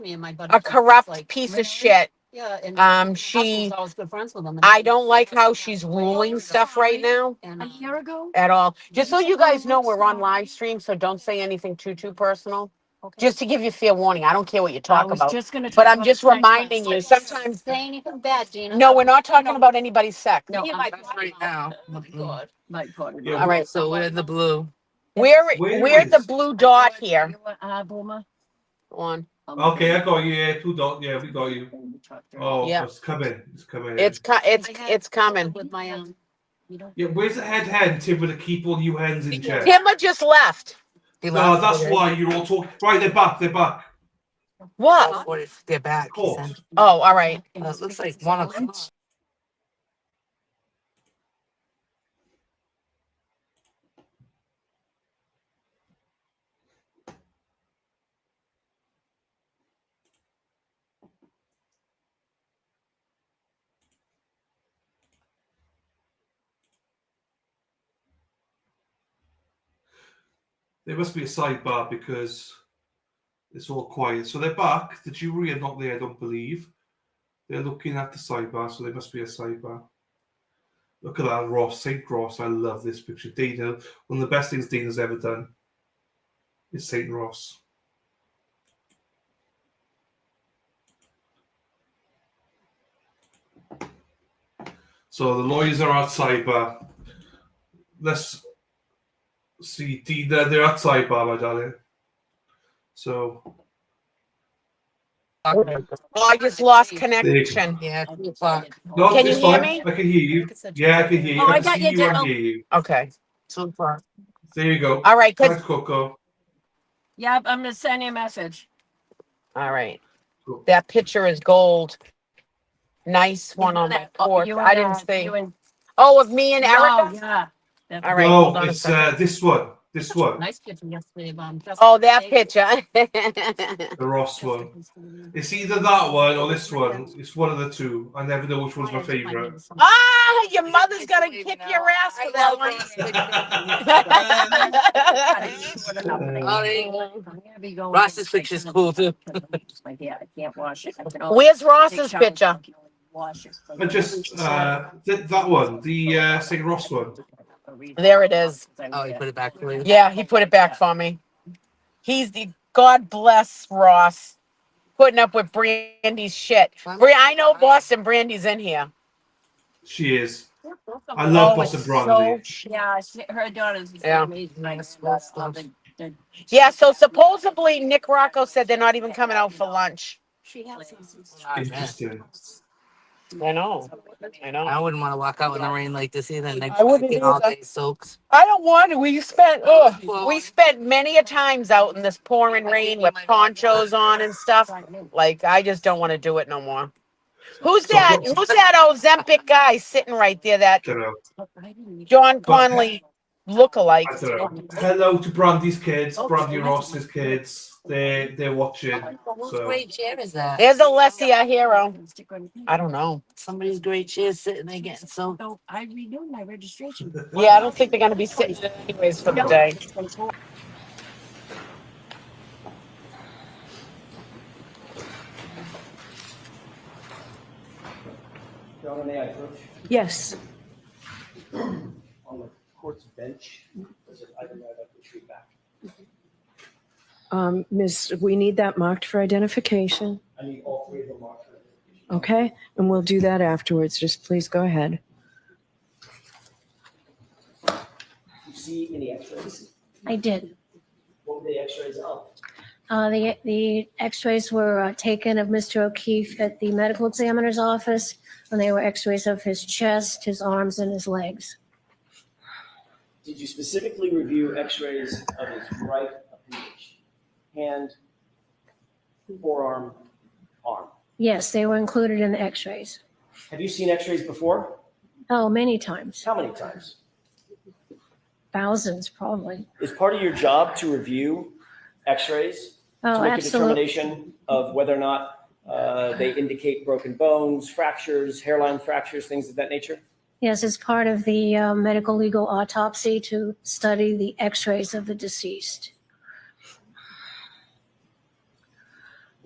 a corrupt piece of shit. Yeah, and She, I was good friends with him. I don't like how she's ruling stuff right now A year ago. at all. Just so you guys know, we're on live stream, so don't say anything too personal. Just to give you fair warning, I don't care what you talk about, but I'm just reminding you. Sometimes Say anything bad, Gina. no, we're not talking about anybody's sex. No, Right now. My God. Yeah, All right, So we're in the blue. we're the blue dot here. Boomer. Go on. Okay, I got you. Yeah, 2 dot. Yeah, we got you. Oh, Yeah. it's coming. It's coming. It's coming. With my Yeah, where's the head Tim with the keep all you hens in check? Timma just left. No, that's why you're all talking. Right, they're back. They're back. What? They're back. he Court. said. Oh, all right. It looks like 1 o'clock. There must be a sidebar because it's all quiet. So they're back. The jury are not there, I don't believe. They're looking at the sidebar, so there must be a sidebar. Look at that, Ross, St. Ross. I love this picture. Dana, one of the best things Dana's ever done is St. Ross. So the lawyers are at sidebar. Let's see, Dina, they're at sidebar, my darling. So. Oh, I just lost connection. Yeah, 2 o'clock. No, Can it's you hear fine. me? I can hear you. Yeah, I can hear you. Oh, I I can got see you, you and Dale. hear you. Okay. 2 o'clock. There you go. All right. Thanks, Coco. Yeah, I'm gonna send you a message. All right. That picture is gold. Nice one on my porch. I didn't see. Oh, of me and Erica? Yeah. All right. Hold No, on a it's second. this one. This one. Nice picture yesterday, Mom. Oh, that picture. The Ross one. It's either that one or this one. It's one of the two. I never know which one's my favorite. Ah, your mother's gonna kick your ass for that one. Ross's picture's cool too. Yeah, I can't wash it. Where's Ross's picture? I just that one, the St. Ross one. There it is. Oh, you put it back for you? Yeah, he put it back for me. He's the God bless Ross, putting up with Brandy's shit. I know Boston Brandy's in here. She is. I love Boston Brandy. Yeah, her daughter's Yeah. amazing. Yeah, so supposedly Nick Rocco said they're not even coming out for lunch. Interesting. I know. I wouldn't want to walk out in the rain like this either. And I wouldn't all either. day soaks. I don't want to. We spent many a times out in this pouring rain with ponchos on and stuff. Like, I just don't want to do it no more. Who's that? Who's that Ozempic guy sitting right there? That John Conley lookalike. I don't know. Hello to Brandy's kids, Brandy Ross's kids. They're watching. Whose So great chair is that? There's Alessia Hero. I don't know. Somebody's great chair sitting there getting soaked. So I renewed my registration. Yeah, I don't think they're going to be sitting anyways for the day. Your Honor, may I approach? Yes. On the court's bench, there's an item that I'd like to retrieve back. Miss, we need that marked for identification. I need all 3 of them marked. Okay, and we'll do that afterwards. Just please go ahead. You see any x-rays? I did. What were the x-rays of? The x-rays were taken of Mr. O'Keefe at the medical examiner's office, and they were x-rays of his chest, his arms, and his legs. Did you specifically review x-rays of his right appendage? Hand, forearm, arm? Yes, they were included in the x-rays. Have you seen x-rays before? Oh, many times. How many times? Thousands, probably. Is part of your job to review x-rays? Oh, To make a absolutely. determination of whether or not they indicate broken bones, fractures, hairline fractures, things of that nature? Yes, it's part of the medical legal autopsy to study the x-rays of the deceased.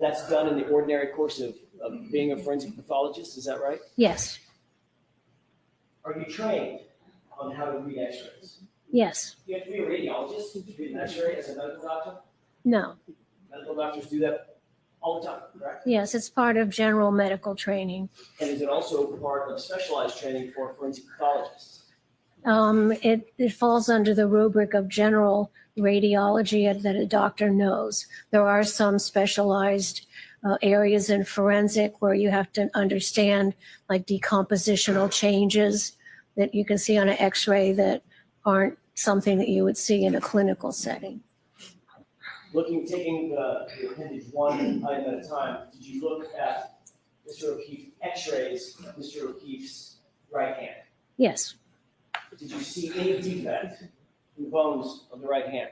That's done in the ordinary course of being a forensic pathologist, is that right? Yes, Are you trained on how to read x-rays? yes, You have to be a radiologist to read an x-ray as a medical doctor? no, Medical doctors do that all the time, correct? yes, it's part of general medical training. And is it also part of specialized training for forensic pathologists? It falls under the rubric of general radiology that a doctor knows. There are some specialized areas in forensic where you have to understand like decompositional changes that you can see on an x-ray that aren't something that you would see in a clinical setting. Taking the appendage one item at a time, did you look at Mr. O'Keefe's x-rays of Mr. O'Keefe's right hand? Yes, Did you see any defect in the bones of the right hand?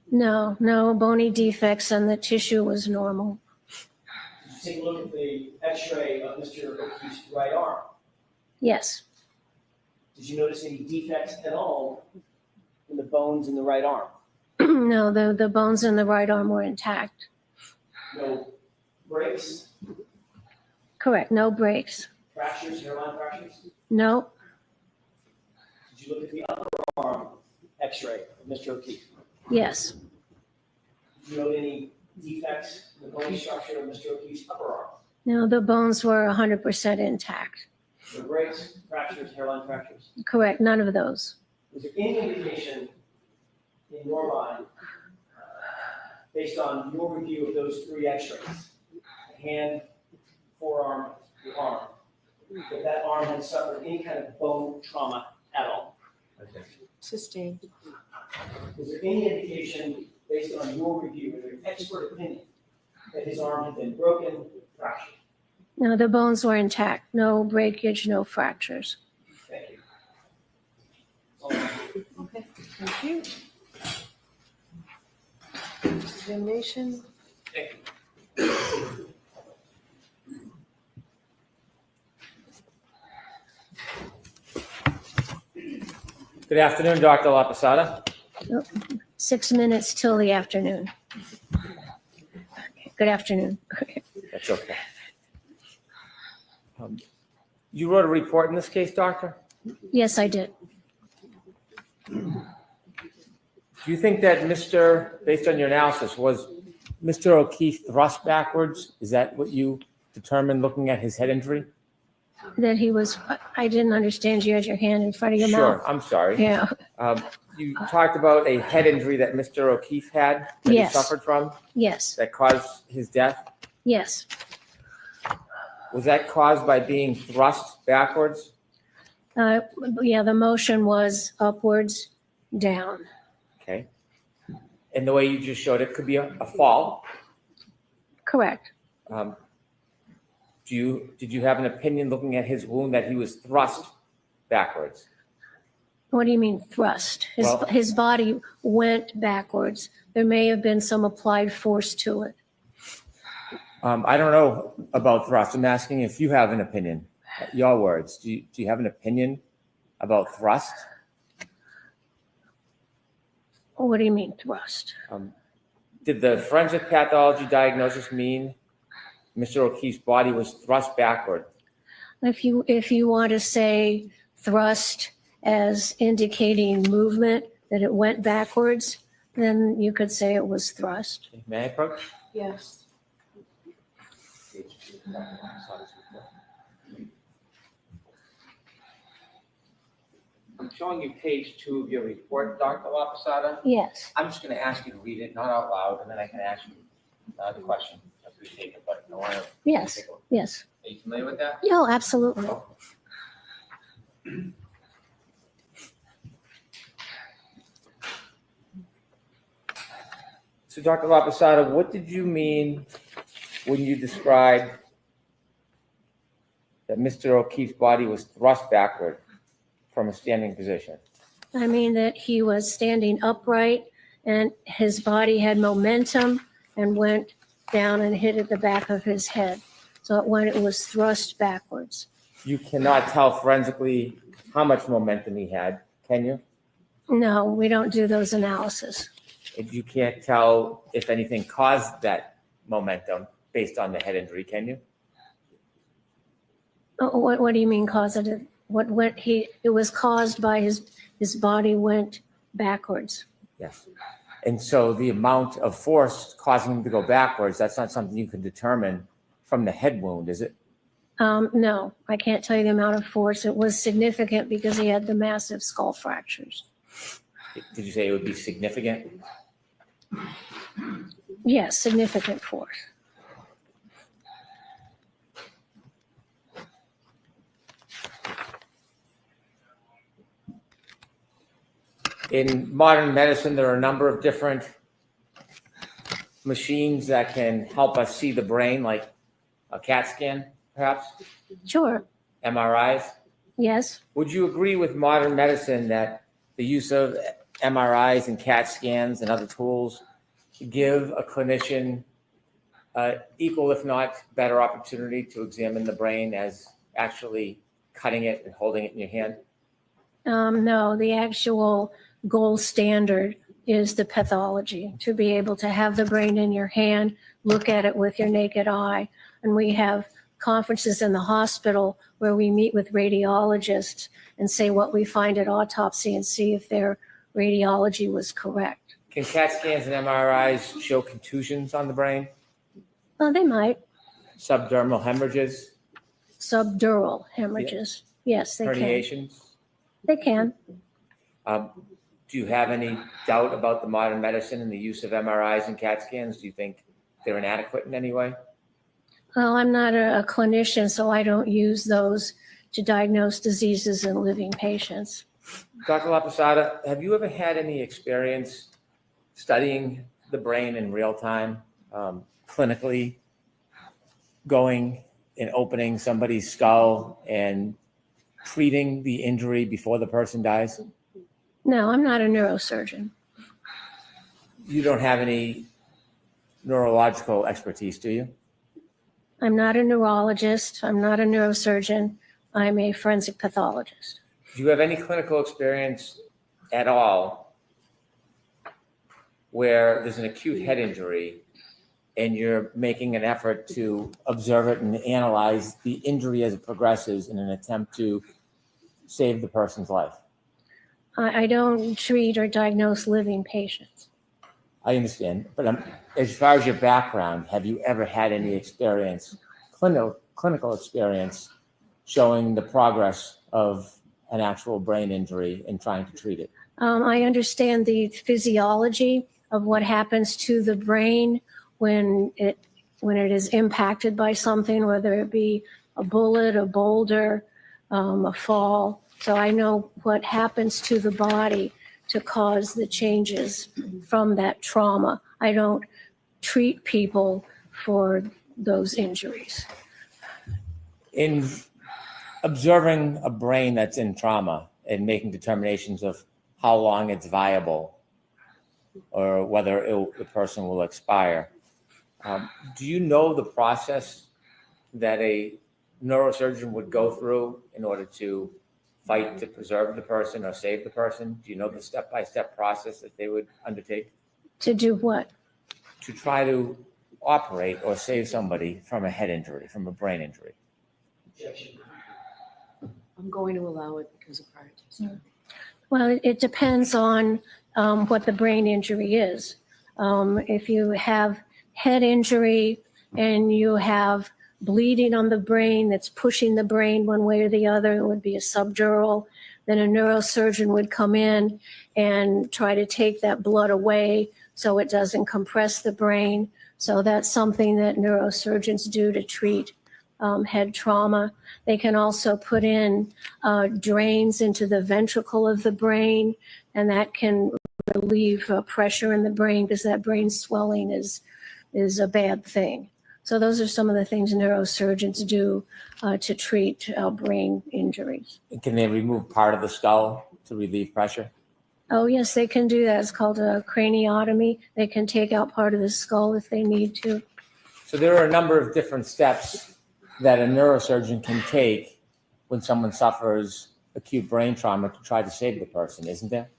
no bony defects, and the tissue was normal. Did you take a look at the x-ray of Mr. O'Keefe's right arm? Yes, Did you notice any defects at all in the bones in the right arm? no, the bones in the right arm were intact. No breaks, Correct, no breaks. fractures, hairline fractures? No, Did you look at the upper arm x-ray of Mr. O'Keefe? yes, Did you note any defects in the bone structure of Mr. O'Keefe's upper arm? no, the bones were 100% intact. No breaks, fractures, hairline fractures? Correct, none of those. Was there any indication in your mind, based on your review of those three x-rays, the hand, forearm, the arm, that that arm had suffered any kind of bone trauma at all? Sustained. Was there any indication, based on your review, or your expert opinion, that his arm had been broken, fractured? No, the bones were intact. No breakage, no fractures. Thank you. Okay, thank you. Examination. Good afternoon, Dr. La Posada. 6 minutes till the afternoon. Good afternoon. That's okay. You wrote a report in this case, doctor? Yes, I did. Do you think that based on your analysis, was Mr. O'Keefe thrust backwards? Is that what you determined looking at his head injury? That he was, I didn't understand. You had your hand in front of your mouth. Sure, I'm sorry. Yeah. You talked about a head injury that Mr. O'Keefe had, that Yes. he suffered from, Yes, that caused his death. yes. Was that caused by being thrust backwards? Yeah, the motion was upwards, down. Okay. And the way you just showed it could be a fall. Correct. Did you have an opinion looking at his wound that he was thrust backwards? What do you mean thrust? Well- His body went backwards. There may have been some applied force to it. I don't know about thrust. I'm asking if you have an opinion. Your words. Do you have an opinion about thrust? What do you mean thrust? Did the forensic pathology diagnosis mean Mr. O'Keefe's body was thrust backward? If you want to say thrust as indicating movement, that it went backwards, then you could say it was thrust. May I approach? Yes. I'm showing you page 2 of your report, Dr. La Posada. Yes. I'm just going to ask you to read it, not out loud, and then I can ask you the question. I appreciate it, but I want to. Yes. take a look. Yes. Are you familiar with that? No, absolutely. So Dr. Laposada, what did you mean when you described that Mr. O'Keefe's body was thrust backward from a standing position? I mean that he was standing upright and his body had momentum and went down and hit at the back of his head. So it was thrust backwards. You cannot tell forensically how much momentum he had, can you? No, we don't do those analysis. And you can't tell if anything caused that momentum based on the head injury, can you? What do you mean causative? It was caused by his body went backwards. Yes. And so the amount of force causing him to go backwards, that's not something you can determine from the head wound, is it? No, I can't tell you the amount of force. It was significant because he had the massive skull fractures. Did you say it would be significant? Yes, significant force. In modern medicine, there are a number of different machines that can help us see the brain, like a CAT scan, perhaps? Sure. MRIs? Yes. Would you agree with modern medicine that the use of MRIs and CAT scans and other tools give a clinician equal, if not better, opportunity to examine the brain as actually cutting it and holding it in your hand? No, the actual gold standard is the pathology, to be able to have the brain in your hand, look at it with your naked eye. And we have conferences in the hospital where we meet with radiologists and say what we find at autopsy and see if their radiology was correct. Can CAT scans and MRIs show contusions on the brain? Well, they might. Subdermal hemorrhages? Subdural hemorrhages. Yes, they can. Herniations? They can. Do you have any doubt about the modern medicine and the use of MRIs and CAT scans? Do you think they're inadequate in any way? Well, I'm not a clinician, so I don't use those to diagnose diseases in living patients. Dr. Laposada, have you ever had any experience studying the brain in real time, clinically, going and opening somebody's skull and treating the injury before the person dies? No, I'm not a neurosurgeon. You don't have any neurological expertise, do you? I'm not a neurologist. I'm not a neurosurgeon. I'm a forensic pathologist. Do you have any clinical experience at all where there's an acute head injury and you're making an effort to observe it and analyze the injury as it progresses in an attempt to save the person's life? I don't treat or diagnose living patients. I understand, but as far as your background, have you ever had any experience, clinical experience, showing the progress of an actual brain injury and trying to treat it? I understand the physiology of what happens to the brain when it is impacted by something, whether it be a bullet, a boulder, a fall. So I know what happens to the body to cause the changes from that trauma. I don't treat people for those injuries. In observing a brain that's in trauma and making determinations of how long it's viable or whether the person will expire, do you know the process that a neurosurgeon would go through in order to fight to preserve the person or save the person? Do you know the step-by-step process that they would undertake? To do what? To try to operate or save somebody from a head injury, from a brain injury. I'm going to allow it because of priorities. Well, it depends on what the brain injury is. If you have head injury and you have bleeding on the brain that's pushing the brain one way or the other, it would be a subdural. Then a neurosurgeon would come in and try to take that blood away so it doesn't compress the brain. So that's something that neurosurgeons do to treat head trauma. They can also put in drains into the ventricle of the brain, and that can relieve pressure in the brain because that brain swelling is a bad thing. So those are some of the things neurosurgeons do to treat brain injuries. Can they remove part of the skull to relieve pressure? Oh, yes, they can do that. It's called a craniotomy. They can take out part of the skull if they need to. So there are a number of different steps that a neurosurgeon can take when someone suffers acute brain trauma to try to save the person, isn't there?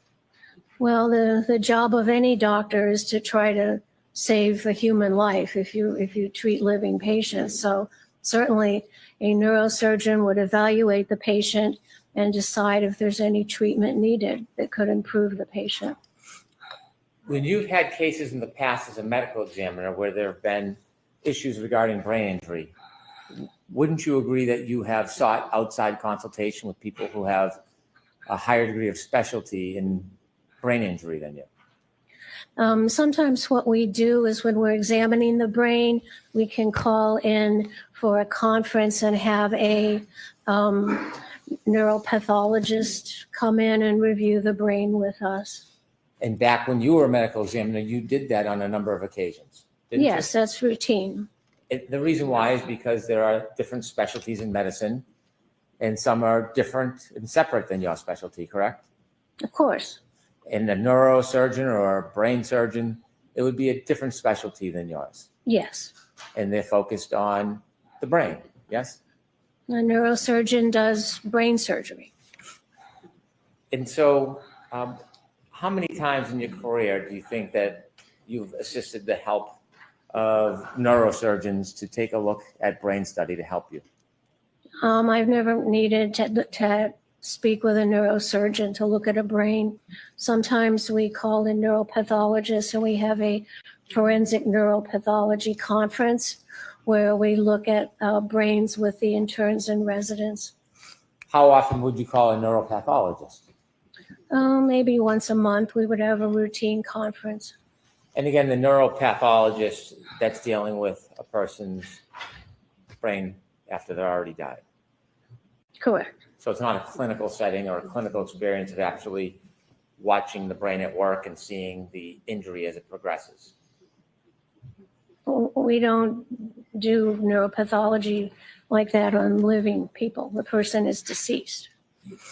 Well, the job of any doctor is to try to save a human life if you treat living patients. So certainly a neurosurgeon would evaluate the patient and decide if there's any treatment needed that could improve the patient. When you've had cases in the past as a medical examiner where there have been issues regarding brain injury, wouldn't you agree that you have sought outside consultation with people who have a higher degree of specialty in brain injury than you? Sometimes what we do is when we're examining the brain, we can call in for a conference and have a neuropathologist come in and review the brain with us. And back when you were a medical examiner, you did that on a number of occasions, didn't you? Yes, that's routine. The reason why is because there are different specialties in medicine, and some are different and separate than your specialty, correct? Of course. And a neurosurgeon or a brain surgeon, it would be a different specialty than yours. Yes. And they're focused on the brain, yes? A neurosurgeon does brain surgery. And so how many times in your career do you think that you've assisted the help of neurosurgeons to take a look at brain study to help you? I've never needed to speak with a neurosurgeon to look at a brain. Sometimes we call in neuropathologists and we have a forensic neuropathology conference where we look at brains with the interns and residents. How often would you call a neuropathologist? Maybe once a month we would have a routine conference. And again, the neuropathologist that's dealing with a person's brain after they're already died. Correct. So it's not a clinical setting or a clinical experience of actually watching the brain at work and seeing the injury as it progresses. We don't do neuropathology like that on living people. The person is deceased.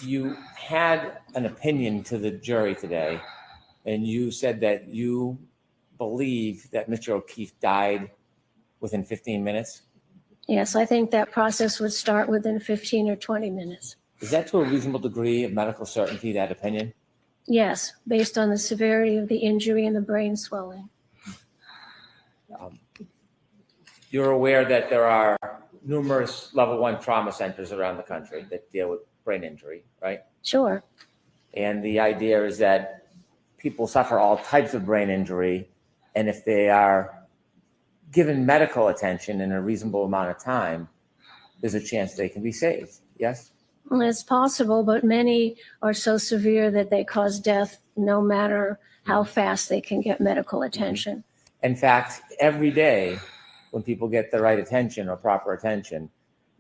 You had an opinion to the jury today, and you said that you believe that Mr. O'Keefe died within 15 minutes. Yes, I think that process would start within 15 or 20 minutes. Is that to a reasonable degree of medical certainty, that opinion? Yes, based on the severity of the injury and the brain swelling. You're aware that there are numerous level 1 trauma centers around the country that deal with brain injury, right? Sure. And the idea is that people suffer all types of brain injury, and if they are given medical attention in a reasonable amount of time, there's a chance they can be saved, yes? Well, it's possible, but many are so severe that they cause death no matter how fast they can get medical attention. In fact, every day when people get the right attention or proper attention,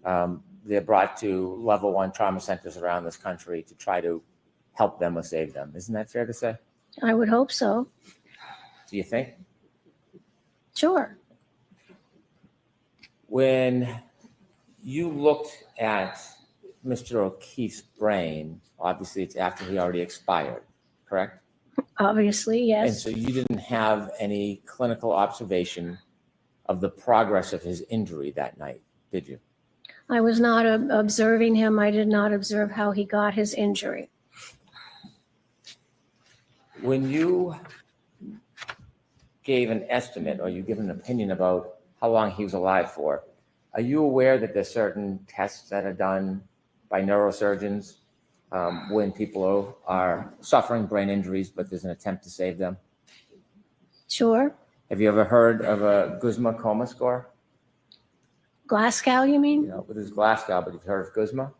they're brought to level 1 trauma centers around this country to try to help them or save them. Isn't that fair to say? I would hope so. Do you think? Sure. When you looked at Mr. O'Keefe's brain, obviously it's after he already expired, correct? Obviously, yes. And so you didn't have any clinical observation of the progress of his injury that night, did you? I was not observing him. I did not observe how he got his injury. When you gave an estimate or you give an opinion about how long he was alive for, are you aware that there's certain tests that are done by neurosurgeons when people are suffering brain injuries, but there's an attempt to save them? Sure. Have you ever heard of a Guzman coma score? Glasgow, you mean? You know, it is Glasgow, but you've heard of Guzman?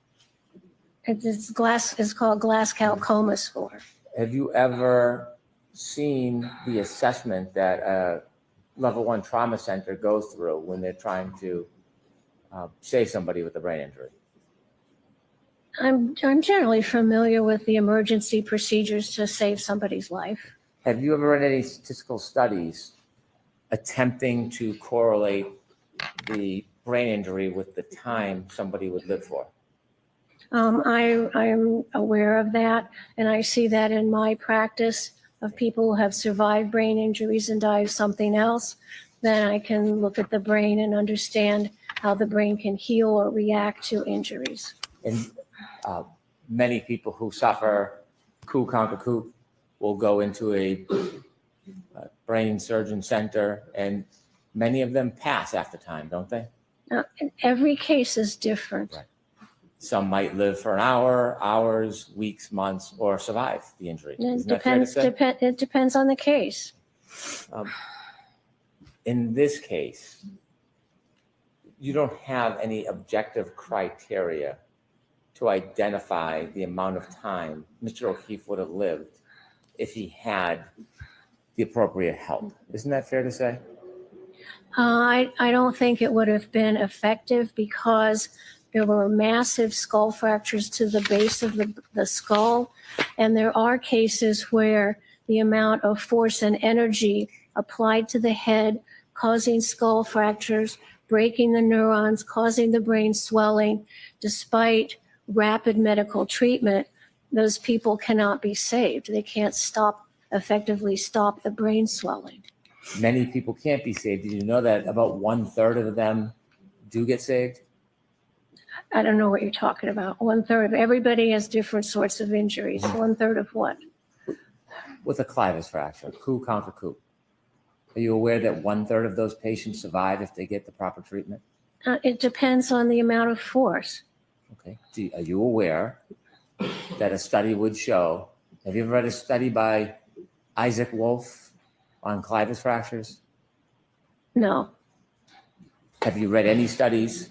It's called Glasgow coma score. Have you ever seen the assessment that a level 1 trauma center goes through when they're trying to save somebody with a brain injury? I'm generally familiar with the emergency procedures to save somebody's life. Have you ever read any statistical studies attempting to correlate the brain injury with the time somebody would live for? I am aware of that, and I see that in my practice of people who have survived brain injuries and die of something else. Then I can look at the brain and understand how the brain can heal or react to injuries. And many people who suffer coup will go into a brain surgeon center, and many of them pass after time, don't they? Every case is different. Right. Some might live for an hour, hours, weeks, months, or survive the injury. Isn't that fair to say? It depends on the case. In this case, you don't have any objective criteria to identify the amount of time Mr. O'Keefe would have lived if he had the appropriate help. Isn't that fair to say? I don't think it would have been effective because there were massive skull fractures to the base of the skull. And there are cases where the amount of force and energy applied to the head, causing skull fractures, breaking the neurons, causing the brain swelling, despite rapid medical treatment, those people cannot be saved. They can't effectively stop the brain swelling. Many people can't be saved. Did you know that about 1/3 of them do get saved? I don't know what you're talking about. 1/3 of everybody has different sorts of injuries. 1/3 of what? With a clivus fracture, coup contra coup. Are you aware that 1/3 of those patients survive if they get the proper treatment? It depends on the amount of force. Okay. Are you aware that a study would show, have you ever read a study by Isaac Wolf on clivus fractures? No. Have you read any studies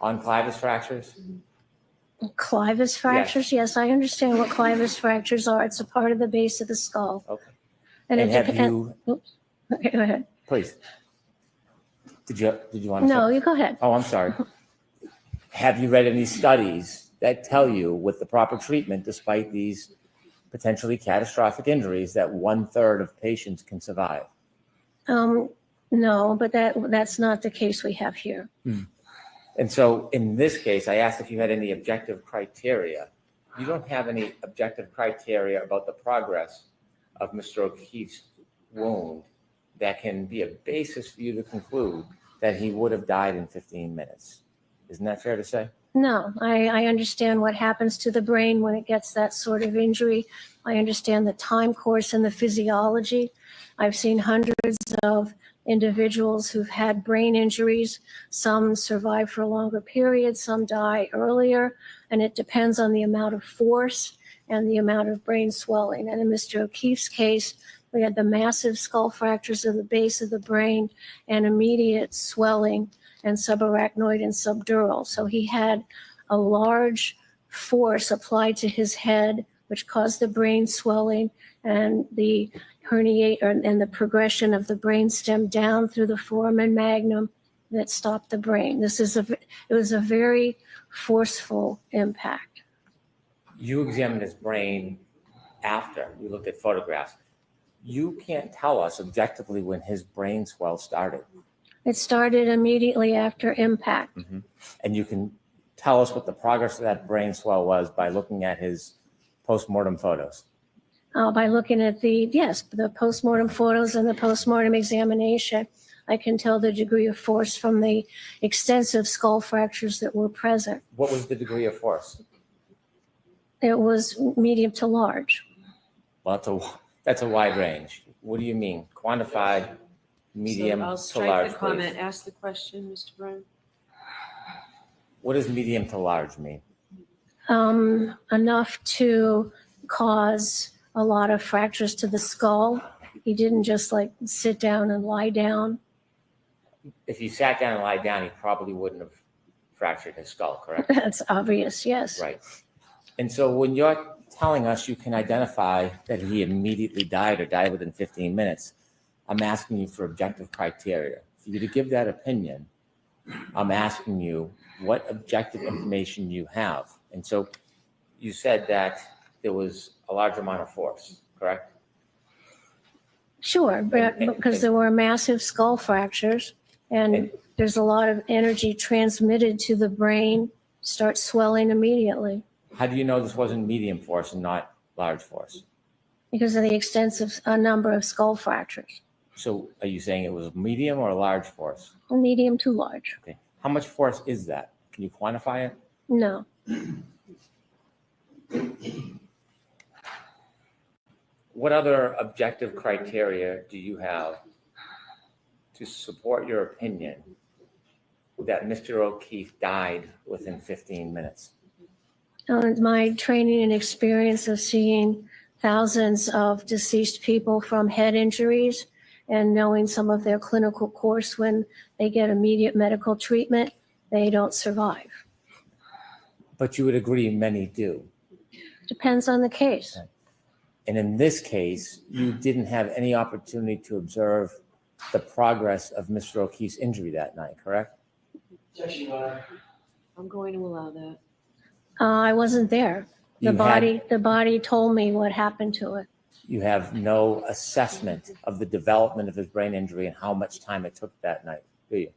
on clivus fractures? Clivus fractures? Yes, I understand what clivus fractures are. It's a part of the base of the skull. Okay. And And it have depends. you, Okay, go ahead. please, did you want to? No, you go ahead. Oh, I'm sorry. Have you read any studies that tell you with the proper treatment, despite these potentially catastrophic injuries, that 1/3 of patients can survive? No, but that's not the case we have here. And so in this case, I asked if you had any objective criteria. You don't have any objective criteria about the progress of Mr. O'Keefe's wound that can be a basis for you to conclude that he would have died in 15 minutes. Isn't that fair to say? No, I understand what happens to the brain when it gets that sort of injury. I understand the time course and the physiology. I've seen hundreds of individuals who've had brain injuries. Some survive for a longer period, some die earlier, and it depends on the amount of force and the amount of brain swelling. And in Mr. O'Keefe's case, we had the massive skull fractures of the base of the brain and immediate swelling and subarachnoid and subdural. So he had a large force applied to his head, which caused the brain swelling and the and the progression of the brain stem down through the foramen magnum that stopped the brain. It was a very forceful impact. You examined his brain after you looked at photographs. You can't tell us objectively when his brain swell started. It started immediately after impact. And you can tell us what the progress of that brain swell was by looking at his postmortem photos. By looking at the postmortem photos and the postmortem examination, I can tell the degree of force from the extensive skull fractures that were present. What was the degree of force? It was medium to large. Well, that's a wide range. What do you mean? Quantify medium So I'll to strike large, the comment. please. Ask the question, Mr. Brown. What does medium to large mean? Enough to cause a lot of fractures to the skull. He didn't just like sit down and lie down. If he sat down and lied down, he probably wouldn't have fractured his skull, correct? That's obvious, yes. Right. And so when you're telling us you can identify that he immediately died or died within 15 minutes, I'm asking you for objective criteria. For you to give that opinion, I'm asking you what objective information you have. And so you said that there was a large amount of force, correct? Sure, but because there were massive skull fractures and there's a lot of energy transmitted to the brain, starts swelling immediately How do you know this wasn't medium force and not large force? because of the extensive number of skull fractures, So are you saying it was medium or large force? medium to large. Okay. How much force is that? Can you quantify it? No. What other objective criteria do you have to support your opinion that Mr. O'Keefe died within 15 minutes? My training and experience of seeing thousands of deceased people from head injuries and knowing some of their clinical course when they get immediate medical treatment, they don't survive. But you would agree many do. Depends on the case. And in this case, you didn't have any opportunity to observe the progress of Mr. O'Keefe's injury that night, correct? I'm going to allow that. I wasn't there. You The body told me what happened to it. You have no assessment of the development of his brain injury and how much time it took that night, do you?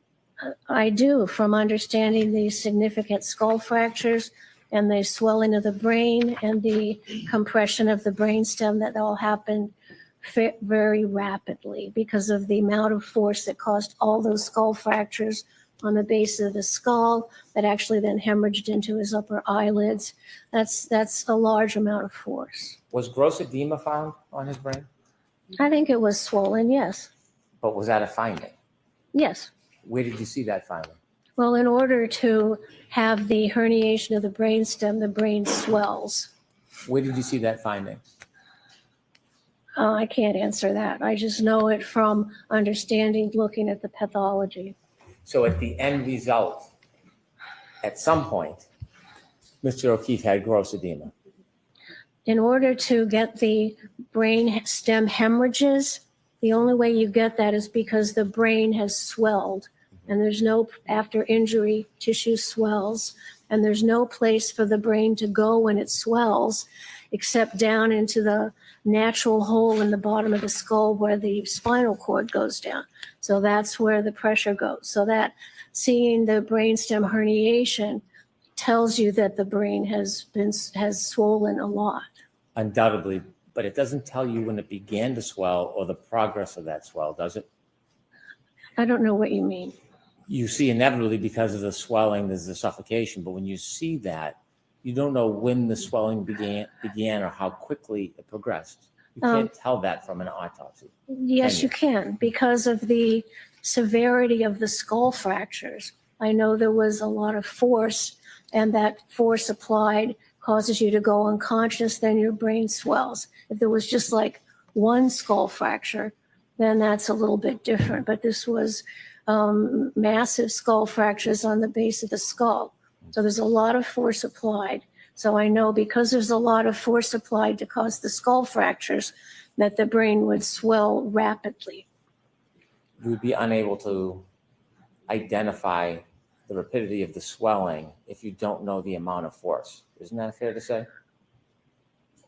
I do, from understanding the significant skull fractures and the swelling of the brain and the compression of the brainstem that all happened very rapidly because of the amount of force that caused all those skull fractures on the base of the skull that actually then hemorrhaged into his upper eyelids. That's a large amount of force. Was gross edema found on his brain? I think it was swollen, yes. But was that a finding? Yes. Where did you see that finding? Well, in order to have the herniation of the brainstem, the brain swells. Where did you see that finding? I can't answer that. I just know it from understanding, looking at the pathology. So at the end result, at some point, Mr. O'Keefe had gross edema. In order to get the brain stem hemorrhages, the only way you get that is because the brain has swelled and there's no, after injury, tissue swells and there's no place for the brain to go when it swells except down into the natural hole in the bottom of the skull where the spinal cord goes down. So that's where the pressure goes. So that seeing the brainstem herniation tells you that the brain has swollen a lot. Undoubtedly, but it doesn't tell you when it began to swell or the progress of that swell, does it? I don't know what you mean. You see inevitably because of the swelling, there's the suffocation, but when you see that, you don't know when the swelling began or how quickly it progressed. You can't tell that from an autopsy. Yes, you can, because of the severity of the skull fractures. I know there was a lot of force, and that force applied causes you to go unconscious, then your brain swells. If there was just like one skull fracture, then that's a little bit different. But this was massive skull fractures on the base of the skull. So there's a lot of force applied. So I know because there's a lot of force applied to cause the skull fractures, that the brain would swell rapidly. You would be unable to identify the rapidity of the swelling if you don't know the amount of force. Isn't that fair to say?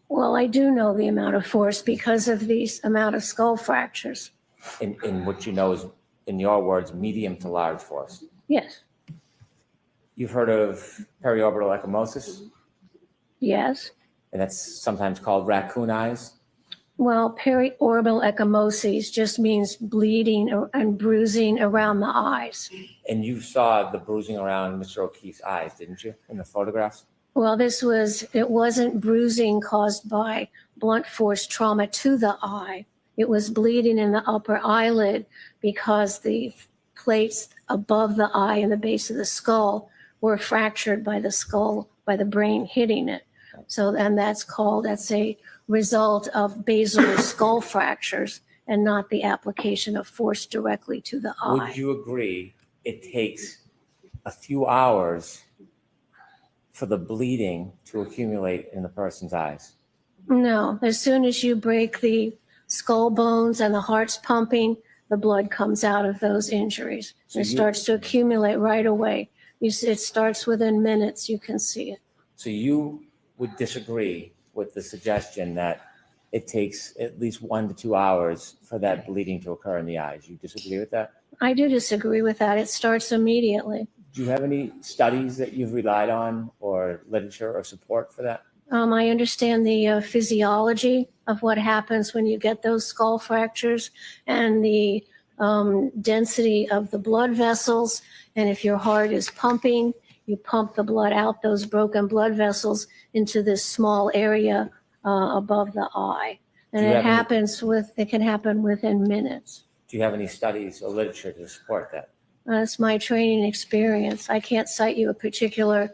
Well, I do know the amount of force because of the amount of skull fractures. In what you know is, in your words, medium to large force. Yes. You've heard of periorbital ecchymosis, Yes. and that's sometimes called raccoon eyes. Well, periorbital ecchymosis just means bleeding and bruising around the eyes. And you saw the bruising around Mr. O'Keefe's eyes, didn't you, in the photographs? Well, it wasn't bruising caused by blunt force trauma to the eye. It was bleeding in the upper eyelid because the plates above the eye and the base of the skull were fractured by the skull, by the brain hitting it. So, and that's a result of basilar skull fractures and not the application of force directly to the eye. Would you agree it takes a few hours for the bleeding to accumulate in the person's eyes? No, as soon as you break the skull bones and the heart's pumping, the blood comes out of those injuries. So it starts to accumulate right away. It starts within minutes, you can see it. So you would disagree with the suggestion that it takes at least 1 to 2 hours for that bleeding to occur in the eyes. You disagree with that? I do disagree with that. It starts immediately. Do you have any studies that you've relied on or literature or support for that? I understand the physiology of what happens when you get those skull fractures and the density of the blood vessels. And if your heart is pumping, you pump the blood out those broken blood vessels into this small area above the eye. And Do you it have any- it can happen within minutes. Do you have any studies or literature to support that? That's my training experience. I can't cite you a particular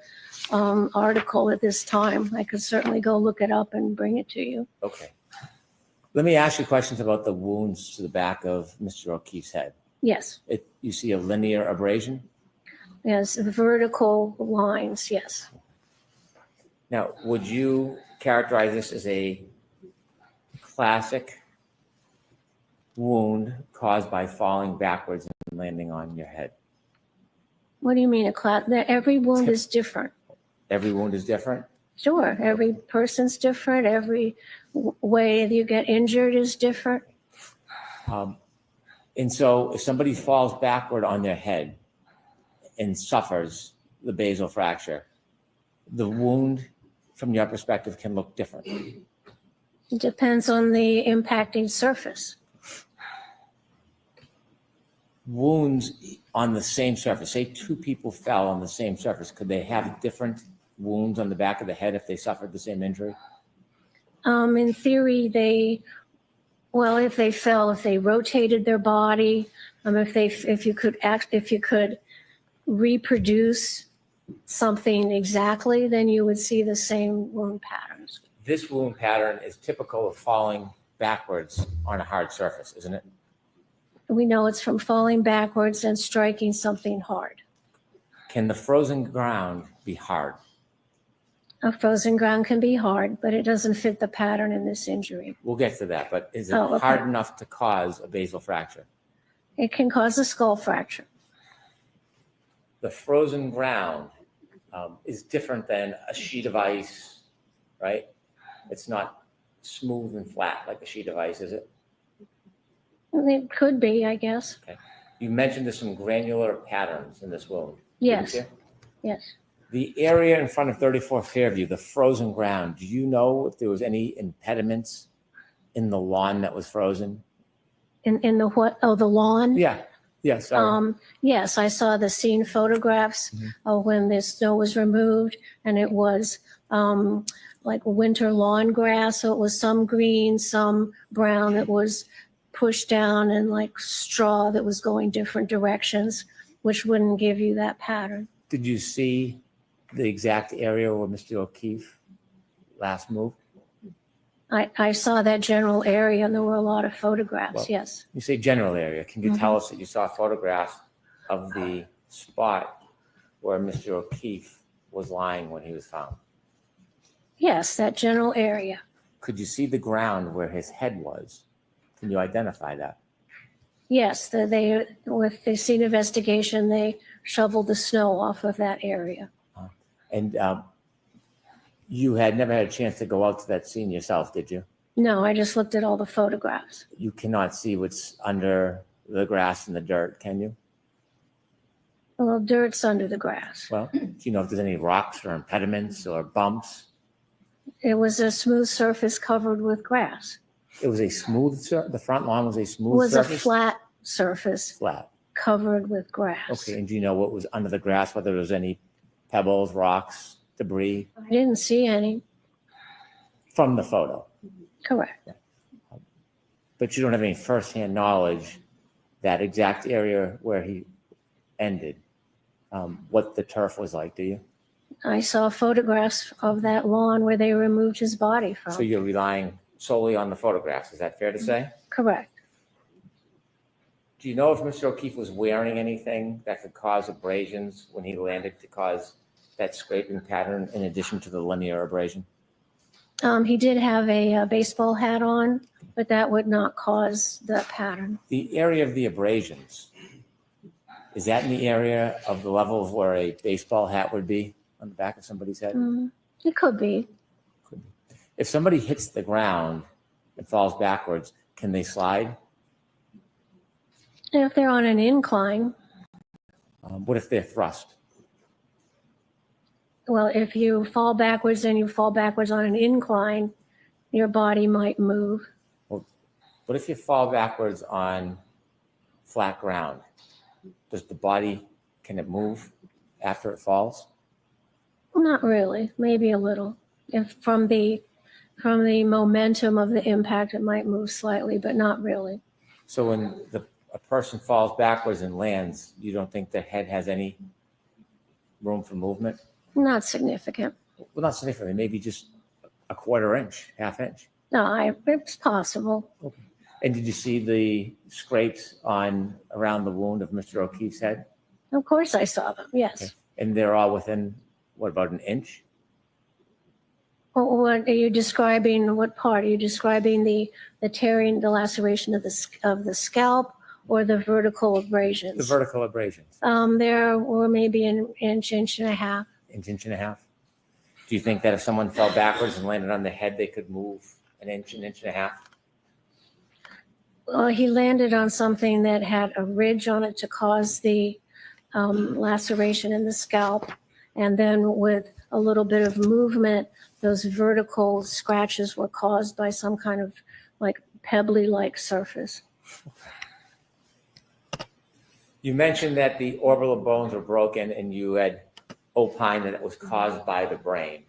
article at this time. I could certainly go look it up and bring it to you. Okay. Let me ask you questions about the wounds to the back of Mr. O'Keefe's head. Yes, You see a linear abrasion? yes, vertical lines, yes. Now, would you characterize this as a classic wound caused by falling backwards and landing on your head? What do you mean every wound is different? Every wound is different? Sure, every person's different. Every way you get injured is different. And so if somebody falls backward on their head and suffers the basal fracture, the wound from your perspective can look different. It depends on the impacting surface. Wounds on the same surface, say 2 people fell on the same surface, could they have different wounds on the back of the head if they suffered the same injury? In theory, if they fell, if they rotated their body, if you could reproduce something exactly, then you would see the same wound patterns. This wound pattern is typical of falling backwards on a hard surface, isn't it? We know it's from falling backwards and striking something hard. Can the frozen ground be hard? A frozen ground can be hard, but it doesn't fit the pattern in this injury. We'll get to that, but is it Oh, okay. hard enough to cause a basal fracture? It can cause a skull fracture. The frozen ground is different than a sheet of ice, right? It's not smooth and flat like a sheet of ice, is it? It could be, I guess. Okay. You mentioned there's some granular patterns in this wound. Yes. Didn't you? Yes. The area in front of 34 Fairview, the frozen ground, do you know if there was any impediments in the lawn that was frozen? In the what? Oh, the lawn? Yeah. Yeah, sorry. Yes, I saw the scene photographs of when the snow was removed, and it was like winter lawn grass. So it was some green, some brown. It was pushed down, and like straw that was going different directions, which wouldn't give you that pattern. Did you see the exact area where Mr. O'Keefe last moved? I saw that general area, and there were a lot of photographs. Well, Yes. You say general area. Can you tell us that you saw photographs of the spot where Mr. O'Keefe was lying when he was found? Yes, that general area. Could you see the ground where his head was? Can you identify that? Yes, with the scene investigation, they shoveled the snow off of that area. And you had never had a chance to go out to that scene yourself, did you? No, I just looked at all the photographs. You cannot see what's under the grass and the dirt, can you? Well, dirt's under the grass. Well, do you know if there's any rocks or impediments or bumps? It was a smooth surface covered with grass. It was a smooth the front lawn was a It smooth was surface? a flat surface Flat. covered with grass. Okay, and do you know what was under the grass, whether there was any pebbles, rocks, debris I didn't see any. from the photo? Correct. But you don't have any firsthand knowledge that exact area where he ended, what the turf was like, do you? I saw photographs of that lawn where they removed his body from. So you're relying solely on the photographs, is that fair to say? Correct. Do you know if Mr. O'Keefe was wearing anything that could cause abrasions when he landed to cause that scraping pattern in addition to the linear abrasion? He did have a baseball hat on, but that would not cause the pattern. The area of the abrasions, is that in the area of the level of where a baseball hat would be on the back of somebody's head? It could be. If somebody hits the ground, and falls backwards, can they slide? If they're on an incline, What if they're thrust? well, if you fall backwards and you fall backwards on an incline, your body might move. What if you fall backwards on flat ground? Does the body, can it move after it falls? Not really, maybe a little. If from the momentum of the impact, it might move slightly, but not really. So when a person falls backwards and lands, you don't think the head has any room for movement? Not significant. Well, not significantly, maybe just a quarter inch, half inch. No, it's possible. And did you see the scrapes around the wound of Mr. O'Keefe's head? Of course I saw them, yes. Okay. And they're all within, what, about an inch? Well, what are you describing? What part? Are you describing the tearing, the laceration of the scalp, or the vertical abrasions? The vertical abrasions. There were maybe an inch, inch and a half. Inch and a half? Do you think that if someone fell backwards and landed on the head, they could move an inch and a half? Well, he landed on something that had a ridge on it to cause the laceration in the scalp. And then with a little bit of movement, those vertical scratches were caused by some kind of like pebbly-like surface. You mentioned that the orbital bones were broken and you had opined that it was caused by the brain.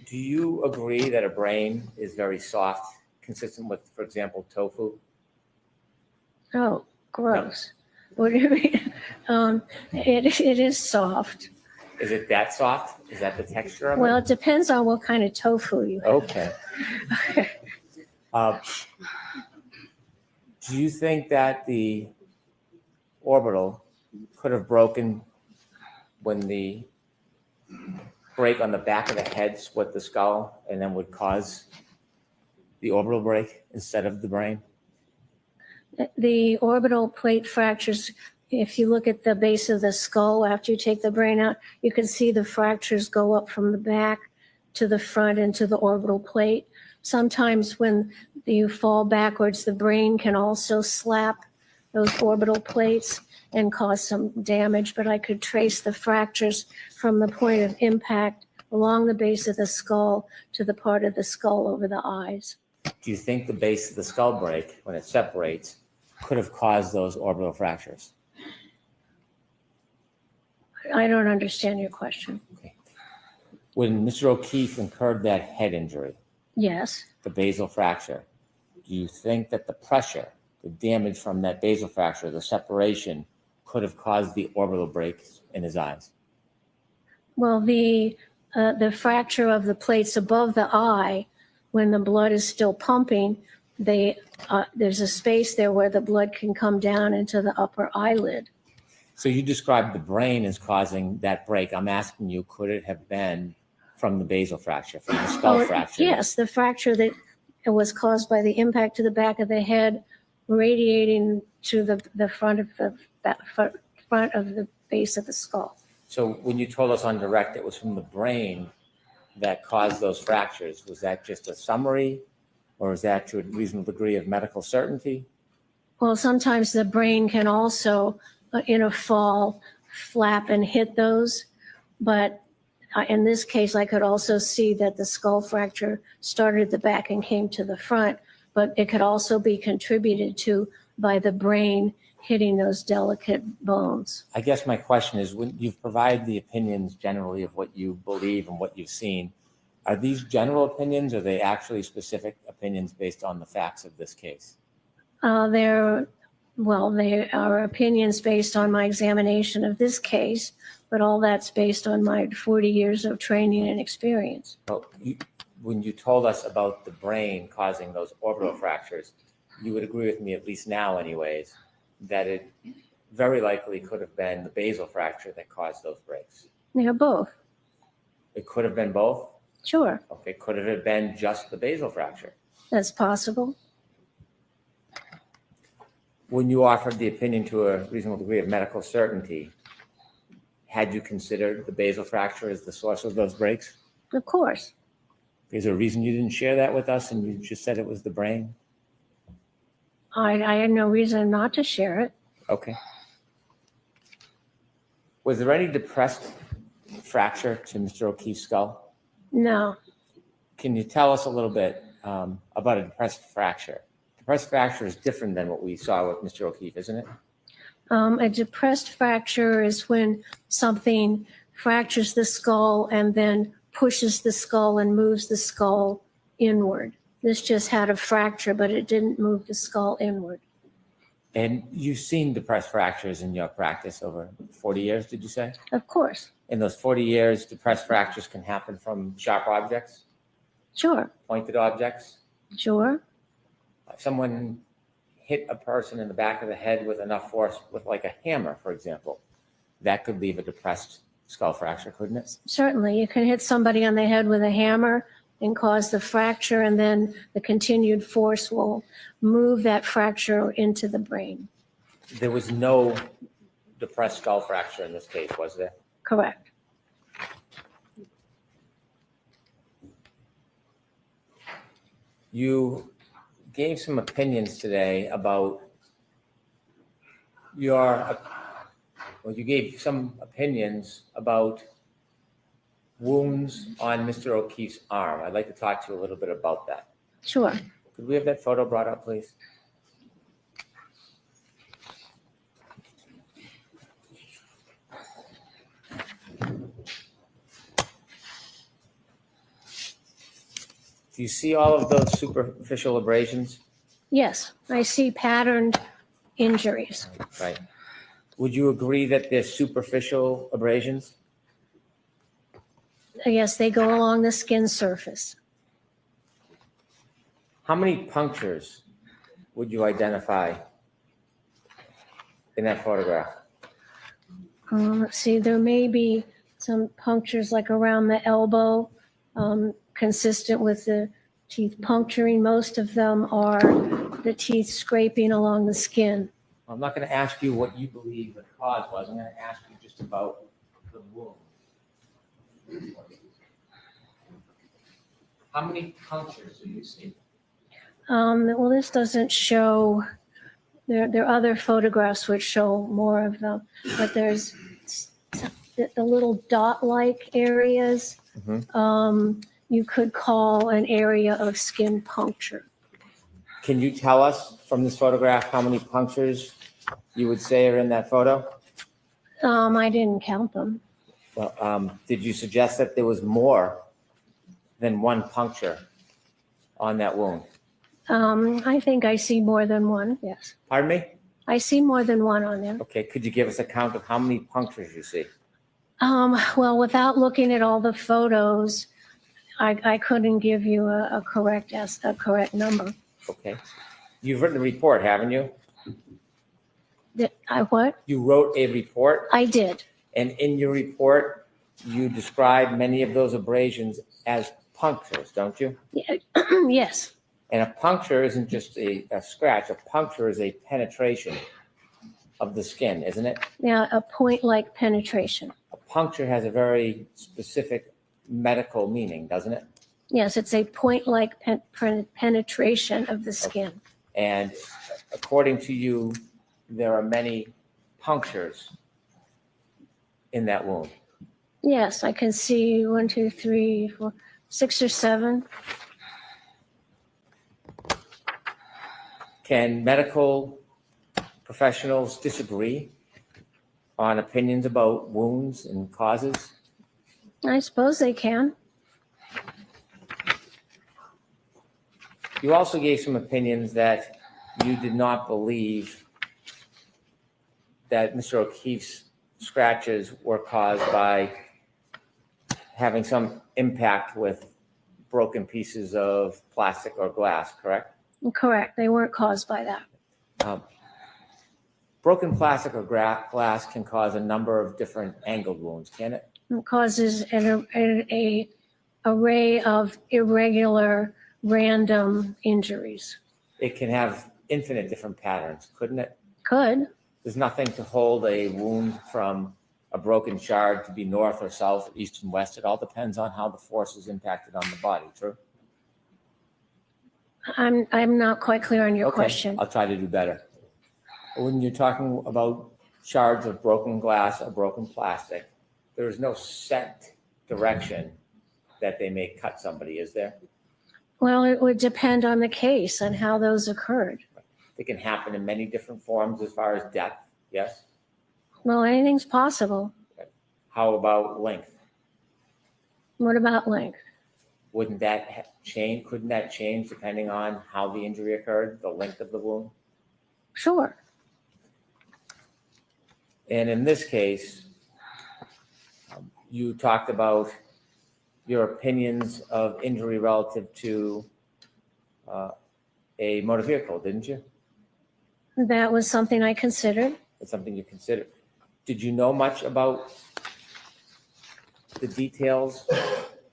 Do you agree that a brain is very soft, consistent with, for example, tofu? Oh, gross. What do you mean? It is soft. Is it that soft? Is that the texture of it? Well, it depends on what kind of tofu you have. Okay. Do you think that the orbital could have broken when the break on the back of the head split the skull and then would cause the orbital break instead of the brain? The orbital plate fractures, if you look at the base of the skull after you take the brain out, you can see the fractures go up from the back to the front into the orbital plate. Sometimes when you fall backwards, the brain can also slap those orbital plates and cause some damage, but I could trace the fractures from the point of impact along the base of the skull to the part of the skull over the eyes. Do you think the base of the skull break, when it separates, could have caused those orbital fractures? I don't understand your question. When Mr. O'Keefe incurred that head injury, Yes. the basal fracture, do you think that the pressure, the damage from that basal fracture, the separation, could have caused the orbital breaks in his eyes? Well, the fracture of the plates above the eye, when the blood is still pumping, there's a space there where the blood can come down into the upper eyelid. So you described the brain as causing that break. I'm asking you, could it have been from the basal fracture, from the skull fracture? Yes, the fracture that was caused by the impact to the back of the head, radiating to the front of the base of the skull. So when you told us on direct it was from the brain that caused those fractures, was that just a summary, or is that to a reasonable degree of medical certainty? Well, sometimes the brain can also, in a fall, flap and hit those. But in this case, I could also see that the skull fracture started at the back and came to the front, but it could also be contributed to by the brain hitting those delicate bones. I guess my question is, when you've provided the opinions generally of what you believe and what you've seen, are these general opinions or are they actually specific opinions based on the facts of this case? They are opinions based on my examination of this case, but all that's based on my 40 years of training and experience. Well, when you told us about the brain causing those orbital fractures, you would agree with me, at least now anyways, that it very likely could have been the basal fracture that caused those breaks. They're both. It could have been both? Sure, Okay, could it have been just the basal fracture? that's possible. When you offered the opinion to a reasonable degree of medical certainty, had you considered the basal fracture as the source of those breaks? Of course. Is there a reason you didn't share that with us and you just said it was the brain? I had no reason not to share it. Okay. Was there any depressed fracture to Mr. O'Keefe's skull? No. Can you tell us a little bit about a depressed fracture? Depressed fracture is different than what we saw with Mr. O'Keefe, isn't it? A depressed fracture is when something fractures the skull and then pushes the skull and moves the skull inward. This just had a fracture, but it didn't move the skull inward. And you've seen depressed fractures in your practice over 40 years, did you say? Of course. In those 40 years, depressed fractures can happen from sharp objects, Sure. pointed objects. Sure. If someone hit a person in the back of the head with enough force with like a hammer, for example, that could leave a depressed skull fracture, couldn't it? Certainly. You can hit somebody on the head with a hammer and cause the fracture, and then the continued force will move that fracture into the brain. There was no depressed skull fracture in this case, was there? Correct. You gave some opinions today about you gave some opinions about wounds on Mr. O'Keefe's arm. I'd like to talk to you a little bit about that. Sure. Could we have that photo brought up, please? Do you see all of those superficial abrasions? Yes, I see patterned injuries. Right. Would you agree that they're superficial abrasions? Yes, they go along the skin surface. How many punctures would you identify in that photograph? Let's see, there may be some punctures like around the elbow, consistent with the teeth puncturing. Most of them are the teeth scraping along the skin. I'm not going to ask you what you believe the cause was. I'm going to ask you just about the wound. How many punctures do you see? Well, this doesn't show, there are other photographs which show more of them, but there's the little dot-like areas. You could call an area of skin puncture. Can you tell us from this photograph how many punctures you would say are in that photo? I didn't count them. Well, did you suggest that there was more than one puncture on that wound? I think I see more than one, yes. Pardon me? I see more than one on there. Okay, could you give us a count of how many punctures you see? Well, without looking at all the photos, I couldn't give you a correct number. Okay. You've written a report, haven't you? What? You wrote a report? I did. And in your report, you describe many of those abrasions as punctures, don't you? Yes. And a puncture isn't just a scratch. A puncture is a penetration of the skin, isn't it? Yeah, a point-like penetration. A puncture has a very specific medical meaning, doesn't it? Yes, it's a point-like penetration of the skin. And according to you, there are many punctures in that wound. Yes, I can see 1, 2, 3, 4, 6 or 7. Can medical professionals disagree on opinions about wounds and causes? I suppose they can. You also gave some opinions that you did not believe that Mr. O'Keefe's scratches were caused by having some impact with broken pieces of plastic or glass, correct? Correct. They weren't caused by that. Broken plastic or glass can cause a number of different angled wounds, can it? It causes an array of irregular, random injuries. It can have infinite different patterns, couldn't it? Could. There's nothing to hold a wound from a broken shard to be north or south, east and west. It all depends on how the force is impacted on the body, true? I'm not quite clear on your Okay, question. I'll try to do better. When you're talking about shards of broken glass or broken plastic, there is no set direction that they may cut somebody, is there? Well, it would depend on the case and how those occurred. It can happen in many different forms as far as depth, yes? Well, anything's possible. How about length? What about length? Wouldn't that change? Couldn't that change depending on how the injury occurred, the length of the wound? Sure. And in this case, you talked about your opinions of injury relative to a motor vehicle, didn't you? That was something I considered. That's something you considered. Did you know much about the details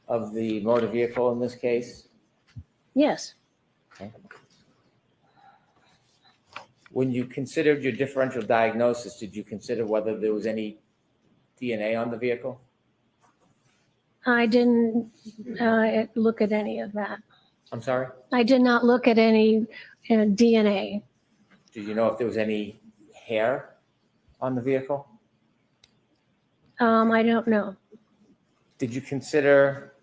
of the motor vehicle in this case? Yes. Okay. When you considered your differential diagnosis, did you consider whether there was any DNA on the vehicle? I didn't look at any of that. I'm sorry? I did not look at any DNA. Did you know if there was any hair on the vehicle? I don't know. Did you consider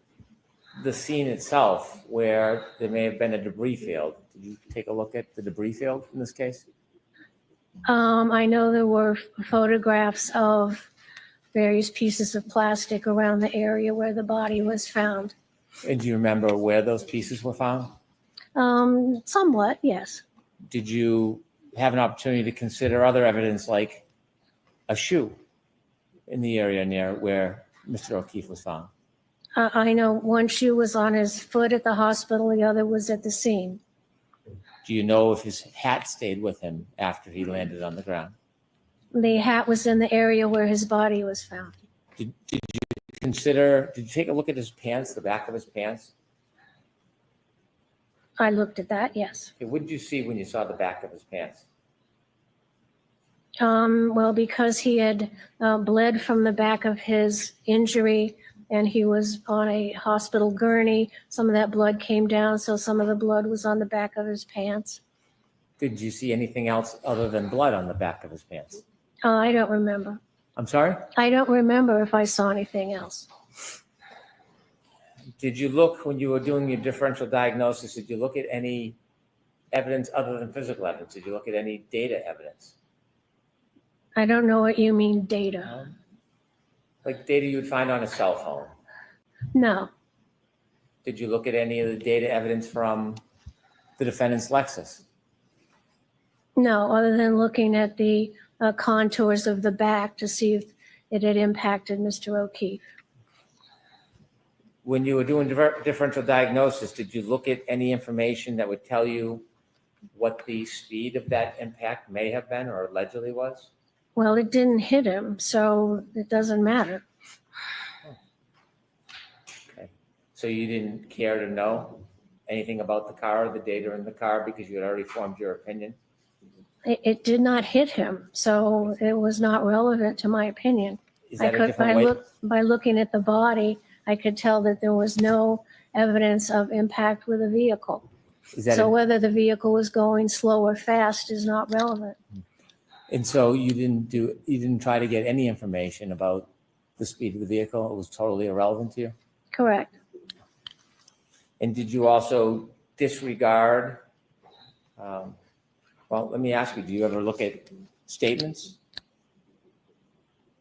the scene itself where there may have been a debris field? Did you take a look at the debris field in this case? I know there were photographs of various pieces of plastic around the area where the body was found. And do you remember where those pieces were found? Somewhat, yes. Did you have an opportunity to consider other evidence like a shoe in the area near where Mr. O'Keefe was found? I know one shoe was on his foot at the hospital, the other was at the scene. Do you know if his hat stayed with him after he landed on the ground? The hat was in the area where his body was found. Did you take a look at his pants, the back of his pants? I looked at that, yes. Okay, what did you see when you saw the back of his pants? Well, because he had bled from the back of his injury and he was on a hospital gurney, some of that blood came down, so some of the blood was on the back of his pants. Did you see anything else other than blood on the back of his pants? I don't remember. I'm sorry? I don't remember if I saw anything else. Did you look, when you were doing your differential diagnosis, did you look at any evidence other than physical evidence? Did you look at any data evidence? I don't know what you mean, data. Like data you would find on a cell phone? No. Did you look at any of the data evidence from the defendant's Lexus? No, other than looking at the contours of the back to see if it had impacted Mr. O'Keefe. When you were doing differential diagnosis, did you look at any information that would tell you what the speed of that impact may have been or allegedly was? Well, it didn't hit him, so it doesn't matter. Okay. So you didn't care to know anything about the car or the data in the car because you had already formed your opinion? It did not hit him, so it was not relevant to my opinion. Is that a different way? By looking at the body, I could tell that there was no evidence of impact with a vehicle. So whether the vehicle was going slow or fast is not relevant. And so you didn't try to get any information about the speed of the vehicle? It was totally irrelevant to you? Correct. And did you also disregard, well, let me ask you, do you ever look at statements?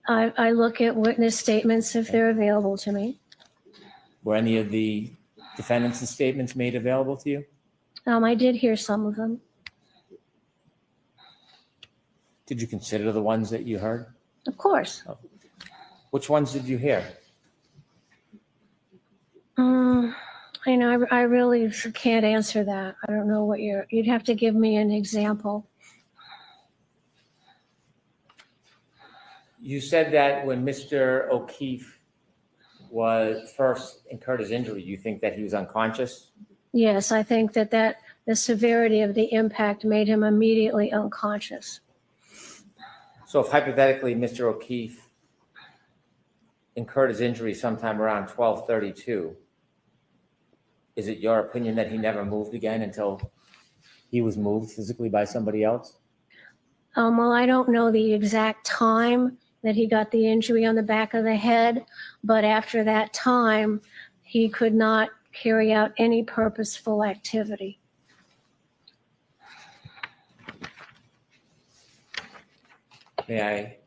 I look at witness statements if they're available to me. Were any of the defendants' statements made available to you? I did hear some of them. Did you consider the ones that you heard? Of course. Which ones did you hear? I really can't answer that. I don't know what you'd have to give me an example. You said that when Mr. O'Keefe was first incurred his injury, you think that he was unconscious? Yes, I think that the severity of the impact made him immediately unconscious. So if hypothetically Mr. O'Keefe incurred his injury sometime around 12:32, Is it your opinion that he never moved again until he was moved physically by somebody else? Well, I don't know the exact time that he got the injury on the back of the head, but after that time, he could not carry out any purposeful activity. May I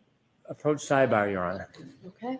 approach Sidebar, Your Honor? Okay.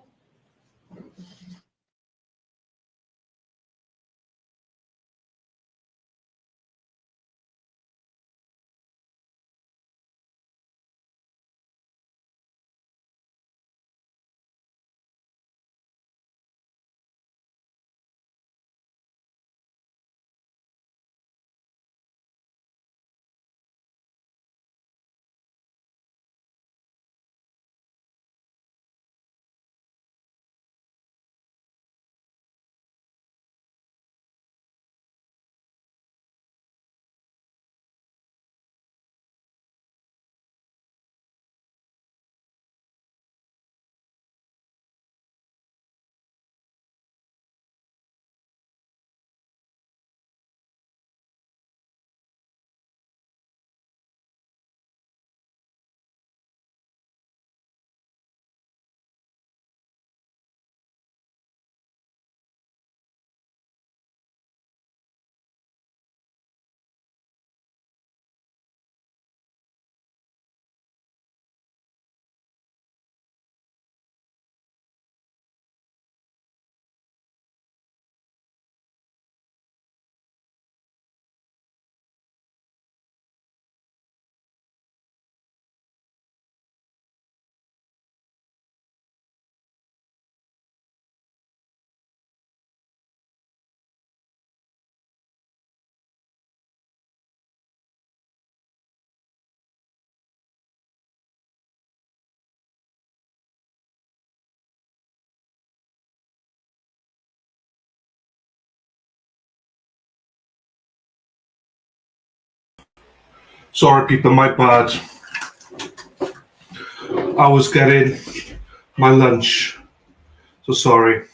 Sorry, people, my bad. I was getting my lunch, so sorry.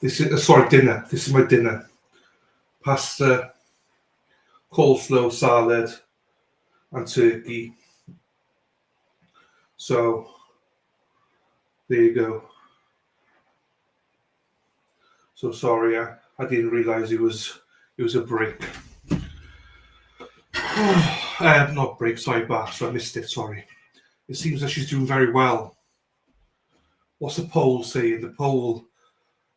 This is sorry, dinner. This is my dinner: pasta, coleslaw, salad, and turkey. So there you go. So sorry, I didn't realize it was a break. Not break, Sidebar, so I missed it, sorry. It seems that she's doing very well. What's the poll saying? The poll,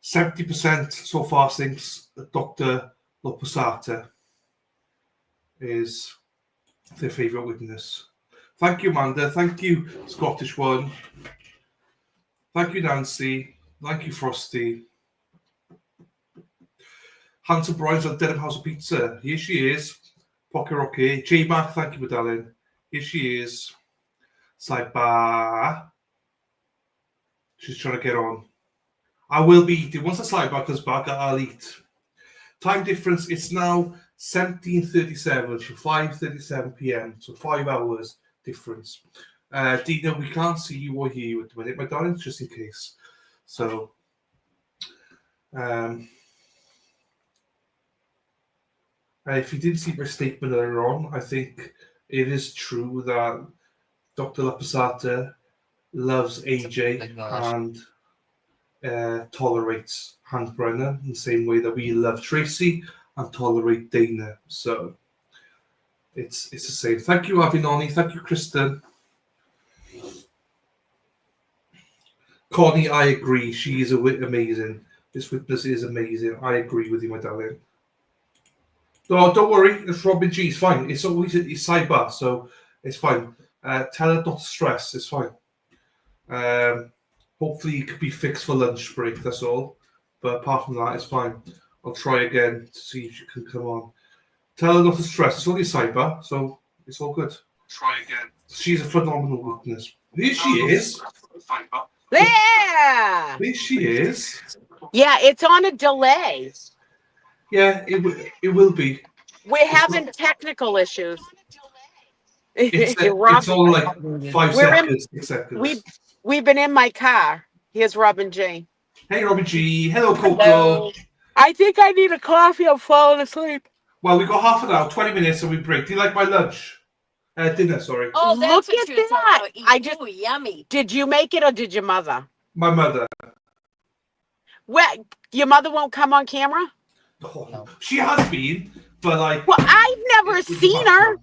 70% so far thinks that Dr. Lopusata is their favourite witness. Thank you, Amanda. Thank you, Scottish One. Thank you, Nancy. Thank you, Frosty. Hunter Bryce on Dedham House of Pizza. Here she is. Pocket Rocky. J Mac, thank you, my darling. Here she is. Sidebar. She's trying to get on. I will be eating. Once the Sidebar comes back, I'll eat. Time difference, it's now 17:37 to 5:37 p.m. So 5 hours difference. Dina, we can't see you or hear you at the minute, my darling, just in case. So, if you didn't see my statement earlier on, I think it is true that Dr. Lapasata loves AJ and tolerates Hans Brenner in the same way that we love Tracy and tolerate Dana. So it's the same. Thank you, Avinoni. Thank you, Kristen. Connie, I agree. She is amazing. This witness is amazing. I agree with you, my darling. No, don't worry. It's Robin G. It's fine. It's always it's Sidebar, so it's fine. Tell her not to stress. It's fine. Hopefully it could be fixed for lunch break, that's all. But apart from that, it's fine. I'll try again to see if she can come on. Tell her not to stress. It's only Sidebar, so it's all good. Try again. She's a phenomenal witness. Here she is. There! There she is. Yeah, it's on a delay. Yeah, it will be. We're having technical issues. It's all like 5 seconds, 6 seconds. We've been in my car. Here's Robin J. Hey, Robbie G. Hello, Coco. Hello. I think I need a coffee. I'm falling asleep. Well, we got half an hour, 20 minutes, and we break. Do you like my lunch? Dinner, sorry. Oh, Look that's what at she was talking that. about. I just Ooh, yummy. did you make it or did your mother? My mother. Well, your mother won't come on camera? Oh, she has been, but like. Well, I've never seen her.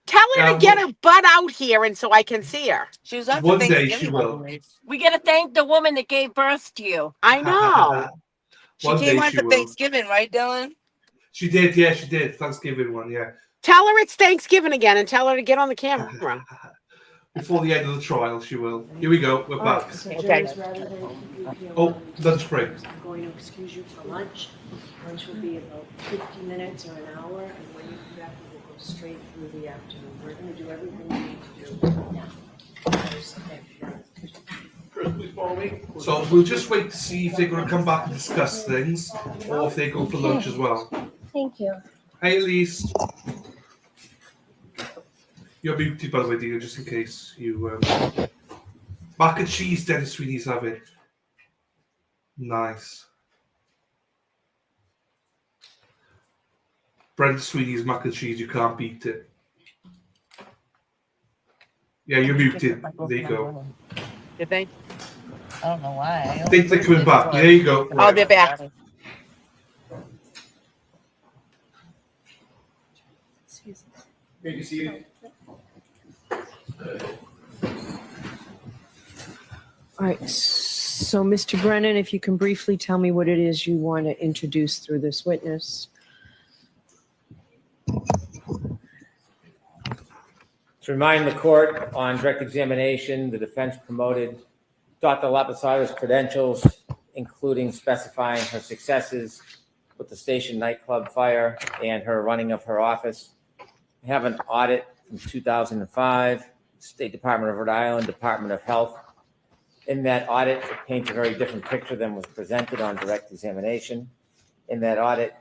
Tell her to get her butt out here and so I can see her. She was out One for day Thanksgiving, she I will. believe. We got to thank the woman that gave birth to you. I know. She One came day on she for will. Thanksgiving, right, Dylan? She did, yeah, she did. Thanksgiving one, yeah. Tell her it's Thanksgiving again and tell her to get on the camera. Before the end of the trial, she will. Here we go. We're All back. right, so Okay. James, rather than keep you here Oh, longer, lunch break. I'm going to excuse you for lunch. Lunch will be about 50 minutes or an hour, and when you come back, we will go straight through the afternoon. We're going to do everything we need to do now. Chris, please follow me. So we'll just wait to see if they're going to come back and discuss things, or if they go for lunch as well. Thank you. Hey, Elise. You're muted, by the way, dear, just in case you. Mac and cheese, Dennis Sweeney's have it. Nice. Brent Sweeney's mac and cheese, you can't beat it. Yeah, you're muted. There you go. Did they? I don't know why. I think they're coming back. There you go. Oh, they're back. May you see it? All right, so Mr. Brennan, if you can briefly tell me what it is you want to introduce through this witness. To remind the court, on direct examination, the defense promoted Dr. Lapasada's credentials, including specifying her successes with the station nightclub fire and her running of her office. We have an audit from 2005, State Department of Rhode Island, Department of Health. In that audit, it paints a very different picture than was presented on direct examination. In that audit,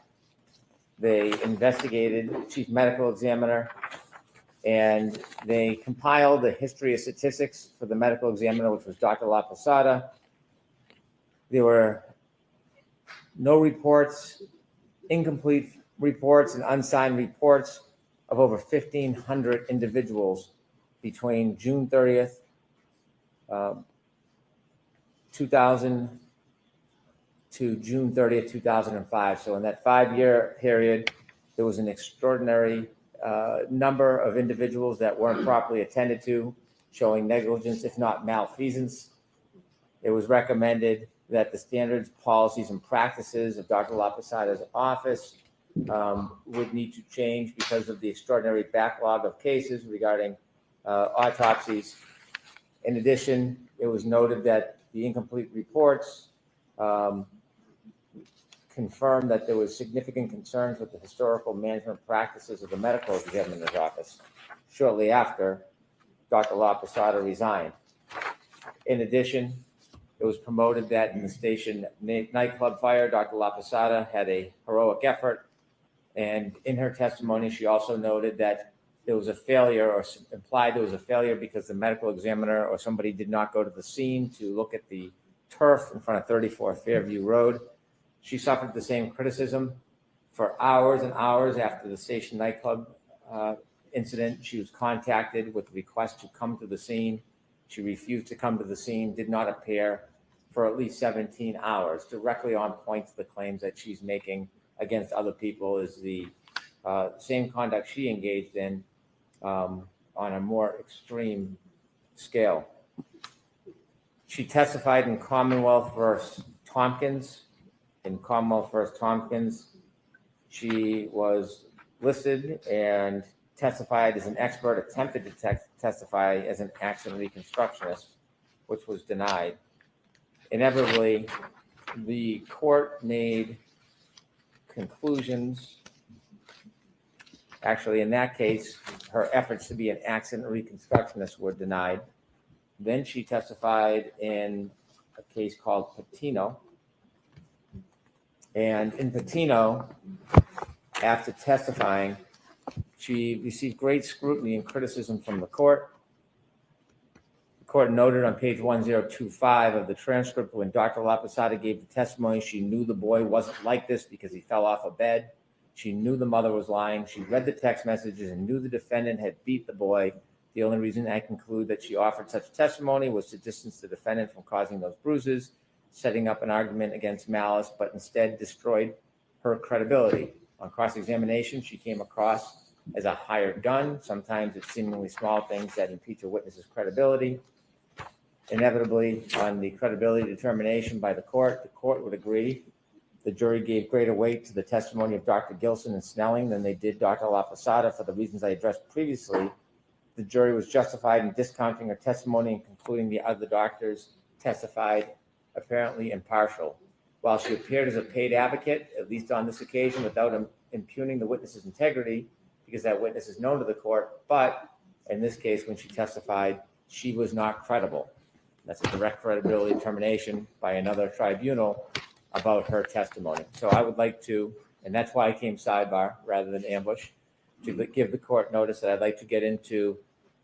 they investigated the chief medical examiner, and they compiled a history of statistics for the medical examiner, which was Dr. Lapasada. There were no reports, incomplete reports, and unsigned reports of over 1,500 individuals between June 30th, 2000 to June 30th, 2005. So in that 5-year period, there was an extraordinary number of individuals that weren't properly attended to, showing negligence, if not malfeasance. It was recommended that the standards, policies, and practices of Dr. Lapasada's office would need to change because of the extraordinary backlog of cases regarding autopsies. In addition, it was noted that the incomplete reports confirmed that there was significant concerns with the historical management practices of the medical examiner's office shortly after Dr. Lapasada resigned. In addition, it was promoted that in the station nightclub fire, Dr. Lapasada had a heroic effort. And in her testimony, she also noted that there was a failure, or implied there was a failure because the medical examiner or somebody did not go to the scene to look at the turf in front of 34 Fairview Road. She suffered the same criticism for hours and hours after the station nightclub incident. She was contacted with a request to come to the scene. She refused to come to the scene, did not appear for at least 17 hours, directly on point to the claims that she's making against other people is the same conduct she engaged in on a more extreme scale. She testified in Commonwealth versus Tompkins. In Commonwealth versus Tompkins, she was listed and testified as an expert, attempted to testify as an accident reconstructionist, which was denied. Inevitably, the court made conclusions. Actually, in that case, her efforts to be an accident reconstructionist were denied. Then she testified in a case called Patino. And in Patino, after testifying, she received great scrutiny and criticism from the court. The court noted on page 1025 of the transcript, when Dr. LaPosada gave the testimony, she knew the boy wasn't like this because he fell off a bed. She knew the mother was lying. She read the text messages and knew the defendant had beat the boy. The only reason I conclude that she offered such testimony was to distance the defendant from causing those bruises, setting up an argument against malice, but instead destroyed her credibility. On cross-examination, she came across as a hired gun. Sometimes it's seemingly small things that impeach a witness's credibility. Inevitably, on the credibility determination by the court would agree. The jury gave greater weight to the testimony of Dr. Gilson and Snelling than they did Dr. LaPosada for the reasons I addressed previously. The jury was justified in discounting her testimony and concluding the other doctors testified apparently impartial. While she appeared as a paid advocate, at least on this occasion, without impugning the witness's integrity, because that witness is known to the court, but in this case, when she testified, she was not credible. That's a direct credibility determination by another tribunal about her testimony. So I would like to, and that's why I came sidebar rather than ambush, to give the court notice that I'd like to get into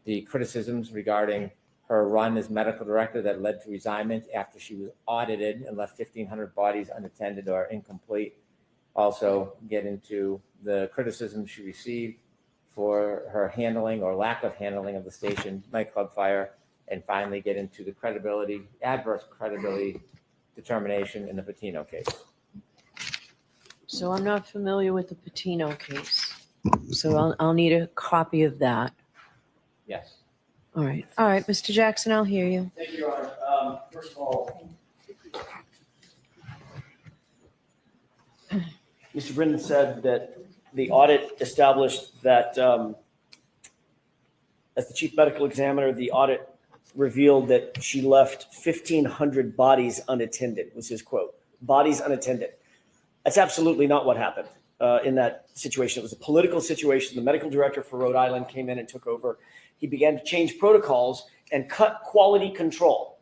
the criticisms regarding her run as medical director that led to resignment after she was audited and left 1,500 bodies unattended or incomplete. Also get into the criticism she received for her handling or lack of handling of the station nightclub fire, and finally get into the credibility, adverse credibility determination in the Patino case. So I'm not familiar with the Patino case. So I'll need a copy of that. Yes. All right, Mr. Jackson, I'll hear you. Thank you, Your Honor. First of all, Mr. Brennan said that the audit established that, as the chief medical examiner, the audit revealed that she left 1,500 bodies unattended, was his quote, bodies unattended. That's absolutely not what happened in that situation. It was a political situation. The medical director for Rhode Island came in and took over. He began to change protocols and cut quality control.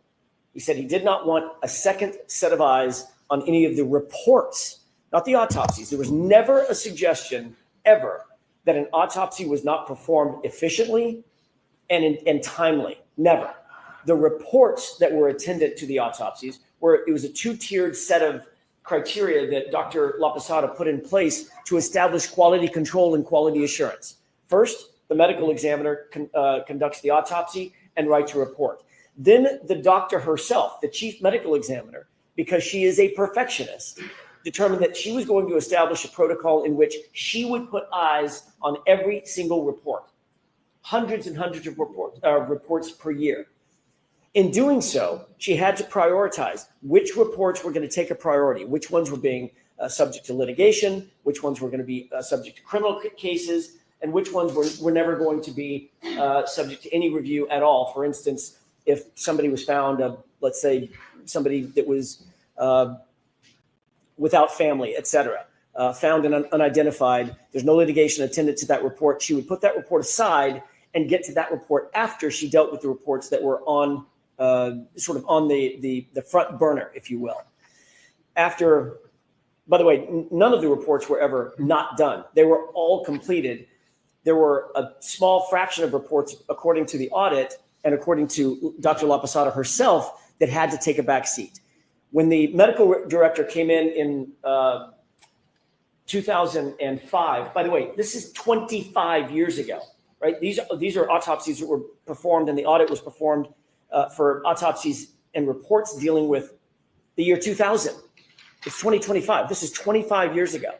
He said he did not want a second set of eyes on any of the reports, not the autopsies. There was never a suggestion ever that an autopsy was not performed efficiently and timely. Never. The reports that were attendant to the autopsies it was a two-tiered set of criteria that Dr. LaPosada put in place to establish quality control and quality assurance. First, the medical examiner conducts the autopsy and writes a report. Then the doctor herself, the chief medical examiner, because she is a perfectionist, determined that she was going to establish a protocol in which she would put eyes on every single report, hundreds and hundreds of reports per year. In doing so, she had to prioritize which reports were going to take a priority, which ones were being subject to litigation, which ones were going to be subject to criminal cases, and which ones were never going to be subject to any review at all. For instance, if somebody was found, let's say somebody that was without family, et cetera, found and unidentified, there's no litigation attendant to that report, she would put that report aside and get to that report after she dealt with the reports that were on sort of on the front burner, if you will. After, by the way, none of the reports were ever not done. They were all completed. There were a small fraction of reports, according to the audit and according to Dr. LaPosada herself, that had to take a back seat. When the medical director came in 2005, by the way, this is 25 years ago, right? These are autopsies that were performed, and the audit was performed for autopsies and reports dealing with the year 2000. It's 2025. This is 25 years ago.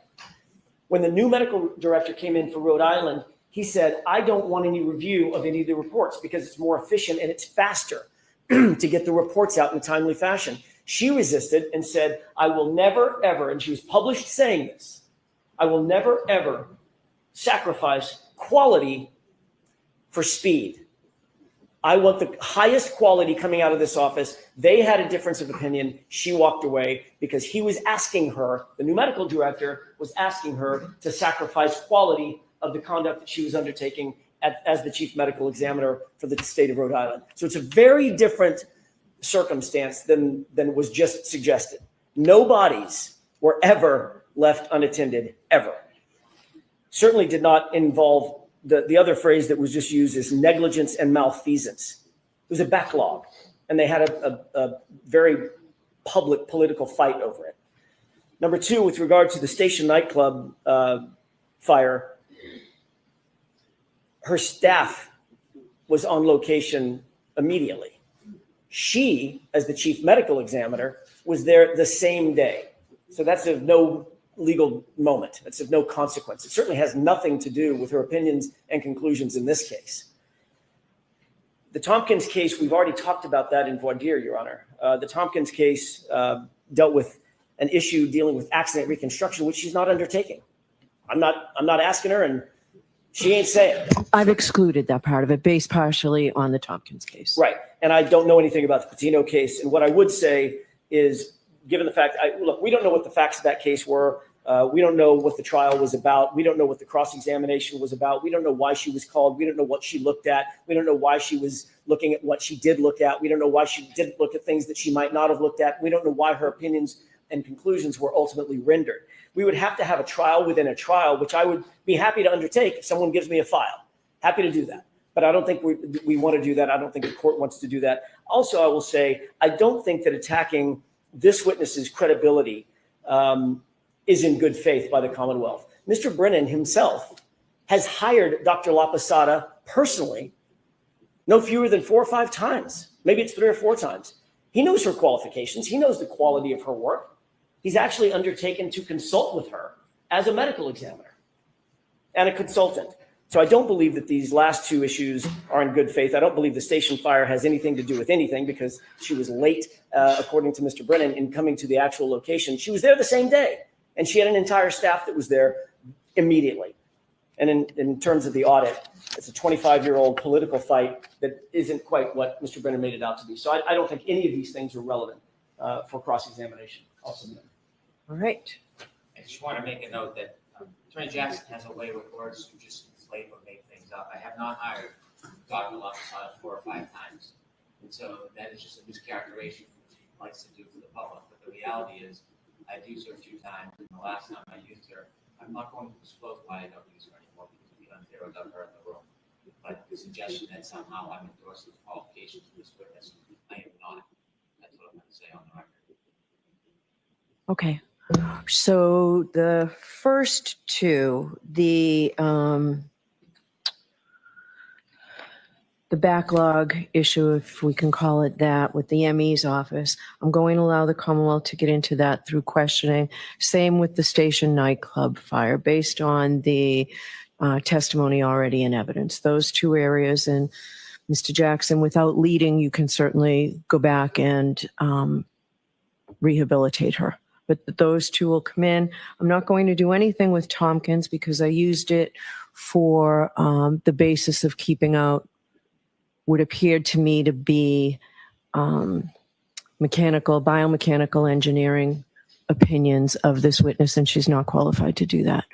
When the new medical director came in for Rhode Island, he said, I don't want any review of any of the reports because it's more efficient and it's faster to get the reports out in a timely fashion. She resisted and said, I will never, ever, and she was published saying this, I will never, ever sacrifice quality for speed. I want the highest quality coming out of this office. They had a difference of opinion. She walked away because he was asking her, the new medical director was asking her to sacrifice quality of the conduct that she was undertaking as the chief medical examiner for the state of Rhode Island. So it's a very different circumstance than was just suggested. No bodies were ever left unattended, ever. Certainly did not involve the other phrase that was just used is negligence and malfeasance. was a backlog, and they had a very public political fight over it. Number two, with regard to the Station nightclub fire, her staff was on location immediately. She, as the chief medical examiner, was there the same day. So that's of no legal moment. That's of no consequence. It certainly has nothing to do with her opinions and conclusions in this case. The Tompkins case, we've already talked about that in voir dire, Your Honor. The Tompkins case dealt with an issue dealing with accident reconstruction, which she's not undertaking. I'm not asking her, and she ain't saying. I've excluded that part of it based partially on the Tompkins case. Right. And I don't know anything about the Patino case. And what I would say is, given the fact, look, we don't know what the facts of that case were. We don't know what the trial was about. We don't know what the cross-examination was about. We don't know why she was called. We don't know what she looked at. We don't know why she was looking at what she did look at. We don't know why she didn't look at things that she might not have looked at. We don't know why her opinions and conclusions were ultimately rendered. We would have to have a trial within a trial, which I would be happy to undertake if someone gives me a file. Happy to do that. But I don't think we want to do that. I don't think the court wants to do that. Also, I will say, I don't think that attacking this witness's credibility is in good faith by the Commonwealth. Mr. Brennan himself has hired Dr. La Posada personally, no fewer than 4 or 5 times. Maybe it's 3 or 4 times. He knows her qualifications. He knows the quality of her work. He's actually undertaken to consult with her as a medical examiner and a consultant. So I don't believe that these last 2 issues are in good faith. I don't believe the station fire has anything to do with anything because she was late, according to Mr. Brennan, in coming to the actual location. She was there the same day, and she had an entire staff that was there immediately. And in terms of the audit, it's a 25-year-old political fight that isn't quite what Mr. Brennan made it out to be. So I don't think any of these things are relevant for cross-examination. I'll submit. All right. I just want to make a note that Attorney Jackson has a way with words to just inflate or make things up. I have not hired Dr. La Posada 4 or 5 times. And so that is just a mischaracterization of what she likes to do for the public. But the reality is I've used her a few times. And the last time I used her, I'm not going to disclose why I don't use her anymore because it would be unfair without her in the room. But the suggestion that somehow I'm endorsing the qualifications of this witness, I am not. That's what I'm going to say on the record. Okay. So the first 2, the backlog issue, if we can call it that, with the ME's office, I'm going to allow the Commonwealth to get into that through questioning. Same with the Station nightclub fire, based on the testimony already in evidence. Those 2 areas, and Mr. Jackson, without leading, you can certainly go back and rehabilitate her. But those 2 will come in. I'm not going to do anything with Tompkins because I used it for the basis of keeping out what appeared to me to be biomechanical engineering opinions of this witness, and she's not qualified to do that.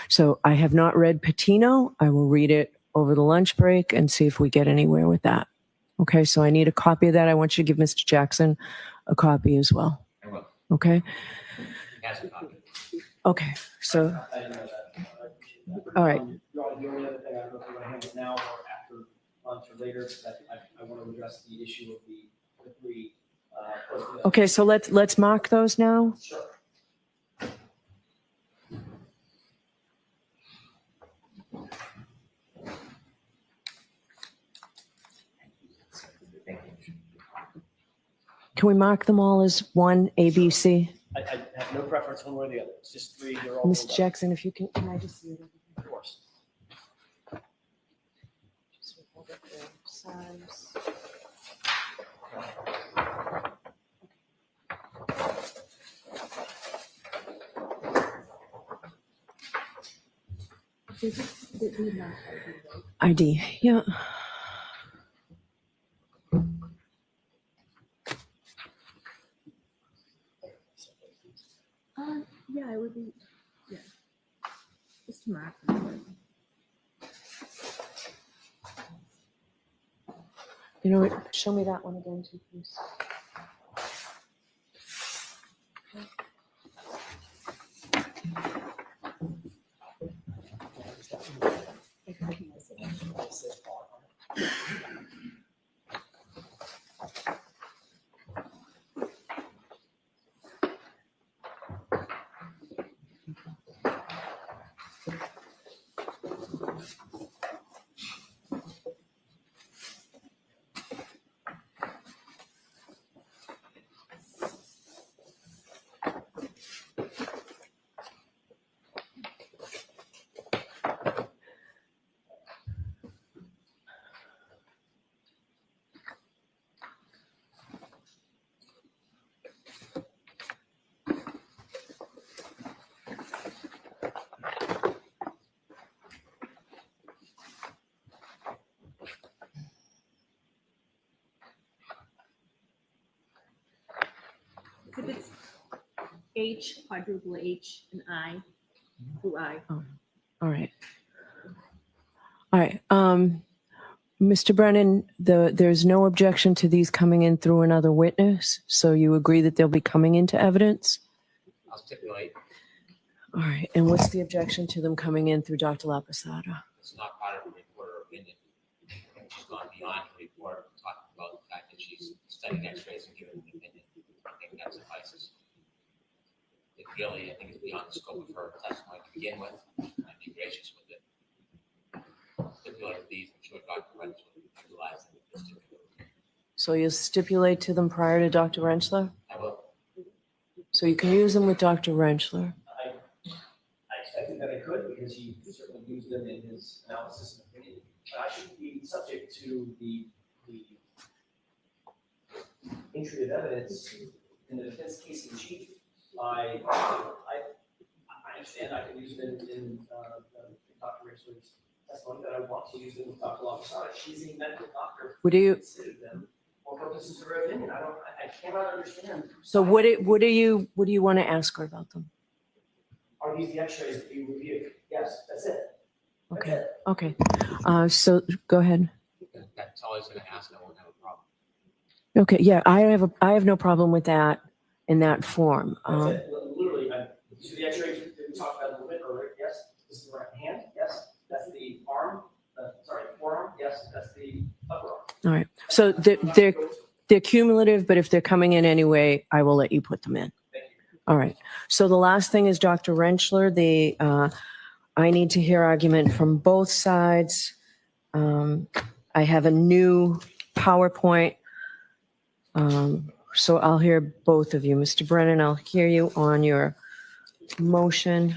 So I have not read Patino. I will read it over the lunch break and see if we get anywhere with that. Okay, so I need a copy of that. I want you to give Mr. Jackson a copy as well. I will. Okay? He has a copy. Okay, so, I didn't know that. all right. The only other thing, I don't know if you want to handle it now or after lunch or later, but I want to address the issue of the 3. Okay, so let's mark those now. Sure. Can we mark them all as 1 A, B, C? I have no preference one way or the other. It's just 3. You're all Mr. Jackson, if you can I just see it? Of course. Just hold up the size. ID, yeah. Yeah, it would be, yeah. Just to mark. You know what? Show me that one again, too, please. exhibits H, quadruple H, and I, through I. All right. All right. Mr. Brennan, there's no objection to these coming in through another witness, so you agree that they'll be coming into evidence? I'll stipulate All right. And what's the objection to them coming in through Dr. Laposada? it's not part of the report or opinion. She's gone beyond the report, talking about the fact that she's studied x-rays and given an opinion. I think that suffices. It really, I think, is beyond the scope of her testimony to begin with. I'd be gracious with it. Stipulate these, I'm sure Dr. Wentz will utilize them. So you'll stipulate to them prior to Dr. Rentschler? I will. So you can use them with Dr. Rentschler? I expected that I could, because he certainly used them in his analysis and opinion. But I should be subject to the entry of evidence in the defense case in chief. I understand I can use them in Dr. Richard's testimony, but I want to use them with Dr. Laposada. She's a medical doctor. Would you- Consider them for purposes of her opinion. I cannot understand. So what do you want to ask her about them? Are these the x-rays that you reviewed? Yes, that's it. That's Okay. it. Okay. So go ahead. That's all I was going to ask. I won't have a problem. Okay. Yeah, I have no problem with that in that form. That's it. Literally, these are the x-rays that we talked about a little bit earlier. Yes. This is the right hand. Yes. That's the arm. Forearm. Yes. That's the upper arm. All right. So they're cumulative, but if they're coming in anyway, I will let you put them in. All right. So the last thing is Dr. Rentschler. I need to hear argument from both sides. I have a new PowerPoint. So I'll hear both of you. Mr. Brennan, I'll hear you on your motion.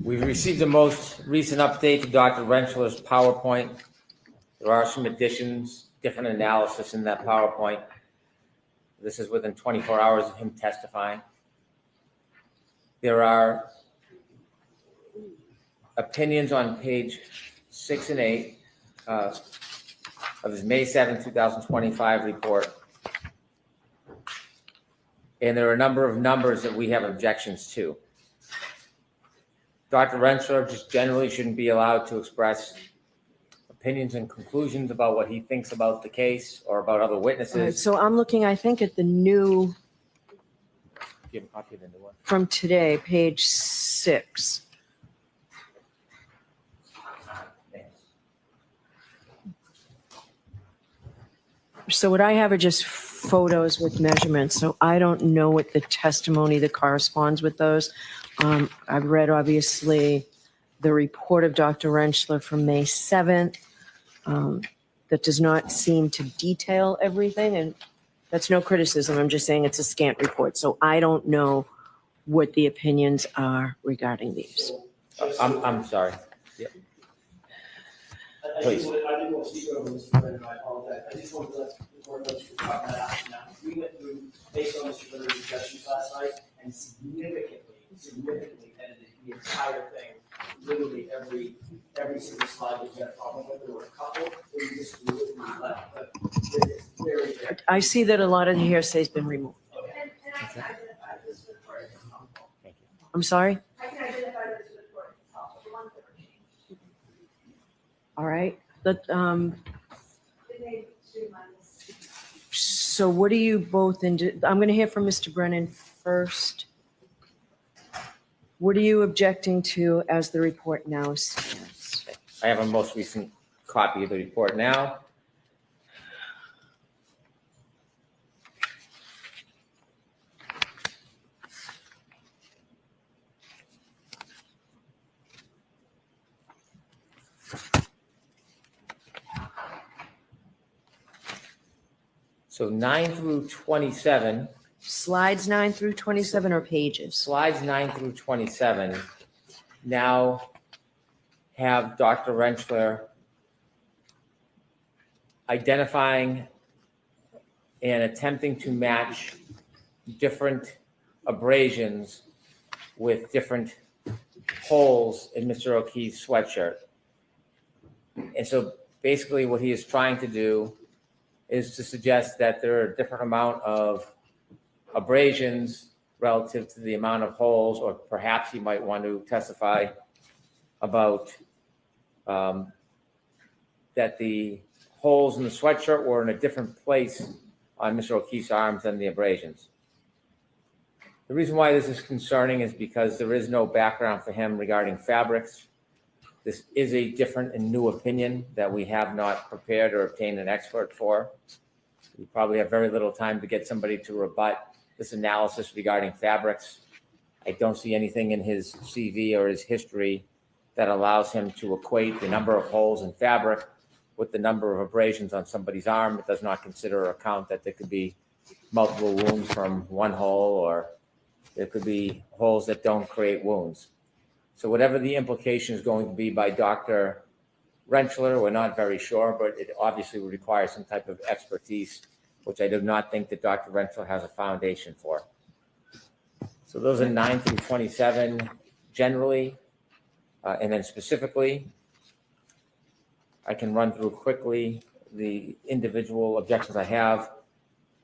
We've received the most recent update to Dr. Rentschler's PowerPoint. There are some additions, different analysis in that PowerPoint. This is within 24 hours of him testifying. There are opinions on page 6 and 8 of his May 7, 2025 report. And there are a number of numbers that we have objections to. Dr. Rentschler just generally shouldn't be allowed to express opinions and conclusions about what he thinks about the case or about other witnesses. All right, so I'm looking, I think, at the new Do you have a copy of the new one? from today, page 6. So what I have are just photos with measurements. So I don't know what the testimony that corresponds with those. I've read, obviously, the report of Dr. Rentschler from May 7th. That does not seem to detail everything, and that's no criticism. I'm just saying it's a scant report. So I don't know what the opinions are regarding these. I'm sorry. Yep. I Please. didn't want to speak over Mr. Brennan, I apologize. I just wanted to let the board know we're talking that out now. We went through, based on Mr. Brenner's suggestions last night, and significantly edited the entire thing. Literally every single slide that we had a problem with. There were a couple that we just completely left, but it's very, very. I see that a lot of the hearsay has been removed. I'm sorry? I can identify those to the court, the ones that were changed. All right. It made streamline this. So what do you both, I'm going to hear from Mr. Brennan first. What are you objecting to as the report now stands? I have a most recent copy of the report now. So 9 through 27 Slides 9 through 27 are pages. Slides 9 through 27 now have Dr. Rentschler identifying and attempting to match different abrasions with different holes in Mr. O'Keefe's sweatshirt. And so basically what he is trying to do is to suggest that there are a different amount of abrasions relative to the amount of holes, or perhaps he might want to testify about that the holes in the sweatshirt were in a different place on Mr. O'Keefe's arms than the abrasions. The reason why this is concerning is because there is no background for him regarding fabrics. This is a different and new opinion that we have not prepared or obtained an expert for. We probably have very little time to get somebody to rebut this analysis regarding fabrics. I don't see anything in his CV or his history that allows him to equate the number of holes in fabric with the number of abrasions on somebody's arm. It does not consider or account that there could be multiple wounds from one hole, or there could be holes that don't create wounds. So whatever the implication is going to be by Dr. Rentschler, we're not very sure, but it obviously would require some type of expertise, which I do not think that Dr. Rentschler has a foundation for. So those are 9 through 27 generally, and then specifically, I can run through quickly the individual objections I have.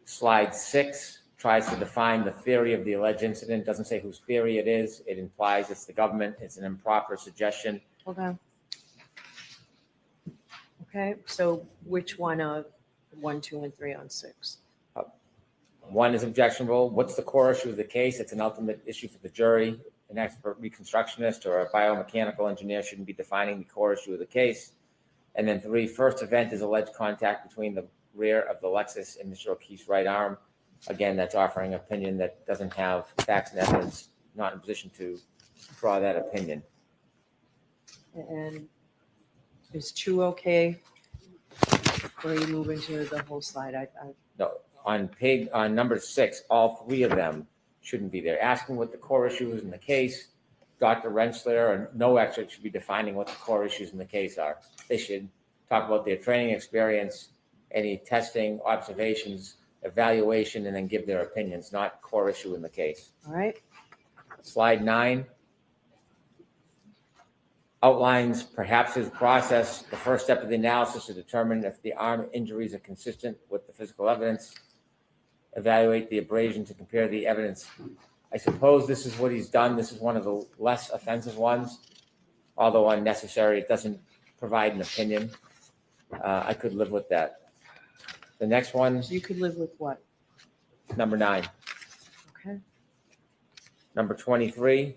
Slide 6 tries to define the theory of the alleged incident. Doesn't say whose theory it is. It implies it's the government. It's an improper suggestion. Okay. Okay, so which one of 1, 2, and 3 on 6? 1 is objectionable. What's the core issue of the case? It's an ultimate issue for the jury. An expert reconstructionist or a biomechanical engineer shouldn't be defining the core issue of the case. And then 3, first event is alleged contact between the rear of the Lexus and Mr. O'Keefe's right arm. Again, that's offering an opinion that doesn't have facts and evidence, not in a position to draw that opinion. And is 2 okay? Or are you moving to the whole slide? No, on number 6, all 3 of them shouldn't be there. Asking what the core issue is in the case. Dr. Rentschler or no expert should be defining what the core issues in the case are. They should talk about their training experience, any testing, observations, evaluation, and then give their opinions, not core issue in the case. All right. Slide 9 outlines perhaps his process. The first step of the analysis to determine if the arm injuries are consistent with the physical evidence. Evaluate the abrasion to compare the evidence. I suppose this is what he's done. This is one of the less offensive ones, although unnecessary. It doesn't provide an opinion. I could live with that. The next one. So you could live with what? Number 9. Okay. Number 23.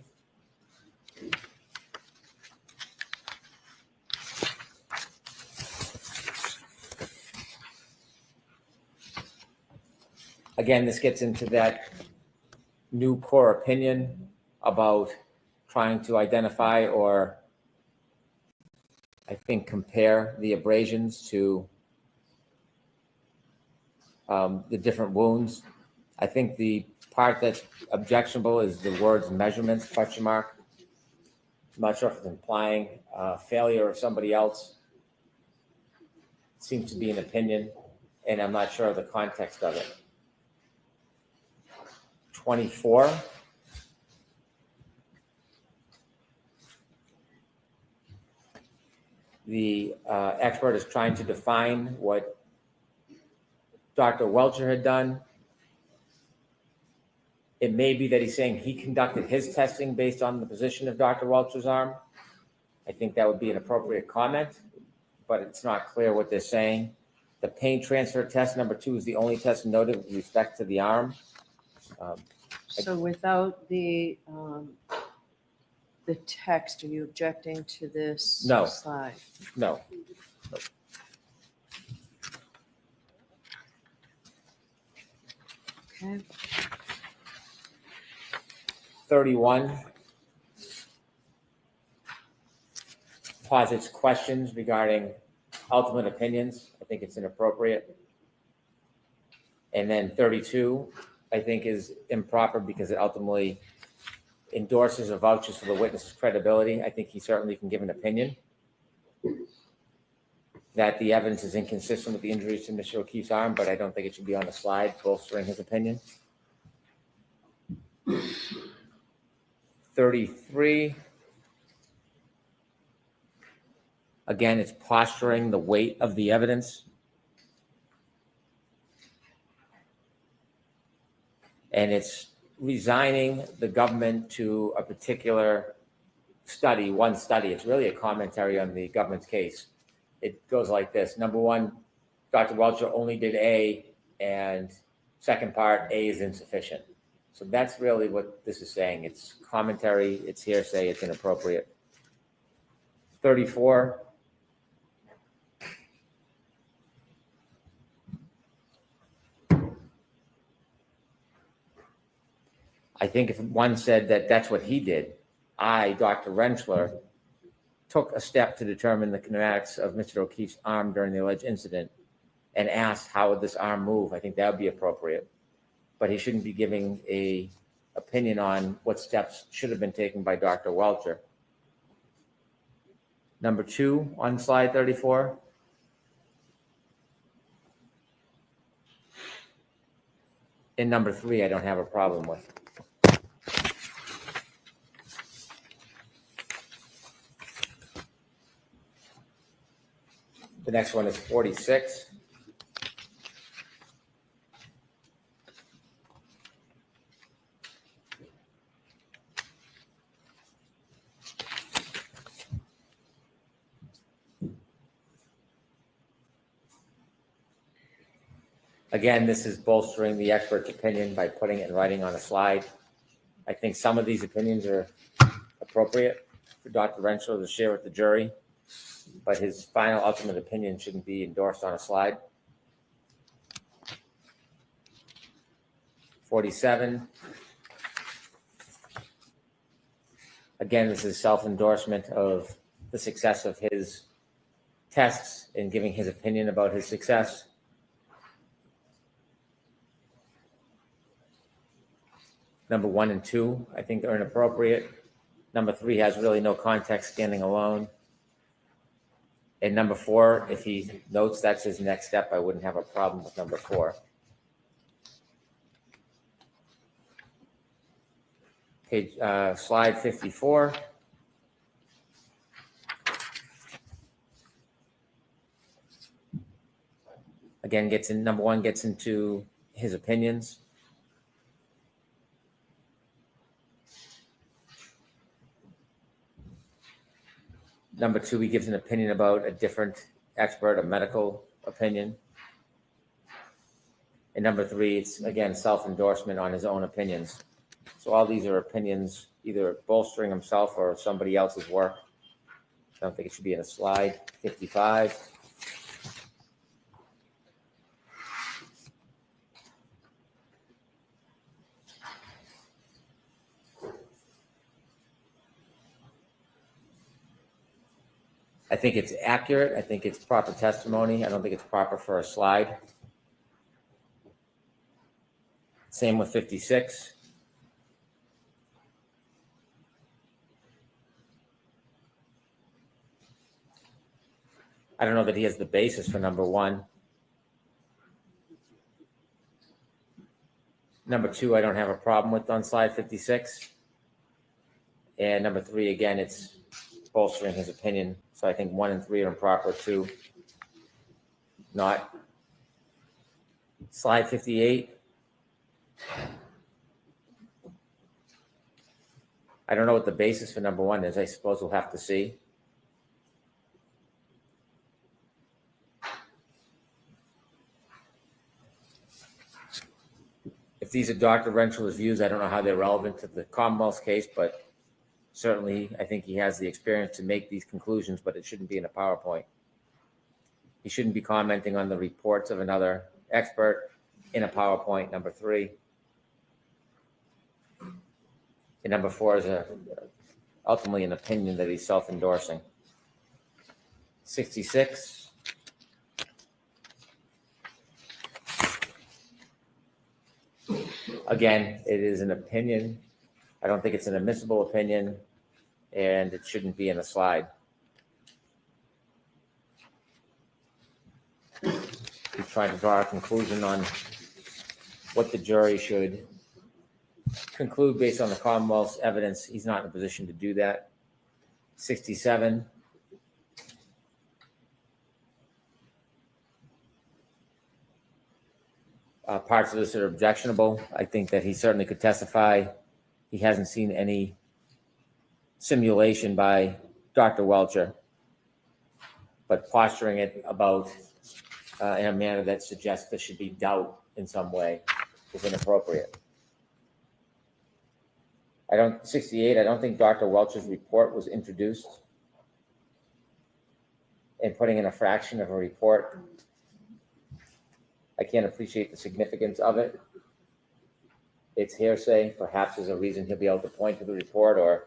Again, this gets into that new core opinion about trying to identify or I think compare the abrasions to the different wounds. I think the part that's objectionable is the words measurements, question mark. I'm not sure if it's implying failure of somebody else. It seems to be an opinion, and I'm not sure of the context of it. 24. The expert is trying to define what Dr. Welcher had done. It may be that he's saying he conducted his testing based on the position of Dr. Welcher's arm. I think that would be an appropriate comment, but it's not clear what they're saying. The pain transfer test, number 2, is the only test noted with respect to the arm. So without the text, are you objecting to this No. slide? No. Okay. 31 posits questions regarding ultimate opinions. I think it's inappropriate. And then 32 I think is improper because it ultimately endorses or vouches for the witness's credibility. I think he certainly can give an opinion that the evidence is inconsistent with the injuries to Mr. O'Keefe's arm, but I don't think it should be on the slide bolstering his opinion. 33. Again, it's posturing the weight of the evidence. And it's resigning the government to a particular study, one study. It's really a commentary on the government's case. It goes like this. Number one, Dr. Welcher only did A, and second part, A is insufficient. So that's really what this is saying. It's commentary, it's hearsay, it's inappropriate. 34. I think if one said that that's what he did, I, Dr. Rentschler, took a step to determine the kinematics of Mr. O'Keefe's arm during the alleged incident and asked how would this arm move. I think that would be appropriate. But he shouldn't be giving a opinion on what steps should have been taken by Dr. Welcher. Number 2 on slide 34. And number 3, I don't have a problem with. The next one is 46. Again, this is bolstering the expert's opinion by putting it in writing on a slide. I think some of these opinions are appropriate for Dr. Rentschler to share with the jury, but his final ultimate opinion shouldn't be endorsed on a slide. 47. Again, this is self-endorsement of the success of his tests and giving his opinion about his success. Number 1 and 2, I think are inappropriate. Number 3 has really no context standing alone. And number 4, if he notes that's his next step, I wouldn't have a problem with number 4. Page, slide 54. Again, number 1 gets into his opinions. Number 2, he gives an opinion about a different expert, a medical opinion. And number 3, it's again self-endorsement on his own opinions. So all these are opinions either bolstering himself or somebody else's work. I don't think it should be in a slide. 55. I think it's accurate. I think it's proper testimony. I don't think it's proper for a slide. Same with 56. I don't know that he has the basis for number 1. Number 2, I don't have a problem with on slide 56. And number 3, again, it's bolstering his opinion. So I think 1 and 3 are improper too. Not. Slide 58. I don't know what the basis for number 1 is. I suppose we'll have to see. If these are Dr. Rentschler's views, I don't know how they're relevant to the Commonwealth's case, but certainly I think he has the experience to make these conclusions, but it shouldn't be in a PowerPoint. He shouldn't be commenting on the reports of another expert in a PowerPoint, number 3. And number 4 is ultimately an opinion that he's self-endorsing. 66. Again, it is an opinion. I don't think it's an admissible opinion, and it shouldn't be in a slide. He's trying to draw a conclusion on what the jury should conclude based on the Commonwealth's evidence. He's not in a position to do that. 67. Parts of this are objectionable. I think that he certainly could testify. He hasn't seen any simulation by Dr. Welcher, but posturing it about in a manner that suggests there should be doubt in some way is inappropriate. 68, I don't think Dr. Welcher's report was introduced. And putting in a fraction of a report, I can't appreciate the significance of it. It's hearsay. Perhaps there's a reason he'll be able to point to the report or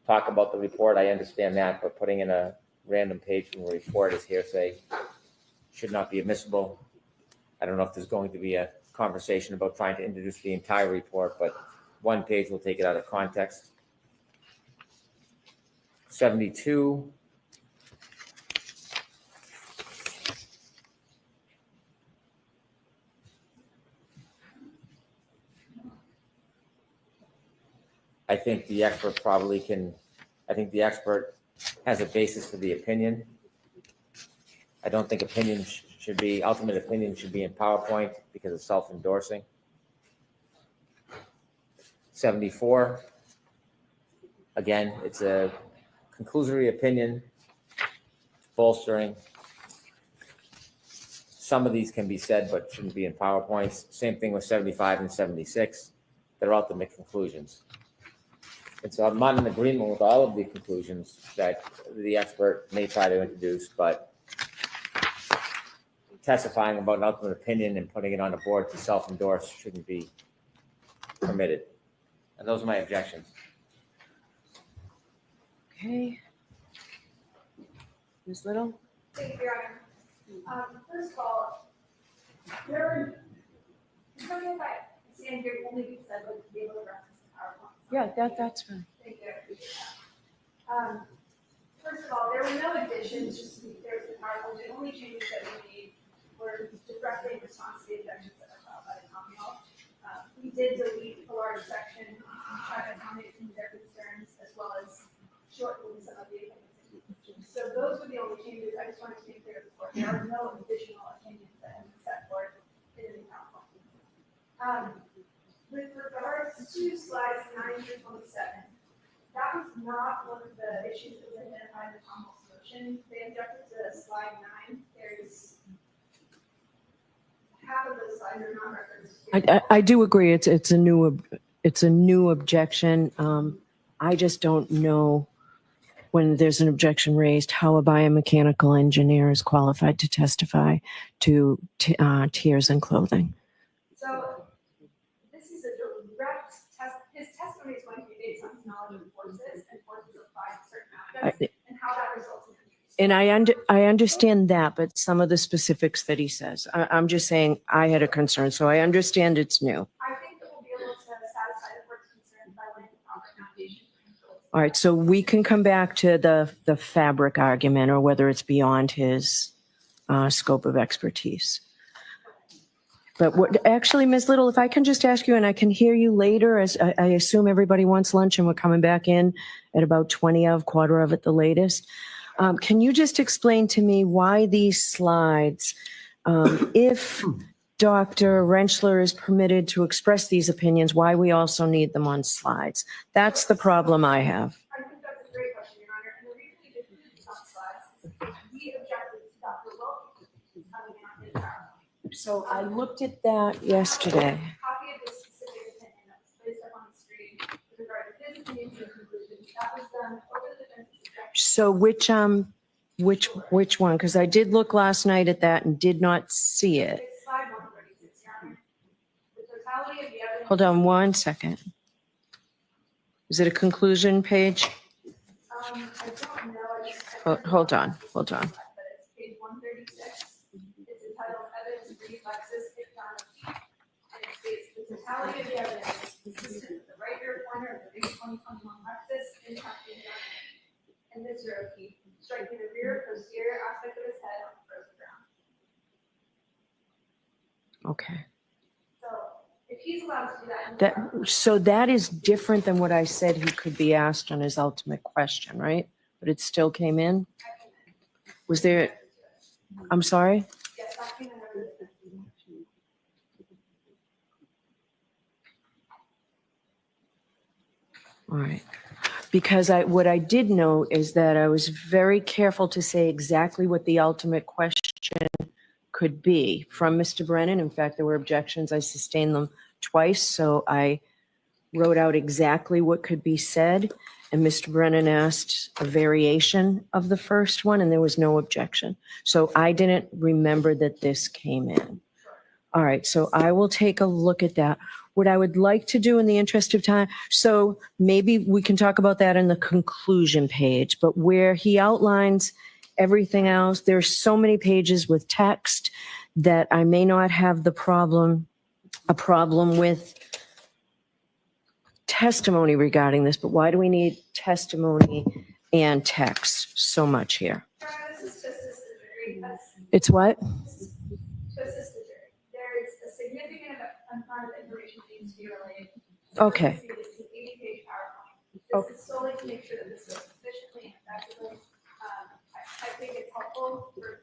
talk about the report. I understand that, but putting in a random page from a report as hearsay should not be admissible. I don't know if there's going to be a conversation about trying to introduce the entire report, but one page will take it out of context. 72. I think the expert has a basis for the opinion. I don't think ultimate opinion should be in PowerPoint because it's self-endorsing. 74. Again, it's a conclusory opinion, bolstering. Some of these can be said, but shouldn't be in PowerPoints. Same thing with 75 and 76. They're ultimate conclusions. And so I'm not in agreement with all of the conclusions that the expert may try to introduce, but testifying about an ultimate opinion and putting it on the board to self-endorse shouldn't be permitted. And those are my objections. Okay. Ms. Little? Thank you, Your Honor. First of all, if I stand here only because I'd like to be able to reference the PowerPoint. Yeah, that's fine. Thank you. First of all, there were no additions, just to be clear, to the PowerPoint. The only changes that we made were directly in response to the objections that were filed by the Commonwealth. We did delete a large section to try to accommodate some of their concerns, as well as shorten some of the opinions. So those were the only changes. I just wanted to make clear to the court, there are no additional opinions that have been set forth in the PowerPoint. With regards to slides 9 through 27, that was not one of the issues that was identified in the Commonwealth's motion. They objected to slide 9. There's half of those slides are not referenced. I do agree. It's a new objection. I just don't know when there's an objection raised how a biomechanical engineer is qualified to testify to tears and clothing. So this is a direct test. His testimony is going to be based on his knowledge of forces and forces applied to certain objects and how that results in injuries. And I understand that, but some of the specifics that he says, I'm just saying I had a concern, so I understand it's new. I think that we'll be able to satisfy the court's concerns by laying the proper foundation. All right, so we can come back to the fabric argument or whether it's beyond his scope of expertise. But actually, Ms. Little, if I can just ask you, and I can hear you later, as I assume everybody wants lunch and we're coming back in at about 20 of, quarter of at the latest. Can you just explain to me why these slides, if Dr. Rentschler is permitted to express these opinions, why we also need them on slides? That's the problem I have. I think that's a great question, Your Honor. And the reason we did these on slides is because we objected to Dr. Wilkie coming out in PowerPoint. So I looked at that yesterday. Copy of this specific opinion that was placed up on the screen with regard to his opinions and conclusions. That was done over the defense's objection. So which one? Because I did look last night at that and did not see it. It's slide 136, Your Honor. The totality of the evidence. Hold on one second. Is it a conclusion page? I don't know. Hold on. But it's page 136. It's entitled Evidence Reflexes If Done. And it states this is totality of the evidence is consistent with the right rear corner of the big 2021 Lexus impacting the and this road key, striking the rear posterior aspect of his head on the frozen ground. Okay. So if he's allowed to do that. So that is different than what I said he could be asked on his ultimate question, right? But it still came in? Was there, I'm sorry? Yes, that came in over the- All right. Because what I did note is that I was very careful to say exactly what the ultimate question could be from Mr. Brennan. In fact, there were objections. I sustained them twice, so I wrote out exactly what could be said. And Mr. Brennan asked a variation of the first one, and there was no objection. So I didn't remember that this came in. All right, so I will take a look at that. What I would like to do in the interest of time, so maybe we can talk about that in the conclusion page, but where he outlines everything else, there's so many pages with text that I may not have a problem with testimony regarding this, but why do we need testimony and text so much here? This is just this jury. It's what? This is the jury. There is a significant amount of information that needs to be relayed. Okay. It's an 80-page PowerPoint. This is solely to make sure that this goes efficiently and effectively. I think it's helpful for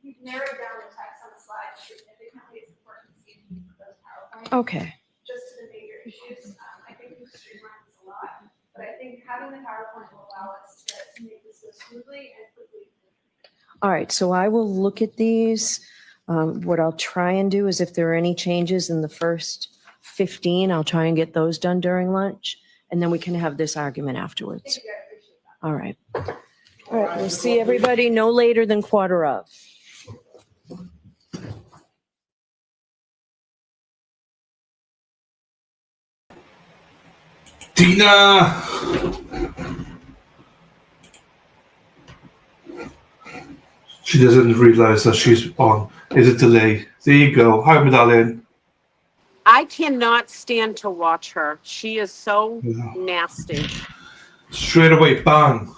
we've narrowed down the text on the slide significantly. It's important to see those PowerPoints. Okay. Just to the major issues. I think we've streamlined this a lot, but I think having the PowerPoint will allow us to make this go smoothly and quickly. All right, so I will look at these. What I'll try and do is if there are any changes in the first 15, I'll try and get those done during lunch, and then we can have this argument afterwards. Thank you, I appreciate that. All right. All right, we'll see everybody no later than 1:15. Tina! She doesn't realize that she's on. Is a delay. There you go. Hi, my darling. I cannot stand to watch her. She is so nasty. Straight away, bang.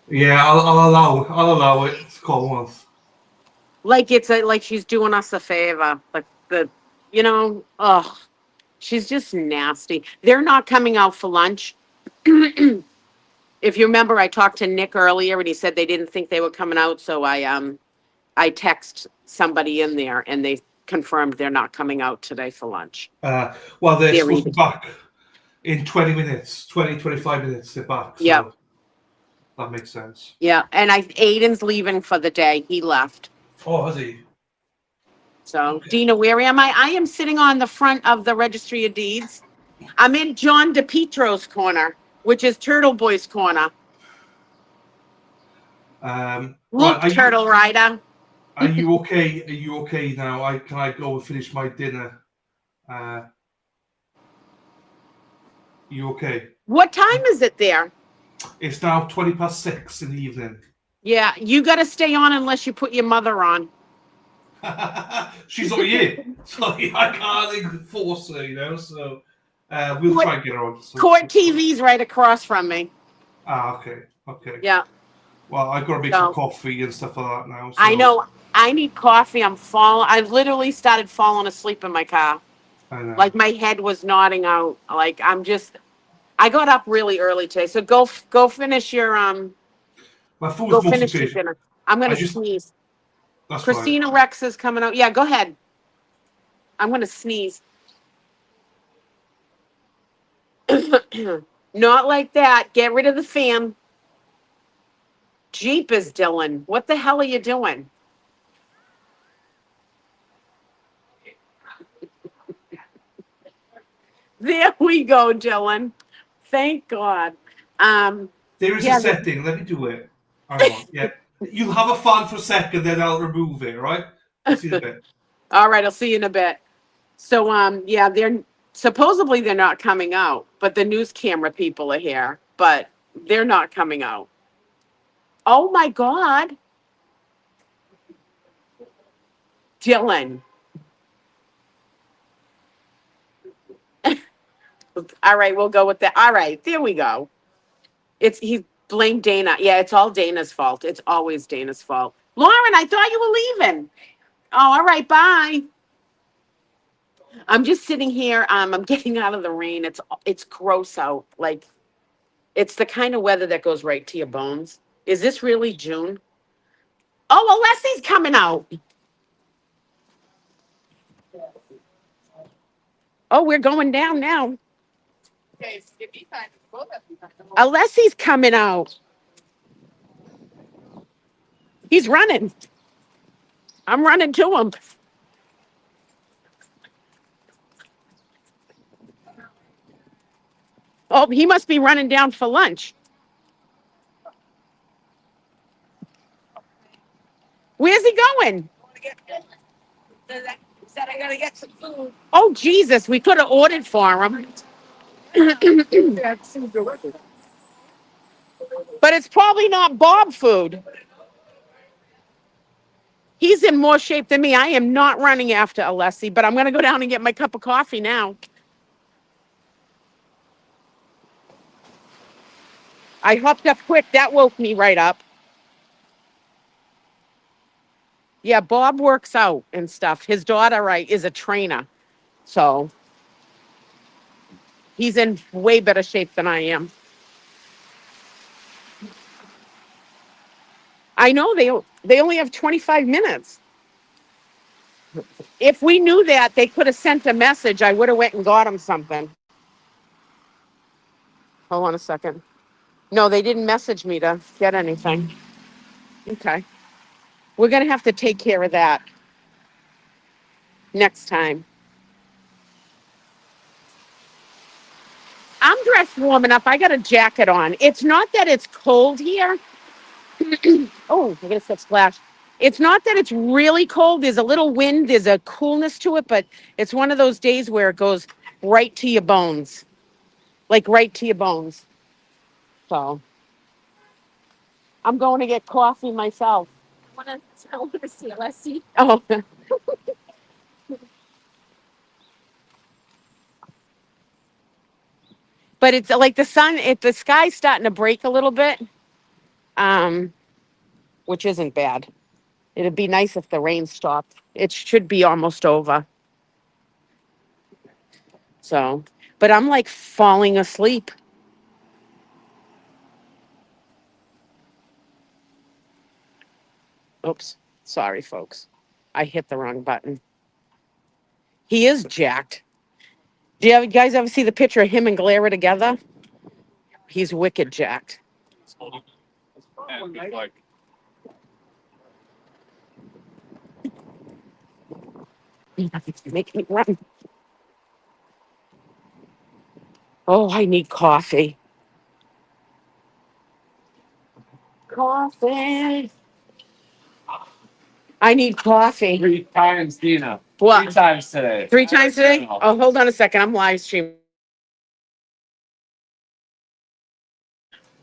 Yeah, I'll allow it. It's called once. Like like she's doing us a favor. Like ugh. She's just nasty. They're not coming out for lunch. If you remember, I talked to Nick earlier and he said they didn't think they were coming out. So I text somebody in there and they confirmed they're not coming out today for lunch. Well, they're supposed to be back in 20 minutes, 25 minutes. They're back. So Yep. That makes sense. Yeah. And Aiden's leaving for the day. He left. Oh, has he? So, Dina, where am I? I am sitting on the front of the Registry of Deeds. I'm in John DePietro's corner, which is Turtle Boy's corner. Look, Turtle Rider. Are you okay? Are you okay now? Can I go and finish my dinner? You okay? What time is it there? It's now 6:20 in the evening. Yeah, you got to stay on unless you put your mother on. She's not here, so I can't force her, so we'll try and get her on. So. Court TV's right across from me. Okay. Yeah. Well, I've got to make some coffee and stuff like that now. So. I know. I need coffee. I've literally started falling asleep in my car. I know. Like my head was nodding out. Like I got up really early today. So go finish your My food's go mostly finish your finished. dinner. I'm gonna sneeze. That's Christina fine. Rex is coming out. Yeah, go ahead. I'm gonna sneeze. Not like that. Get rid of the fan. Jeepers, Dylan. What the hell are you doing? There we go, Dylan. Thank God. There is a setting. Let me do it. Hang on. Yeah. You'll have a fan for a second, then I'll remove it, right? I'll see you in a bit. All right, I'll see you in a bit. So, yeah, they're not coming out, but the news camera people are here, but they're not coming out. Oh my God. Dylan. All right, we'll go with that. All right, there we go. He blamed Dana. Yeah, it's all Dana's fault. It's always Dana's fault. Lauren, I thought you were leaving. Oh, all right, bye. I'm just sitting here. I'm getting out of the rain. It's gross out. Like it's the kind of weather that goes right to your bones. Is this really June? Oh, Alessi's coming out. Oh, we're going down now. Alessi's coming out. He's running. I'm running to him. Oh, he must be running down for lunch. Where's he going? Said I gotta get some food. Oh, Jesus, we could have ordered for him. But it's probably not Bob food. He's in more shape than me. I am not running after Alessi, but I'm going to go down and get my cup of coffee now. I hopped up quick. That woke me right up. Yeah, Bob works out and stuff. His daughter, right, is a trainer. So he's in way better shape than I am. I know they only have 25 minutes. If we knew that, they could have sent a message. I would have went and got him something. Hold on a second. No, they didn't message me to get anything. Okay. We're going to have to take care of that next time. I'm dressed warm enough. I got a jacket on. It's not that it's cold here. Oh, I guess that's splash. It's not that it's really cold. There's a little wind. There's a coolness to it, but it's one of those days where it goes right to your bones. Like right to your bones. So I'm going to get coffee myself. I want to see Alessi. Oh. But it's like the sky's starting to break a little bit. Which isn't bad. It'd be nice if the rain stopped. It should be almost over. So, but I'm like falling asleep. Oops. Sorry, folks. I hit the wrong button. He is jacked. Do you guys ever see the picture of him and Glara together? He's wicked jacked. Make me run. Oh, I need coffee. Coffee. I need coffee. 3 times, Dina. What? 3 times today. 3 times today? Oh, hold on a second. I'm live streaming.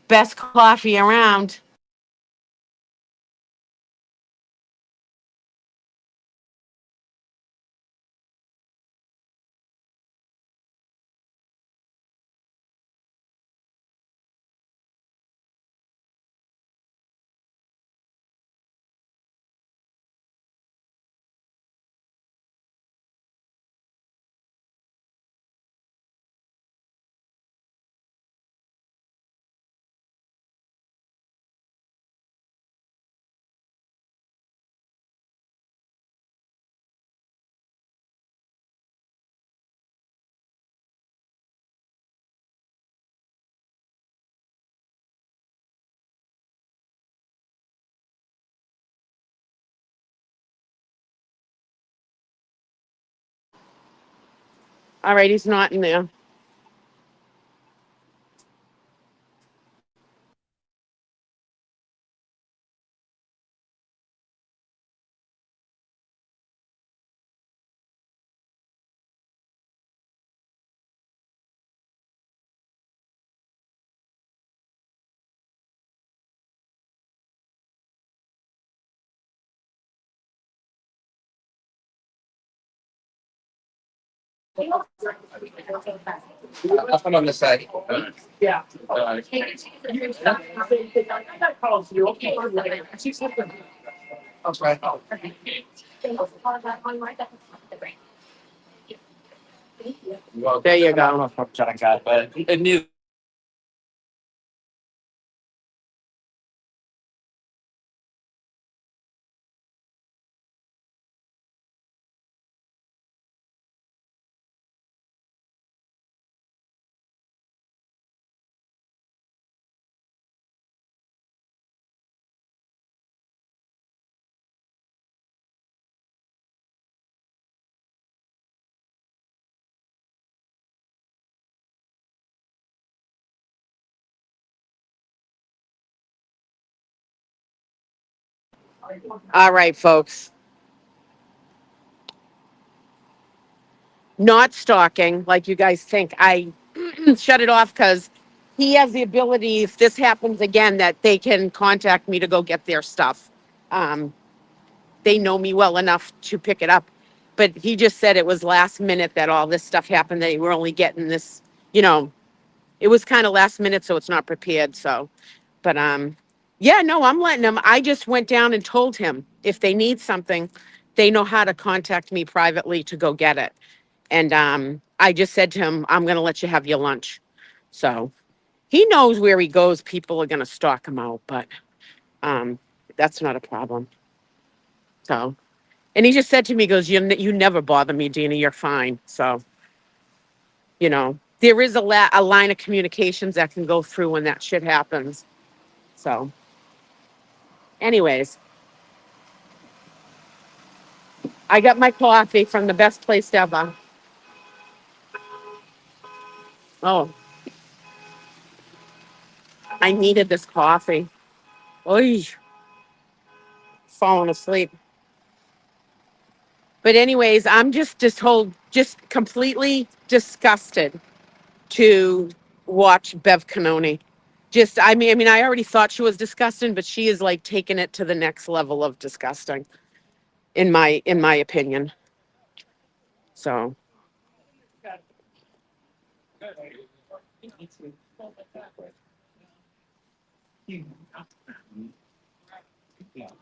Best coffee around. All right, he's not in there. Up on the side. Yeah. Okay. Well, There you I don't go. know if I'm trying to got, but it needs. All right, folks. Not stalking like you guys think. I shut it off because he has the ability, if this happens again, that they can contact me to go get their stuff. Um, they know me well enough to pick it up. But he just said it was last minute that all this stuff happened. They were only getting this, you know, it was kind of last minute, so it's not prepared. So, but yeah, no, I'm letting them. I just went down and told him if they need something, they know how to contact me privately to go get it. And I just said to him, I'm going to let you have your lunch. So he knows where he goes. People are going to stalk him out, but that's not a problem. So, and he just said to me, he goes, you never bother me, Dina. You're fine. So, you know, there is a line of communications that can go through when that shit happens. So, anyways, I got my coffee from the best place ever. Oh, I needed this coffee. Oy, falling asleep. But anyways, I'm just completely disgusted to watch Bev Canoni. I mean, I already thought she was disgusting, but she is like taking it to the next level of disgusting, in my opinion. So,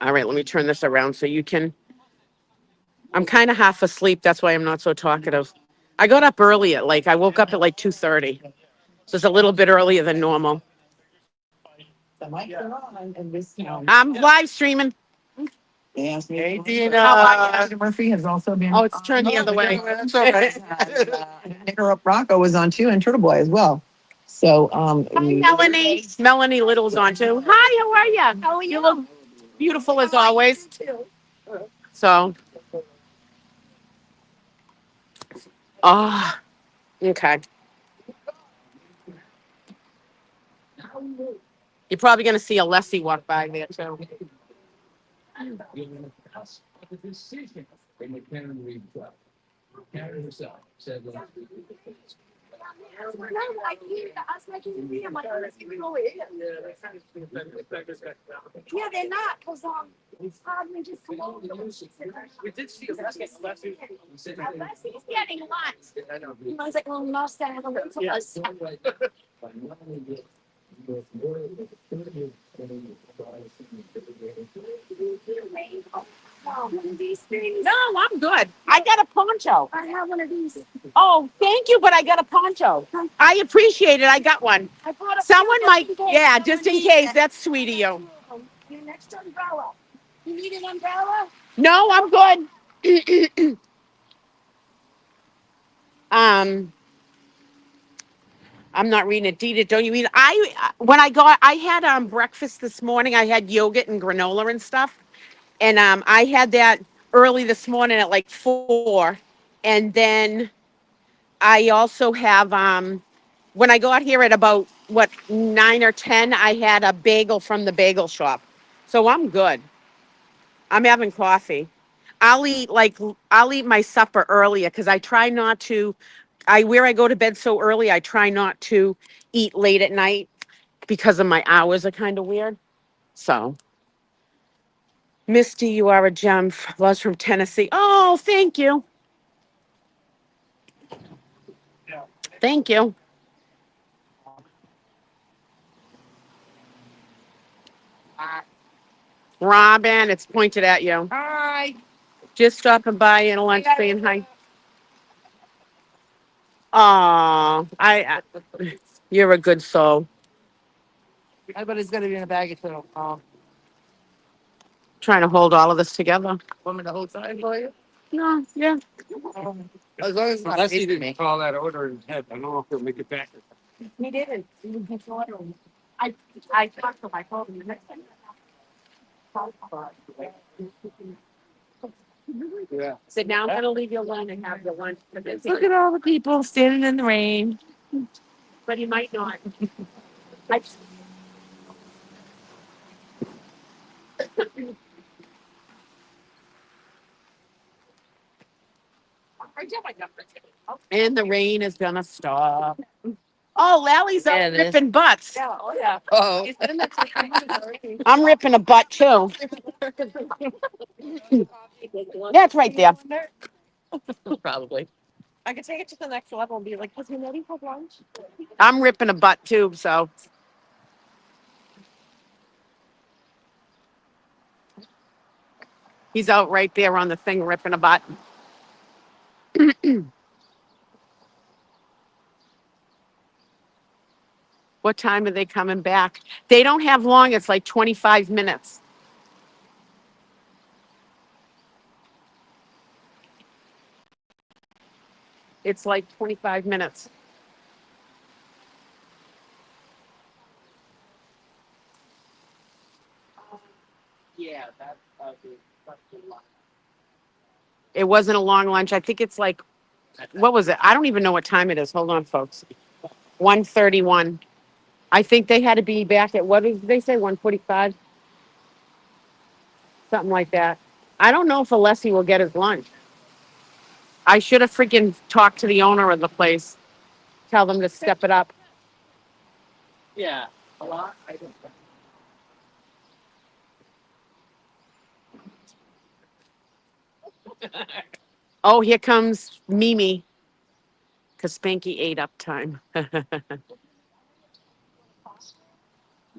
all right, let me turn this around so you can. I'm kind of half asleep. That's why I'm not so talkative. I got up early I woke up at like 2:30, so it's a little bit earlier than normal. I'm live streaming. Hey, Dina. Murphy has also been. Oh, it's turned the other way. That's all right. Interrupt Rocco was on too, and Turtle Boy as well. So, Hi, Melanie. Melanie Little's on too. Hi, how are you? How are you? You look beautiful as always. So, oh, okay. You're probably going to see a Lessie walk by there too. Yeah, they're not, because hardly just come over. Leslie's getting lunch. He was like, well, no, stand on the us. No, I'm good. I got a poncho. I have one of these. Oh, thank you, but I got a poncho. I appreciate it. I got one. I bought a Someone few might, just in case. yeah, Someone just in needs case. it. That's sweet of you. Your next umbrella. You need an umbrella? No, I'm good. um, I'm not reading it. Dita, don't you eat? I had breakfast this morning. I had yogurt and granola and stuff, and I had that early this morning at like 4, and then I also have when I got here at about 9 or 10, I had a bagel from the bagel shop, so I'm good. I'm having coffee. I'll eat my supper earlier because I try not to. Where I go to bed so early, I try not to eat late at night because of my hours are kind of weird. So, Misty, you are a gem. Loves from Tennessee. Oh, thank you. Thank you. Robin, it's pointed at you. Hi. Just stopping by in a lunch saying hi. Aw, you're a good soul. I bet it's gonna be in a bag of two. Trying to hold all of this together. Want me to hold time for you? No, yeah. As long as it's not Unless he facing me. didn't call that order in head, I don't know if he'll make it back. He didn't. I talked to my phone. Yeah. So now I'm gonna leave you alone and have your lunch. Look at all the people standing in the rain. But he might not. I, and the rain is gonna stop. Oh, Lally's out Yeah, it is. ripping butts. Oh, yeah. Oh. I'm ripping a butt too. That's right there. Probably. I could take it to the next level and be like, "Was he ready for lunch?" I'm ripping a butt too, so. He's out right there on the thing ripping a butt. What time are they coming back? They don't have long. It's like 25 minutes. It's like 25 minutes. Yeah, that's It wasn't a long lunch. I think it's like, what was it? I don't even know what time it is. Hold on, folks. 1:31. I think they had to be back at, what did they say, 1:45? Something like that. I don't know if Alessi will get his lunch. I should have freaking talked to the owner of the place. Tell them to step it up. yeah. A lot. I don't. Oh, here comes Mimi. Because Spanky ate up time.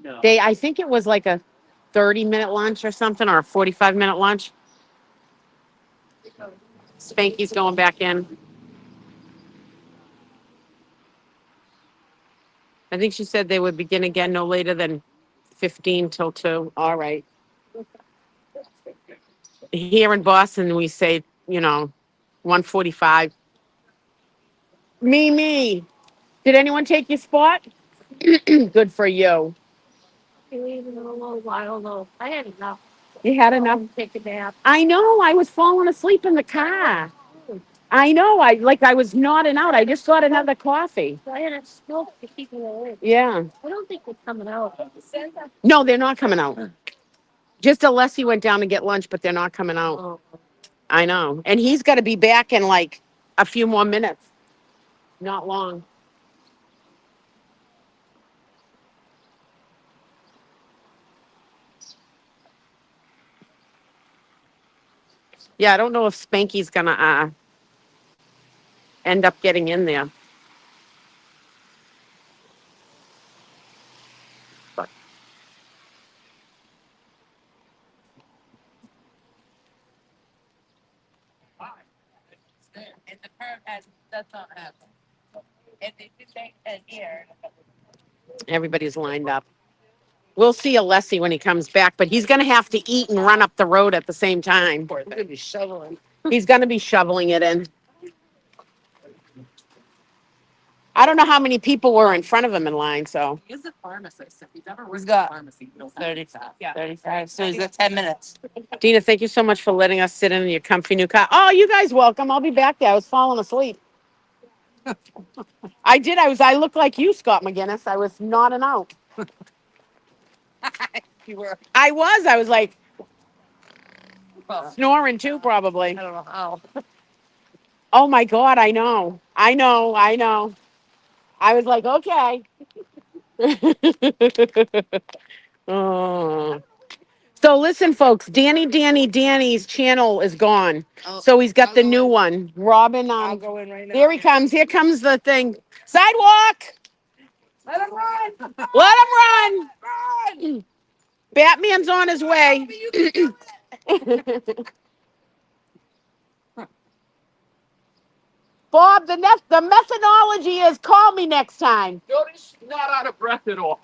No. I think it was like a 30-minute lunch or something, or a 45-minute lunch. Spanky's going back in. I think she said they would begin again no later than 15 till 2. All right. Here in Boston, we say, 1:45. Mimi, did anyone take your spot? Good for you. Leave it a little while though. I had enough. You had enough? Take a nap. I know. I was falling asleep in the car. I know. I was nodding out. I just got another coffee. I had a smoke to keep me awake. Yeah. I don't think we're coming out. No, they're not coming out. Just Alessi went down to get lunch, but they're not coming out. Oh. I know. And he's got to be back in like a few more minutes. Not long. Yeah, I don't know if Spanky's gonna end up getting in there. But And the perm has, that's not happening. And they did say, and here. everybody's lined up. We'll see Alessi when he comes back, but he's gonna have to eat and run up the road at the same time. We're gonna be shoveling. He's gonna be shoveling it in. I don't know how many people were in front of him in line, so. He's a pharmacist. If he's ever worked in a pharmacy, he'll 35. Yeah. 35. So he's got 10 minutes. Dina, thank you so much for letting us sit in your comfy new car. Oh, you guys welcome. I'll be back there. I was falling asleep. I did. I looked like you, Scott McGinnis. I was nodding out. You were. I was like Well, snoring too, probably. I don't know how. Oh my God, I know. I was like, okay. Oh. So listen, folks, Danny's channel is gone. So he's got the new one. Robin, I'll go in right now. there he comes. Here comes the thing. Sidewalk. Let him run. Let him run. Batman's on his way. Bob, the methodology is call me next time. Jody's not out of breath at all.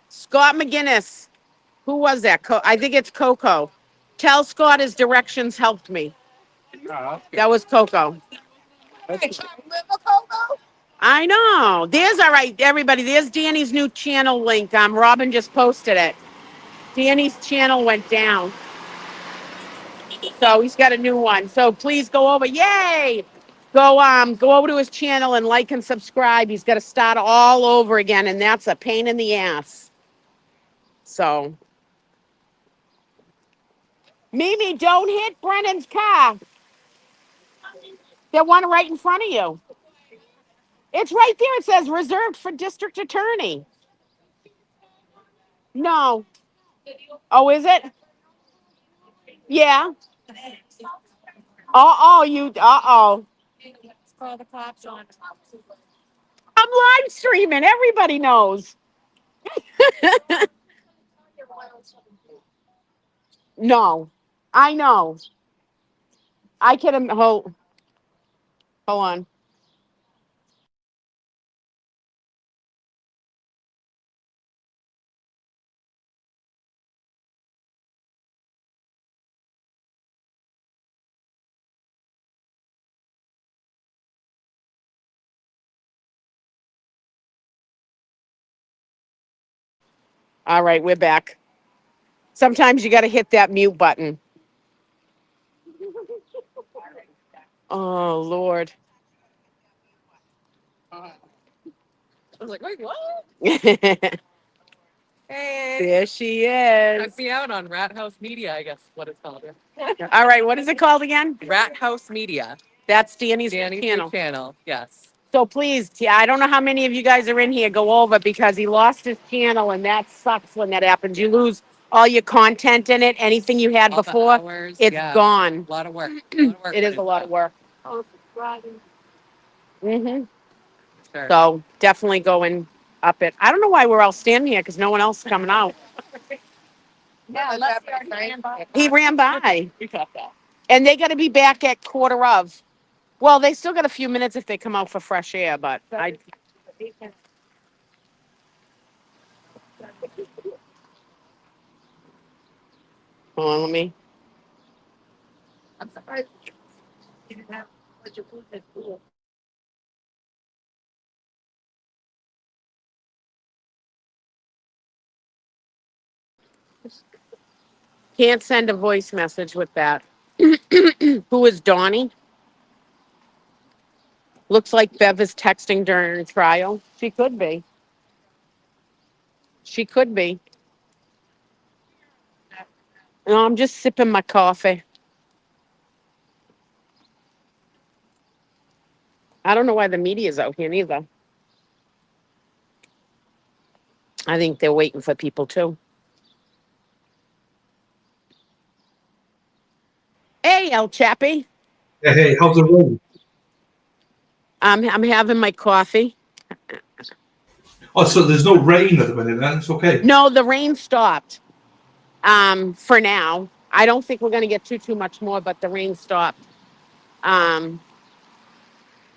Scott McGinnis. Who was that? I think it's Coco. Tell Scott his directions helped me. That was Coco. I know. There's all right, everybody. There's Danny's new channel link. Robin just posted it. Danny's channel went down. So he's got a new one. So please go over. Yay! Go over to his channel and like and subscribe. He's got to start all over again, and that's a pain in the ass. So Mimi, don't hit Brennan's car. That one right in front of you. It's right there. It says reserved for district attorney. No. Oh, is it? Yeah. Uh-oh. Call the cops on. I'm live streaming. Everybody knows. No. I know. I can hold on. All right, we're back. Sometimes you got to hit that mute button. Oh, Lord. I was like, wait, what? Hey. There she is. Check me out on Rat House Media, I guess what it's called. All right, what is it called again? Rat House Media. That's Danny's Danny's channel. new channel, yes. So please, I don't know how many of you guys are in here, go over because he lost his channel and that sucks when that happens. You lose all your content in it, anything you had All the before, hours, it's yeah. gone. A lot of work. It is a lot of work. Mm-hmm. Sure. So definitely going up it. I don't know why we're all standing here because no one else is coming out. Yeah, unless he already ran by. He ran by. We got that. And they got to be back at 1:15. Well, they still got a few minutes if they come out for fresh air, but I. Hold on, let me. I'm surprised you didn't have such a food at school. Can't send a voice message with that. Who is Donnie? Looks like Bev is texting during trial. She could be. She could be. No, I'm just sipping my coffee. I don't know why the media's out here neither. I think they're waiting for people too. Hey, El Chappie. Hey, how's the road? I'm having my coffee. Oh, so there's no rain at the minute, then it's okay. No, the rain stopped. For now. I don't think we're gonna get too much more, but the rain stopped.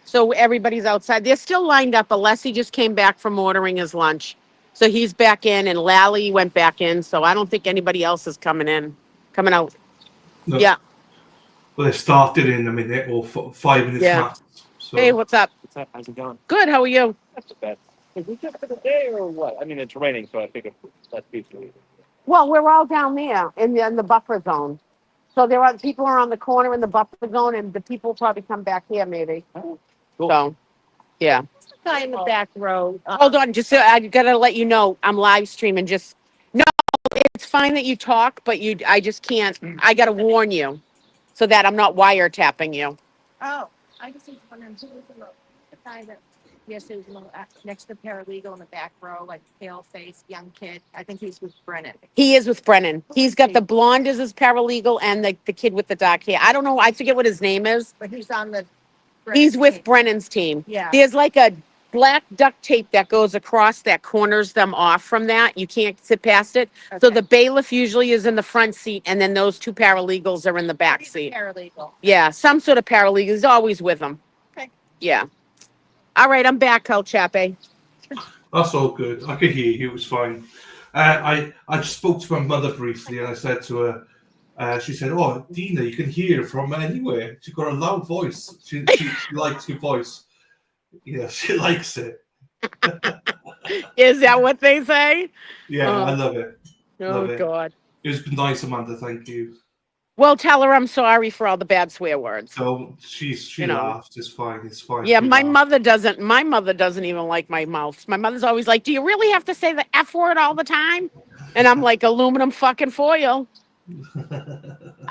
So everybody's outside. They're still lined up. Alessi just came back from ordering his lunch. So he's back in and Lally went back in. So I don't think anybody else is coming out. No. Yeah. Well, they started in a minute or 5 minutes Yeah. max. So. Hey, what's up? What's up? How's it going? Good. How are you? Not too bad. Is we just for the day or what? I mean, it's raining, so I figured that's peaceful. Well, we're all down there in the buffer zone. So there are people are on the corner in the buffer zone and the people probably come back here maybe. Cool. So, yeah. Guy in the back row. Hold on, just I gotta let you know I'm live streaming. No, it's fine that you talk, but I just can't. I gotta warn you so that I'm not wiretapping you. Oh. I just was wondering who was the guy that yesterday was a little next to the paralegal in the back row, like pale face, young kid. I think he's with Brennan. He is with Brennan. He's got the blonde as his paralegal and the kid with the dark hair. I don't know. I forget what his name is. But he's on the. He's with Brennan's team. Yeah. There's like a black duct tape that goes across that corners them off from that. You can't sit past it. So Okay. the bailiff usually is in the front seat and then those two paralegals are in the back seat. Paralegal. Yeah, some sort of paralegal. He's always with them. Okay. Yeah. All right, I'm back, El Chape. That's all good. I could hear you. It was fine. I just spoke to my mother briefly, and I said to her, she said, "Oh, Dina, you can hear from anywhere. She's got a loud voice. She likes your voice. Yeah, she likes it." Is that what they say? Yeah, Oh. I love it. Love Oh, it. God. It was nice, Amanda. Thank you. Well, tell her I'm sorry for all the bad swear words. So she You know. laughed. It's fine. It's fine. Yeah, She my laughed. mother doesn't. My mother doesn't even like my mouth. My mother's always like, "Do you really have to say the F word all the time?" And I'm like, aluminum fucking foil.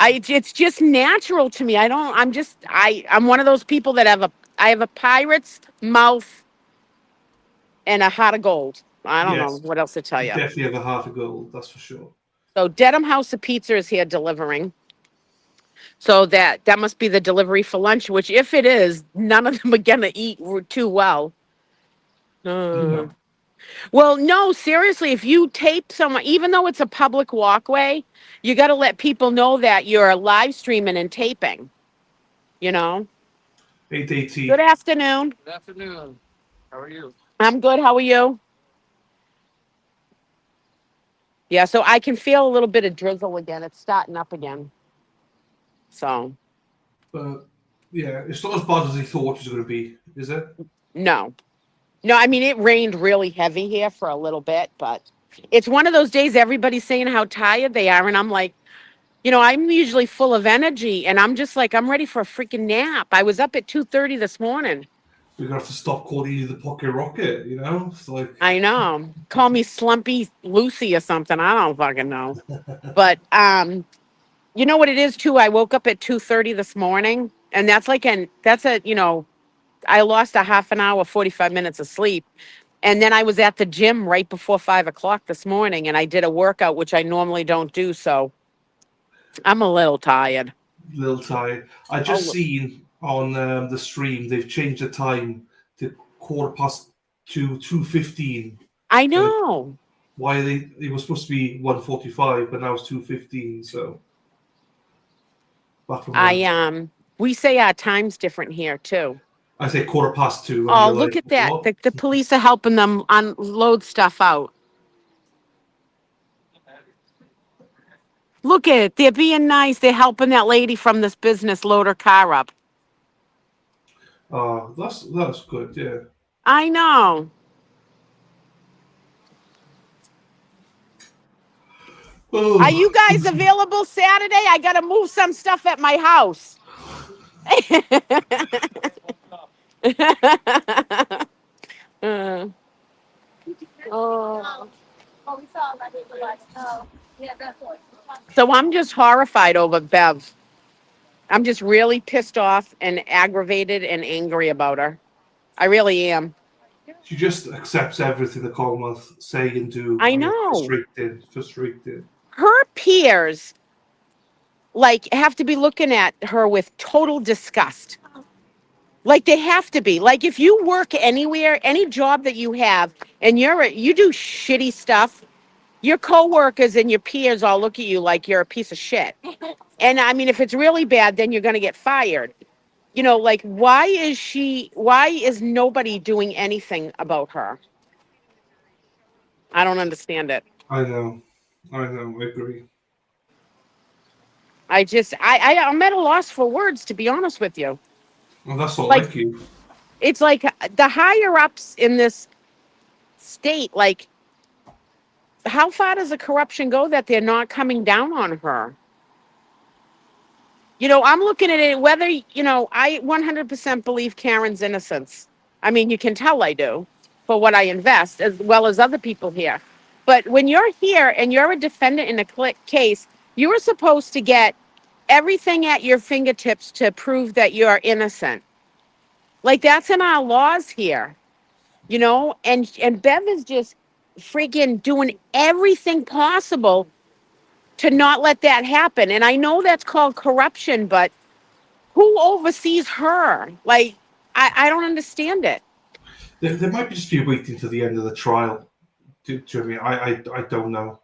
It's just natural to me. I'm one of those people that I have a pirate's mouth and a heart of gold. I don't know Yes. what else to tell you. Definitely have a heart of gold. That's for sure. So Dedham House of Pizza is here delivering. So that must be the delivery for lunch, which if it is, none of them are gonna eat too well. No. Well, no, seriously, if you tape someone, even though it's a public walkway, you got to let people know that you're live streaming and taping. You know? 880. Good afternoon. Good afternoon. How are you? I'm good. How are you? Yeah, so I can feel a little bit of drizzle again. It's starting up again. So, But yeah, it's not as bad as he thought it was going to be, is it? no. No, I mean, it rained really heavy here for a little bit, but it's one of those days everybody's saying how tired they are. And I'm like, I'm usually full of energy and I'm just like, I'm ready for a freaking nap. I was up at 2:30 this morning. We're going to have to stop calling you the Pocket Rocket, you know? It's like, I know. Call me Slumpy Lucy or something. I don't fucking know. But you know what it is too? I woke up at 2:30 this morning and I lost a half an hour, 45 minutes of sleep. And then I was at the gym right before 5 o'clock this morning and I did a workout, which I normally don't do. So I'm a little tired. little tired. I just seen on the stream, they've changed the time to 2:15. I know. Why it was supposed to be 1:45, but now it's 2:15. So back from We say our time's different here too. I say 2:15. Oh, look at that. The police are helping them unload stuff out. Look at it. They're being nice. They're helping that lady from this business load her car up. That's good. Yeah. I know. Oh. Are you guys available Saturday? I got to move some stuff at my house. So I'm just horrified over Bev. I'm just really pissed off and aggravated and angry about her. I really am. She just accepts everything the Commonwealth say and do. I know. Frustrated. Her peers, have to be looking at her with total disgust. They have to be. If you work anywhere, any job that you have, and you do shitty stuff, your coworkers and your peers all look at you like you're a piece of shit. And I mean, if it's really bad, then you're going to get fired. Why is nobody doing anything about her? I don't understand it. I know. I agree. I'm at a loss for words, to be honest with you. Well, that's all like you. It's like the higher ups in this state, how far does the corruption go that they're not coming down on her? I'm looking at it, whether, I 100% believe Karen's innocence. I mean, you can tell I do for what I invest, as well as other people here. But when you're here and you're a defendant in a case, you are supposed to get everything at your fingertips to prove that you're innocent. Like that's in our laws here, you know, and Bev is just freaking doing everything possible to not let that happen. And I know that's called corruption, but who oversees her? Like, I don't understand it. There might just be waiting to the end of the trial. Do you know what I mean? I don't know.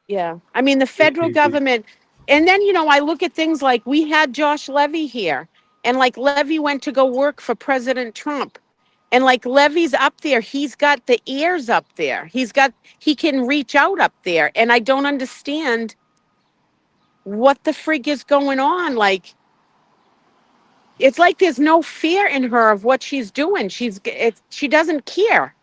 Yeah. I mean, the federal government, and then, you know, I look at things like we had Josh Levy here, and like Levy went to go work for President Trump. And like Levy's up there, he's got the ears up there. He can reach out up there. And I don't understand what the frig is going on. Like, it's like there's no fear in her of what she's doing. She doesn't care.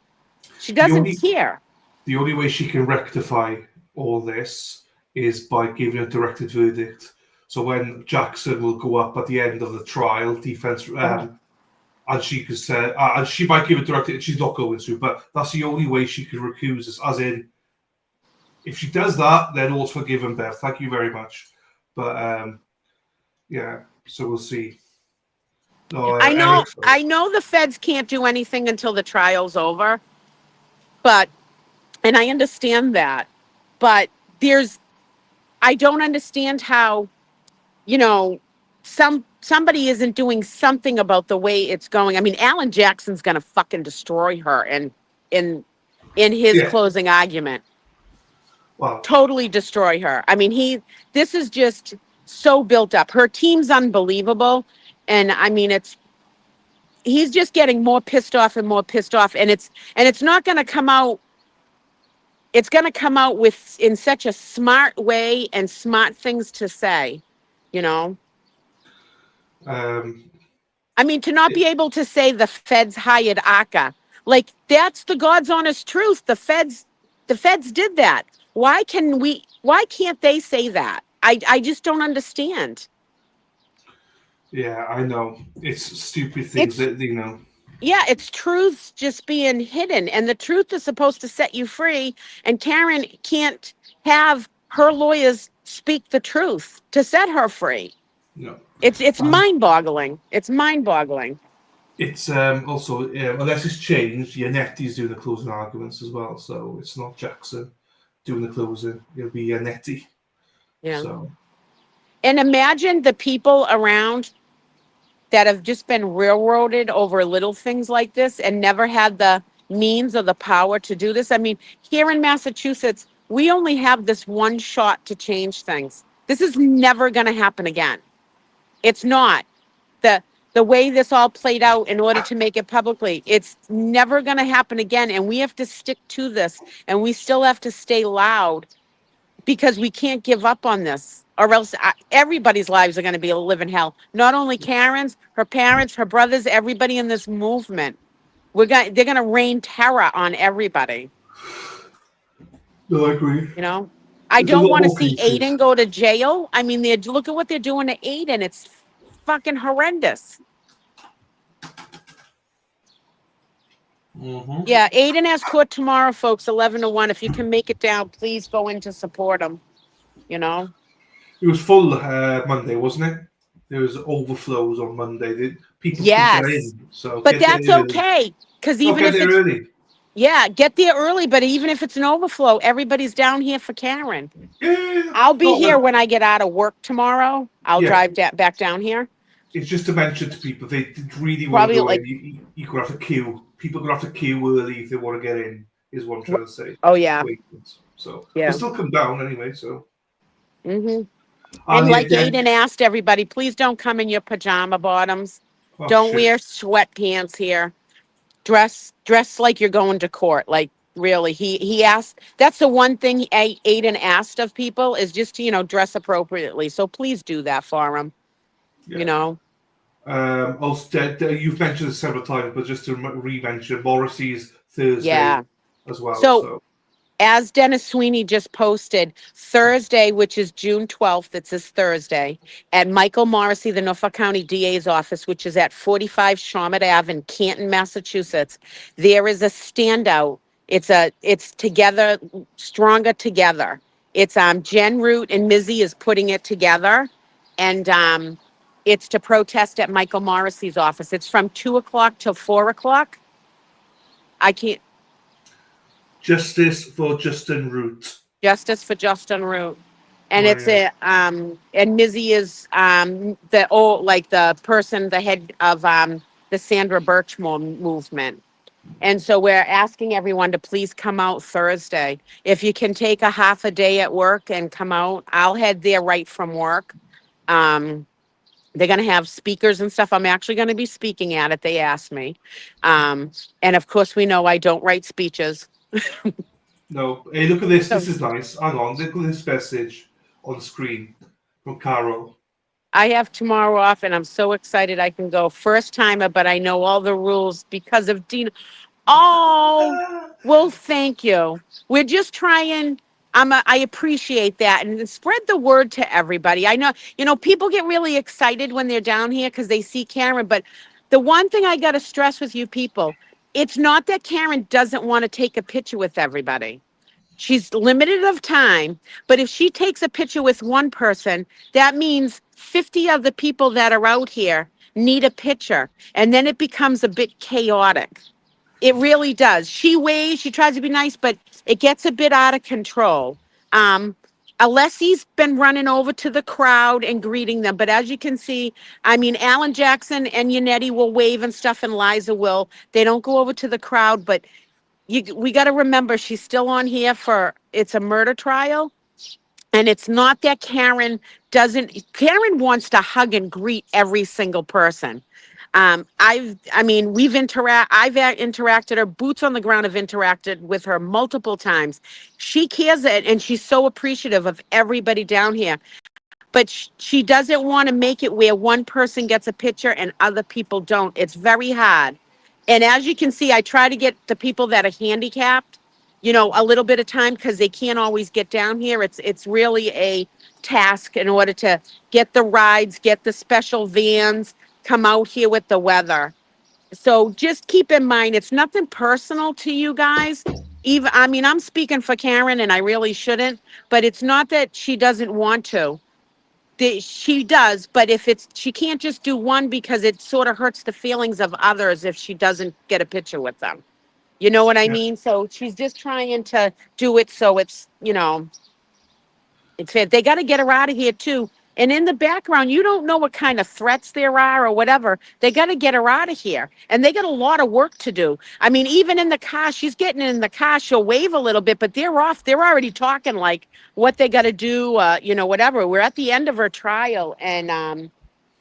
She doesn't care. The only way she can rectify all this is by giving a directed verdict. So when Jackson will go up at the end of the trial, defense, and she could say, and she might give a directive. She's not going to, but that's the only way she can recuse us. As in, if she does that, then all's forgiven, Beth. Thank you very much. But yeah, so we'll see. No, I know the feds can't do anything until the trial's over, and I understand that, but I don't understand how, you know, somebody isn't doing something about the way it's going. I mean, Alan Jackson's gonna fucking destroy her in his closing argument. Wow. Totally destroy her. I mean, this is just so built up. Her team's unbelievable. And I mean, he's just getting more pissed off and more pissed off. And it's not going to come out. It's going to come out in such a smart way and smart things to say, you know? I mean, to not be able to say the feds hired Aka, like that's the God's honest truth. The feds did that. Why can't they say that? I just don't understand. Yeah, I know. It's stupid things that, you know. Yeah, it's truths just being hidden. And the truth is supposed to set you free. And Karen can't have her lawyers speak the truth to set her free. No. It's mind-boggling. It's mind-boggling. It's also, unless it's changed, Yanetti's doing the closing arguments as well. So it's not Jackson doing the closing. It'll be Yanetti. Yeah. So. And imagine the people around that have just been railroaded over little things like this and never had the means or the power to do this. I mean, here in Massachusetts, we only have this one shot to change things. This is never going to happen again. It's not. The way this all played out in order to make it publicly, it's never going to happen again. And we have to stick to this, and we still have to stay loud because we can't give up on this, or else everybody's lives are going to be a living hell. Not only Karen's, her parents, her brothers, everybody in this movement. They're going to rain terror on everybody. No, I agree. You know, I don't want to see Aiden go to jail. I mean, look at what they're doing to Aiden. It's fucking horrendous. Mm-hmm. Yeah, Aiden has court tomorrow, folks, 11 to 1. If you can make it down, please go in to support him. You know? It was full Monday, wasn't it? There was overflows on Monday. People yes. Get in, so but that's okay. Because even if it's early. Yeah, get there early, but even if it's an overflow, everybody's down here for Karen. Yeah. I'll be here when I get out of work tomorrow. I'll drive back down here. It's just to mention to people, they really want to go in. You could have to queue. People could have to queue early if they want to get in, is what I'm trying to say. Oh, yeah. So, they'll still come down anyway, so. Mm-hmm. And like Aiden asked everybody, please don't come in your pajama bottoms. Don't wear sweatpants here. Dress like you're going to court. Like, really, he asked. That's the one thing Aiden asked of people is just to, dress appropriately. So please do that for him. Yeah. You know. Also, you've mentioned it several times, but just to re-mention, Morrissey's Thursday as well. So, as Dennis Sweeney just posted, Thursday, which is June 12th, it's this Thursday, at Michael Morrissey, the Norfolk County DA's office, which is at 45 Shawmut Ave in Canton, Massachusetts, there is a standout. It's together, stronger together. It's Jen Root and Mizzy is putting it together, and It's to protest at Michael Morrissey's office. It's from 2 o'clock till 4 o'clock. I can't, Justice for Justin Root. Justice for Justin Root. And it's Right. and Mizzy is the old, like the person, the head of the Sandra Birchmore movement. And so we're asking everyone to please come out Thursday. If you can take a half a day at work and come out, I'll head there right from work. They're going to have speakers and stuff. I'm actually going to be speaking at it. They asked me. And of course, we know I don't write speeches. No. Hey, look at this. This is nice. Hang on. Look at this message on screen from Carol. I have tomorrow off and I'm so excited I can go. First timer, but I know all the rules because of Dina. Oh, well, thank you. We're just trying. I appreciate that, and spread the word to everybody. I know, people get really excited when they're down here because they see Karen, but the one thing I got to stress with you people, it's not that Karen doesn't want to take a picture with everybody. She's limited of time, but if she takes a picture with one person, that means 50 of the people that are out here need a picture, and then it becomes a bit chaotic. It really does. She waves, she tries to be nice, but it gets a bit out of control. Alessi's been running over to the crowd and greeting them. But as you can see, I mean, Alan Jackson and Yannetti will wave and stuff, and Liza will. They don't go over to the crowd, but we got to remember she's still on here it's a murder trial. And it's not that Karen wants to hug and greet every single person. I've interacted, her boots on the ground have interacted with her multiple times. She cares and she's so appreciative of everybody down here. But she doesn't want to make it where one person gets a picture and other people don't. It's very hard. And as you can see, I try to get the people that are handicapped, a little bit of time because they can't always get down here. It's really a task in order to get the rides, get the special vans, come out here with the weather. So just keep in mind, it's nothing personal to you guys. I'm speaking for Karen and I really shouldn't, but it's not that she doesn't want to. She does, but she can't just do one because it sort of hurts the feelings of others if she doesn't get a picture with them. You know what I mean? So she's just trying to do it so it's fair. They got to get her out of here too. And in the background, you don't know what kind of threats there are or whatever. They got to get her out of here. And they got a lot of work to do. I mean, even in the car, she's getting in the car, she'll wave a little bit, but they're off. They're already talking like what they got to do, whatever. We're at the end of her trial. And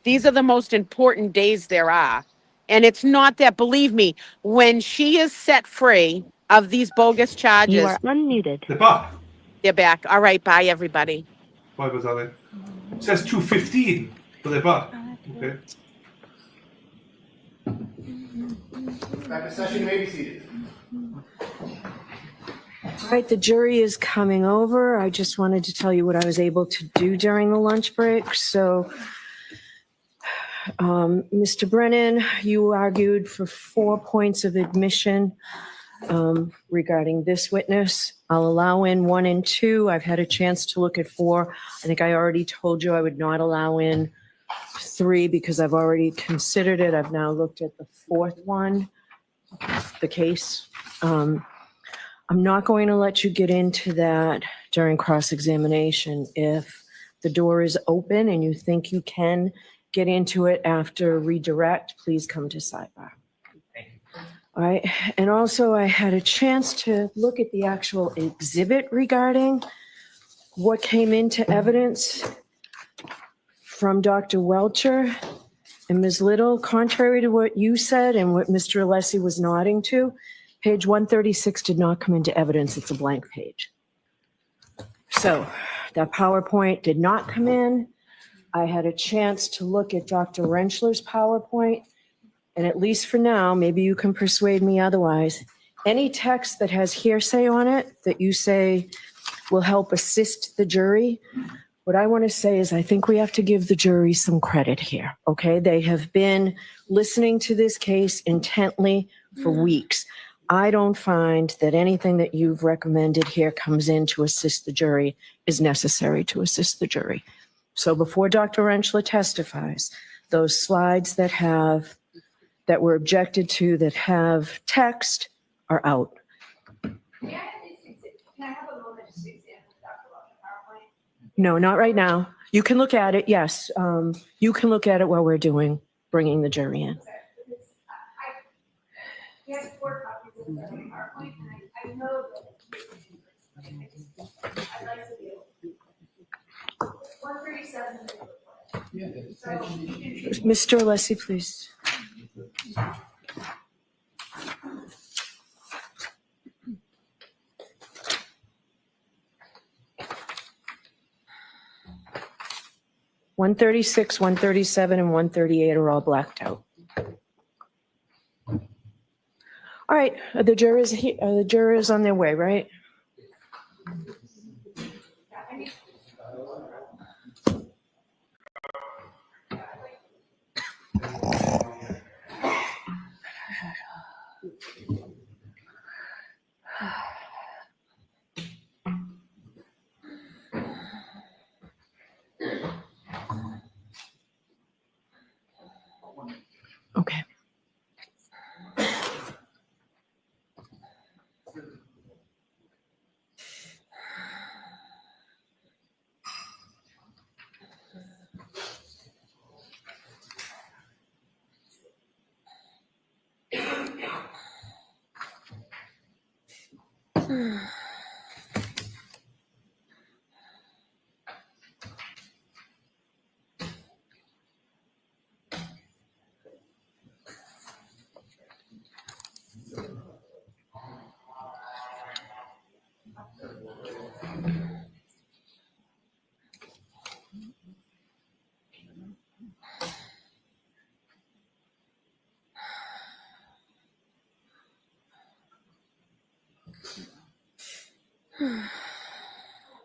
these are the most important days there are. And it's not that, believe me, when she is set free of these bogus charges. You are unmuted. They're back. They're back. All right. Bye, everybody. Bye, darling. It says 2:15, but they're back. Okay. Back in session, you may be seated. All right, the jury is coming over. I just wanted to tell you what I was able to do during the lunch break. So, Mr. Brennan, you argued for 4 points of admission regarding this witness. I'll allow in 1 and 2. I've had a chance to look at 4. I think I already told you I would not allow in 3 because I've already considered it. I've now looked at the 4th one, the case. I'm not going to let you get into that during cross-examination. If the door is open and you think you can get into it after redirect, please come to sidebar. All right, and also I had a chance to look at the actual exhibit regarding what came into evidence from Dr. Welcher and Ms. Little. Contrary to what you said and what Mr. Alessi was nodding to, page 136 did not come into evidence. It's a blank page. So that PowerPoint did not come in. I had a chance to look at Dr. Rentschler's PowerPoint. And at least for now, maybe you can persuade me otherwise, any text that has hearsay on it that you say will help assist the jury, what I want to say is I think we have to give the jury some credit here, okay? They have been listening to this case intently for weeks. I don't find that anything that you've recommended here comes in to assist the jury is necessary to assist the jury. So before Dr. Rentschler testifies, those slides that were objected to that have text are out. Can I have a moment just to examine Dr. Law's PowerPoint? No, not right now. You can look at it, yes. You can look at it while we're bringing the jury in. He has 4 copies of the PowerPoint, and I know that. I'd like to be able to. 137. Mr. Alessi, please. One 136, 137, and 138 are all blacked out. All right, the jurors on their way, right? Okay.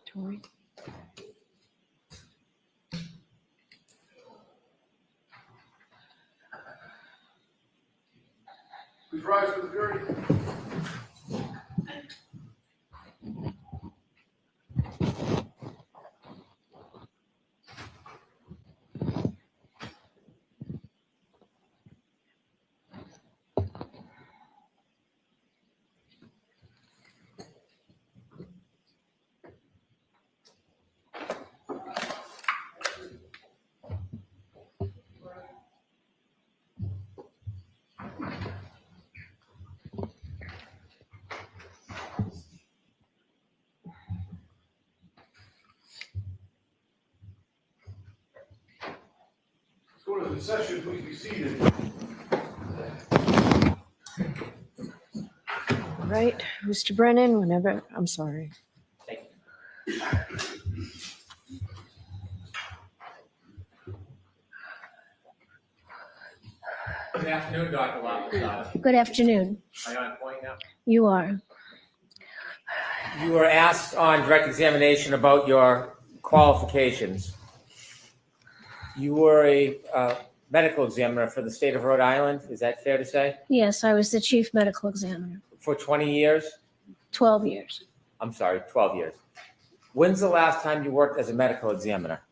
Tori? Please rise for the jury. Court is in session, please be seated. All right, Mr. Brennan, whenever, I'm sorry. Good afternoon, Dr. Law. Good afternoon. Are you on point now? You are. You were asked on direct examination about your qualifications. You were a medical examiner for the state of Rhode Island, is that fair to say? Yes, I was the chief medical examiner. For 20 years? 12 years. I'm sorry, 12 years. When's the last time you worked as a medical examiner?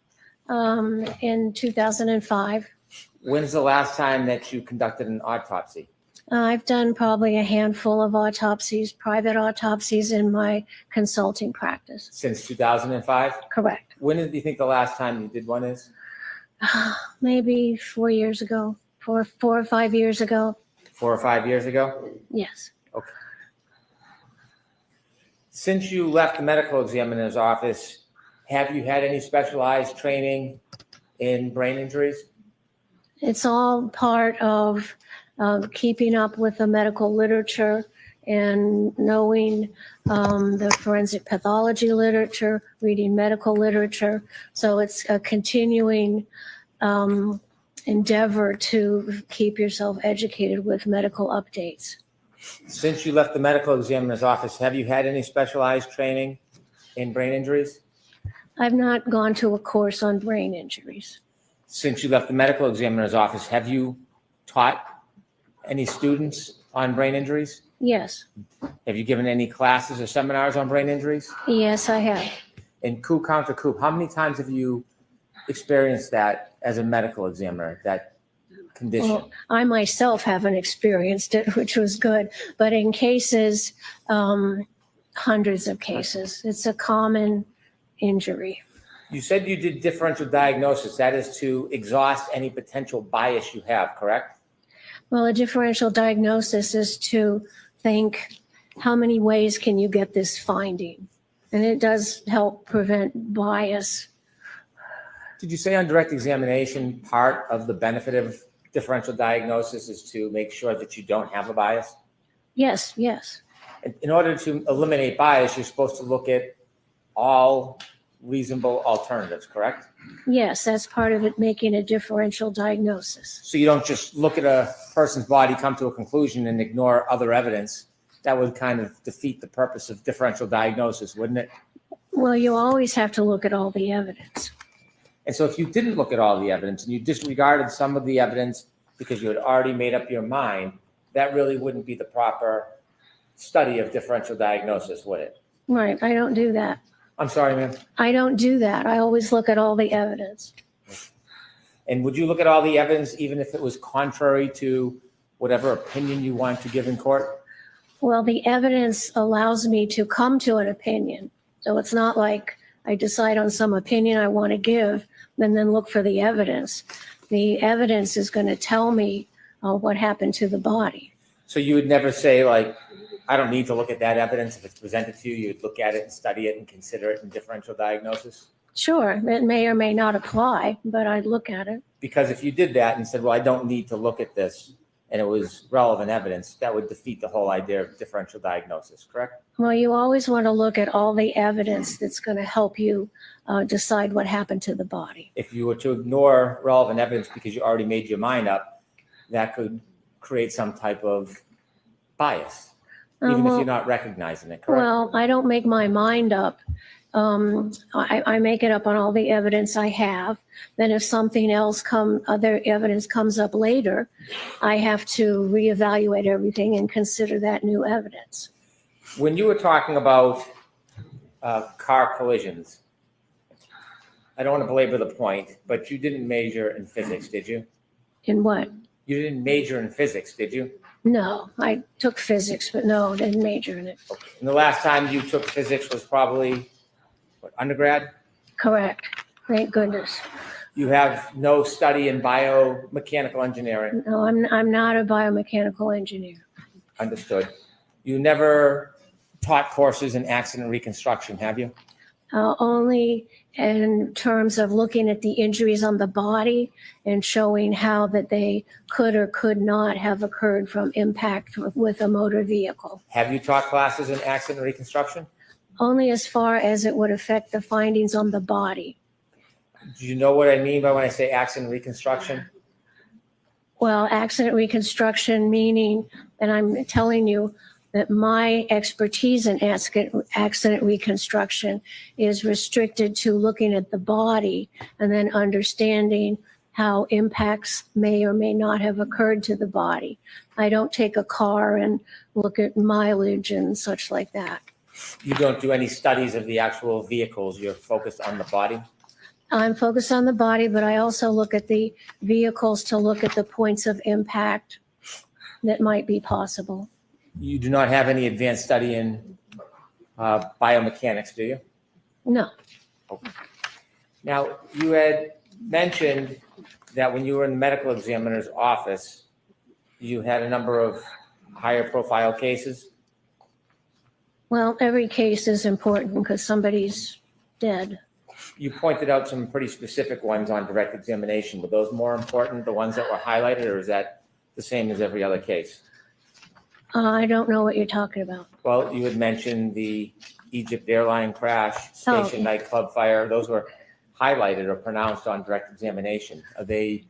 In 2005. When's the last time that you conducted an autopsy? I've done probably a handful of autopsies, private autopsies in my consulting practice. Since 2005? Correct. When did you think the last time you did one is? Maybe 4 years ago, 4 or 5 years ago. 4 or 5 years ago? Yes. Okay. Since you left the medical examiner's office, have you had any specialized training in brain injuries? It's all part of keeping up with the medical literature and knowing the forensic pathology literature, reading medical literature. So it's a continuing endeavor to keep yourself educated with medical updates. Since you left the medical examiner's office, have you had any specialized training in brain injuries? I've not gone to a course on brain injuries. Since you left the medical examiner's office, have you taught any students on brain injuries? Yes. Have you given any classes or seminars on brain injuries? Yes, I have. And coup counter coup, how many times have you experienced that as a medical examiner, that condition? Well, I myself haven't experienced it, which was good, but in cases, hundreds of cases, it's a common injury. You said you did differential diagnosis. That is to exhaust any potential bias you have, correct? Well, a differential diagnosis is to think, how many ways can you get this finding? And it does help prevent bias. Did you say on direct examination, part of the benefit of differential diagnosis is to make sure that you don't have a bias? Yes, yes. In order to eliminate bias, you're supposed to look at all reasonable alternatives, correct? Yes, that's part of it, making a differential diagnosis. So you don't just look at a person's body, come to a conclusion, and ignore other evidence. That would kind of defeat the purpose of differential diagnosis, wouldn't it? Well, you always have to look at all the evidence. And so if you didn't look at all the evidence and you disregarded some of the evidence because you had already made up your mind, that really wouldn't be the proper study of differential diagnosis, would it? Right, I don't do that. I'm sorry, ma'am. I don't do that. I always look at all the evidence. And would you look at all the evidence even if it was contrary to whatever opinion you want to give in court? Well, the evidence allows me to come to an opinion. So it's not like I decide on some opinion I want to give and then look for the evidence. The evidence is going to tell me what happened to the body. So you would never say, like, I don't need to look at that evidence. If it's presented to you, you'd look at it and study it and consider it in differential diagnosis? Sure, it may or may not apply, but I'd look at it. Because if you did that and said, well, I don't need to look at this, and it was relevant evidence, that would defeat the whole idea of differential diagnosis, correct? Well, you always want to look at all the evidence that's going to help you decide what happened to the body. If you were to ignore relevant evidence because you already made your mind up, that could create some type of bias, even if you're not recognizing it, correct? Well, I don't make my mind up. I make it up on all the evidence I have. Then if something else other evidence comes up later, I have to reevaluate everything and consider that new evidence. When you were talking about car collisions, I don't want to belabor the point, but you didn't major in physics, did you? In what? You didn't major in physics, did you? No, I took physics, but no, didn't major in it. And the last time you took physics was probably, what, undergrad? Correct. Thank goodness. You have no study in biomechanical engineering? No, I'm not a biomechanical engineer. Understood. You never taught courses in accident reconstruction, have you? Only in terms of looking at the injuries on the body and showing how that they could or could not have occurred from impact with a motor vehicle. Have you taught classes in accident reconstruction? Only as far as it would affect the findings on the body. Do you know what I mean by when I say accident reconstruction? Well, accident reconstruction meaning, and I'm telling you that my expertise in accident reconstruction is restricted to looking at the body and then understanding how impacts may or may not have occurred to the body. I don't take a car and look at mileage and such like that. You don't do any studies of the actual vehicles, you're focused on the body? I'm focused on the body, but I also look at the vehicles to look at the points of impact that might be possible. You do not have any advanced study in biomechanics, do you? No. Okay. Now, you had mentioned that when you were in the medical examiner's office, you had a number of higher profile cases. Well, every case is important because somebody's dead. You pointed out some pretty specific ones on direct examination. Were those more important, the ones that were highlighted, or is that the same as every other case? I don't know what you're talking about. Well, you had mentioned the Egypt airline crash, station nightclub fire. Those were highlighted or pronounced on direct examination. Are they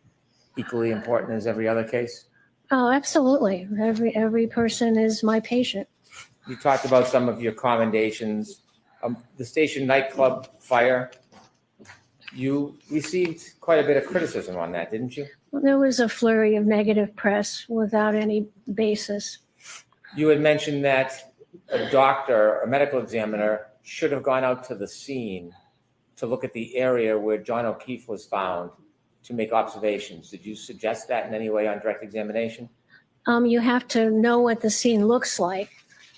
equally important as every other case? Oh, absolutely. Every person is my patient. You talked about some of your commendations. The station nightclub fire, you received quite a bit of criticism on that, didn't you? Well, there was a flurry of negative press without any basis. You had mentioned that a doctor, a medical examiner, should have gone out to the scene to look at the area where John O'Keefe was found to make observations. Did you suggest that in any way on direct examination? You have to know what the scene looks like,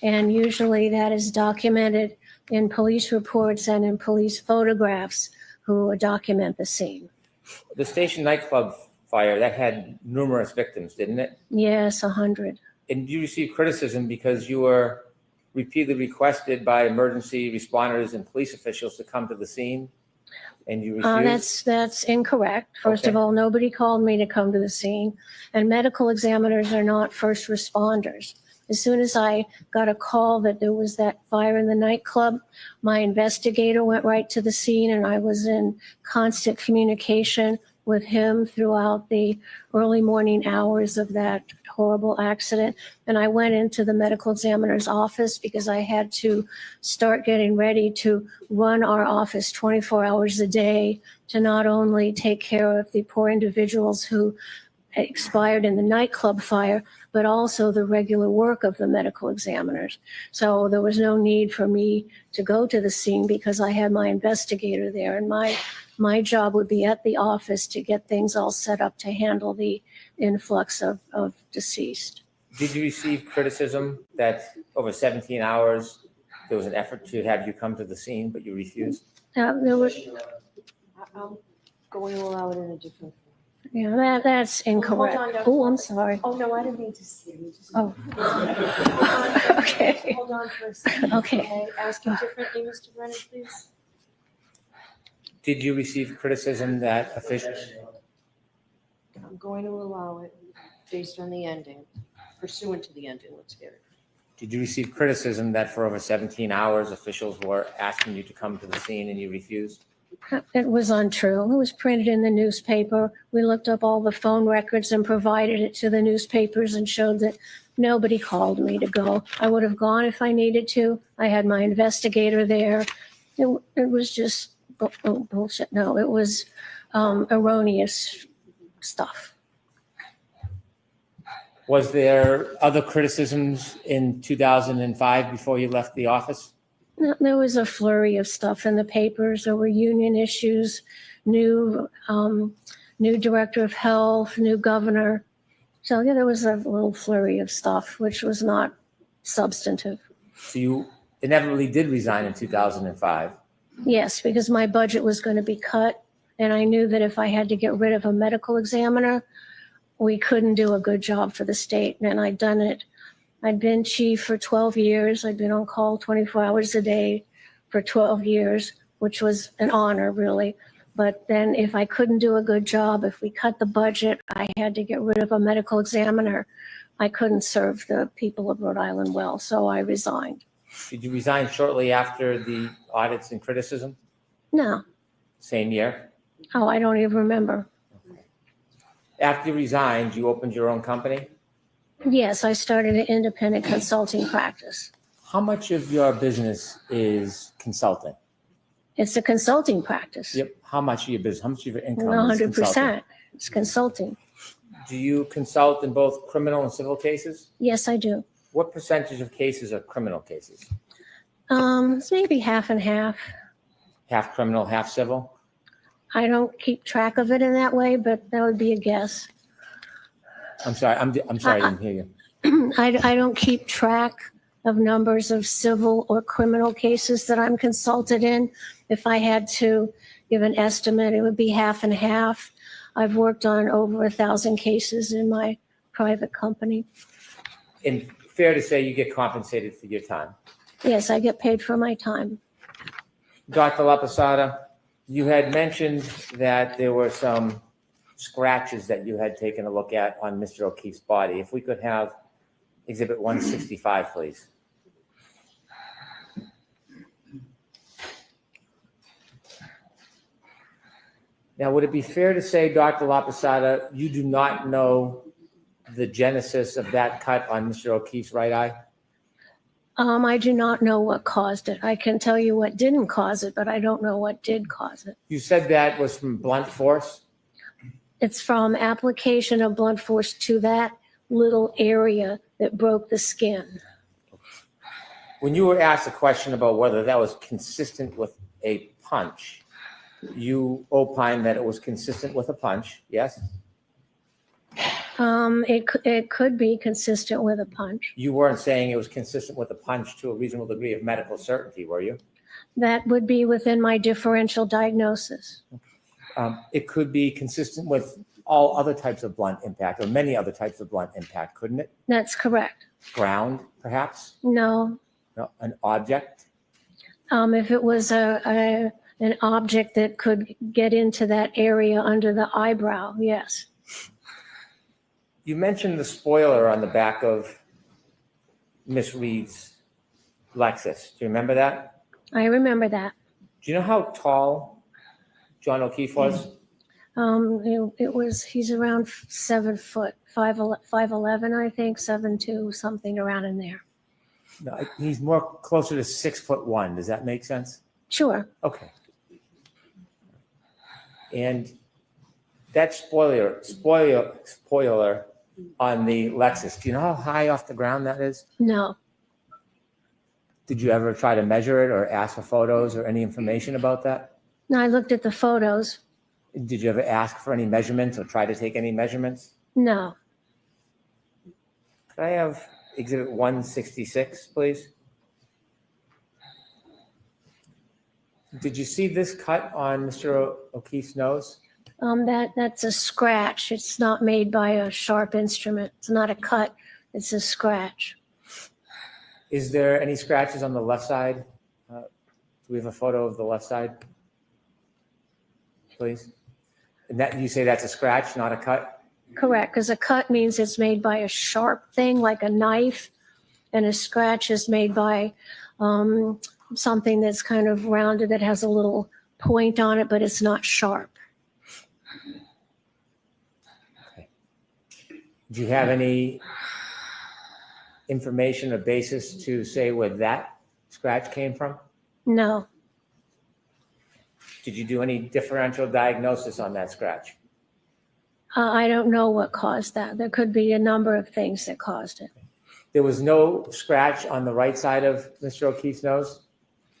and usually that is documented in police reports and in police photographs who document the scene. The Station nightclub fire, that had numerous victims, didn't it? Yes, 100. And you received criticism because you were repeatedly requested by emergency responders and police officials to come to the scene, and you refused? That's incorrect. First of Okay. all, nobody called me to come to the scene, and medical examiners are not first responders. As soon as I got a call that there was that fire in the nightclub, my investigator went right to the scene, and I was in constant communication with him throughout the early morning hours of that horrible accident. And I went into the medical examiner's office because I had to start getting ready to run our office 24 hours a day to not only take care of the poor individuals who expired in the nightclub fire, but also the regular work of the medical examiners. So there was no need for me to go to the scene because I had my investigator there, and my job would be at the office to get things all set up to handle the influx of deceased. Did you receive criticism that over 17 hours, there was an effort to have you come to the scene, but you refused? There was, I'm going to allow it in a different. yeah, that's incorrect. Hold on, Oh, I'm sorry. Oh, no, I didn't mean to scare you. Just- Oh. Okay. Hold on for a second. Okay. Ask you differently, Mr. Brennan, please. Did you receive criticism that officials? I'm going to allow it based on the ending, pursuant to the ending. Let's get it. Did you receive criticism that for over 17 hours, officials were asking you to come to the scene and you refused? It was untrue. It was printed in the newspaper. We looked up all the phone records and provided it to the newspapers and showed that nobody called me to go. I would have gone if I needed to. I had my investigator there. It was just bullshit. No, it was erroneous stuff. Was there other criticisms in 2005 before you left the office? No, there was a flurry of stuff in the papers. There were union issues, new director of health, new governor. So yeah, there was a little flurry of stuff, which was not substantive. So you inevitably did resign in 2005. Yes, because my budget was going to be cut, and I knew that if I had to get rid of a medical examiner, we couldn't do a good job for the state, and I'd done it. I'd been chief for 12 years. I'd been on call 24 hours a day for 12 years, which was an honor, really. But then if I couldn't do a good job, if we cut the budget, I had to get rid of a medical examiner. I couldn't serve the people of Rhode Island well, so I resigned. Did you resign shortly after the audits and criticism? No. Same year? Oh, I don't even remember. After you resigned, you opened your own company? Yes, I started an independent consulting practice. How much of your business is consulting? It's a consulting practice. Yep. How much of your business, how much of your income is 100%. consulting? It's consulting. Do you consult in both criminal and civil cases? Yes, I do. What percentage of cases are criminal cases? It's maybe half and half. Half criminal, half civil? I don't keep track of it in that way, but that would be a guess. I'm sorry, I'm sorry, I didn't hear you. I don't keep track of numbers of civil or criminal cases that I'm consulted in. If I had to give an estimate, it would be half and half. I've worked on over 1,000 cases in my private company. And fair to say you get compensated for your time. Yes, I get paid for my time. Dr. LaPosada, you had mentioned that there were some scratches that you had taken a look at on Mr. O'Keefe's body. If we could have Exhibit 165, please. Now, would it be fair to say, Dr. LaPosada, you do not know the genesis of that cut on Mr. O'Keefe's right eye? I do not know what caused it. I can tell you what didn't cause it, but I don't know what did cause it. You said that was from blunt force? It's from application of blunt force to that little area that broke the skin. When you were asked a question about whether that was consistent with a punch, You opine that it was consistent with a punch, yes? It could be consistent with a punch. You weren't saying it was consistent with a punch to a reasonable degree of medical certainty, were you? That would be within my differential diagnosis. It could be consistent with all other types of blunt impact or many other types of blunt impact, couldn't it? That's correct. Ground, perhaps? No. No, an object? If it was an object that could get into that area under the eyebrow, yes. You mentioned the spoiler on the back of Miss Reed's Lexus. Do you remember that? I remember that. Do you know how tall John O'Keefe was? He's around 7 foot, 5'11", I think, 7'2", something around in there. No, he's more closer to 6'1". Does that make sense? Sure. Okay. And that spoiler on the Lexus, do you know how high off the ground that is? No. Did you ever try to measure it or ask for photos or any information about that? No, I looked at the photos. Did you ever ask for any measurements or try to take any measurements? No. Could I have Exhibit 166, please? Did you see this cut on Mr. O'Keefe's nose? That's a scratch. It's not made by a sharp instrument. It's not a cut. It's a scratch. Is there any scratches on the left side? Do we have a photo of the left side? Please. And that you say that's a scratch, not a cut? Correct, because a cut means it's made by a sharp thing like a knife, and a scratch is made by something that's kind of rounded that has a little point on it, but it's not sharp. Do you have any information or basis to say where that scratch came from? No. Did you do any differential diagnosis on that scratch? I don't know what caused that. There could be a number of things that caused it. There was no scratch on the right side of Mr. O'Keefe's nose?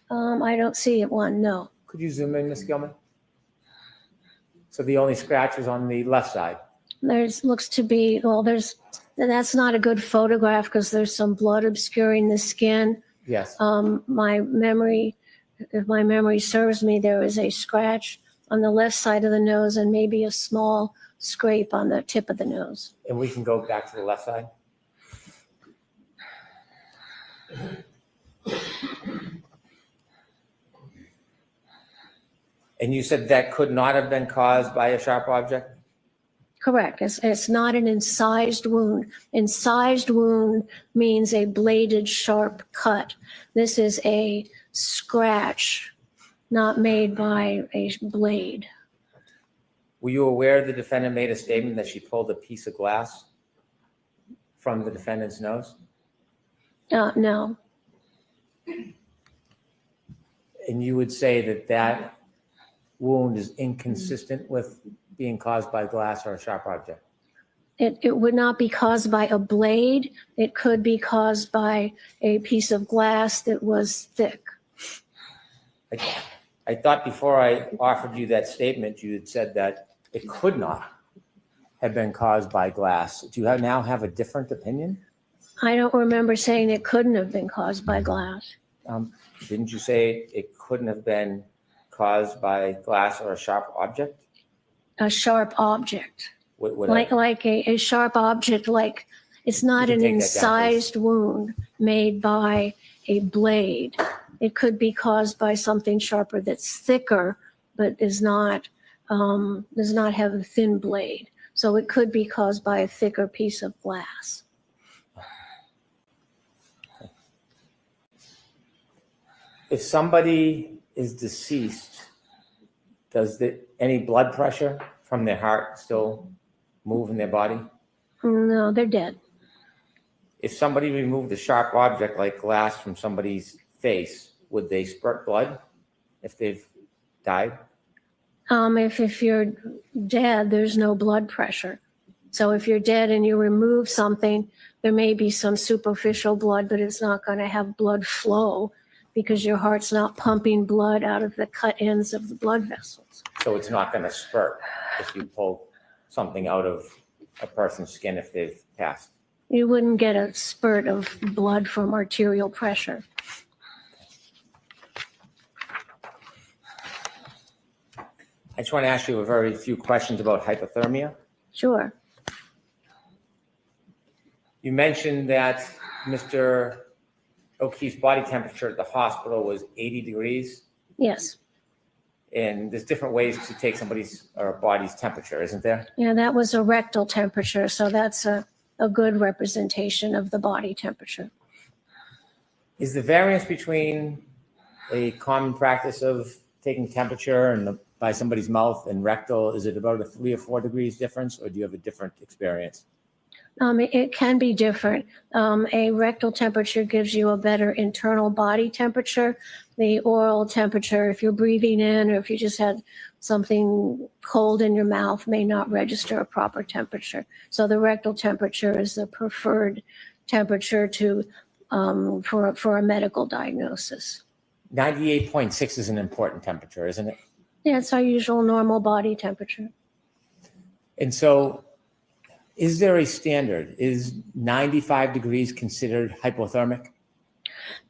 I don't see it one, no. Could you zoom in, Ms. Gilman? So the only scratch was on the left side? Looks to be, that's not a good photograph because there's some blood obscuring the skin. Yes. If my memory serves me, there is a scratch on the left side of the nose and maybe a small scrape on the tip of the nose. And we can go back to the left side. And you said that could not have been caused by a sharp object? Correct. It's not an incised wound. Incised wound means a bladed sharp cut. This is a scratch, not made by a blade. Were you aware the defendant made a statement that she pulled a piece of glass from the defendant's nose? No. And you would say that that wound is inconsistent with being caused by glass or a sharp object? It would not be caused by a blade. It could be caused by a piece of glass that was thick. I thought before I offered you that statement, you had said that it could not have been caused by glass. Do you now have a different opinion? I don't remember saying it couldn't have been caused by glass. Didn't you say it couldn't have been caused by glass or a sharp object? A sharp object. Like a sharp object, like it's not an incised wound made by a blade. It could be caused by something sharper that's thicker, but does not have a thin blade. So it could be caused by a thicker piece of glass. If somebody is deceased, does any blood pressure from their heart still move in their body? No, they're dead. If somebody removed a sharp object like glass from somebody's face, would they spurt blood if they've died? If you're dead, there's no blood pressure. So if you're dead and you remove something, there may be some superficial blood, but it's not going to have blood flow because your heart's not pumping blood out of the cut ends of the blood vessels. So it's not going to spurt if you pull something out of a person's skin if they've passed. You wouldn't get a spurt of blood from arterial pressure. I just want to ask you a very few questions about hypothermia. Sure. You mentioned that Mr. O'Keefe's body temperature at the hospital was 80 degrees. Yes. And there's different ways to take somebody's or a body's temperature, isn't there? Yeah, that was a rectal temperature, so that's a good representation of the body temperature. Is the variance between a common practice of taking temperature and by somebody's mouth and rectal, is it about a 3 or 4 degrees difference, or do you have a different experience? It can be different. A rectal temperature gives you a better internal body temperature. The oral temperature, if you're breathing in or if you just had something cold in your mouth, may not register a proper temperature. So the rectal temperature is the preferred temperature for a medical diagnosis. 98.6 is an important temperature, isn't it? Yeah, it's our usual normal body temperature. And so is there a standard? Is 95 degrees considered hypothermic?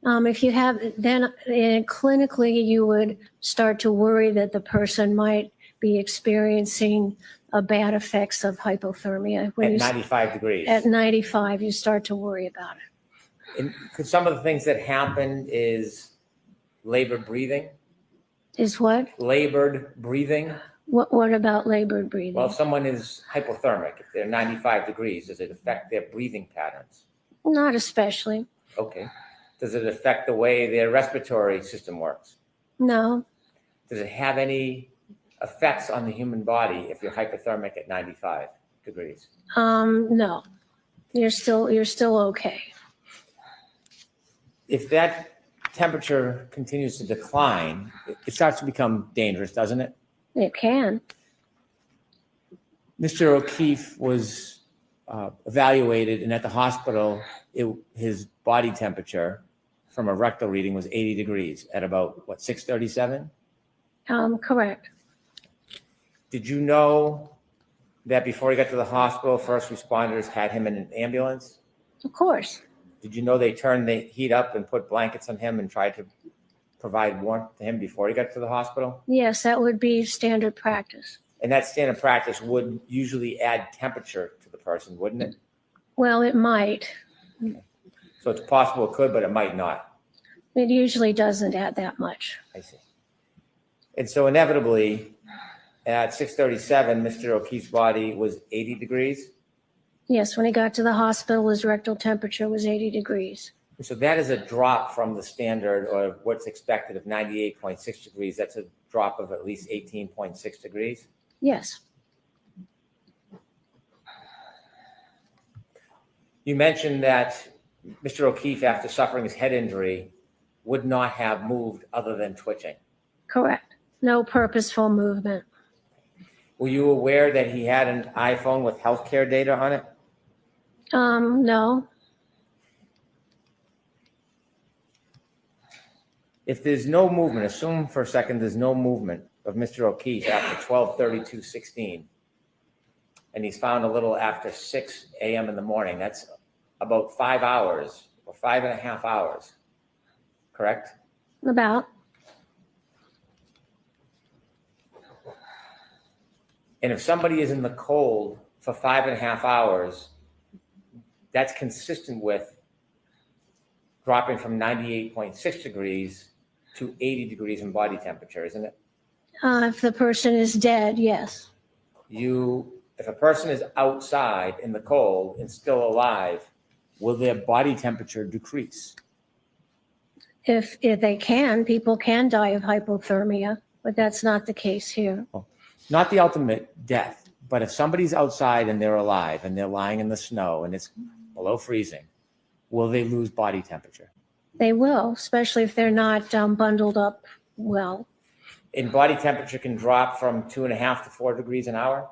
If you have, then clinically, you would start to worry that the person might be experiencing bad effects of hypothermia. At 95 degrees? At 95, you start to worry about it. And could some of the things that happen is labored breathing? Is what? Labored breathing? What about labored breathing? Well, if someone is hypothermic, if they're 95 degrees, does it affect their breathing patterns? Not especially. Okay. Does it affect the way their respiratory system works? No. Does it have any effects on the human body if you're hypothermic at 95 degrees? No. You're still okay. If that temperature continues to decline, it starts to become dangerous, doesn't it? It can. Mr. O'Keefe was evaluated, and at the hospital, his body temperature from a rectal reading was 80 degrees at about, what, 6:37? Correct. Did you know that before he got to the hospital, first responders had him in an ambulance? Of course. Did you know they turned the heat up and put blankets on him and tried to provide warmth to him before he got to the hospital? Yes, that would be standard practice. And that standard practice would usually add temperature to the person, wouldn't it? Well, it might. So it's possible it could, but it might not. It usually doesn't add that much. I see. And so inevitably, at 6:37, Mr. O'Keefe's body was 80 degrees. Yes, when he got to the hospital, his rectal temperature was 80 degrees. So that is a drop from the standard or what's expected of 98.6 degrees. That's a drop of at least 18.6 degrees. Yes. You mentioned that Mr. O'Keefe, after suffering his head injury, would not have moved other than twitching. Correct. No purposeful movement. Were you aware that he had an iPhone with healthcare data on it? No. If there's no movement, assume for a second there's no movement of Mr. O'Keefe after 12/32/16, and he's found a little after 6 a.m. in the morning. That's about 5 hours or 5.5 hours, correct? About. And if somebody is in the cold for 5.5 hours, that's consistent with dropping from 98.6 degrees to 80 degrees in body temperature, isn't it? If the person is dead, yes. If a person is outside in the cold and still alive, will their body temperature decrease? If they can, people can die of hypothermia, but that's not the case here. Not the ultimate death, but if somebody's outside and they're alive and they're lying in the snow and it's below freezing, will they lose body temperature? They will, especially if they're not bundled up well. And body temperature can drop from 2.5 to 4 degrees an hour?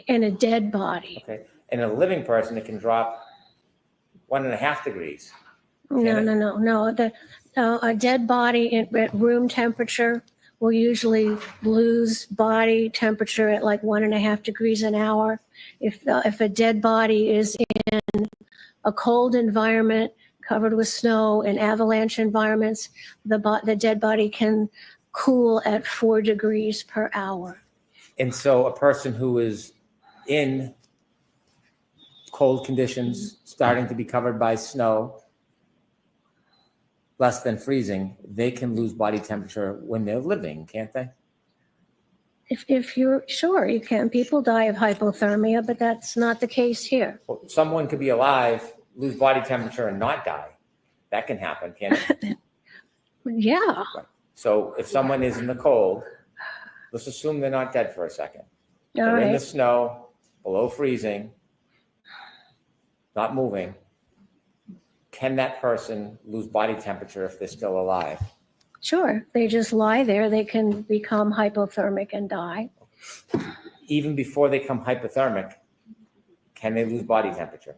In a dead body. Okay. In a living person, it can drop 1.5 degrees. No. A dead body at room temperature will usually lose body temperature at like 1.5 degrees an hour. If a dead body is in a cold environment covered with snow and avalanche environments, the dead body can cool at 4 degrees per hour. And so a person who is in cold conditions, starting to be covered by snow, less than freezing, they can lose body temperature when they're living, can't they? If you're sure, you can. People die of hypothermia, but that's not the case here. Well, someone could be alive, lose body temperature, and not die. That can happen, can't it? Yeah. So if someone is in the cold, let's assume they're not dead for a second. All They're in the right. snow, below freezing, not moving. Can that person lose body temperature if they're still alive? Sure. They just lie there. They can become hypothermic and die. Even before they become hypothermic, can they lose body temperature?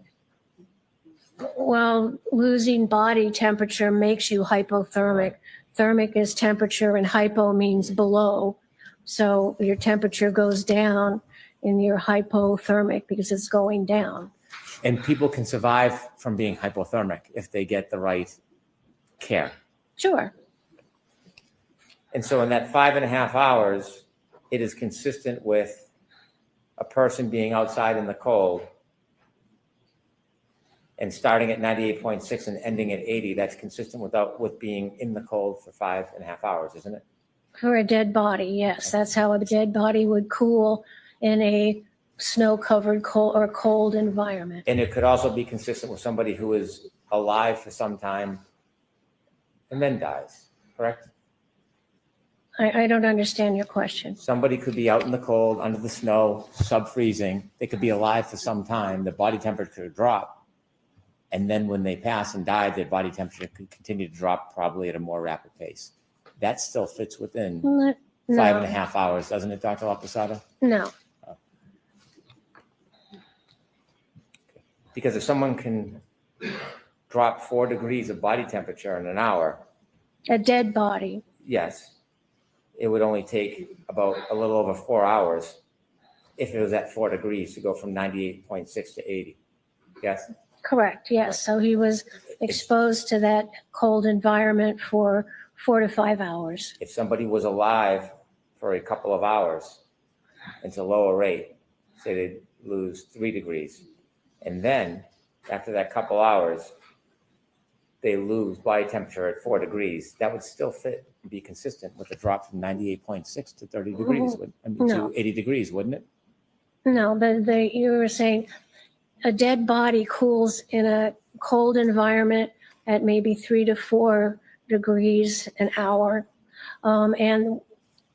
Well, losing body temperature makes you hypothermic. Thermic is temperature and hypo means below. So your temperature goes down and you're hypothermic because it's going down. And people can survive from being hypothermic if they get the right care. Sure. And so in that 5.5 hours, it is consistent with a person being outside in the cold and starting at 98.6 and ending at 80. That's consistent with being in the cold for 5.5 hours, isn't it? For a dead body, yes. That's how a dead body would cool in a snow-covered cold environment. And it could also be consistent with somebody who is alive for some time and then dies, correct? I don't understand your question. Somebody could be out in the cold, under the snow, sub-freezing. They could be alive for some time. Their body temperature could drop. And then when they pass and die, their body temperature could continue to drop probably at a more rapid pace. That still fits within No. 5.5 hours, doesn't it, Dr. Laposada? No. Because if someone can drop 4 degrees of body temperature in an hour, A dead body. yes, it would only take about a little over 4 hours if it was at 4 degrees to go from 98.6 to 80. Yes? Correct, yes. So he was exposed to that cold environment for 4 to 5 hours. If somebody was alive for a couple of hours, it's a lower rate, say they'd lose 3 degrees. And then after that couple hours, they lose body temperature at 4 degrees. That would still fit and be consistent with a drop from 98.6 to 30 degrees, No. to 80 degrees, wouldn't it? No, you were saying a dead body cools in a cold environment at maybe 3 to 4 degrees an hour. And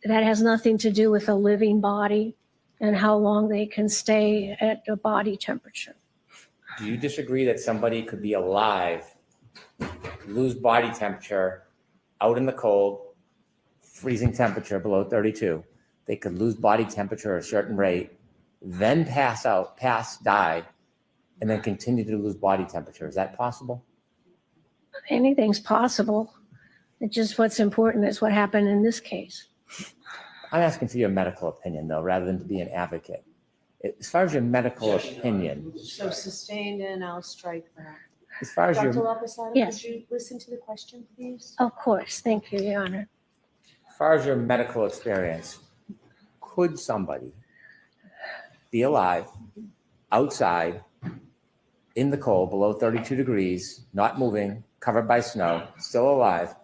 that has nothing to do with a living body and how long they can stay at a body temperature. Do you disagree that somebody could be alive, lose body temperature out in the cold, freezing temperature below 32? They could lose body temperature at a certain rate, then pass, die, and then continue to lose body temperature. Is that possible? Anything's possible. It's just what's important is what happened in this case. I'm asking for your medical opinion, though, rather than to be an advocate. As far as your medical opinion, So sustained and I'll strike that. as far as Dr. your, Laposada, Yes. could you listen to the question, please? Of course. Thank you, Your Honor. as far as your medical experience, could somebody be alive outside in the cold below 32 degrees, not moving, covered by snow, still alive,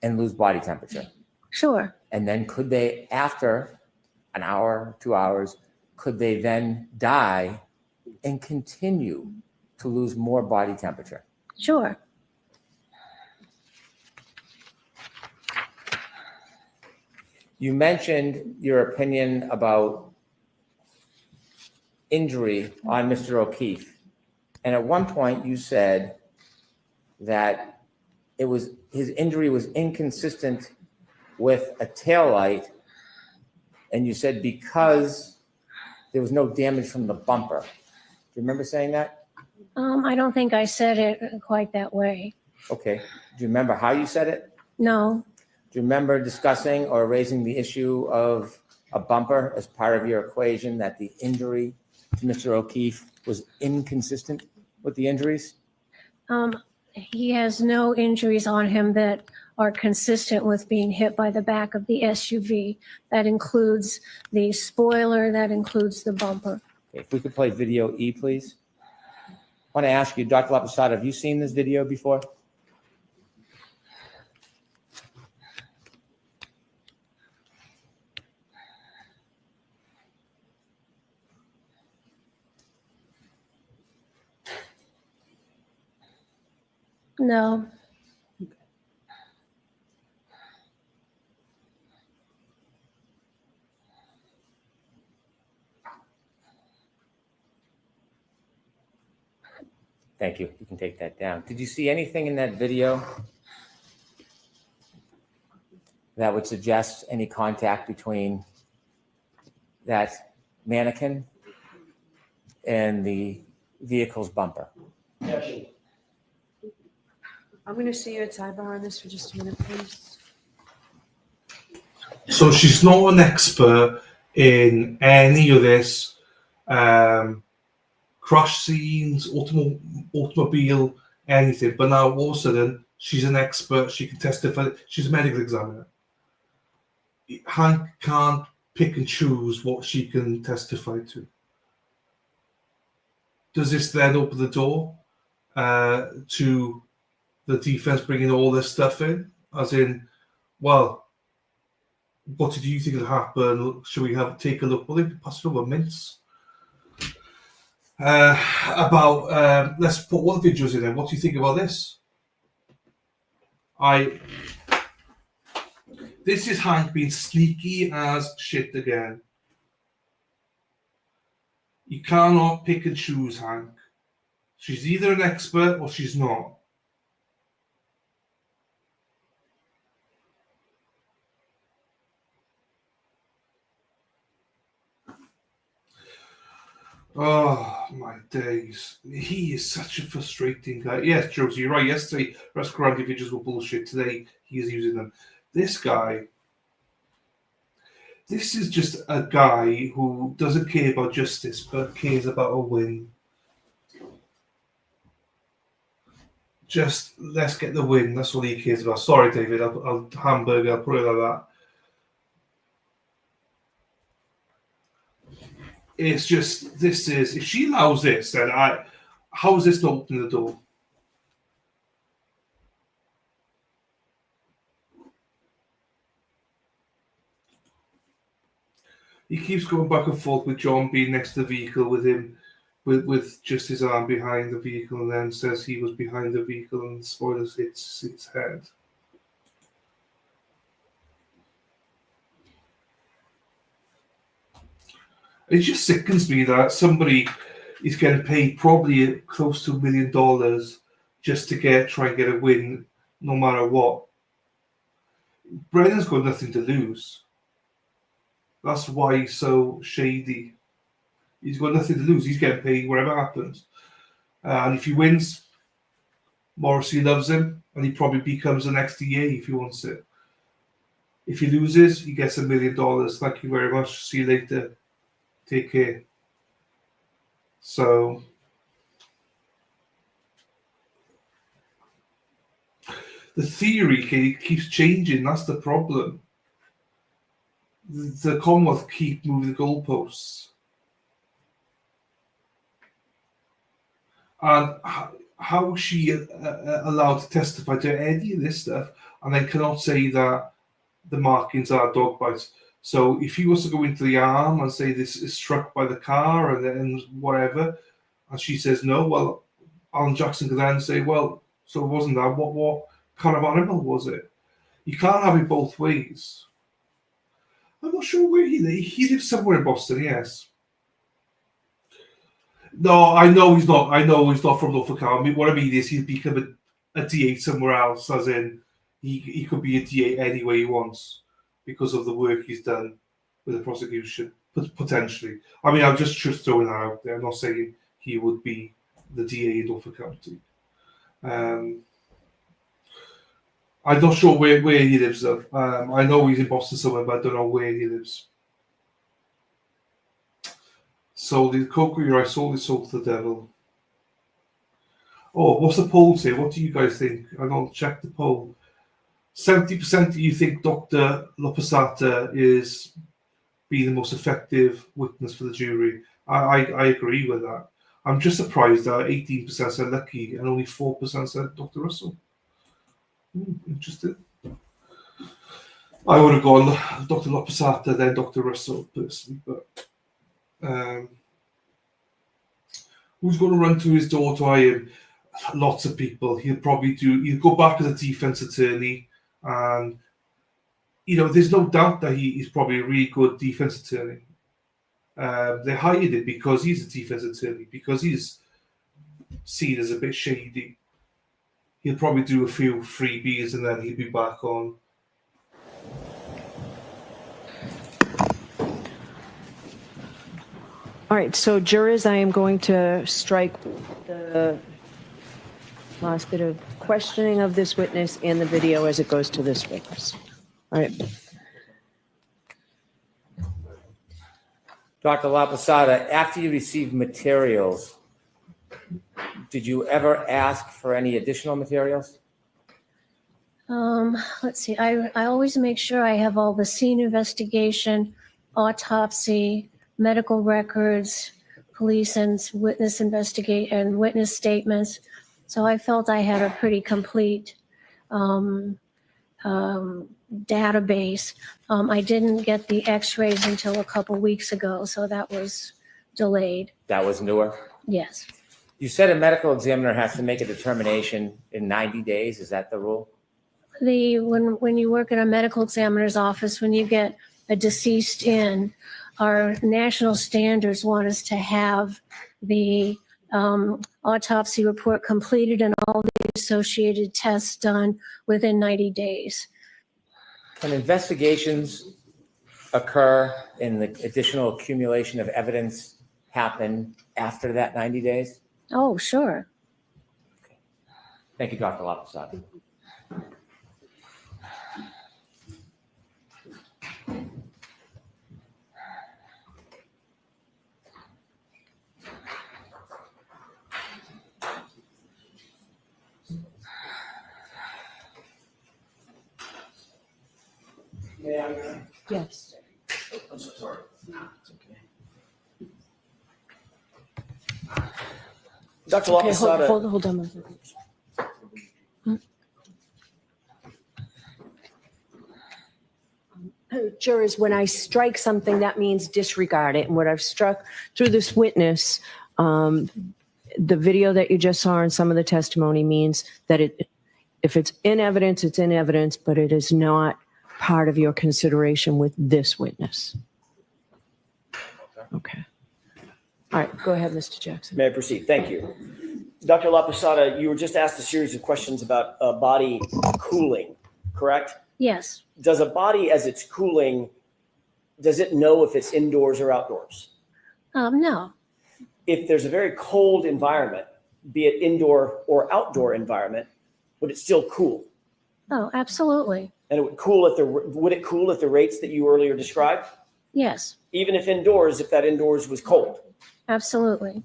and lose body temperature? Sure. And then could they, after an hour, 2 hours, could they then die and continue to lose more body temperature? Sure. You mentioned your opinion about injury on Mr. O'Keefe. And at one point you said that his injury was inconsistent with a taillight. And you said because there was no damage from the bumper. Do you remember saying that? I don't think I said it quite that way. Okay. Do you remember how you said it? No, Do you remember discussing or raising the issue of a bumper as part of your equation, that the injury to Mr. O'Keefe was inconsistent with the injuries? he has no injuries on him that are consistent with being hit by the back of the SUV. That includes the spoiler, that includes the bumper. Okay, if we could play video E, please. I want to ask you, Dr. Laposada, have you seen this video before? No. Thank you. You can take that down. Did you see anything in that video that would suggest any contact between that mannequin and the vehicle's bumper? I'm going to see you at Sidebar on this for just a minute, please. So she's not an expert in any of this crash scenes, automobile, anything. But now all of a sudden, she's an expert. She can testify. She's a medical examiner. Hank can't pick and choose what she can testify to. Does this then open the door to the defense bringing all this stuff in? As in, well, what did you think would happen? Should we take a look? Well, they can pass it over mints. Let's put one of the videos in there. What do you think about this? This is Hank being sneaky as shit again. You cannot pick and choose, Hank. She's either an expert or she's not. Oh, my days. He is such a frustrating guy. Yes, Josie, you're right. Yesterday, Rescurante videos were bullshit. Today, he is using them. This guy, this is just a guy who doesn't care about justice, but cares about a win. Just, let's get the win. That's all he cares about. Sorry, David. I'll hamburger. I'll put it like that. It's just, if she allows this, then how is this not opening the door? He keeps going back and forth with John being next to the vehicle with him, with just his arm behind the vehicle, and then says he was behind the vehicle and the spoilers hits his head. It just sickens me that somebody is getting paid probably close to $1 million just to try and get a win, no matter what. Brendan's got nothing to lose. That's why he's so shady. He's got nothing to lose. He's getting paid whatever happens. And if he wins, Morrissey loves him, and he probably becomes the next DA if he wants it. If he loses, he gets $1 million. Thank you very much. See you later. Take care. So, the theory keeps changing. That's the problem. The Commonwealth keep moving the goalposts. And how is she allowed to testify to any of this stuff and then cannot say that the markings are dog bites? So if he was to go into the arm and say this is struck by the car and then whatever, and she says no, well, Alan Jackson could then say, well, so it wasn't that. What kind of animal was it? You can't have it both ways. I'm not sure where he lives. He lives somewhere in Boston, yes. No, I know he's not. I know he's not from Norfolk County. What I mean is he'd become a DA somewhere else, as in he could be a DA any way he wants because of the work he's done with the prosecution, potentially. I mean, I'm just throwing that out there. I'm not saying he would be the DA in Norfolk County. I'm not sure where he lives though. I know he's in Boston somewhere, but I don't know where he lives. Sold the cocoa, I sold his soul to the devil. Oh, what's the poll say? What do you guys think? I don't check the poll. 70% of you think Dr. Lopasata is being the most effective witness for the jury. I agree with that. I'm just surprised that 18% said Lucky and only 4% said Dr. Russell. Interesting. I would have gone Dr. Lopasata, then Dr. Russell, personally. But who's going to run to his door to iron? Lots of people. He'll go back as a defense attorney. And, there's no doubt that he's probably a really good defense attorney. They hired him because he's a defense attorney, because he's seen as a bit shady. He'll probably do a few freebies and then he'll be back on. All right, so jurors, I am going to strike the last bit of questioning of this witness and the video as it goes to this witness. All right. Dr. Laposada, after you received materials, did you ever ask for any additional materials? Let's see, I always make sure I have all the scene investigation, autopsy, medical records, police and witness investigate and witness statements. So I felt I had a pretty complete database. I didn't get the x-rays until a couple weeks ago, so that was delayed. That was newer? Yes. You said a medical examiner has to make a determination in 90 days. Is that the rule? When you work in a medical examiner's office, when you get a deceased in, our national standards want us to have the autopsy report completed and all the associated tests done within 90 days. Can investigations occur and the additional accumulation of evidence happen after that 90 days? Oh, sure. Thank you, Dr. Laposada. Yes. I'm so sorry. It's okay. Dr. Okay, Laposada. hold on one second. Jurors, when I strike something, that means disregard it. And what I've struck through this witness, the video that you just saw and some of the testimony means that if it's in evidence, it's in evidence, but it is not part of your consideration with this witness. Okay. All right, go ahead, Mr. Jackson. May I proceed? Thank you. Dr. Laposada, you were just asked a series of questions about body cooling, correct? Yes. Does a body, as it's cooling, does it know if it's indoors or outdoors? No. If there's a very cold environment, be it indoor or outdoor environment, would it still cool? Oh, absolutely. And it would it cool at the rates that you earlier described? Yes, Even if indoors, if that indoors was cold? absolutely.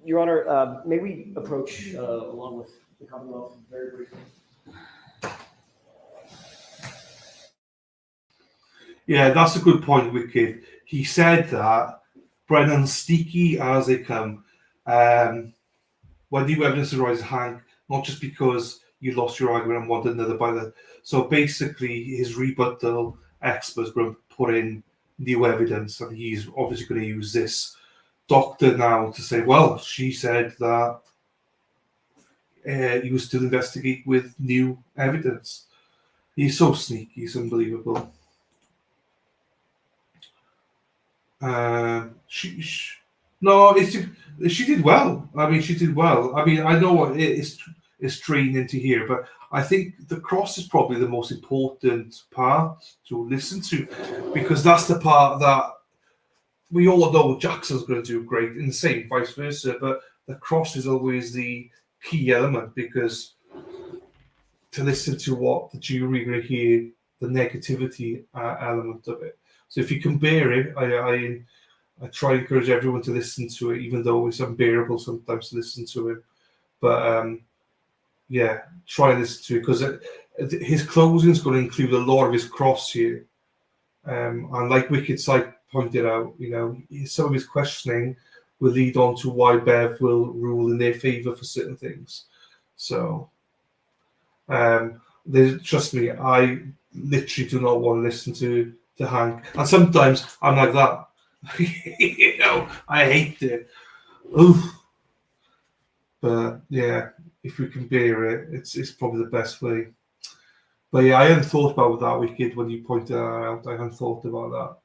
Your Honor, may we approach along with the Commonwealth very briefly? Yeah, that's a good point, Wicked. He said that Brennan's sneaky as they come. When new evidence arises, Hank, not just because you lost your argument and wanted another by the. So basically, his rebuttal experts going to put in new evidence, and he's obviously going to use this doctor now to say, well, she said that you still investigate with new evidence. He's so sneaky, he's unbelievable. She did well. I mean, she did well. I mean, I know what is straining into here, but I think the cross is probably the most important part to listen to, because that's the part that we all know Jackson's going to do great, and the same vice versa. But the cross is always the key element, because to listen to what the jury are going to hear, the negativity element of it. So if you can bear it, I try to encourage everyone to listen to it, even though it's unbearable sometimes to listen to it. But yeah, try and listen to it, because his closing is going to include a lot of his cross here. And like Wicked Side pointed out, you know, some of his questioning will lead on to why Bev will rule in their favour for certain things. So, trust me, I literally do not want to listen to Hank. And sometimes I'm like that. You know, I hate it. Oof. But yeah, if we can bear it, it's probably the best way. But yeah, I hadn't thought about that, Wicked, when you pointed that out. I hadn't thought about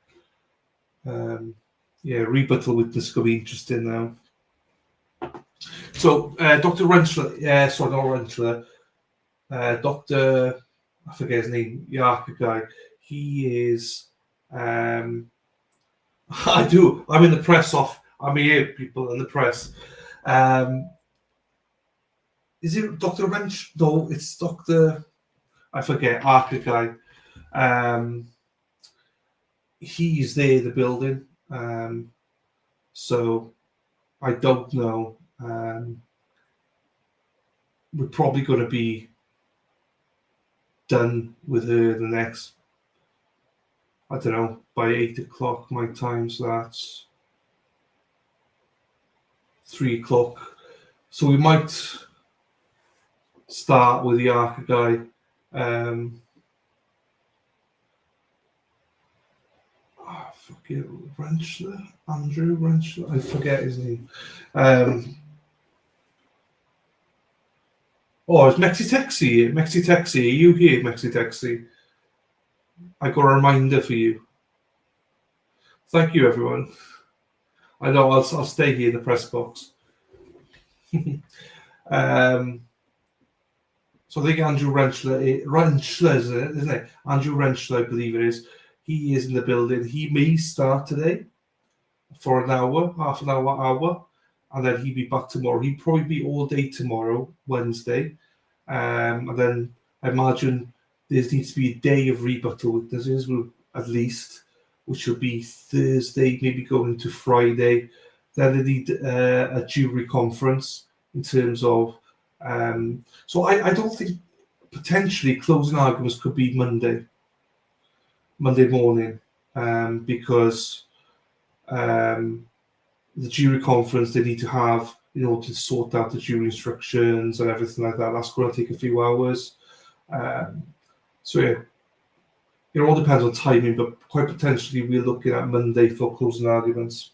that. Yeah, rebuttal witness could be interesting now. So, Dr. Rentschler, sorry, not Rentschler, Dr. I forget his name, Yarka guy. He is, I'm in the press I'm here, people in the press. Is it Dr. Wrench? No, it's Dr. I forget, Arca guy. He's there in the building. So I don't know. We're probably going to be done with her the next, I don't know, by 8 o'clock my time. So that's 3 o'clock. So we might start with the Arca guy. I forget, Andrew Rentschler, I forget his name. It's Mexi Taxi. Are you here, Mexi Taxi? I got a reminder for you. Thank you, everyone. I know I'll stay here in the press box. So I think Andrew Rentschler, isn't it? Andrew Rentschler, I believe it is. He is in the building. He may start today for an hour, half an hour, and then he'll be back tomorrow. He'll probably be all day tomorrow, Wednesday. And then I imagine there needs to be a day of rebuttal witnesses, at least, which will be Thursday, maybe going to Friday. Then they need a jury conference in terms of. So I don't think potentially closing arguments could be Monday morning, because the jury conference they need to have in order to sort out the jury instructions and everything like that. That's going to take a few hours. So yeah, it all depends on timing, but quite potentially we're looking at Monday for closing arguments.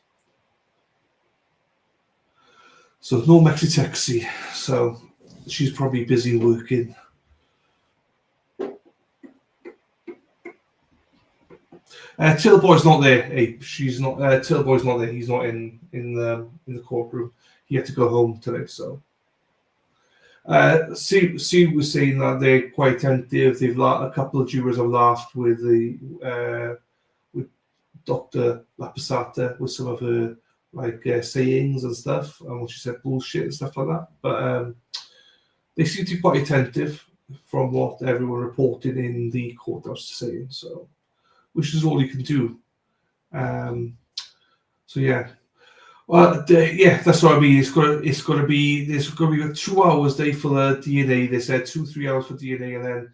So no Mexi Taxi, so she's probably busy working. Tillboy's not there, Ape. She's not. Tillboy's not there. He's not in the courtroom. He had to go home today. So, Sue was saying that they're quite attentive. A couple of jurors have laughed with with Dr. Lapasata with some of her sayings and stuff, and when she said bullshit and stuff like that. But they seem to be quite attentive from what everyone reported in the courthouse saying. So. Which is all you can do. So yeah, well, yeah, that's what I mean. There's going to be 2 hours day for the DNA. They said 2-3 hours for DNA, and then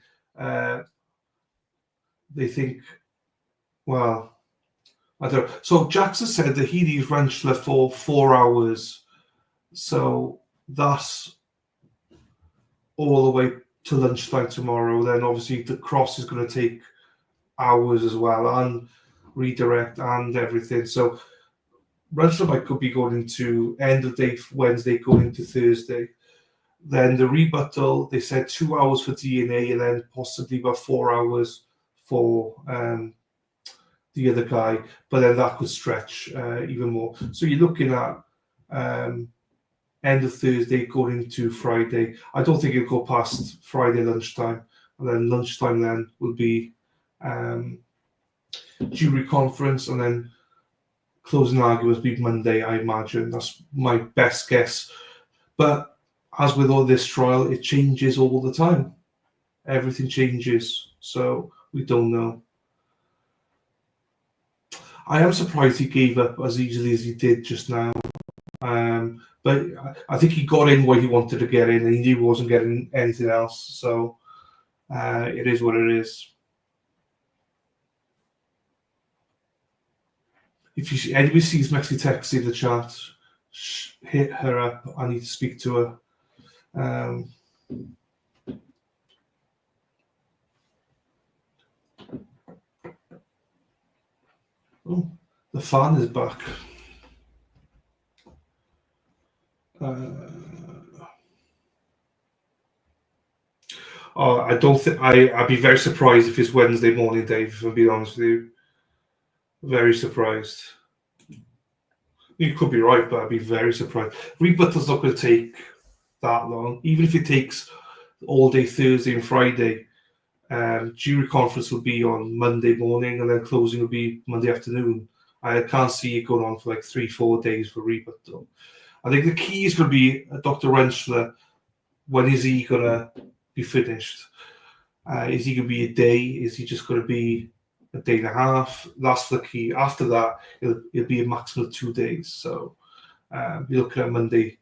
they think, well, I don't know. So Jackson said that he needs Rentschler for 4 hours. So that's all the way to lunchtime tomorrow. Then obviously the cross is going to take hours as well, and redirect and everything. So Rentschler could be going into end of day Wednesday, going into Thursday. Then the rebuttal, they said 2 hours for DNA, and then possibly about 4 hours for the other guy. But then that could stretch even more. So you're looking at end of Thursday going into Friday. I don't think it'll go past Friday lunchtime, and then lunchtime then will be jury conference, and then closing arguments will be Monday, I imagine. That's my best guess. But as with all this trial, it changes all the time. Everything changes, so we don't know. I am surprised he gave up as easily as he did just now. But I think he got in what he wanted to get in, and he knew he wasn't getting anything else. So it is what it is. If anybody sees Mexi text in the chat, hit her up. I need to speak to her. Oh, the fan is back. I don't think I'd be very surprised if it's Wednesday morning, Dave. If I'm being honest with you, very surprised. You could be right, but I'd be very surprised. Rebuttal's not going to take that long, even if it takes all day Thursday and Friday. Jury conference will be on Monday morning, and then closing will be Monday afternoon. I can't see it going on for like 3-4 days for rebuttal. I think the key is going to be Dr. Rentschler. When is he going to be finished? Is he going to be a day? Is he just going to be a day and a half? That's the key. After that, it'll be a maximum of 2 days. So you're looking at Monday,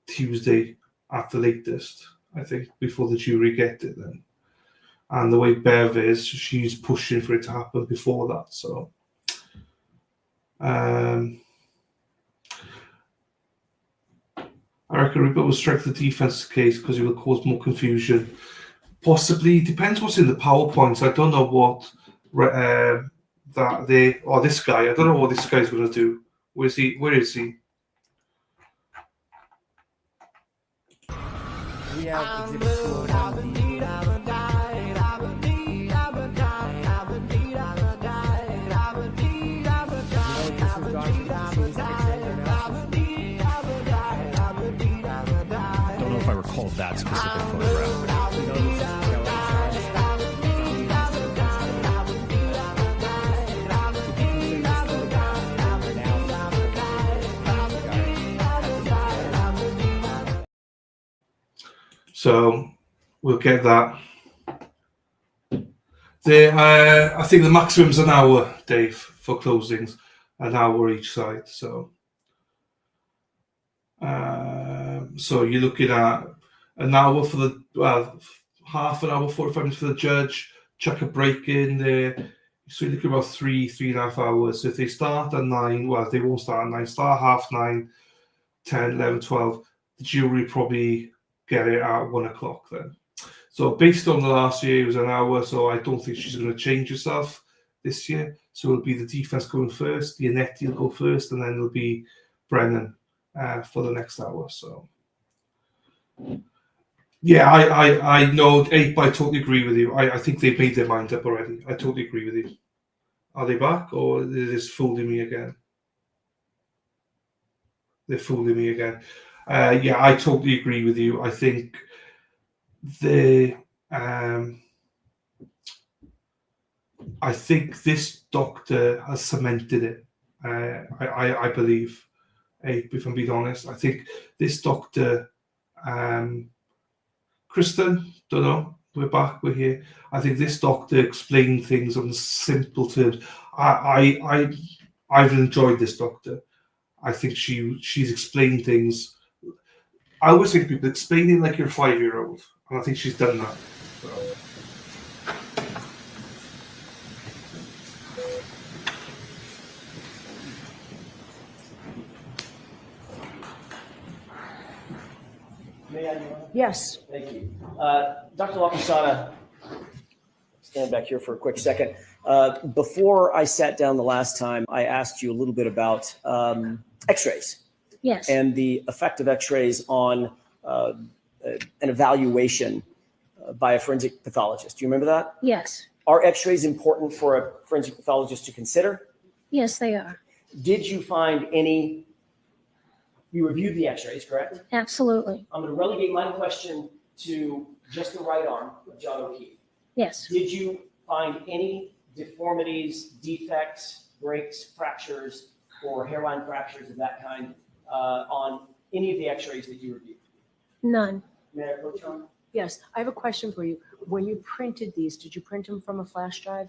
Tuesday at the latest, I think, before the jury get it then. And the way Bev is, she's pushing for it to happen before that. So I reckon Rupert will strengthen the defense case because it will cause more confusion. Possibly, depends what's in the PowerPoints. I don't know what this guy. I don't know what this guy's going to do. Where is he? We have exhibit 201B. Don't know if I recall that specific photograph. So we'll get that. I think the maximum's an hour, Dave, for closings, an hour each side. So you're looking at an hour for the half an hour, 45 minutes for the judge. Chuck a break in there. So you're looking about 3.5 hours. So if they start at 9, well, they won't start at 9. Start at 9:30, 10, 11, 12. The jury probably get it at 1 o'clock then. So based on the last year, it was an hour, so I don't think she's going to change herself this year. So it'll be the defense going first, the Anetti will go first, and then it'll be Brennan for the next hour. So yeah, I know, Ape, I totally agree with you. I think they've made their mind up already. I totally agree with you. Are they back, or are they just fooling me again? They're fooling me again. Yeah, I totally agree with you. I think I think this doctor has cemented it. I believe, if I'm being honest. I think this doctor, Kristen, don't know. We're back. We're here. I think this doctor explained things on simple terms. I've enjoyed this doctor. I think she's explained things. I always think people explain it like you're a 5-year-old, and I think she's done that. So. May I? Yes. Thank you. Dr. Lacasana, stand back here for a quick second. Before I sat down the last time, I asked you a little bit about x-rays. Yes. And the effect of x-rays on an evaluation by a forensic pathologist. Do you remember that? Yes. Are x-rays important for a forensic pathologist to consider? Yes, they are. Did you find any? You reviewed the x-rays, correct? Absolutely. I'm going to relegate my question to just the right arm of John O'Keefe. Yes. Did you find any deformities, defects, breaks, fractures or hairline fractures of that kind on any of the x-rays that you reviewed? None. May I approach on? Yes, I have a question for you. When you printed these, did you print them from a flash drive?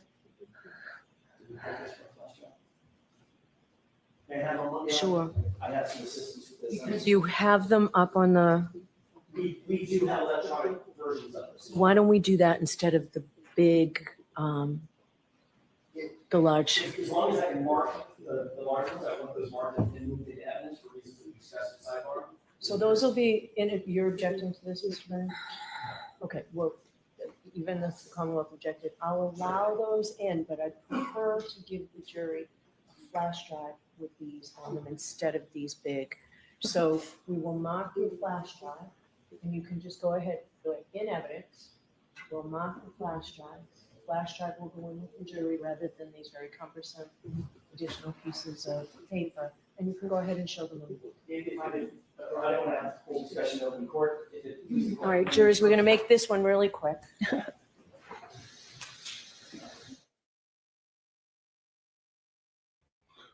May I have one? Sure. I have some assistance with this. Because you have them up on the, We do have electronic versions of this. why don't we do that instead of the big, the large? As long as I can mark the large ones, I want those marked and move the evidence for reasons we discussed at sidebar. So those will be, and if you're objecting to this, Mr. Mayor? Okay, well, even if the Commonwealth objected, I'll allow those in, but I prefer to give the jury a flash drive with these on them instead of these big. So we will mark your flash drive, and you can just go ahead, go in evidence. We'll mark the flash drive. The flash drive will go in with the jury rather than these very cumbersome additional pieces of paper, and you can go ahead and show them. I don't want to have a whole discussion in open court. All right, jurors, we're gonna make this one really quick.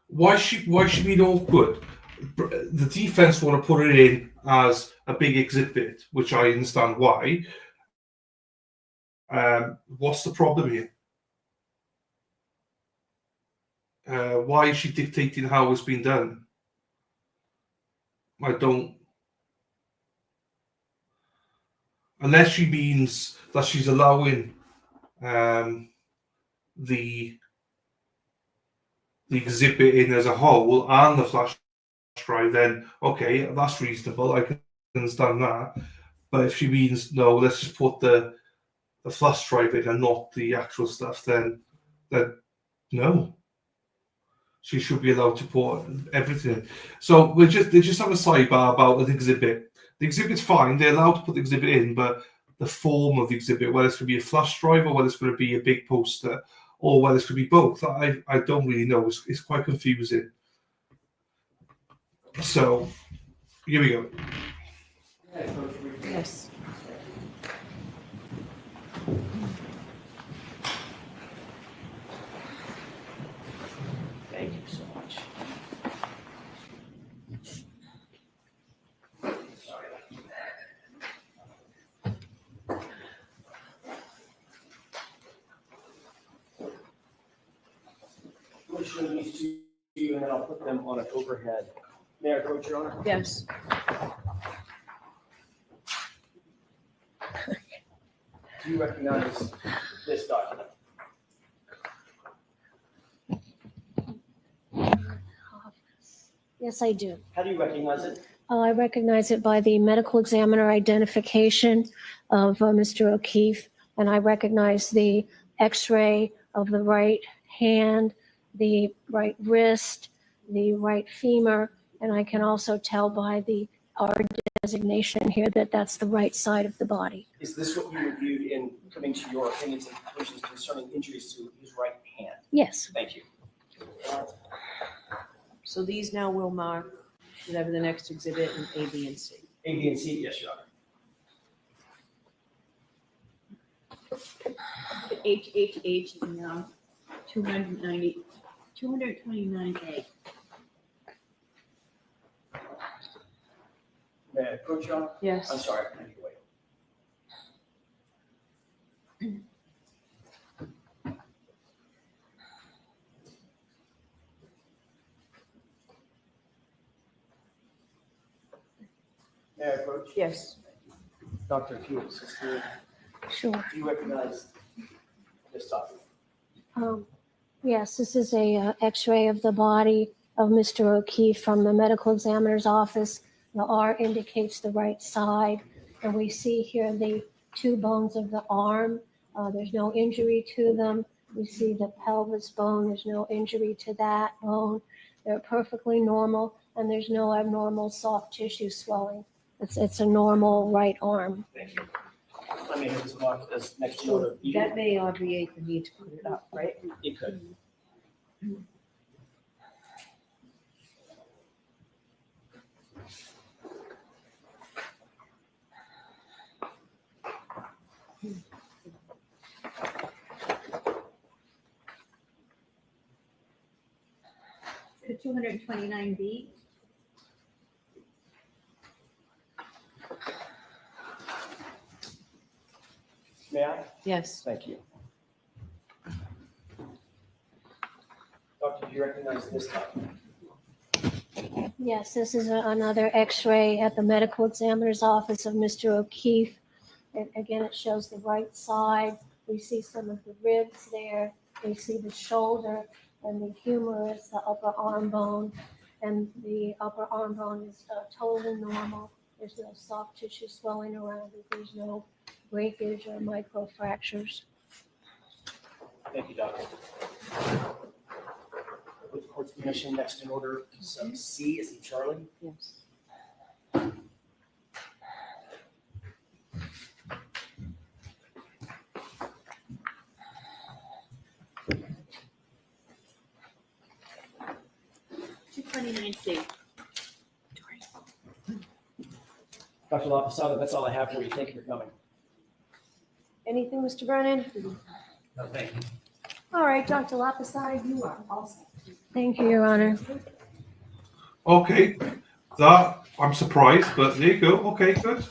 Why should we know good? The defense want to put it in as a big exhibit, which I understand why. What's the problem here? Why is she dictating how it's been done? I don't. Unless she means that she's allowing the exhibit in as a whole and the flash drive, then okay, that's reasonable. I can understand that. But if she means no, let's just put the flash drive in and not the actual stuff, then no. She should be allowed to put everything in. So they just have a sidebar about an exhibit. The exhibit's fine, they're allowed to put the exhibit in, but the form of the exhibit, whether it's going to be a flash drive or whether it's going to be a big poster or whether it's going to be both, I don't really know. It's quite confusing. So here we go. Yes. Thank you so much. Sorry. I'll show these to you and then I'll put them on an overhead. May I approach, Your Honor? Yes. Do you recognize this document? Yes, I do. How do you recognize it? I recognize it by the medical examiner identification of Mr. O'Keefe, and I recognize the x-ray of the right hand, the right wrist, the right femur, and I can also tell by the R designation here that that's the right side of the body. Is this what you reviewed in coming to your opinions and conclusions concerning injuries to his right hand? Yes. Thank you. So these now will mark whatever the next exhibit in A, B, and C. A, B, and C, yes, Your Honor. HHH is now 229A. May I approach, Your Honor? Yes. I'm sorry, I need to wait. May I approach? Yes. Dr. Hughes, Sure. do you recognize this document? Yes, this is a x-ray of the body of Mr. O'Keefe from the medical examiner's office. The R indicates the right side, and we see here the two bones of the arm. There's no injury to them. We see the pelvis bone. There's no injury to that bone. They're perfectly normal, and there's no abnormal soft tissue swelling. It's a normal right arm. Thank you. Let me have this marked as next to order. That may obviate the need to put it up, right? It could. 229B. May I? Yes. Thank you. Doctor, do you recognize this document? Yes, this is another X-ray at the medical examiner's office of Mr. O'Keefe. And again, it shows the right side. We see some of the ribs there. We see the shoulder and the humerus, the upper arm bone. And the upper arm bone is totally normal. There's no soft tissue swelling around it. There's no breakage or microfractures. Thank you, doctor. With the court's permission, next in order is C, is he Charlie? Yes. C. Dr. Laposada, that's all I have for you. Thank you for coming. Anything, Mr. Brennan? No, thank you. All right, Dr. Laposada, you are all set. Thank you, Your Honor. Okay, that I'm surprised, but there you go. Okay, good.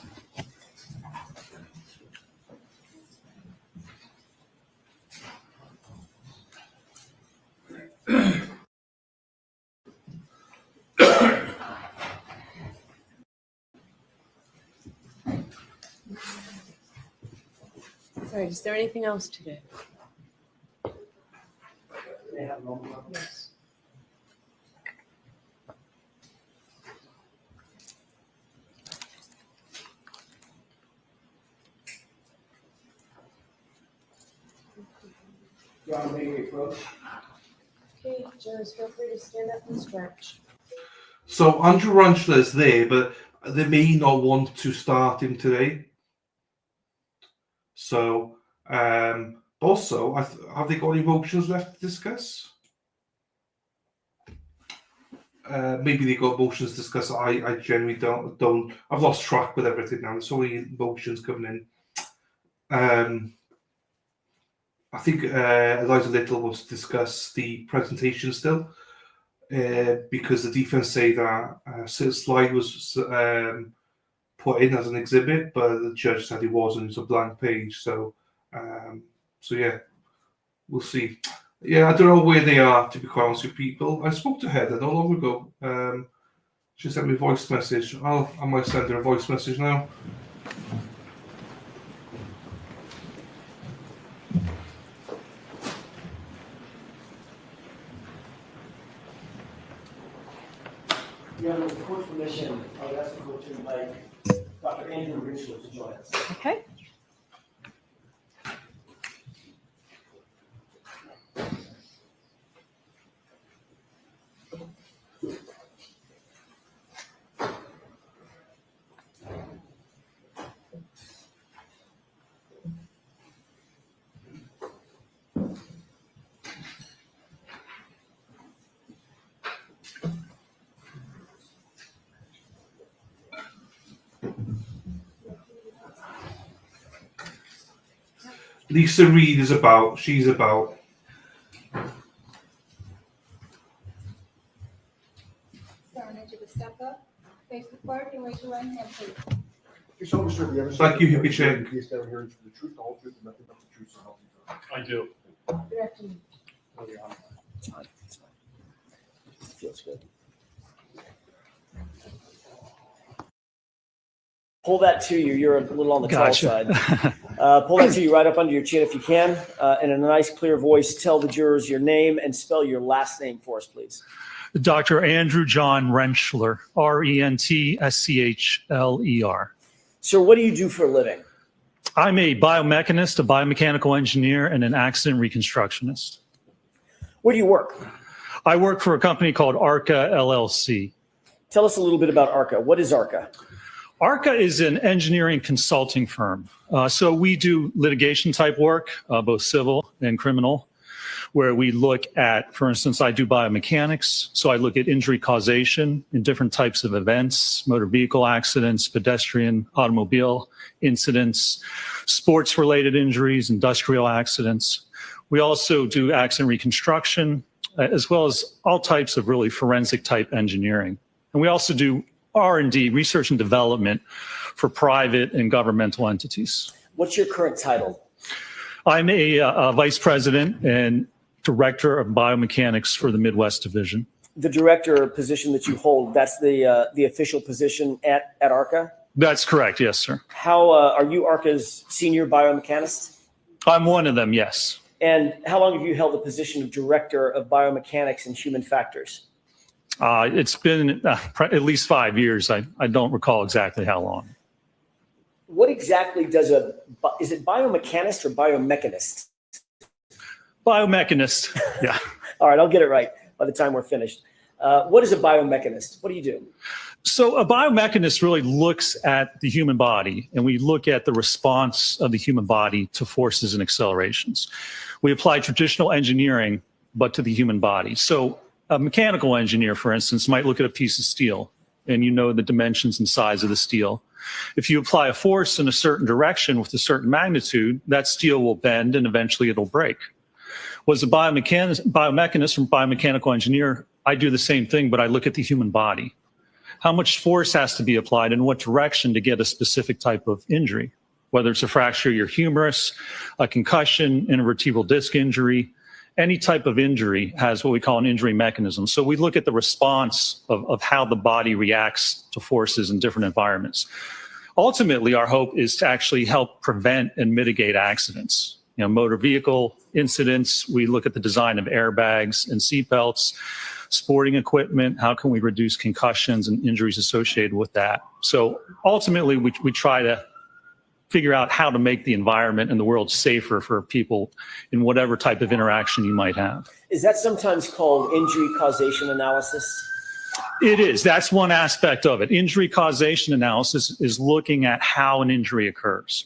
Sorry, is there anything else today? May I have a moment? Yes. Your Honor, may we approach? Okay, jurors, feel free to stand up and stretch. So Andrew Ranchler is there, but they may not want to start him today. So also, have they got any motions left to discuss? Maybe they got motions to discuss. I generally don't. I've lost track with everything now. There's so many motions coming in. I think Eliza Little wants to discuss the presentation still, because the defense say that slide was put in as an exhibit, but the judge said it wasn't. It's a blank page. So yeah, we'll see. Yeah, I don't know where they are, to be quite honest with people. I spoke to Heather not long ago. She sent me a voice message. I might send her a voice message now. Your Honor, with the court's permission, I would ask the court to invite Dr. Andrew Ridgel to join us. Okay. Lisa Reed is about. She's about. Sarah, you to step up, face the court, and raise your right hand, please. You solemnly swear the evidence. Thank you, Hypothermia. In case down here is the truth, the whole truth, and nothing but the truth, so help you God. I do. Good afternoon. It's fine. Feels good. Pull that to you. You're a little on the Gotcha. tall side. Pull that to you right up under your chin if you can. And in a nice, clear voice, tell the jurors your name and spell your last name for us, please. Dr. Andrew John Rentschler, Rentschler. Sir, what do you do for a living? I'm a biomechanist, a biomechanical engineer, and an accident reconstructionist. Where do you work? I work for a company called ARCA LLC. Tell us a little bit about ARCA. What is ARCA? ARCA is an engineering consulting firm. So we do litigation type work, both civil and criminal, where we look at, for instance, I do biomechanics. So I look at injury causation in different types of events, motor vehicle accidents, pedestrian, automobile incidents, sports related injuries, industrial accidents. We also do accident reconstruction. as well as all types of really forensic type engineering. And we also do R&D, research and development, for private and governmental entities. What's your current title? I'm a vice president and director of biomechanics for the Midwest Division. The director position that you hold, that's the official position at ARCA? That's correct, yes, sir. How are you ARCA's senior biomechanist? I'm one of them, yes. And how long have you held the position of director of biomechanics and human factors? It's been at least 5 years. I don't recall exactly how long. What exactly is it biomechanist or biomechanist? Biomechanist, yeah. All right, I'll get it right by the time we're finished. What is a biomechanist? What do you do? So a biomechanist really looks at the human body, and we look at the response of the human body to forces and accelerations. We apply traditional engineering, but to the human body. So a mechanical engineer, for instance, might look at a piece of steel, and you know the dimensions and size of the steel. If you apply a force in a certain direction with a certain magnitude, that steel will bend and eventually it'll break. Was a biomechanist or biomechanical engineer, I do the same thing, but I look at the human body. How much force has to be applied in what direction to get a specific type of injury, whether it's a fracture of your humerus, a concussion, intervertebral disc injury. Any type of injury has what we call an injury mechanism. So we look at the response of how the body reacts to forces in different environments. Ultimately, our hope is to actually help prevent and mitigate accidents. You know, motor vehicle incidents, we look at the design of airbags and seatbelts, sporting equipment, how can we reduce concussions and injuries associated with that? So ultimately, we try to figure out how to make the environment and the world safer for people in whatever type of interaction you might have. Is that sometimes called injury causation analysis? It is. That's one aspect of it. Injury causation analysis is looking at how an injury occurs.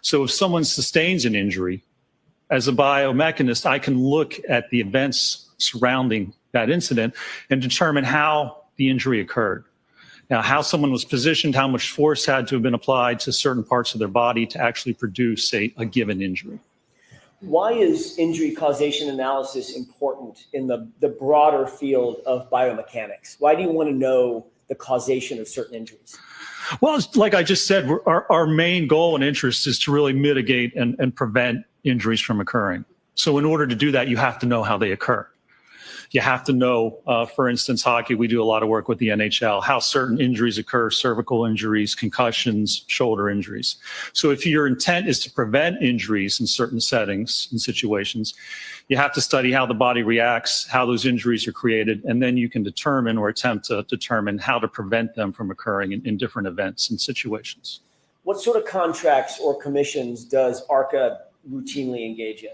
So if someone sustains an injury, as a biomechanist, I can look at the events surrounding that incident and determine how the injury occurred. Now, how someone was positioned, how much force had to have been applied to certain parts of their body to actually produce a given injury. Why is injury causation analysis important in the broader field of biomechanics? Why do you want to know the causation of certain injuries? Well, like I just said, our main goal and interest is to really mitigate and prevent injuries from occurring. So in order to do that, you have to know how they occur. You have to know, for instance, hockey, we do a lot of work with the NHL, how certain injuries occur, cervical injuries, concussions, shoulder injuries. So if your intent is to prevent injuries in certain settings and situations, you have to study how the body reacts, how those injuries are created, and then you can determine or attempt to determine how to prevent them from occurring in different events and situations. What sort of contracts or commissions does ARCA routinely engage in?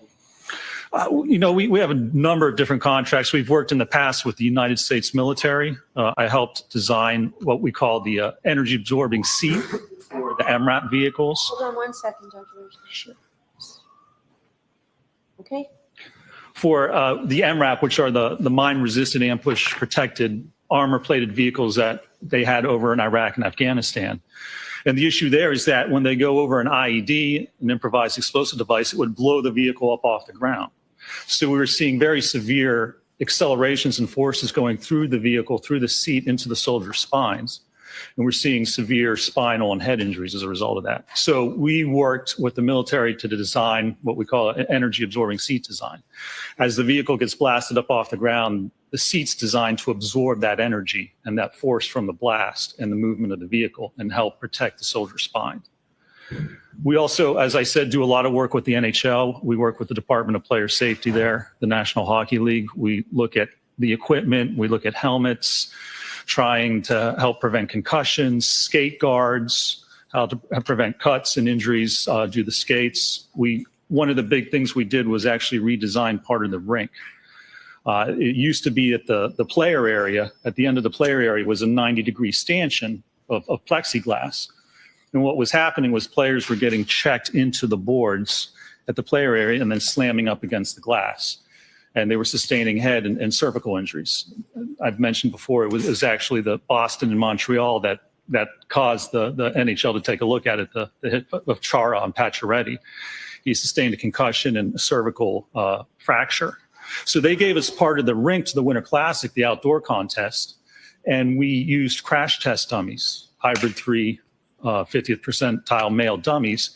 You know, we have a number of different contracts. We've worked in the past with the United States military. I helped design what we call the energy absorbing seat for the MRAP vehicles. Hold on 1 second, Dr. Sure. Okay. For the MRAP, which are the mine resistant ambush protected armor plated vehicles that they had over in Iraq and Afghanistan. And the issue there is that when they go over an IED, an improvised explosive device, it would blow the vehicle up off the ground. So we were seeing very severe accelerations and forces going through the vehicle, through the seat, into the soldiers' spines. And we're seeing severe spinal and head injuries as a result of that. So we worked with the military to design what we call an energy absorbing seat design. As the vehicle gets blasted up off the ground, the seat's designed to absorb that energy and that force from the blast and the movement of the vehicle and help protect the soldier's spine. We also, as I said, do a lot of work with the NHL. We work with the Department of Player Safety there, the National Hockey League. We look at the equipment, we look at helmets, trying to help prevent concussions, skate guards, how to prevent cuts and injuries due to the skates. One of the big things we did was actually redesign part of the rink. It used to be at the player area. At the end of the player area was a 90-degree stanchion of plexiglass. And what was happening was players were getting checked into the boards at the player area and then slamming up against the glass. And they were sustaining head and cervical injuries. I've mentioned before, it was actually the Boston and Montreal that caused the NHL to take a look at it, the hit of Chara on Pacioretty. He sustained a concussion and a cervical fracture. So they gave us part of the rink to the Winter Classic, the outdoor contest, and we used crash test dummies, hybrid 3 50th percentile male dummies,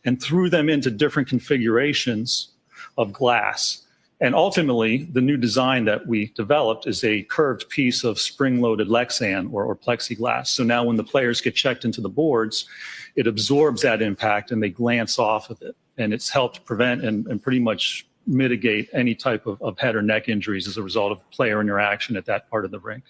and threw them into different configurations of glass. And ultimately, the new design that we developed is a curved piece of spring-loaded Lexan or plexiglass. So now when the players get checked into the boards, it absorbs that impact and they glance off of it. And it's helped prevent and pretty much mitigate any type of head or neck injuries as a result of player interaction at that part of the rink.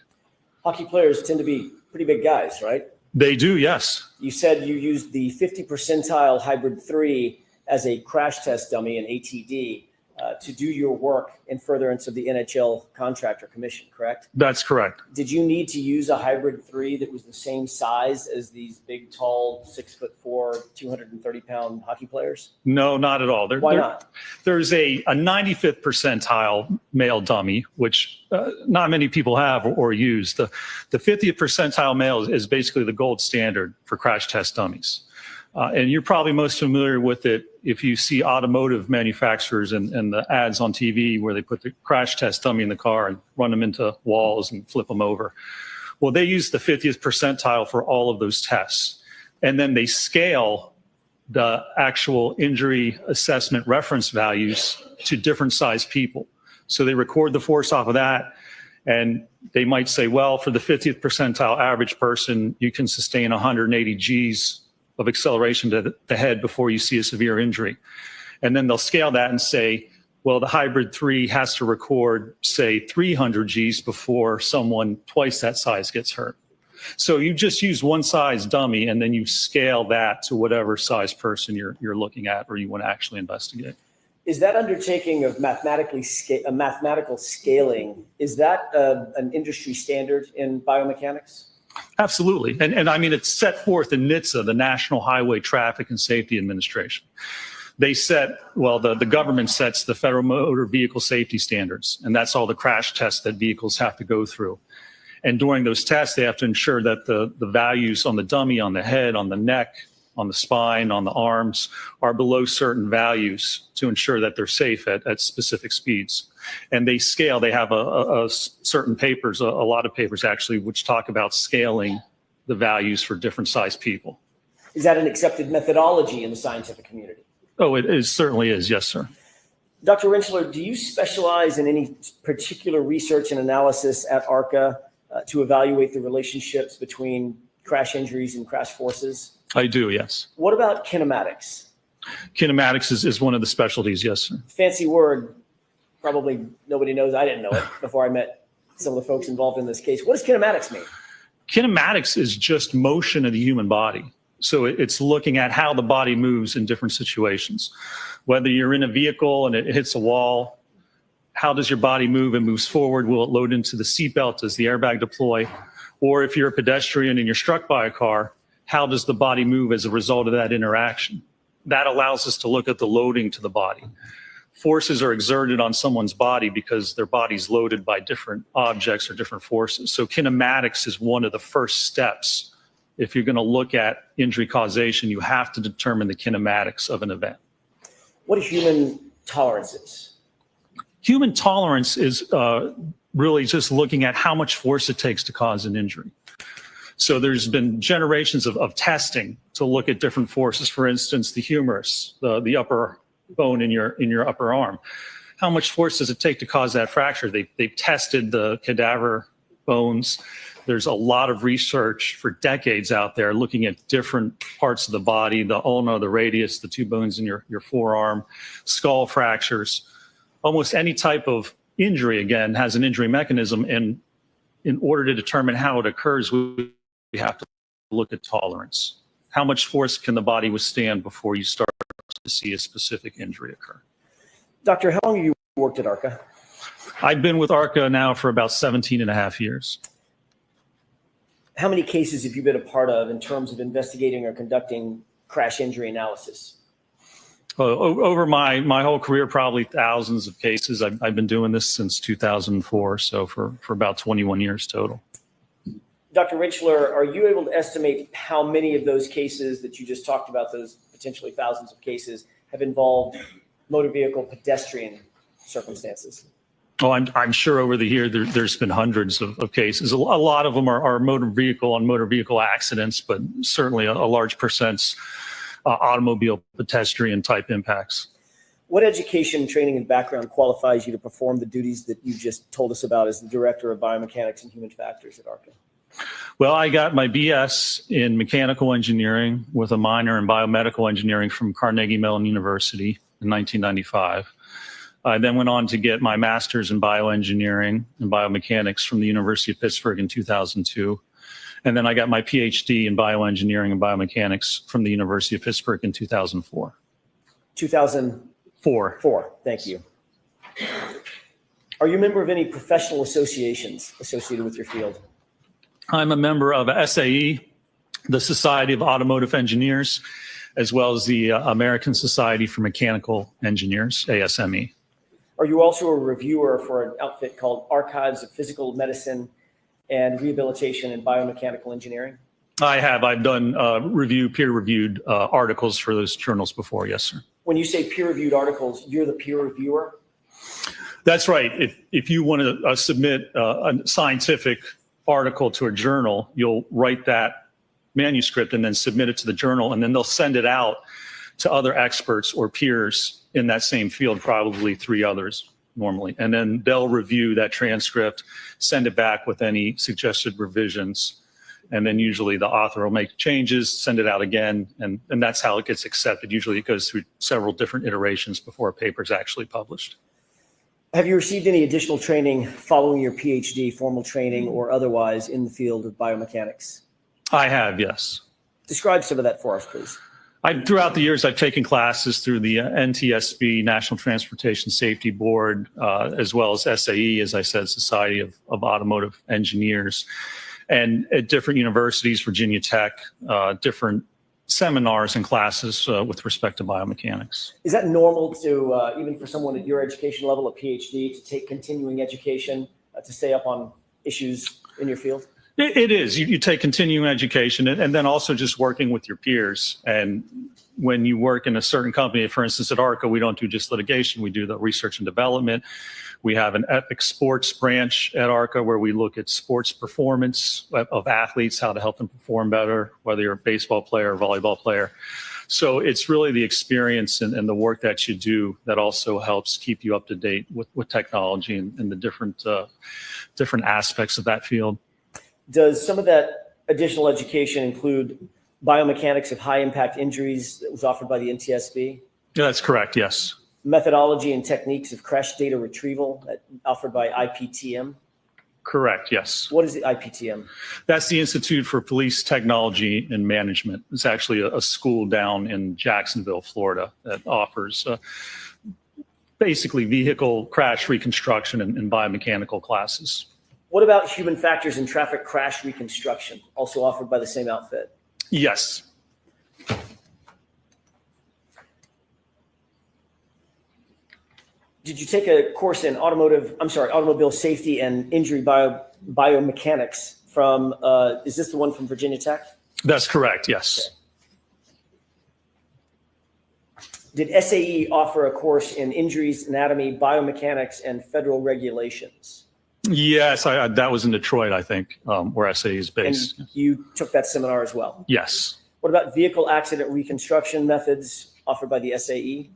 Hockey players tend to be pretty big guys, right? They do, yes. You said you used the 50 percentile hybrid 3 as a crash test dummy, an ATD, to do your work in furtherance of the NHL contractor commission, correct? That's correct. Did you need to use a hybrid 3 that was the same size as these big, tall, 6'4", 230-pound hockey players? No, not at all. Why not? There's a 95th percentile male dummy, which not many people have or use. The 50th percentile male is basically the gold standard for crash test dummies. And you're probably most familiar with it if you see automotive manufacturers and the ads on TV where they put the crash test dummy in the car and run them into walls and flip them over. Well, they use the 50th percentile for all of those tests. And then they scale the actual injury assessment reference values to different size people. So they record the force off of that. And they might say, well, for the 50th percentile average person, you can sustain 180 Gs of acceleration to the head before you see a severe injury. And then they'll scale that and say, well, the hybrid 3 has to record, say, 300 Gs before someone twice that size gets hurt. So you just use one size dummy and then you scale that to whatever size person you're looking at or you want to actually investigate. Is that undertaking of mathematical scaling, is that an industry standard in biomechanics? Absolutely. And I mean, it's set forth in NHTSA, the National Highway Traffic and Safety Administration. They set, well, the government sets the Federal Motor Vehicle Safety Standards, and that's all the crash tests that vehicles have to go through. And during those tests, they have to ensure that the values on the dummy, on the head, on the neck, on the spine, on the arms are below certain values to ensure that they're safe at specific speeds. And they scale, they have a certain papers, a lot of papers actually, which talk about scaling the values for different size people. Is that an accepted methodology in the scientific community? Oh, it certainly is. Yes, sir. Dr. Rentschler, do you specialize in any particular research and analysis at ARCA to evaluate the relationships between crash injuries and crash forces? I do, yes. What about kinematics? Kinematics is one of the specialties, yes, sir. Fancy word. Probably nobody knows. I didn't know it before I met some of the folks involved in this case. What does kinematics mean? Kinematics is just motion of the human body. So it's looking at how the body moves in different situations. Whether you're in a vehicle and it hits a wall, how does your body move? It moves forward. Will it load into the seatbelt? Does the airbag deploy? Or if you're a pedestrian and you're struck by a car, how does the body move as a result of that interaction? That allows us to look at the loading to the body. Forces are exerted on someone's body because their body's loaded by different objects or different forces. So kinematics is one of the first steps. If you're going to look at injury causation, you have to determine the kinematics of an event. What are human tolerances? Human tolerance is really just looking at how much force it takes to cause an injury. So there's been generations of testing to look at different forces. For instance, the humerus, the upper bone in your upper arm. How much force does it take to cause that fracture? They've tested the cadaver bones. There's a lot of research for decades out there looking at different parts of the body, the ulna, the radius, the two bones in your forearm, skull fractures. Almost any type of injury, again, has an injury mechanism. And in order to determine how it occurs, we have to look at tolerance. How much force can the body withstand before you start to see a specific injury occur? Doctor, how long have you worked at ARCA? I've been with ARCA now for about 17 and a half years. How many cases have you been a part of in terms of investigating or conducting crash injury analysis? Over my whole career, probably thousands of cases. I've been doing this since 2004, so for about 21 years total. Dr. Rentschler, are you able to estimate how many of those cases that you just talked about, those potentially thousands of cases, have involved motor vehicle pedestrian circumstances? Oh, I'm sure over the year there's been hundreds of cases. A lot of them are motor vehicle accidents, but certainly a large percent's automobile pedestrian type impacts. What education, training, and background qualifies you to perform the duties that you just told us about as the Director of Biomechanics and Human Factors at ARCA? Well, I got my BS in mechanical engineering with a minor in biomedical engineering from Carnegie Mellon University in 1995. I then went on to get my master's in bioengineering and biomechanics from the University of Pittsburgh in 2002. And then I got my PhD in bioengineering and biomechanics from the University of Pittsburgh in 2004. 2004. Thank you. Are you a member of any professional associations associated with your field? I'm a member of SAE, the Society of Automotive Engineers, as well as the American Society for Mechanical Engineers, ASME. Are you also a reviewer for an outfit called Archives of Physical Medicine and Rehabilitation in Biomechanical Engineering? I've done peer-reviewed articles for those journals before, yes, sir. When you say peer-reviewed articles, you're the peer reviewer? That's right. If you want to submit a scientific article to a journal, you'll write that manuscript and then submit it to the journal, and then they'll send it out to other experts or peers in that same field, probably 3 others normally. And then they'll review that transcript, send it back with any suggested revisions. And then usually the author will make changes, send it out again, and that's how it gets accepted. Usually it goes through several different iterations before a paper is actually published. Have you received any additional training following your PhD, formal training or otherwise, in the field of biomechanics? I have, yes. Describe some of that for us, please. Throughout the years, I've taken classes through the NTSB, National Transportation Safety Board, as well as SAE, as I said, Society of Automotive Engineers, and at different universities, Virginia Tech, different seminars and classes with respect to biomechanics. Is that normal to, even for someone at your education level, a PhD, to take continuing education to stay up on issues in your field? It is. You take continuing education and then also just working with your peers. And when you work in a certain company, for instance, at ARCA, we don't do just litigation. We do the research and development. We have an epic sports branch at ARCA where we look at sports performance of athletes, how to help them perform better, whether you're a baseball player or volleyball player. So it's really the experience and the work that you do that also helps keep you up to date with technology and the different aspects of that field. Does some of that additional education include biomechanics of high impact injuries that was offered by the NTSB? Yeah, that's correct, yes. Methodology and techniques of crash data retrieval offered by IPTM? Correct, yes. What is the IPTM? That's the Institute for Police Technology and Management. It's actually a school down in Jacksonville, Florida, that offers basically vehicle crash reconstruction and biomechanical classes. What about human factors in traffic crash reconstruction, also offered by the same outfit? Yes. Did you take a course in automobile safety and injury biomechanics from, is this the one from Virginia Tech? That's correct, yes. Okay. Did SAE offer a course in injuries, anatomy, biomechanics, and federal regulations? Yes, that was in Detroit, I think, where SAE is based. And you took that seminar as well? Yes. What about vehicle accident reconstruction methods offered by the SAE?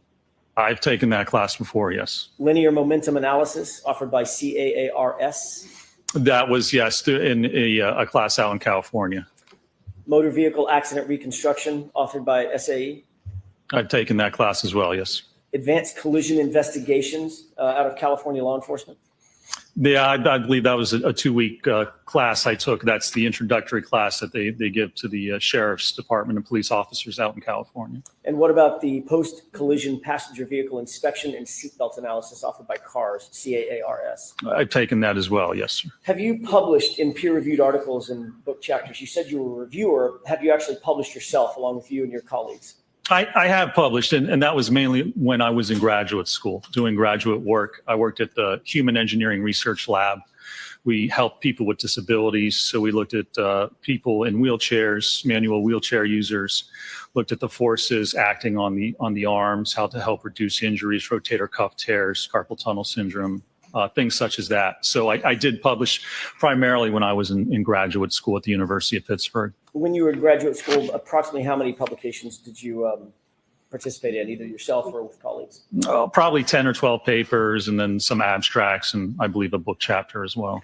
I've taken that class before, yes. Linear momentum analysis offered by CAARS? That was, yes, in a class out in California. Motor vehicle accident reconstruction offered by SAE? I've taken that class as well, yes. Advanced collision investigations out of California law enforcement? Yeah, I believe that was a 2-week class I took. That's the introductory class that they give to the sheriff's department and police officers out in California. And what about the post-collision passenger vehicle inspection and seatbelt analysis offered by CARS, CAARS? I've taken that as well, yes, sir. Have you published in peer-reviewed articles and book chapters? You said you were a reviewer. Have you actually published yourself along with you and your colleagues? I have published, and that was mainly when I was in graduate school doing graduate work. I worked at the Human Engineering Research Lab. We helped people with disabilities. So we looked at people in wheelchairs, manual wheelchair users, looked at the forces acting on the arms, how to help reduce injuries, rotator cuff tears, carpal tunnel syndrome, things such as that. So I did publish primarily when I was in graduate school at the University of Pittsburgh. When you were in graduate school, approximately how many publications did you participate in, either yourself or with colleagues? Probably 10 or 12 papers, and then some abstracts, and I believe a book chapter as well.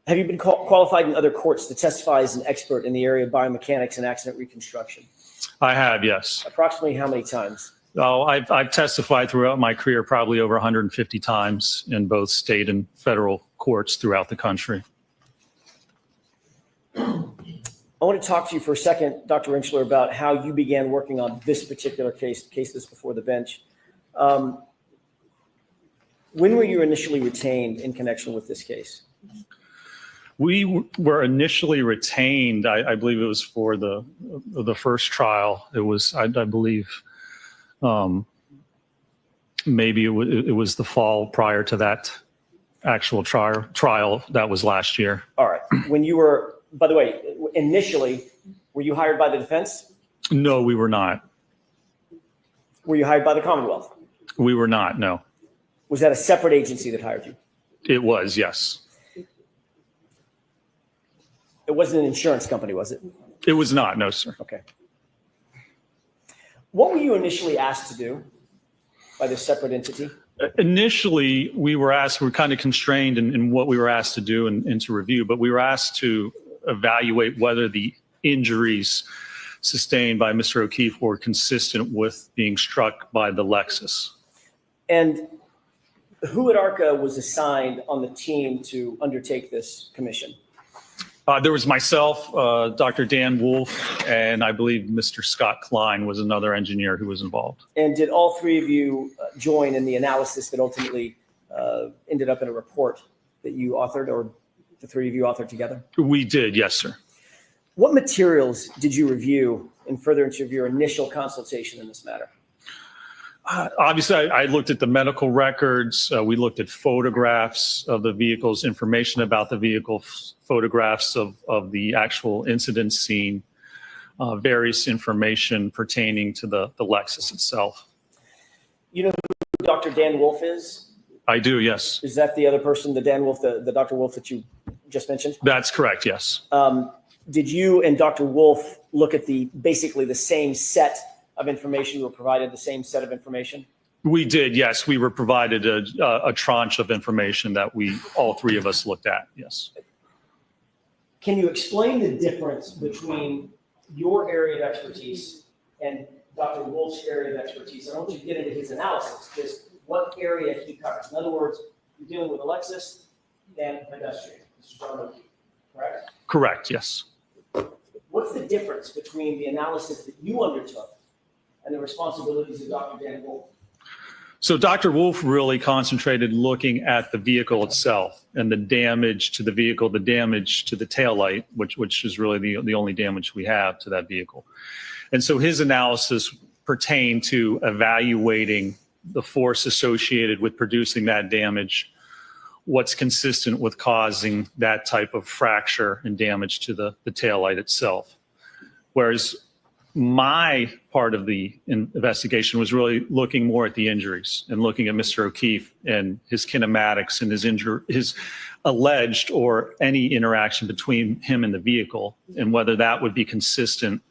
Have you been qualified in other courts to testify as an expert in the area of biomechanics and accident reconstruction? I have, yes. Approximately how many times? Oh, I've testified throughout my career probably over 150 times in both state and federal courts throughout the country. I want to talk to you for a second, Dr. Rentschler, about how you began working on this particular case that's before the bench. When were you initially retained in connection with this case? We were initially retained, I believe it was for the first trial. It was, I believe, maybe it was the fall prior to that actual trial that was last year. All right. When you were, by the way, initially, were you hired by the defense? No, we were not. Were you hired by the Commonwealth? We were not, no. Was that a separate agency that hired you? It was, yes. It wasn't an insurance company, was it? It was not, no, sir. Okay. What were you initially asked to do by this separate entity? Initially, we were kind of constrained in what we were asked to do and to review, but we were asked to evaluate whether the injuries sustained by Mr. O'Keefe were consistent with being struck by the Lexus. And who at ARCA was assigned on the team to undertake this commission? There was myself, Dr. Dan Wolf, and I believe Mr. Scott Klein was another engineer who was involved. And did all three of you join in the analysis that ultimately ended up in a report that you authored, or the three of you authored together? We did, yes, sir. What materials did you review in furtherance of your initial consultation in this matter? Obviously, I looked at the medical records. We looked at photographs of the vehicles, information about the vehicle, photographs of the actual incident scene, various information pertaining to the Lexus itself. You know who Dr. Dan Wolf is? I do, yes. Is that the other person, the Dan Wolf, the Dr. Wolf that you just mentioned? That's correct, yes. Did you and Dr. Wolf look at basically the same set of information? You were provided the same set of information? We did, yes. We were provided a tranche of information that all three of us looked at, yes. Can you explain the difference between your area of expertise and Dr. Wolf's area of expertise? I don't want you to get into his analysis, just what area he covers. In other words, you're dealing with a Lexus and pedestrian, Mr. John O'Keefe, correct? Correct, yes. What's the difference between the analysis that you undertook and the responsibilities of Dr. Dan Wolf? So Dr. Wolf really concentrated looking at the vehicle itself and the damage to the vehicle, the damage to the taillight, which is really the only damage we have to that vehicle. And so his analysis pertained to evaluating the force associated with producing that damage, what's consistent with causing that type of fracture and damage to the taillight itself. Whereas my part of the investigation was really looking more at the injuries and looking at Mr. O'Keefe and his kinematics and his alleged or any interaction between him and the vehicle, and whether that would be consistent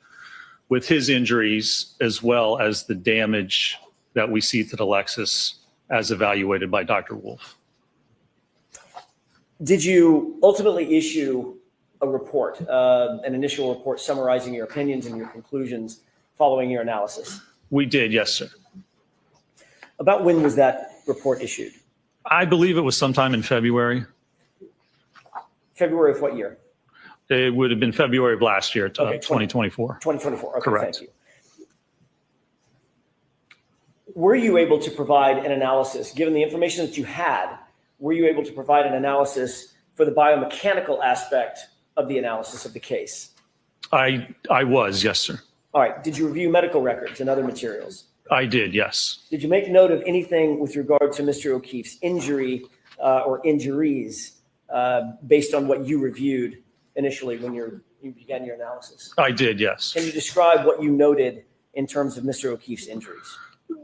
with his injuries as well as the damage that we see to the Lexus as evaluated by Dr. Wolf. Did you ultimately issue a report, an initial report summarizing your opinions and your conclusions following your analysis? We did, yes, sir. About when was that report issued? I believe it was sometime in February. February of what year? It would have been February of last year, Okay, 2024. 2024, okay, Correct. thank you. Were you able to provide an analysis, given the information that you had, were you able to provide an analysis for the biomechanical aspect of the analysis of the case? I was, yes, sir. All right. Did you review medical records and other materials? I did, yes. Did you make note of anything with regard to Mr. O'Keefe's injury or injuries based on what you reviewed initially when you began your analysis? I did, yes. Can you describe what you noted in terms of Mr. O'Keefe's injuries?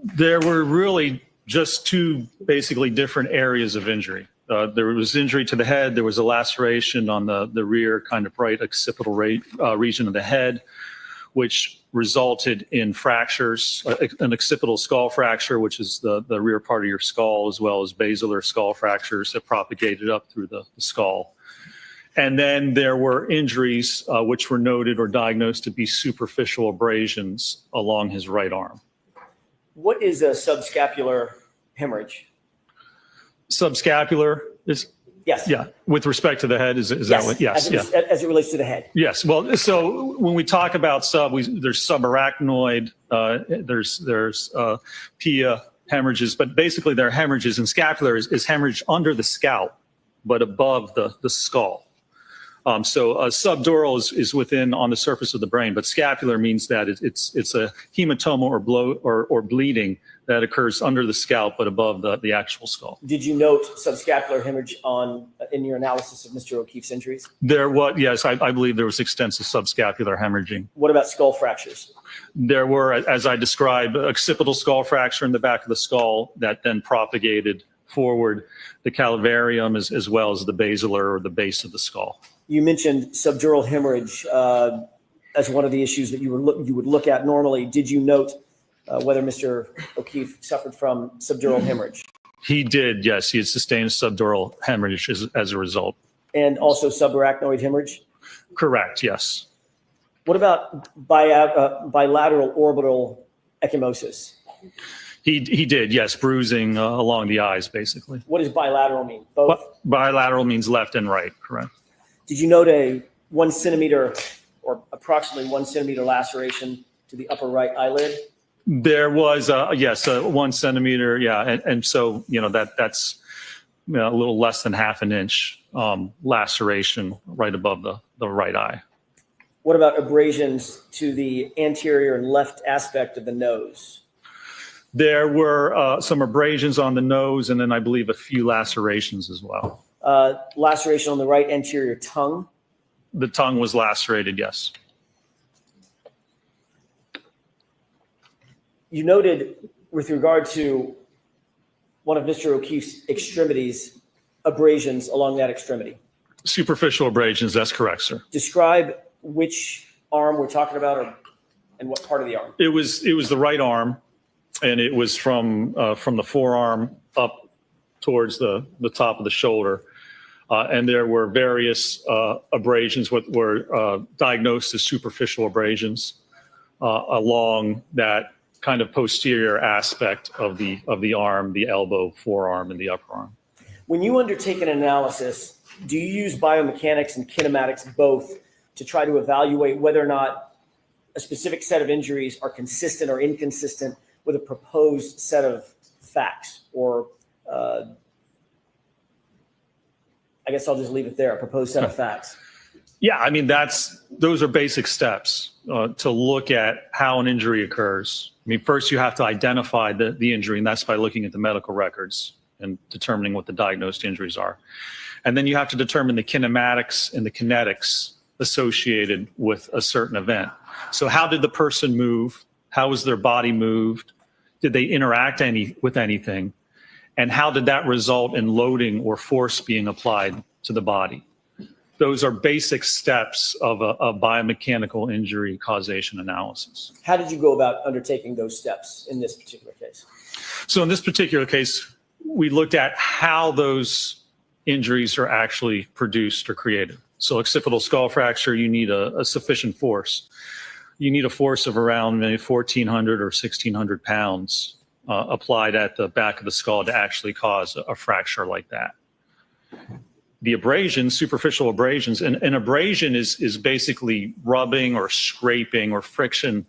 There were really Just two basically different areas of injury. There was injury to the head. There was a laceration on the rear kind of right occipital region of the head, which resulted in fractures, an occipital skull fracture, which is the rear part of your skull, as well as basilar skull fractures that propagated up through the skull. And then there were injuries which were noted or diagnosed to be superficial abrasions along his right arm. What is a subscapular hemorrhage? Subscapular is? Yes. Yeah. With respect to the head, is that what? Yes. As it relates to the head. Yes. Well, so when we talk about there's subarachnoid, there's pia hemorrhages, but basically they're hemorrhages, and scapular is hemorrhage under the scalp, but above the skull. So subdural is within on the surface of the brain, but scapular means that it's a hematoma or bleeding that occurs under the scalp but above the actual skull. Did you note subscapular hemorrhage in your analysis of Mr. O'Keefe's injuries? Yes, I believe there was extensive subscapular hemorrhaging. What about skull fractures? There were, as I described, occipital skull fracture in the back of the skull that then propagated forward, the calvarium as well as the basilar or the base of the skull. You mentioned subdural hemorrhage as one of the issues that you would look at normally. Did you note whether Mr. O'Keefe suffered from subdural hemorrhage? He did, yes. He had sustained subdural hemorrhage as a result. And also subarachnoid hemorrhage? Correct, yes. What about bilateral orbital ecchymosis? He did, yes, bruising along the eyes, basically. What does bilateral mean? Both? Bilateral means left and right, correct. Did you note a 1 centimeter or approximately 1 centimeter laceration to the upper right eyelid? There was, yes, 1 centimeter, yeah, and so that's a little less than half an inch laceration right above the right eye. What about abrasions to the anterior and left aspect of the nose? There were some abrasions on the nose, and then I believe a few lacerations as well. Laceration on the right anterior tongue? The tongue was lacerated, yes. You noted with regard to one of Mr. O'Keefe's extremities, abrasions along that extremity. Superficial abrasions, that's correct, sir. Describe which arm we're talking about and what part of the arm. It was the right arm, and it was from the forearm up towards the top of the shoulder. And there were various abrasions what were diagnosed as superficial abrasions along that kind of posterior aspect of the arm, the elbow, forearm, and the upper arm. When you undertake an analysis, do you use biomechanics and kinematics both to try to evaluate whether or not a specific set of injuries are consistent or inconsistent with a proposed set of facts? Or I guess I'll just leave it there, a proposed set of facts. Yeah, I mean, those are basic steps to look at how an injury occurs. I mean, first you have to identify the injury, and that's by looking at the medical records and determining what the diagnosed injuries are. And then you have to determine the kinematics and the kinetics associated with a certain event. So how did the person move? How was their body moved? Did they interact with anything? And how did that result in loading or force being applied to the body? Those are basic steps of a biomechanical injury causation analysis. How did you go about undertaking those steps in this particular case? So in this particular case, we looked at how those injuries are actually produced or created. So occipital skull fracture, you need a sufficient force. You need a force of around maybe 1,400 or 1,600 pounds applied at the back of the skull to actually cause a fracture like that. The abrasions, superficial abrasions, and an abrasion is basically rubbing or scraping or friction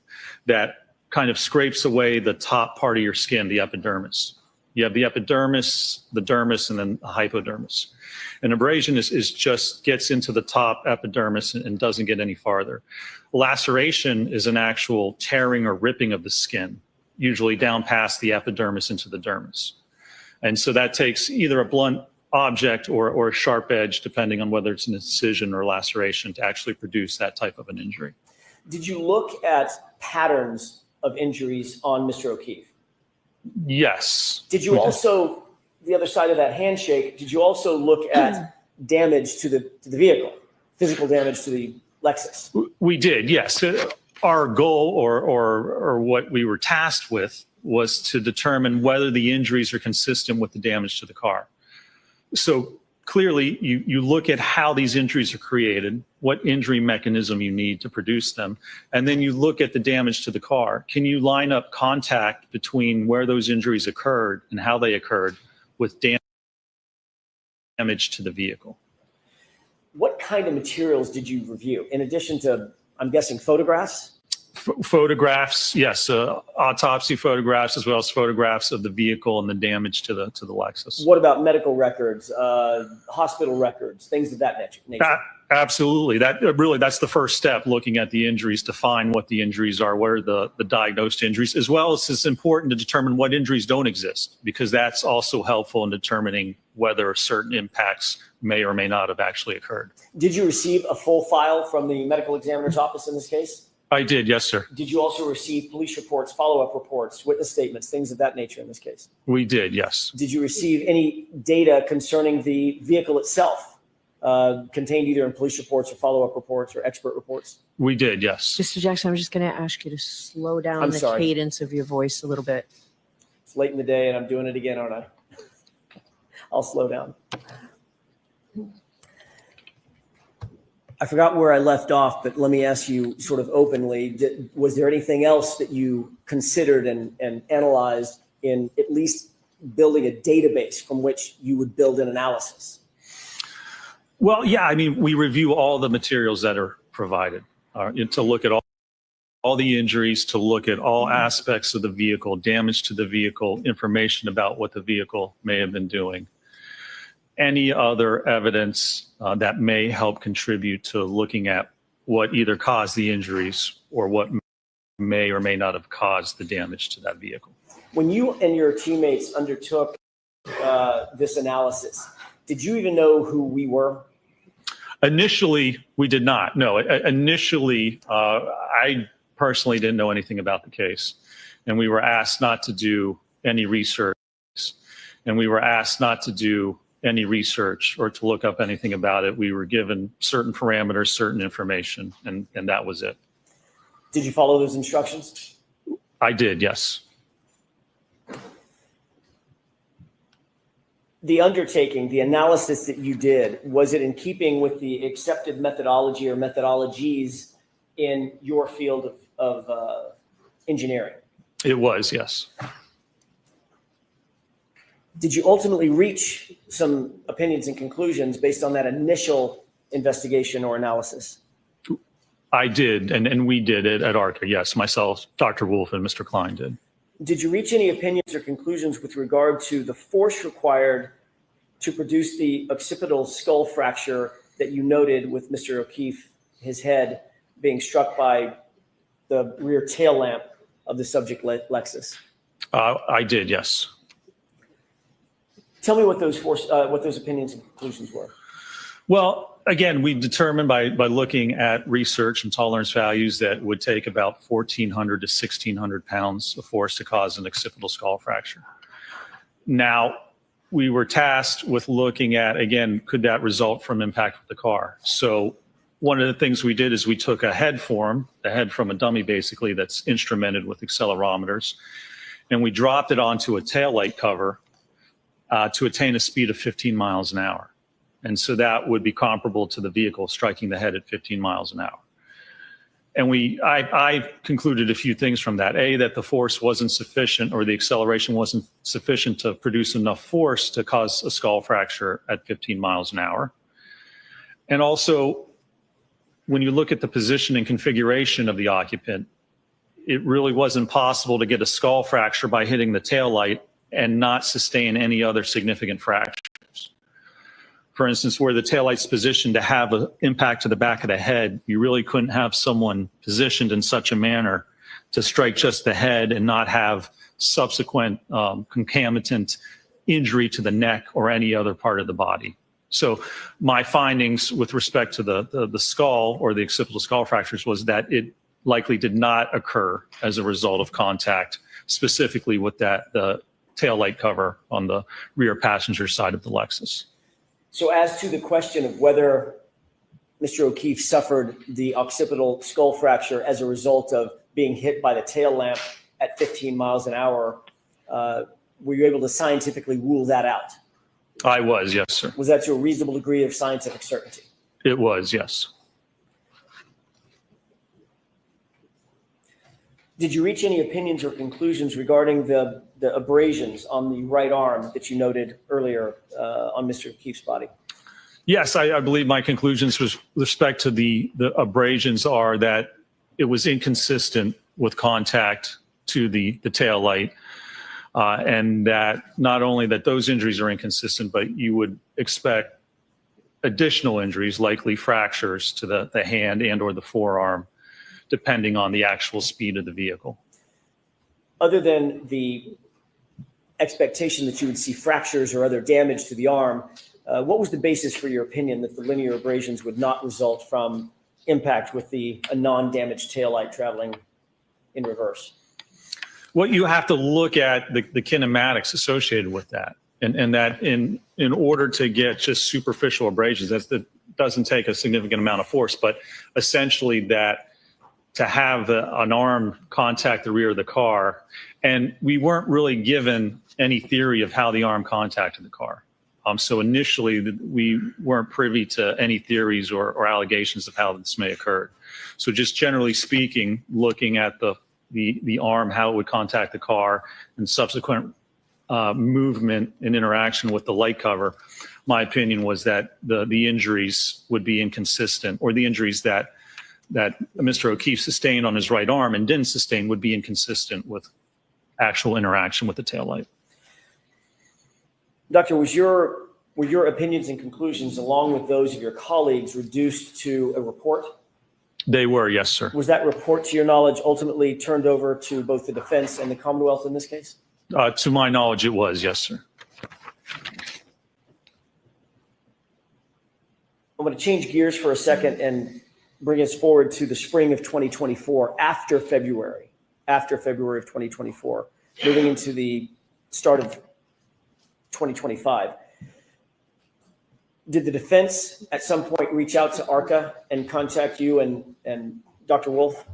that kind of scrapes away the top part of your skin, the epidermis. You have the epidermis, the dermis, and then the hypodermis. An abrasion is just gets into the top epidermis and doesn't get any farther. Laceration is an actual tearing or ripping of the skin, usually down past the epidermis into the dermis. And so that takes either a blunt object or a sharp edge, depending on whether it's an incision or laceration, to actually produce that type of an injury. Did you look at patterns of injuries on Mr. O'Keefe? Yes. Did you also, the other side of that handshake, did you also look at damage to the vehicle, physical damage to the Lexus? We did, yes. Our goal or what we were tasked with was to determine whether the injuries are consistent with the damage to the car. So clearly, you look at how these injuries are created, what injury mechanism you need to produce them, and then you look at the damage to the car. Can you line up contact between where those injuries occurred and how they occurred with damage to the vehicle? What kind of materials did you review? In addition to, I'm guessing, photographs? Photographs, yes, autopsy photographs, as well as photographs of the vehicle and the damage to the Lexus. What about medical records, hospital records, things of that nature? Absolutely. That's the first step, looking at the injuries to find what the injuries are, what are the diagnosed injuries, as well as it's important to determine what injuries don't exist, because that's also helpful in determining whether certain impacts may or may not have actually occurred. Did you receive a full file from the medical examiner's office in this case? I did, yes, sir. Did you also receive police reports, follow-up reports, witness statements, things of that nature in this case? We did, yes. Did you receive any data concerning the vehicle itself, contained either in police reports or follow-up reports or expert reports? We did, yes. Mr. Jackson, I'm just going to ask you to slow down I'm the sorry. cadence of your voice a little bit. It's late in the day and I'm doing it again, aren't I? I'll slow down. I forgot where I left off, but let me ask you sort of openly, was there anything else that you considered and analyzed in at least building a database from which you would build an analysis? Well, yeah, I mean, we review all the materials that are provided to look at all the injuries, to look at all aspects of the vehicle, damage to the vehicle, information about what the vehicle may have been doing. Any other evidence that may help contribute to looking at what either caused the injuries or what may or may not have caused the damage to that vehicle. When you and your teammates undertook this analysis, did you even know who we were? Initially, we did not. No, initially, I personally didn't know anything about the case. And we were asked not to do any research. And we were asked not to do any research or to look up anything about it. We were given certain parameters, certain information, and that was it. Did you follow those instructions? I did, yes. The undertaking, the analysis that you did, was it in keeping with the accepted methodology or methodologies in your field of engineering? It was, yes. Did you ultimately reach some opinions and conclusions based on that initial investigation or analysis? I did, and we did it at ARCA, yes. Myself, Dr. Wolf, and Mr. Klein did. Did you reach any opinions or conclusions with regard to the force required to produce the occipital skull fracture that you noted with Mr. O'Keefe, his head being struck by the rear tail lamp of the subject Lexus? I did, yes. Tell me what those opinions and conclusions were. Well, again, we determined by looking at research and tolerance values that would take about 1,400 to 1,600 pounds of force to cause an occipital skull fracture. Now, we were tasked with looking at, again, could that result from impact with the car? So one of the things we did is we took a head form, the head from a dummy basically that's instrumented with accelerometers, and we dropped it onto a taillight cover to attain a speed of 15 miles an hour. And so that would be comparable to the vehicle striking the head at 15 miles an hour. And I concluded a few things from that. A, that the force wasn't sufficient, or the acceleration wasn't sufficient to produce enough force to cause a skull fracture at 15 miles an hour. And also, when you look at the position and configuration of the occupant, it really wasn't possible to get a skull fracture by hitting the taillight and not sustain any other significant fractures. For instance, where the taillight's positioned to have an impact to the back of the head, you really couldn't have someone positioned in such a manner to strike just the head and not have subsequent concomitant injury to the neck or any other part of the body. So my findings with respect to the skull or the occipital skull fractures was that it likely did not occur as a result of contact specifically with the tail light cover on the rear passenger side of the Lexus. So as to the question of whether Mr. O'Keefe suffered the occipital skull fracture as a result of being hit by the tail lamp at 15 miles an hour, were you able to scientifically rule that out? I was, yes, sir. Was that to a reasonable degree of scientific certainty? It was, yes. Did you reach any opinions or conclusions regarding the abrasions on the right arm that you noted earlier on Mr. O'Keefe's body? Yes, I believe my conclusions with respect to the abrasions are that it was inconsistent with contact to the tail light, and that not only that those injuries are inconsistent, but you would expect additional injuries, likely fractures to the hand and or the forearm, depending on the actual speed of the vehicle. Other than the expectation that you would see fractures or other damage to the arm, what was the basis for your opinion that the linear abrasions would not result from impact with a non-damaged taillight traveling in reverse? What you have to look at the kinematics associated with that, and that in order to get just superficial abrasions, that doesn't take a significant amount of force, but essentially that to have an arm contact the rear of the car, and we weren't really given any theory of how the arm contacted the car. So initially, we weren't privy to any theories or allegations of how this may occur. So just generally speaking, looking at the arm, how it would contact the car, and subsequent movement and interaction with the light cover, my opinion was that the injuries would be inconsistent, or the injuries that Mr. O'Keefe sustained on his right arm and didn't sustain would be inconsistent with actual interaction with the taillight. Doctor, were your opinions and conclusions, along with those of your colleagues, reduced to a report? They were, yes, sir. Was that report, to your knowledge, ultimately turned over to both the defense and the Commonwealth in this case? To my knowledge, it was, yes, sir. I'm going to change gears for a second and bring us forward to the spring of 2024, after February of 2024, moving into the start of 2025. Did the defense at some point reach out to ARCA and contact you and Dr. Wolf?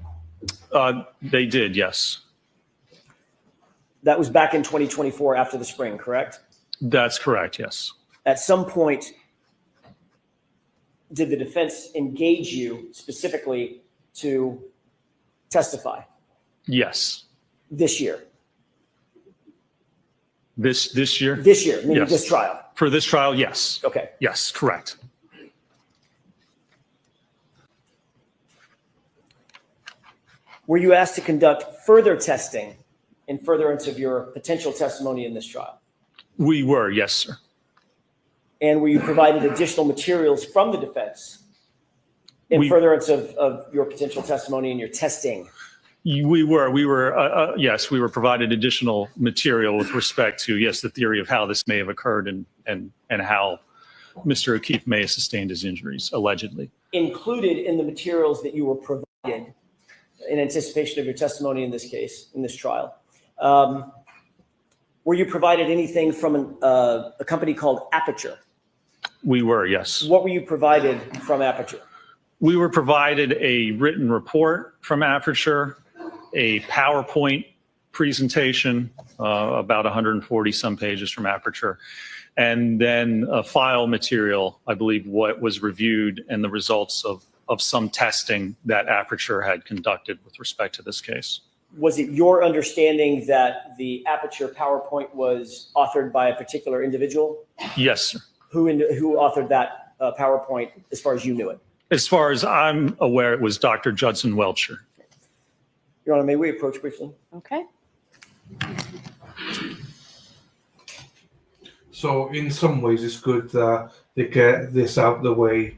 They did, yes. That was back in 2024 after the spring, correct? That's correct, yes. At some point, did the defense engage you specifically to testify? Yes. This year? This year? This year, meaning Yes. this trial? For this trial, yes. Okay. Yes, correct. Were you asked to conduct further testing in furtherance of your potential testimony in this trial? We were, yes, sir. And were you provided additional materials from the defense in furtherance of your potential testimony and your testing? We were, yes, we were provided additional material with respect to, yes, the theory of how this may have occurred and how Mr. O'Keefe may have sustained his injuries, allegedly. Included in the materials that you were provided in anticipation of your testimony in this case, in this trial, were you provided anything from a company called Aperture? We were, yes. What were you provided from Aperture? We were provided a written report from Aperture, a PowerPoint presentation, about 140 some pages from Aperture, and then a file material, I believe what was reviewed and the results of some testing that Aperture had conducted with respect to this case. Was it your understanding that the Aperture PowerPoint was authored by a particular individual? Yes, sir. Who authored that PowerPoint as far as you knew it? As far as I'm aware, it was Dr. Judson Welcher. Your Honor, may we approach briefly? Okay. So in some ways, it's good that they get this out of the way.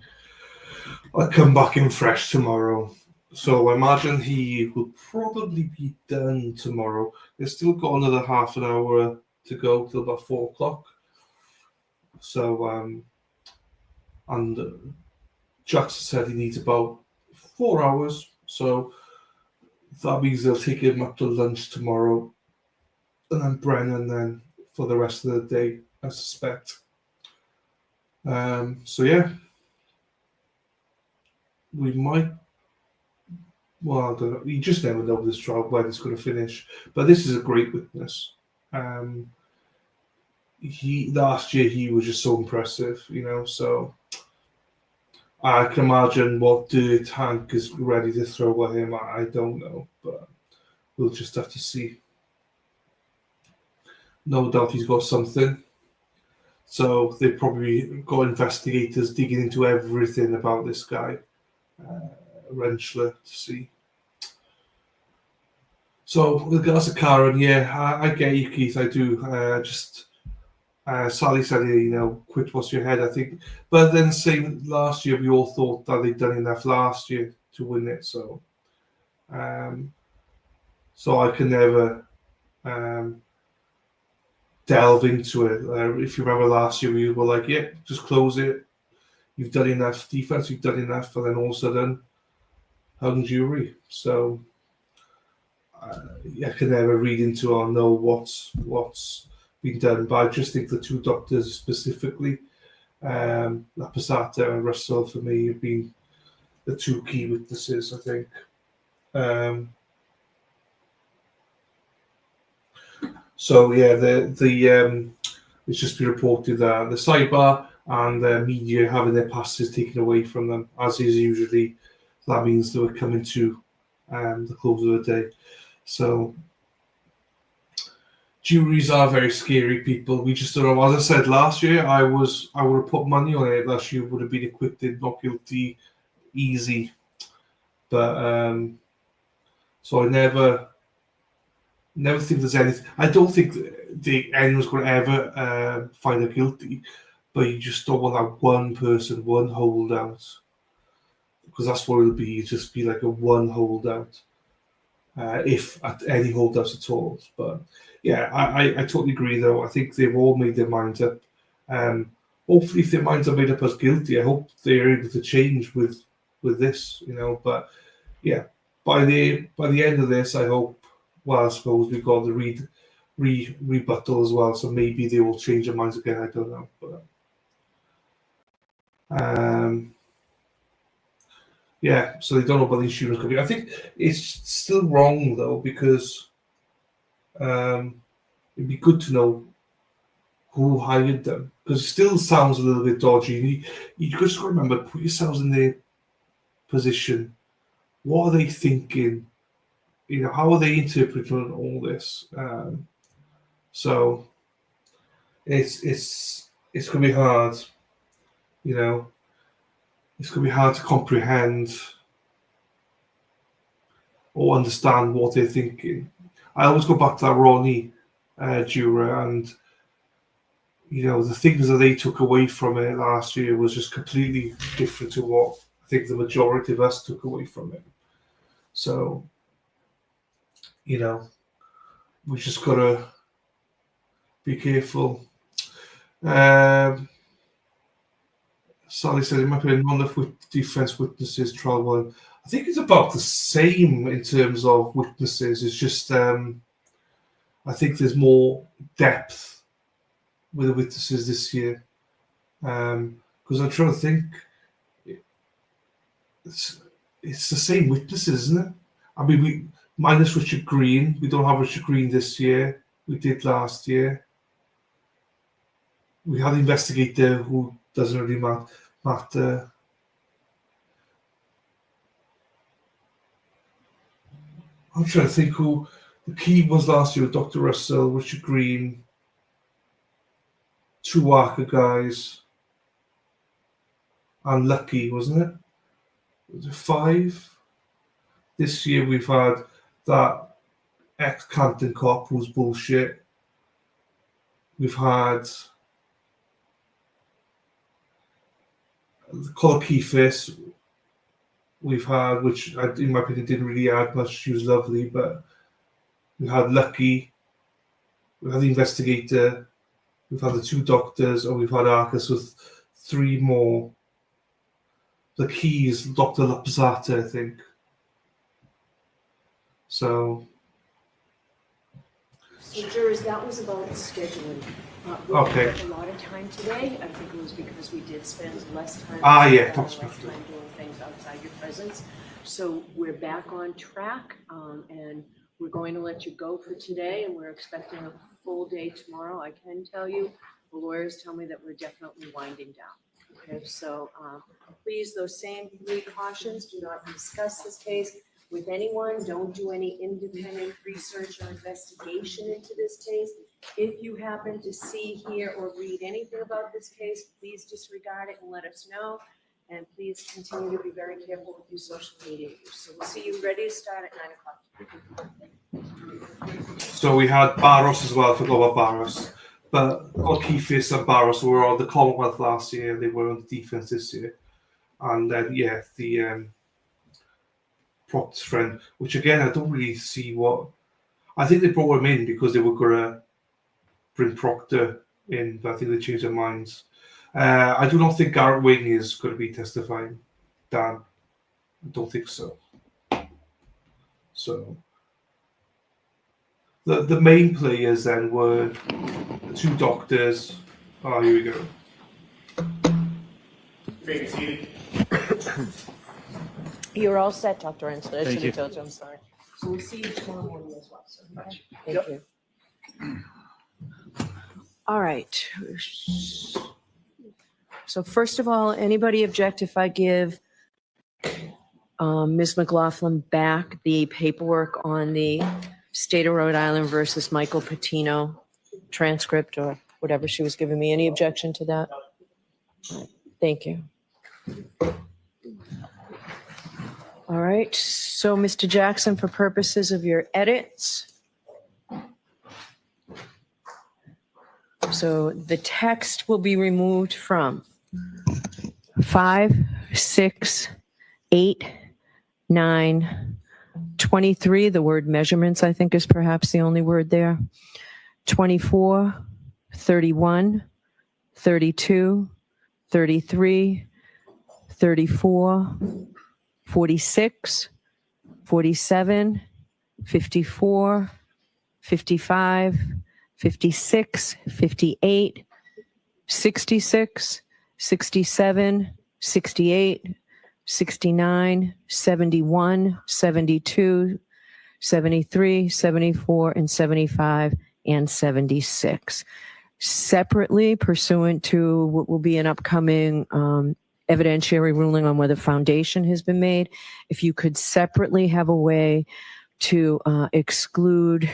I'll come back in fresh tomorrow. So I imagine he will probably be done tomorrow. They've still got another half an hour to go till about 4 o'clock. So, and Jackson said he needs about 4 hours. So that means they'll take him up to lunch tomorrow. and then Brennan then for the rest of the day, I suspect. So yeah, we might. Well, I don't know. You just never know with this trial where it's going to finish. But this is a great witness. Last year he was just so impressive, So I can imagine what dirt Hank is ready to throw at him. I don't know, but we'll just have to see. No doubt he's got something. So they've probably got investigators digging into everything about this guy, Rentschler, to see. So with regards to Karen, yeah, I get you, Keith. I do. Sally said, quit what's your head, I think. But then same last year, we all thought that they'd done enough last year to win it. So I can never delve into it. If you remember last year, we were like, yeah, just close it. You've done enough defense, you've done enough, and then all of a sudden, hung jury. So I can never read into or know what's been done, but I just think the two doctors specifically, Lapasata and Russell, for me, have been the two key witnesses, I think. So yeah, it's just been reported that the Sidebar and the media having their passes taken away from them, as is usually. That means they were coming to the close of the day. So juries are very scary, people. We just don't know. As I said last year, I would have put money on it. Last year would have been acquitted, not guilty, easy. But so I never think there's anything. I don't think anyone's going to ever find her guilty. But you just don't want that one person, one holdout, because that's what it'll be. It'll just be like a one holdout. If at any holdouts at all. But yeah, I totally agree though. I think they've all made their minds up. Hopefully if their minds are made up as guilty, I hope they're able to change with this, But yeah, by the end of this, I hope, well, I suppose we've got the rebuttal as well, so maybe they will change their minds again, I don't know. But yeah, so they don't know about the insurance company. I think it's still wrong though, because it'd be good to know who hired them, because it still sounds a little bit dodgy. You just remember, put yourselves in their position. What are they thinking? How are they interpreting all this? So it's going to be hard. It's going to be hard to comprehend or understand what they're thinking. I always go back to that Ronnie juror, and the things that they took away from it last year was just completely different to what I think the majority of us took away from it. So, we just got to be careful. Sally said, in my opinion, not enough defense witnesses, trial one. I think it's about the same in terms of witnesses. It's just, I think there's more depth with the witnesses this year. Because I'm trying to think, it's the same witnesses, isn't it? I mean, minus Richard Green. We don't have Richard Green this year. We did last year. We had an investigator who doesn't really matter. I'm trying to think who the key was last year with Dr. Russell, Richard Green, two Walker guys, and Lucky, wasn't it? Was it 5? This year we've had that ex-Canton cop who's bullshit. We've had the Colour Keefis. We've had, which in my opinion didn't really add much. She was lovely, but we had Lucky. We had the investigator. We've had the 2 doctors, and we've had Arcus with 3 more. The key is Dr. Lapzata, I think. So So jurors, that was about scheduling. We Okay. didn't have a lot of time today. I think it was because we did spend less time. Yeah, less that's time doing things outside your presence. So we're back on track, and we're going to let you go for today, and we're expecting a full day tomorrow. I can tell you, the lawyers tell me that we're definitely winding down. Okay, so please, those same three cautions, do not discuss this case with anyone. Don't do any independent research or investigation into this case. If you happen to see, hear, or read anything about this case, please disregard it and let us know. And please continue to be very careful with your social media use. So we'll see you ready to start at 9 o'clock. So we had Barros as well. I forgot about Barros. But O'Keefe and Barros were on the Commonwealth last year. They were on the defense this year. And then, the Proctor's friend, which again, I don't really see what. I think they brought him in because they were going to bring Proctor in, but I think they changed their minds. I do not think Garrett Wing is going to be testifying, Dan. I don't think so. So the main players then were the two doctors. Oh, here we go. Be seated. You're all set, Dr. Ensler. I Thank should you. have told you, I'm sorry. So we'll see you tomorrow morning as well. So, okay? Thank you. All right. So first of all, anybody object if I give Ms. McLaughlin back the paperwork on the State of Rhode Island versus Michael Patino transcript or whatever she was giving me? Any objection to that? All right. Thank you. All right, so Mr. Jackson, for purposes of your edits, so the text will be removed from 5, 6, 8, 9, 23. The word measurements, I think, is perhaps the only word there. 24, 31, 32, 33, 34, 46, 47, 54, 55, 56, 58, 66, 67, 68, 69, 71, 72, 73, 74, and 75, and 76. Separately, pursuant to what will be an upcoming evidentiary ruling on whether foundation has been made, if you could separately have a way to exclude,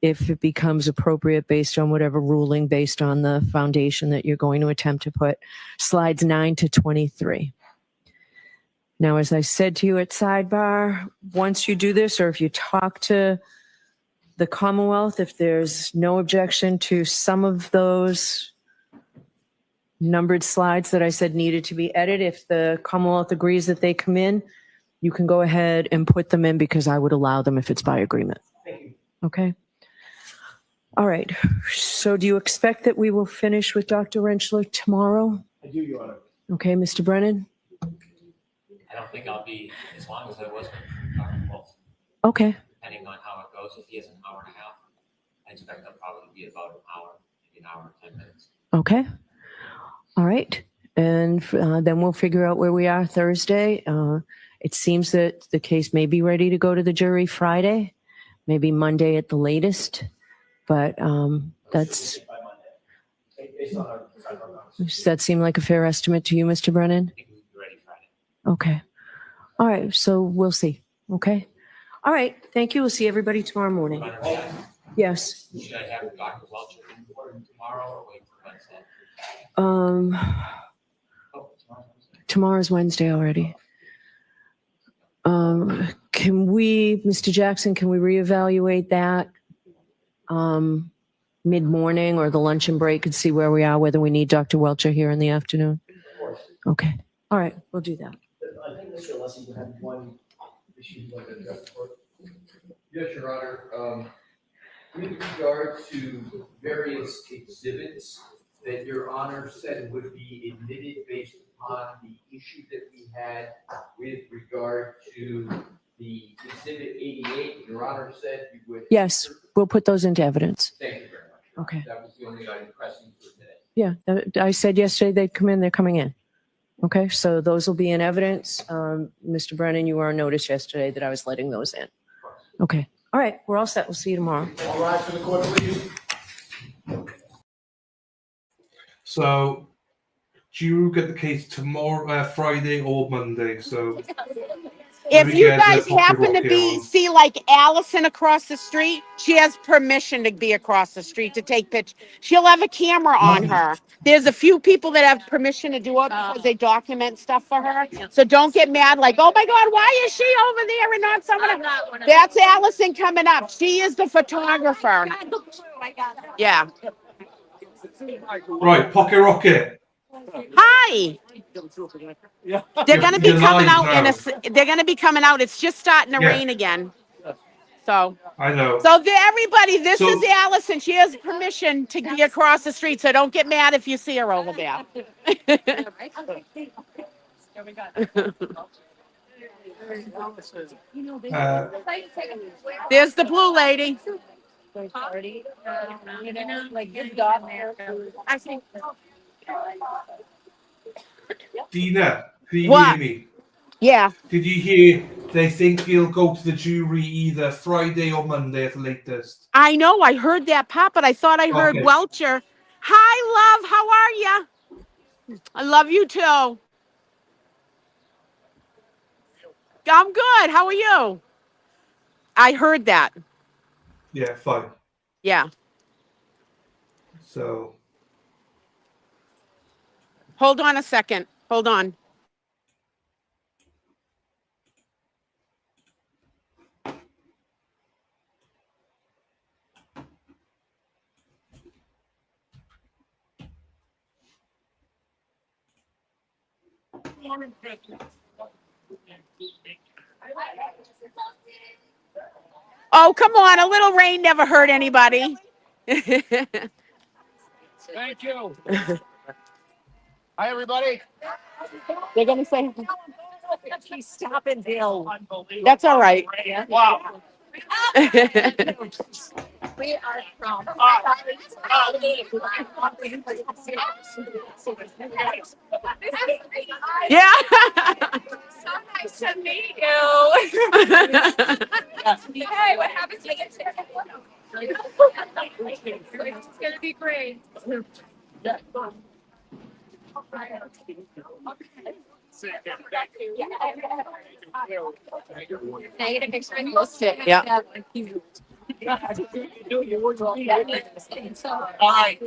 if it becomes appropriate based on whatever ruling, based on the foundation that you're going to attempt to put, slides 9 to 23. Now, as I said to you at Sidebar, once you do this, or if you talk to the Commonwealth, if there's no objection to some of those numbered slides that I said needed to be edited, if the Commonwealth agrees that they come in, you can go ahead and put them in because I would allow them if it's by agreement. Okay? All right. So do you expect that we will finish with Dr. Rentschler tomorrow? I do, Your Honor. Okay, Mr. Brennan? I don't think I'll be as long as I was with Dr. Wolf, Okay. depending on how it goes. If he has an hour and a half, I expect I'll probably be about an hour, maybe an hour and 10 minutes. Okay. All right. And then we'll figure out where we are Thursday. It seems that the case may be ready to go to the jury Friday, maybe Monday at the latest. But that's, Based on our Sidebar. does that seem like a fair estimate to you, Mr. Brennan? I think we'll be ready Friday. Okay. All right. So we'll see. Okay. All right. Thank you. We'll see everybody tomorrow morning. Yes. Should I have Dr. Welch tomorrow or wait for Wednesday? Tomorrow's Wednesday already. Can we, Mr. Jackson, can we reevaluate that mid-morning or the luncheon break and see where we are, whether we need Dr. Welcher here in the afternoon? Okay. All right. We'll do that. I think Mr. Alessi would have one issue he'd like to address for. Yes, Your Honor. With regard to various exhibits that Your Honor said would be admitted based upon the issue that we had with regard to the exhibit 88, Your Honor said you would. Yes, we'll put those into evidence. Thank you very much. Okay. That was the only item pressing for today. Yeah, I said yesterday they'd come in, they're coming in. Okay, so those will be in evidence. Mr. Brennan, you were on notice yesterday that I was letting those in. Okay, all right, we're all set. We'll see you tomorrow. All rise for the court, please. So, do you get the case tomorrow, Friday or Monday? So, If we you get the guys Pocket happen to Rocket be, on. see like Allison across the street, she has permission to be across the street to take pictures. She'll have a camera on her. There's a few people that have permission to do it because they document stuff for her. So don't get mad like, oh my God, why is she over there and not someone else? That's Allison coming up. She is the photographer. Yeah. Right, Pocket Rocket. Hi. They're gonna be You're coming live out now. they're gonna be coming out. It's just starting to Yeah. rain again. So I know. So everybody, this So- is Allison. She has permission to be across the street, so don't get mad if you see her over there. There's the blue lady. Dina, can you What? hear me? Yeah. Did you hear they think he'll go to the jury either Friday or Monday at the latest? I know, I heard that pop, but I thought I heard Okay. Welcher. Hi, love, how are you? I love you too. I'm good. How are you? I heard that. Yeah, fine. Yeah. So, Hold on a second. Hold on. Oh, come on. A little rain never hurt anybody. Thank you. Hi, everybody. They're going to say, He's stopping Bill. that's all right. Wow. We are from. Yeah. So nice to meet you. Hey, what happens to get there? It's gonna be great. Can I get a picture of you? Yeah. All right.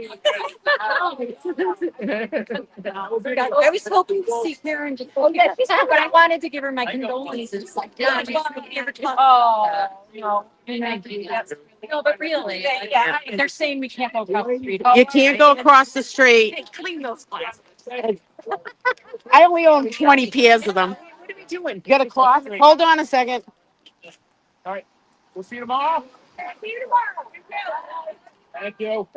I was hoping to see Karen. Oh, yeah, she's here, but I wanted to give her my condolences. Oh, no. No, but really, yeah, they're saying we can't go across the street. You can't go across the street. Hey, clean those glasses. I only own 20 pairs of them. What are we doing? You got a cloth? Hold on a second. All right. We'll see you tomorrow. See you tomorrow. Thank you.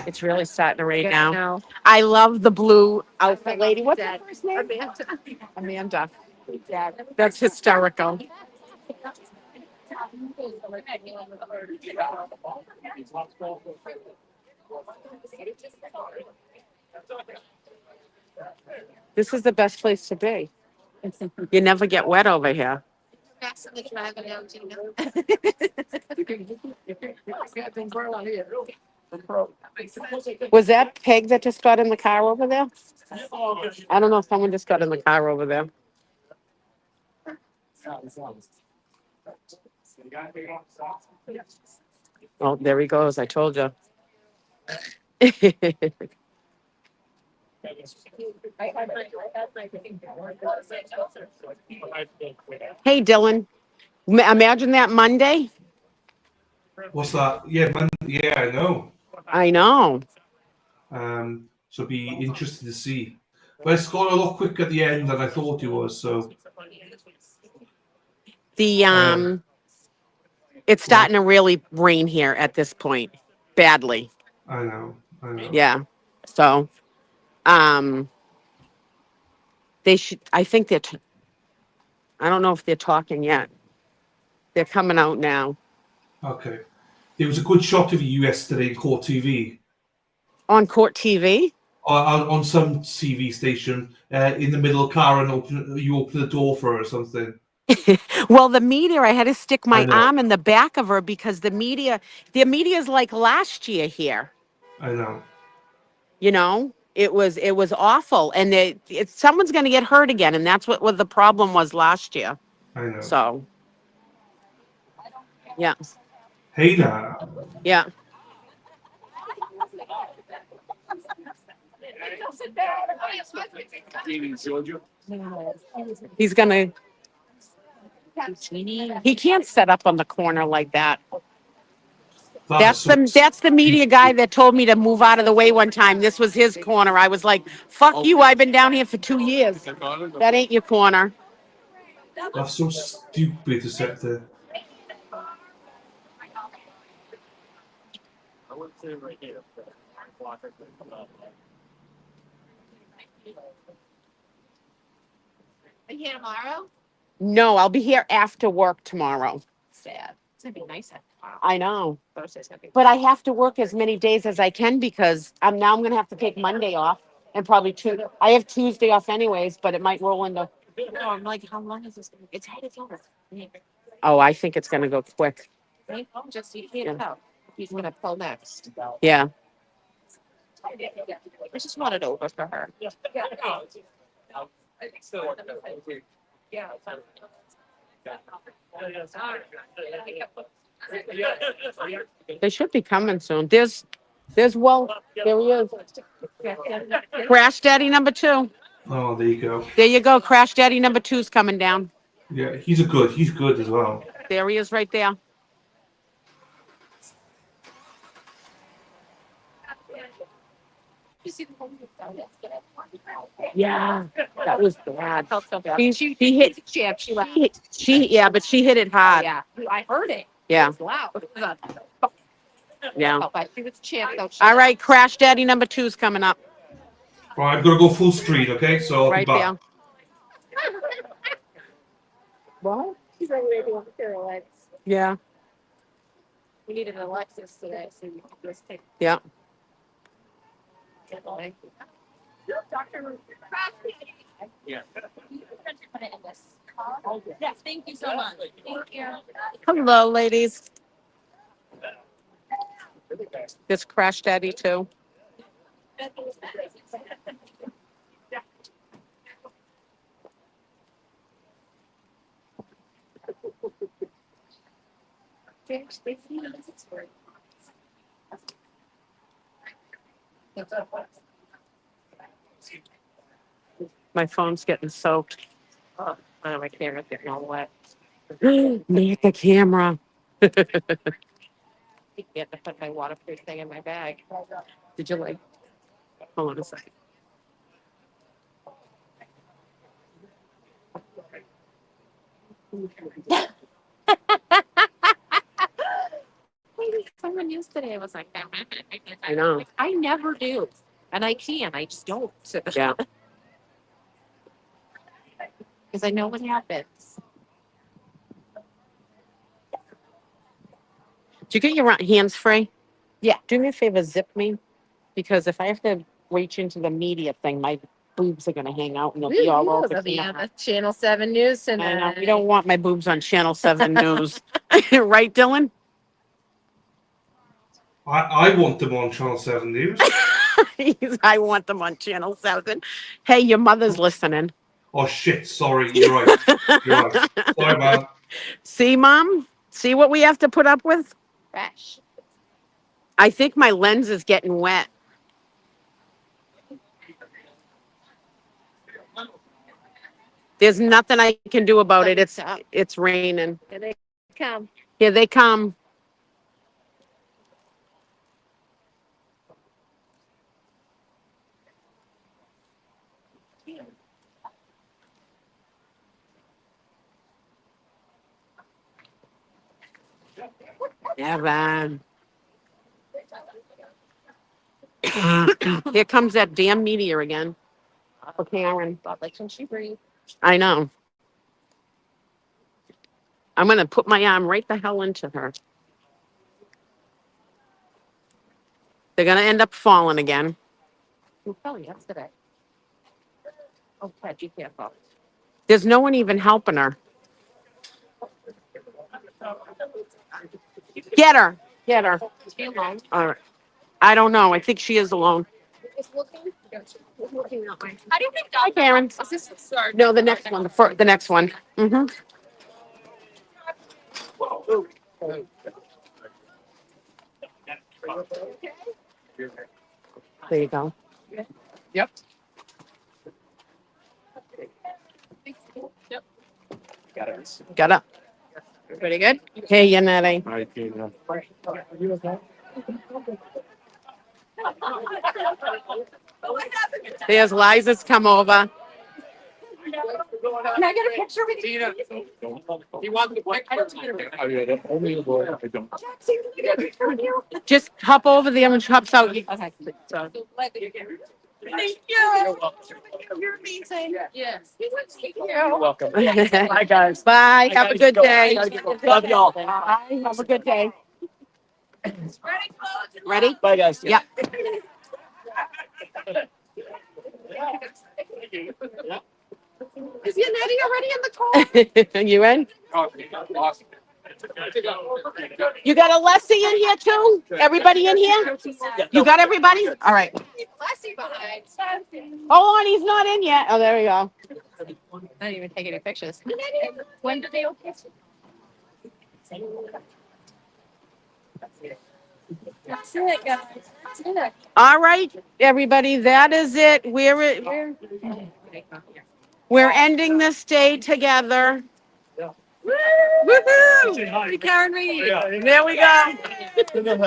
It's really starting to rain now. I love the blue outfit lady. What's her first name? Amanda. That's hysterical. This is the best place to be. You never get wet over here. Absolutely driving out, Gina. Was that Peg that just got in the car over there? I don't know if someone just got in the car over there. Oh, there he goes. I told you. Hey, Dylan. Imagine that Monday. what's that? Yeah, man. Yeah, I know. I know. So be interested to see. But it's gone a lot quicker at the end than I thought it was. So The it's starting to really rain here at this point, badly. I know. I know. Yeah. So, they should, I think I don't know if they're talking yet. They're coming out now. Okay. There was a good shot of you yesterday in Court TV. On Court TV? On some TV station, in the middle of the car, and you open the door for her or something. Well, the media, I had to stick my I know. arm in the back of her because the media is like last year here. I know. You know, it was awful, and someone's going to get hurt again, and that's what the problem was last year. I know. So, yeah, Hey now. yeah. He's gonna. He can't set up on the corner like that. That's the media guy that told me to move out of the way one time. This was his corner. I was like, "Fuck you! I've been down here for 2 years. That ain't your corner." That's so stupid to set there. Are you here tomorrow? No, I'll be here after work tomorrow. Sad. It's gonna be nice at tomorrow. I know, Thursday's gonna be. but I have to work as many days as I can because I'm gonna have to take Monday off and probably I have Tuesday off anyways, but it might roll into. No, I'm like, how long is this gonna? It's headed over. Oh, I think it's gonna go quick. Just you can't tell. He's gonna pull next. Yeah. I just want it over for her. Yeah. They should be coming soon. There's well, there he is. Crash Daddy number 2. Oh, there you go. There you go. Crash Daddy number 2's coming down. Yeah, he's good as well. There he is right there. Yeah, that was bad. Felt so bad. She hit. She laughed. Yeah, but she hit it hard. Yeah, I heard it. Yeah. It was loud. Yeah. But she was champ though. All right, Crash Daddy number 2's coming up. All right, I'm gonna go full screen, okay? So I'll Right be back. there. What? She's already doing pirouettes. Yeah. We needed an Alexis today, so we could just take. Yeah. Dr. Yeah. Yes, thank you so much. Thank you. Hello, ladies. This Crash Daddy too. My phone's getting soaked. Oh, my camera's getting all wet. Make the camera. I get to put my waterproof thing in my bag. Did you like? Hold on a second. Someone yesterday was like, I know. I never do. And I can. I just don't. Yeah. Because I know what happens. Did you get your hands free? Yeah. Do me a favor, zip me. Because if I have to reach into the media thing, my boobs are going to hang out and they'll be all over They'll be on camera. the Channel 7 News I know. tonight. We don't want my boobs on Channel 7 News. Right, Dylan? I want them on Channel 7 News. I want them on Channel 7. Hey, your mother's listening. Oh shit! Sorry, you're right. You're right. Sorry, man. See, Mom? See what we have to put up with? Fresh. I think my lens is getting wet. There's nothing I can do about it. It's raining. Here they come. Here they come. Evan. Here comes that damn meteor again. Oh, Karen. But like, can she breathe? I know. I'm gonna put my arm right the hell into her. They're gonna end up falling again. Who fell yesterday? Oh, Ted, you can't fall. There's no one even helping her. Get her. Get her. Is she alone? All right. I don't know. I think she is alone. Is looking? Looking that way. How do you think Hi, dog? Karen. Is this the start? No, the next one. The next one. Mm-hmm. There you go. Yep. Yep. Got it. Got up. Pretty good. Hey, Yanette. All right, Tina. There's Liza's come over. Can I get a picture with you? Tina. He wants the picture. Oh, yeah, only the boy. I don't. Jackson, can I get a picture with you? Just hop over there when she hops out. Okay. Thank you. You're amazing. Yes. Thank you. You're welcome. Bye, guys. Bye. Have a good day. Love y'all. Bye. Have a good day. Ready, close. Ready? Bye, guys. Yep. Is Yannetti already in the car? You in? Awesome. You got a Leslie in here too? Everybody in here? You got everybody? All right. Leslie behind. Hold on, he's not in yet. Oh, there we go. I didn't even take any pictures. When did they open? That's it, guys. That's it. All right, everybody, that is it. We're ending this day together. Woohoo! Hey, Karen Reed. There we go.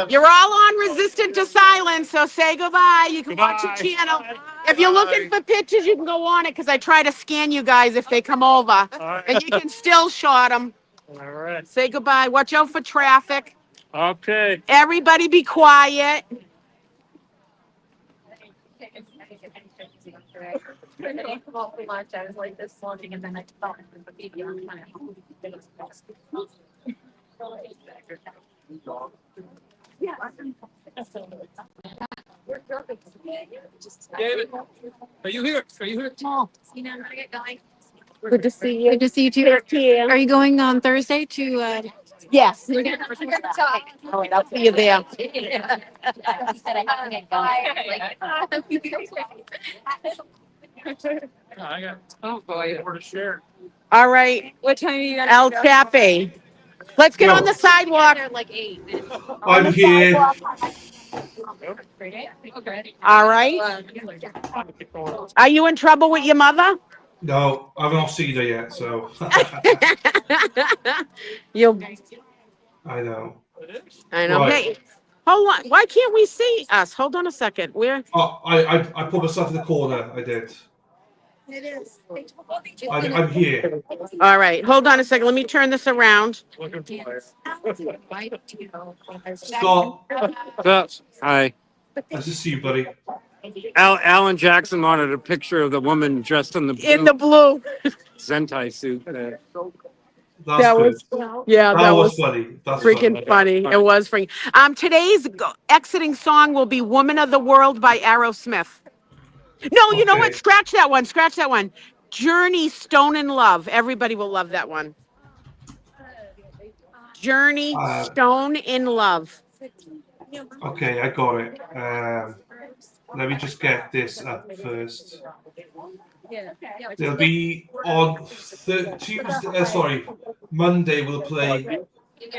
You're all on resistant to silence, so say goodbye. You can watch your channel. If you're looking for pictures, you can go on it because I try to scan you guys if they come over. And you can still shot them. All right. Say goodbye. Watch out for traffic. Okay. Everybody be quiet. When I come off for lunch, I was like this morning, and then I thought it was a baby on my Yeah. We're perfect. David, are you here? Are you here? Small. You know, I'm gonna get going. Good to see you. Good to see you too. Are you going on Thursday to? Yes. We're gonna talk. All right, I'll see you there. He said I have to get going. I got more to share. All right, What time are you guys? El Chape. Let's get on the sidewalk. They're like 8. I'm here. Okay. All right. Are you in trouble with your mother? No, I've not seen her yet, so You'll. I know. I know. Right. Hey, hold on. Why can't we see us? Hold on a second. Where? Oh, I put myself in the corner. I did. It is. I'm here. All right. Hold on a second. Let me turn this around. Scott. Hi. Nice to see you, buddy. Alan Jackson wanted a picture of the woman dressed in the blue In the blue. Zentai suit. That's That good. was, yeah, that was funny. That's freaking funny. It was freaking. Today's exiting song will be "Woman of the World" by Aerosmith. No, you know what? Okay. Scratch that one. Scratch that one. Journey, Stone in Love. Everybody will love that one. Journey, Stone in Love. Okay, I got it. Let me just get this up first. It'll be on Tuesday. Monday. We'll play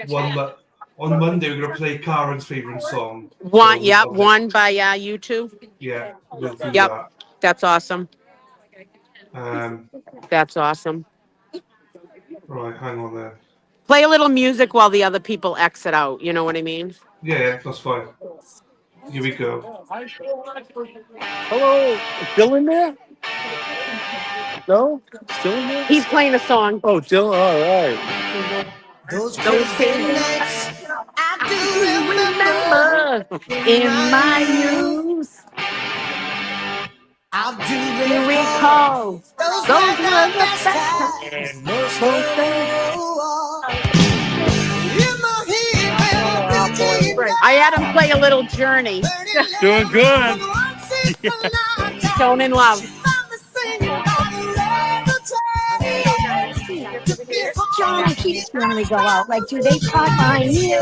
one. On Monday, we're gonna play Karen's favorite song. One, So yep, we'll- one by YouTube. Yeah, we'll do Yep, that. that's awesome. That's awesome. Right, hang on there. Play a little music while the other people exit out. You know what I mean? Yeah, that's fine. Here we go. Hello. Still in there? No? Still in there? He's playing a song. Oh, still? All right. Those crazy nights I do remember in my youth. You recall. Those were the best times. Most I had him play a little Journey. Doing good. Stone in Love. John keeps when we go out. Like, do they talk behind you?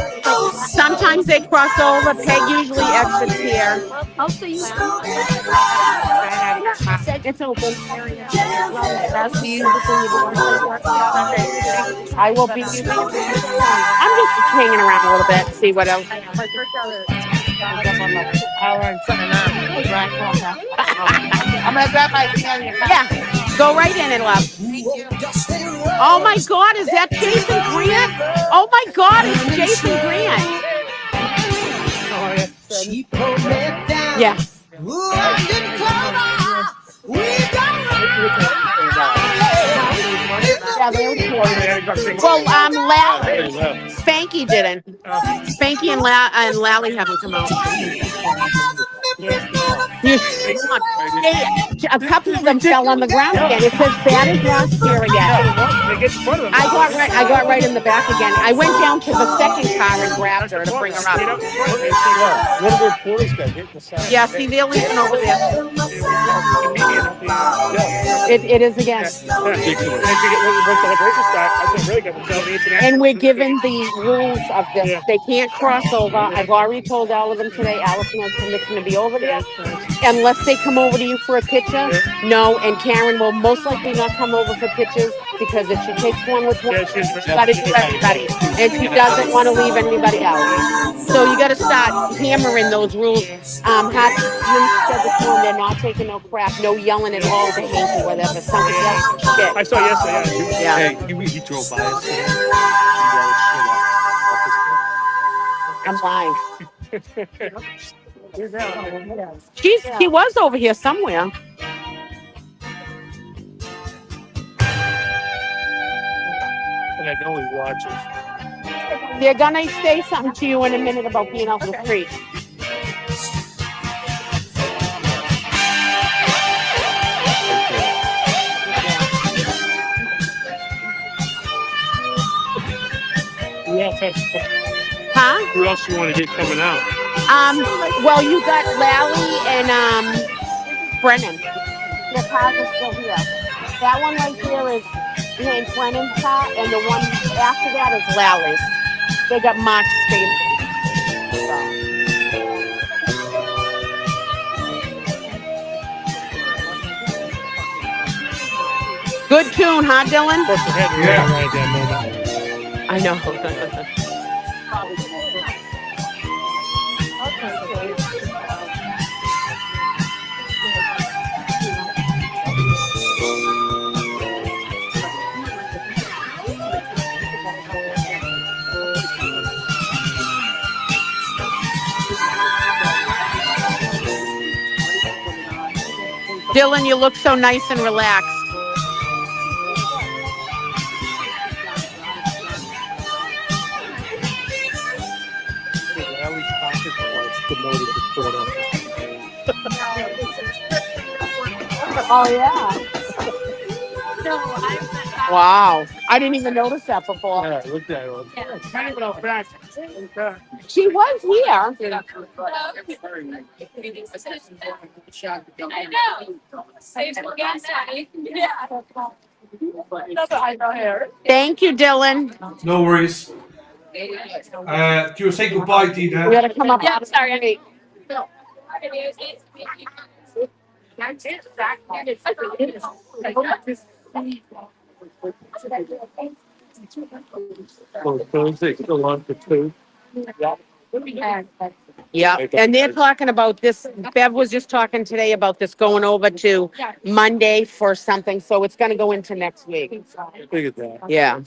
Sometimes they cross over. Peg usually exits here. Also, you It's open. I will be. I'm just hanging around a little bit, see what else. I'm gonna grab my candy. Yeah, go right in and love. Oh my God, is that Jason Grant? Oh my God, it's Jason Grant. Yeah. Yeah, they were cool. Well, Spanky didn't. Spanky and Lally haven't come out. A couple of them fell on the ground again. It's as bad as last year again. I got right in the back again. I went down to the second car and grabbed her to bring her up. Yeah, see, they're leaving over there. It is again. And we're given the rules of this. They can't cross over. I've already told all of them today. Allison has permission to be over there. Unless they come over to you for a picture, no. And Karen will most likely not come over for pictures because if she takes one with one, she's got to do everybody. And she doesn't want to leave anybody out. So you got to start hammering those rules. Hutchinson said this morning they're not taking no crap, no yelling at all to Hanky, whatever. Something else. Shit. I saw yesterday. Yeah. Hey, he drove by us. I'm lying. He was over here somewhere. And I know he watches. They're gonna say something to you in a minute about being off the street. Huh? Who else you want to get coming out? Well, you got Lally and Brennan. Their cars are still here. That one right here is behind Brennan's car, and the one after that is Lally's. They got Mark's face. Good tune, huh, Dylan? I know. Dylan, you look so nice and relaxed. Oh, yeah. Wow. I didn't even notice that before. Yeah, I looked at it. She was here. I know. Saves more gas money. Yeah. Thank you, Dylan. No worries. Do you say goodbye, Dina? We gotta come up. Yeah, sorry. Oh, Thursday, still on for 2. Yeah, and they're talking about this. Bev was just talking today about this going over to Monday for something, so it's gonna go into next week. I figured that. Yeah.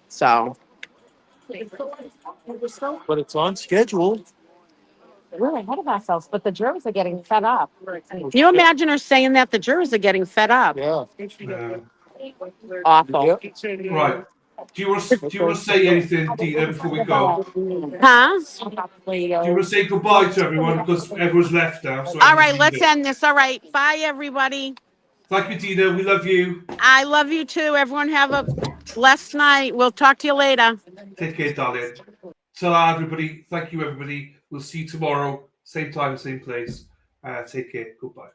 So. But it's on schedule. We're ahead of ourselves, but the jurors are getting fed up. Can you imagine her saying that? The jurors are getting fed up. Yeah. Awful. Right. Do you want to say anything, Dina, before we go? Huh? Do you want to say goodbye to everyone because everyone's left now? So All right, let's end this. All right. Bye, everybody. Thank you, Dina. We love you. I love you too. Everyone have a blessed night. We'll talk to you later. Take care, darling. Ta-ra, everybody. Thank you, everybody. We'll see you tomorrow. Same time, same place. Take care. Goodbye.